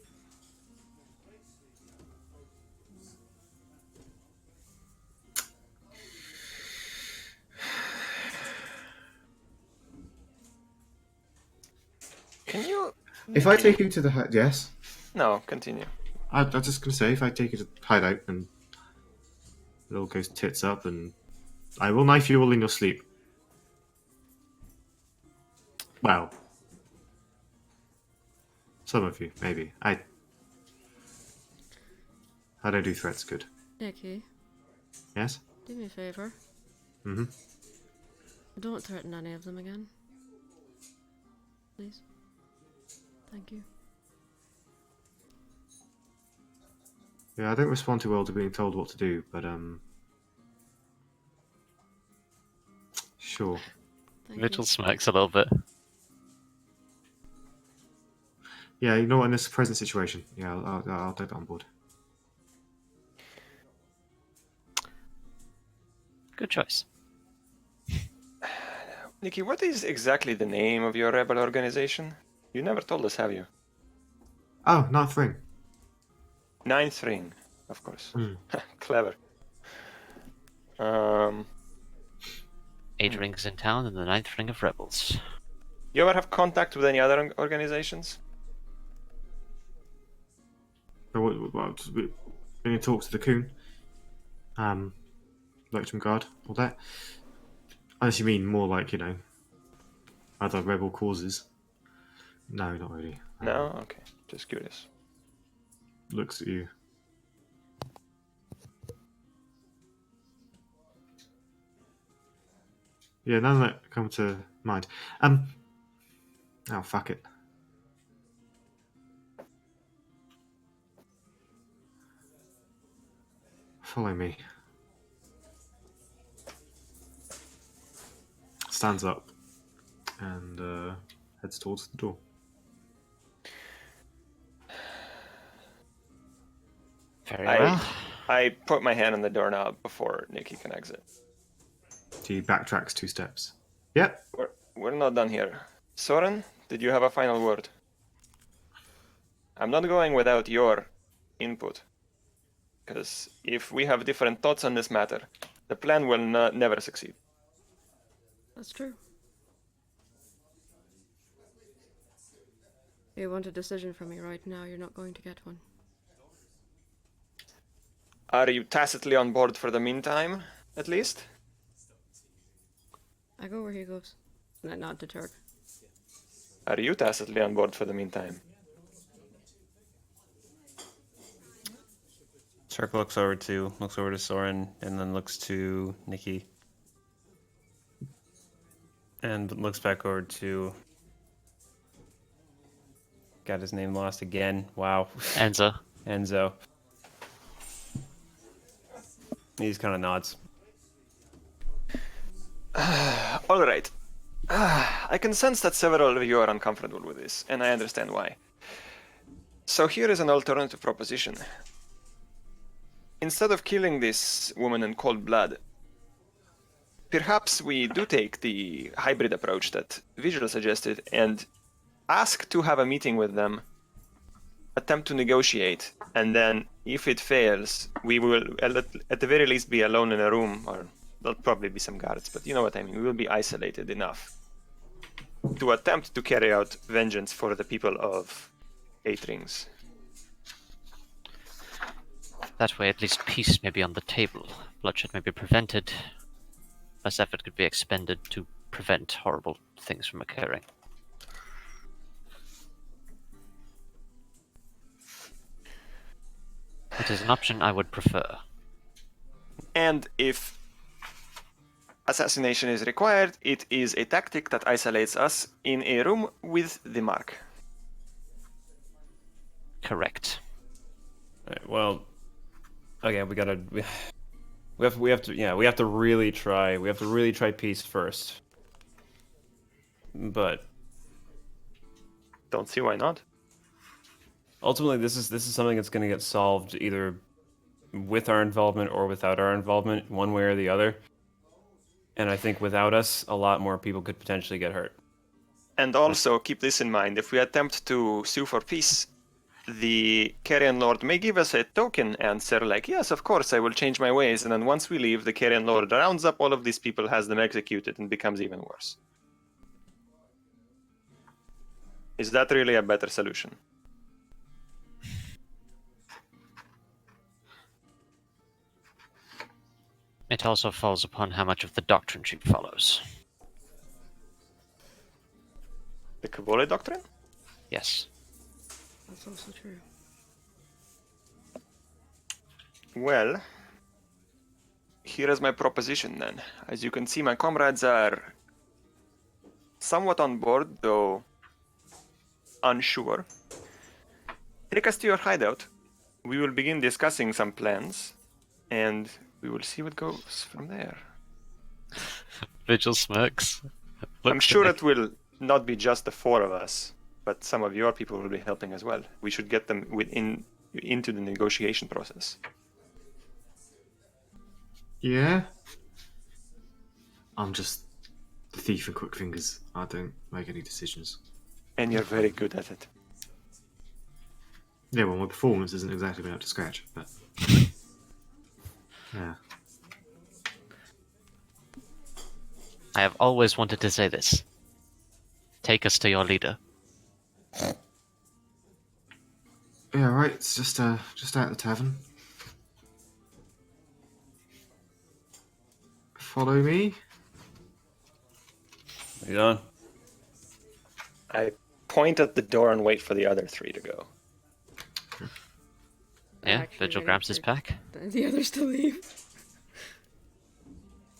Can you... If I take you to the yes, No, continue. I was just gonna say, if I take you to the hideout and it all goes tits up, and I will knife you all in your sleep. Well, some of you, maybe. I don't do threats good. Nikki, Yes? do me a favor. Mm-hmm. Don't threaten any of them again. Please. Thank you. Yeah, I don't respond too well to being told what to do, but sure. Thank Vigil you. smirks a little bit. Yeah, you know what? In this present situation, yeah, I'll take that on board. Good choice. Nikki, what is exactly the name of your rebel organization? You never told us, have you? Oh, Ninth Ring. Ninth Ring, of course. Hmm. Clever. 8 rings in town and the 9th ring of rebels. You ever have contact with any other organizations? Just been in talks to the Coon, Lectrum Guard, all that. Unless you mean more like, other rebel causes. No, not really. No? Okay. Just curious. looks at you. Yeah, none that come to mind. Oh, fuck it. Follow me. Stands up and heads towards the door. Very well. I put my hand on the doorknob before Nikki can exit. He backtracks 2 steps. Yep. We're not done here. Sorren, did you have a final word? I'm not going without your input. Because if we have different thoughts on this matter, the plan will never succeed. That's true. You want a decision from me right now, you're not going to get one. Are you tacitly on board for the meantime, at least? I go where he goes. And I nod to Turk. Are you tacitly on board for the meantime? Turk looks over to Soren, and then looks to Nikki, and looks back over to. Got his name lost again. Wow. Enzo. Enzo. He just kind of nods. All right. I can sense that several of you are uncomfortable with this, and I understand why. So here is an alternative proposition. Instead of killing this woman in cold blood, perhaps we do take the hybrid approach that Vigil suggested and ask to have a meeting with them, attempt to negotiate, and then if it fails, we will at the very least be alone in a room, or there'll probably be some guards, but you know what I mean. We will be isolated enough to attempt to carry out vengeance for the people of 8 Rings. That way, at least peace may be on the table. Bloodshed may be prevented. Less effort could be expended to prevent horrible things from occurring. It is an option I would prefer. And if assassination is required, it is a tactic that isolates us in a room with the mark. Correct. Right, well, okay, we have to really try peace first. But Don't see why not. ultimately, this is something that's going to get solved either with our involvement or without our involvement, one way or the other. And I think without us, a lot more people could potentially get hurt. And also keep this in mind: if we attempt to sue for peace, the Carrion Lord may give us a token answer like, yes, of course, I will change my ways. And then once we leave, the Carrion Lord rounds up all of these people, has them executed, and becomes even worse. Is that really a better solution? It also falls upon how much of the doctrine she follows. The Kabole Doctrine? Yes. That's also true. Well, here is my proposition then. As you can see, my comrades are somewhat on board, though unsure. Take us to your hideout. We will begin discussing some plans, and we will see what goes from there. Vigil smirks. I'm sure it will not be just the 4 of us, but some of your people will be helping as well. We should get them into the negotiation process. Yeah? I'm just the thief and quick fingers. I don't make any decisions. And you're very good at it. Yeah, well, my performance isn't exactly been up to scratch, but... yeah. I have always wanted to say this. Take us to your leader. Yeah, right, it's just out the tavern. Follow me. You on? I point at the door and wait for the other 3 to go. Yeah, actually Vigil ready grabs his for pack. the others to leave.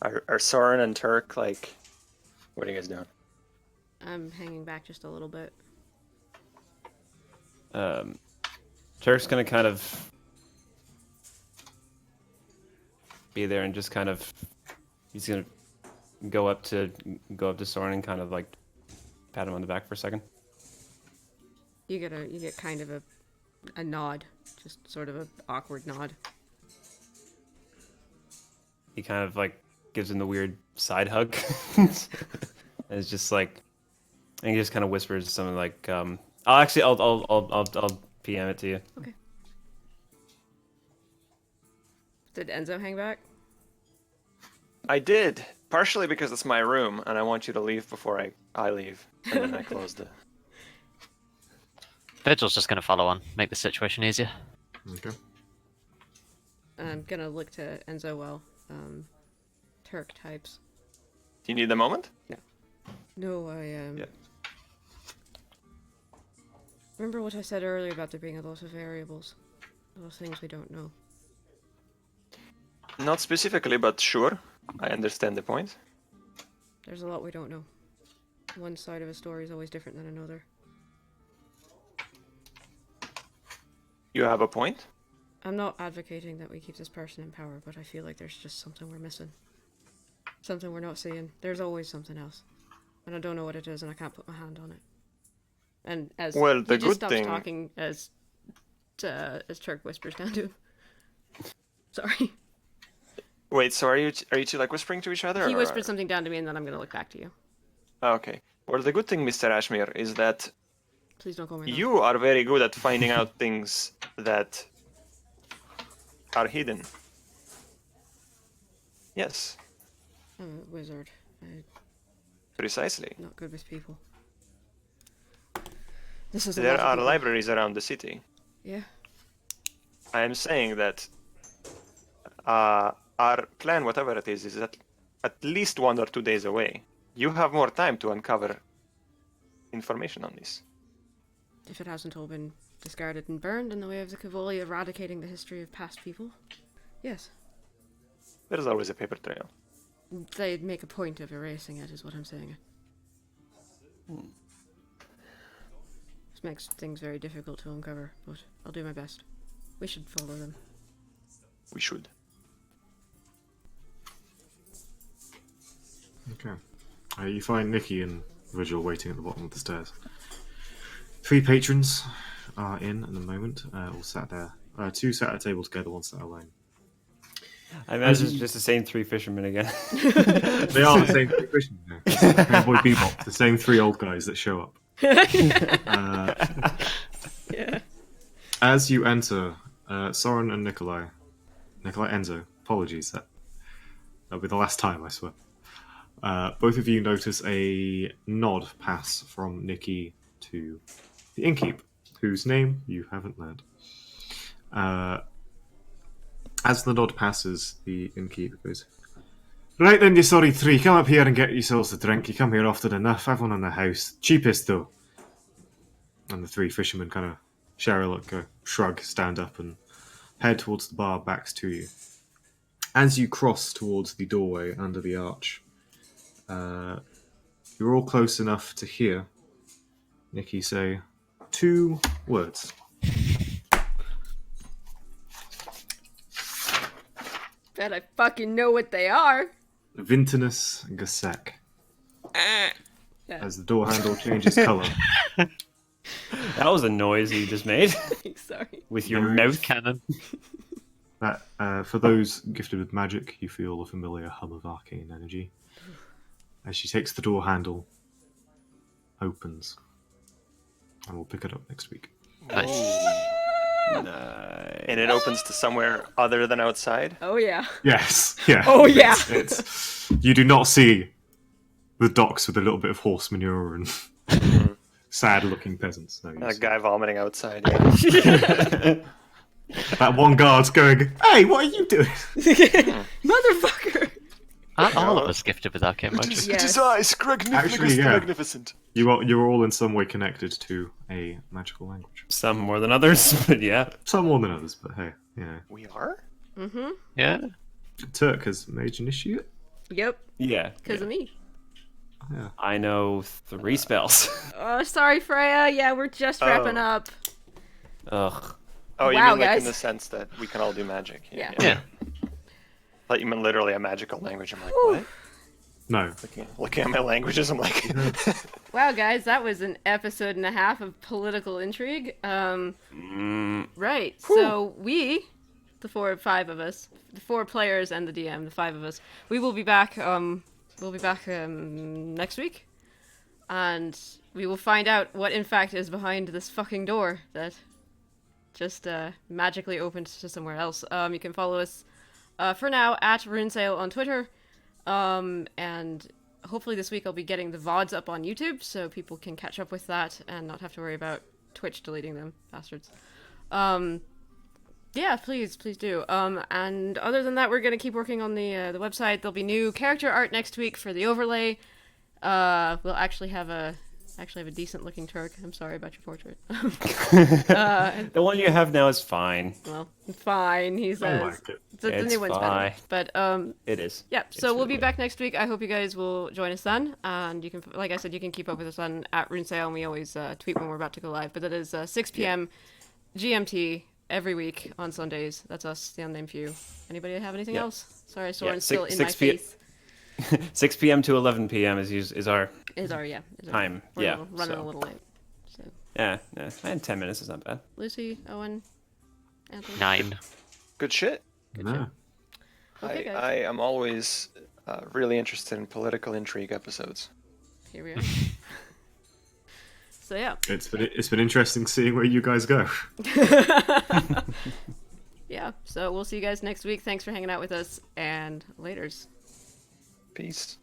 Are Sorren and Turk like? What are you guys doing? I'm hanging back just a little bit. Turk's gonna kind of be there and just kind of he's gonna go up to Soren and kind of like pat him on the back for a second. You get kind of a nod, just sort of an awkward nod. He kind of like gives him the weird side hug. And it's just like, and he just kind of whispers something like, I'll PM it to you. Okay. Did Enzo hang back? I did, partially because it's my room, and I want you to leave before I leave, and then I close the. Vigil's just going to follow on, make the situation easier. Okay. I'm gonna look to Enzo while Turk types. Do you need a moment? No, I Yeah. Remember what I said earlier about there being a lot of variables, a lot of things we don't know. Not specifically, but sure. I understand the point. There's a lot we don't know. One side of a story is always different than another. You have a point. I'm not advocating that we keep this person in power, but I feel like there's just something we're missing. Something we're not seeing. There's always something else. And I don't know what it is, and I can't put my hand on it. And as Well, the he just good stops thing- talking as Turk whispers down to him. Sorry. Wait, so are you two like whispering to each other? He or- whispered something down to me, and then I'm gonna look back to you. Oh, okay. Well, the good thing, Mr. Ashmere, is that Please don't call me. you are very good at finding out things that are hidden. Yes, I'm a wizard. I'm precisely. not good with people. This is a There lot of are people. libraries around the city. Yeah. I am saying that our plan, whatever it is at least 1 or 2 days away. You have more time to uncover information on this. If it hasn't all been discarded and burned in the way of the Cavoli eradicating the history of past people. Yes. There's always a paper trail. They'd make a point of erasing it, is what I'm saying. This makes things very difficult to uncover, but I'll do my best. We should follow them. We should. Okay. You find Nikki and Vigil waiting at the bottom of the stairs. 3 patrons are in at the moment, all sat there. 2 sat at a table together, 1 sat alone. I imagine it's just the same 3 fishermen again. They are the same 3 fishermen now. Cowboy Bebop, the same 3 old guys that show up. Yeah. As you enter, Sorren and Nikolai Enzo, apologies, that'll be the last time, I swear. Both of you notice a nod pass from Nikki to the innkeep, whose name you haven't learned. As the nod passes, the innkeep goes, "Right then, you sorry 3, come up here and get yourselves a drink. You come here often enough, have one in the house. Cheapest, though." And the 3 fishermen kind of share a look, shrug, stand up, and head towards the bar, backs to you. As you cross towards the doorway under the arch, you're all close enough to hear Nikki say 2 words. Bet I fucking know what they are. Vintinus Gasek. Yeah. As the door handle changes colour. That was a noise you just made Sorry. with your There mouth. Cannon. That, for those gifted with magic, you feel a familiar hum of arcane energy. As she takes the door handle, opens. And we'll pick it up next week. Nice. And it opens to somewhere other than outside. Oh yeah. Yes, yeah. Oh, yeah. It's you do not see the docks with a little bit of horse manure and sad-looking peasants. No, you A see guy vomiting outside. Yeah. that one guard's going, "Hey, what are you doing?" Motherfucker. Aren't all of us gifted with arcane magic? is- Yes. ice, Actually, yeah. magnificent. You're all in some way connected to a magical language. Some more than others, but yeah. Some more than others, but hey, Yeah. We are? Mm-hmm. Yeah. Turk has mage initiate. Yep. Yeah. Because of me. Yeah. I know 3 spells. Oh, sorry, Freya. Yeah, we're just wrapping up. Ugh. Oh, you Wow, mean like guys. in the sense that we can all do magic? Yeah. Yeah. Like you meant literally a magical language. I'm like, Whew. what? No. Looking at my languages, I'm like, Wow, guys, that was an episode and a half of political intrigue. Right. So we, the 5 of us, the 4 players and the DM, the 5 of us, we will be back. We'll be back next week, and we will find out what in fact is behind this fucking door that just magically opened to somewhere else. You can follow us for now at RuneSale on Twitter. And hopefully this week I'll be getting the VODs up on YouTube so people can catch up with that and not have to worry about Twitch deleting them, bastards. Yeah, please do. And other than that, we're gonna keep working on the website. There'll be new character art next week for the overlay. We'll actually have a decent looking Turk. I'm sorry about your portrait. The one you have now is fine. Well, fine, he I says. like it. The It's new one's better. fine. But It is. yeah, It's so we'll really be back next week. I hope you guys will join us then. And you can, like I said, you can keep up with us on at RuneSale, and we always tweet when we're about to go live. But that is 6 p.m. GMT every week on Sundays. That's us, the Unnamed Few. Anybody have anything Yeah. else? Sorry, Yeah, Sorren's six- still in my 6 p- face. 6 p.m. to 11 p.m. is our Is our time. We're Yeah. running so- a little late. So Yeah. And 10 minutes is not bad. Lucy, Owen, Anthony. 9. good shit. No. Okay, guys. I am always really interested in political intrigue episodes. Here we are. So yeah. It's been interesting seeing where you guys go. Yeah, so we'll see you guys next week. Thanks for hanging out with us, and laters. Peace.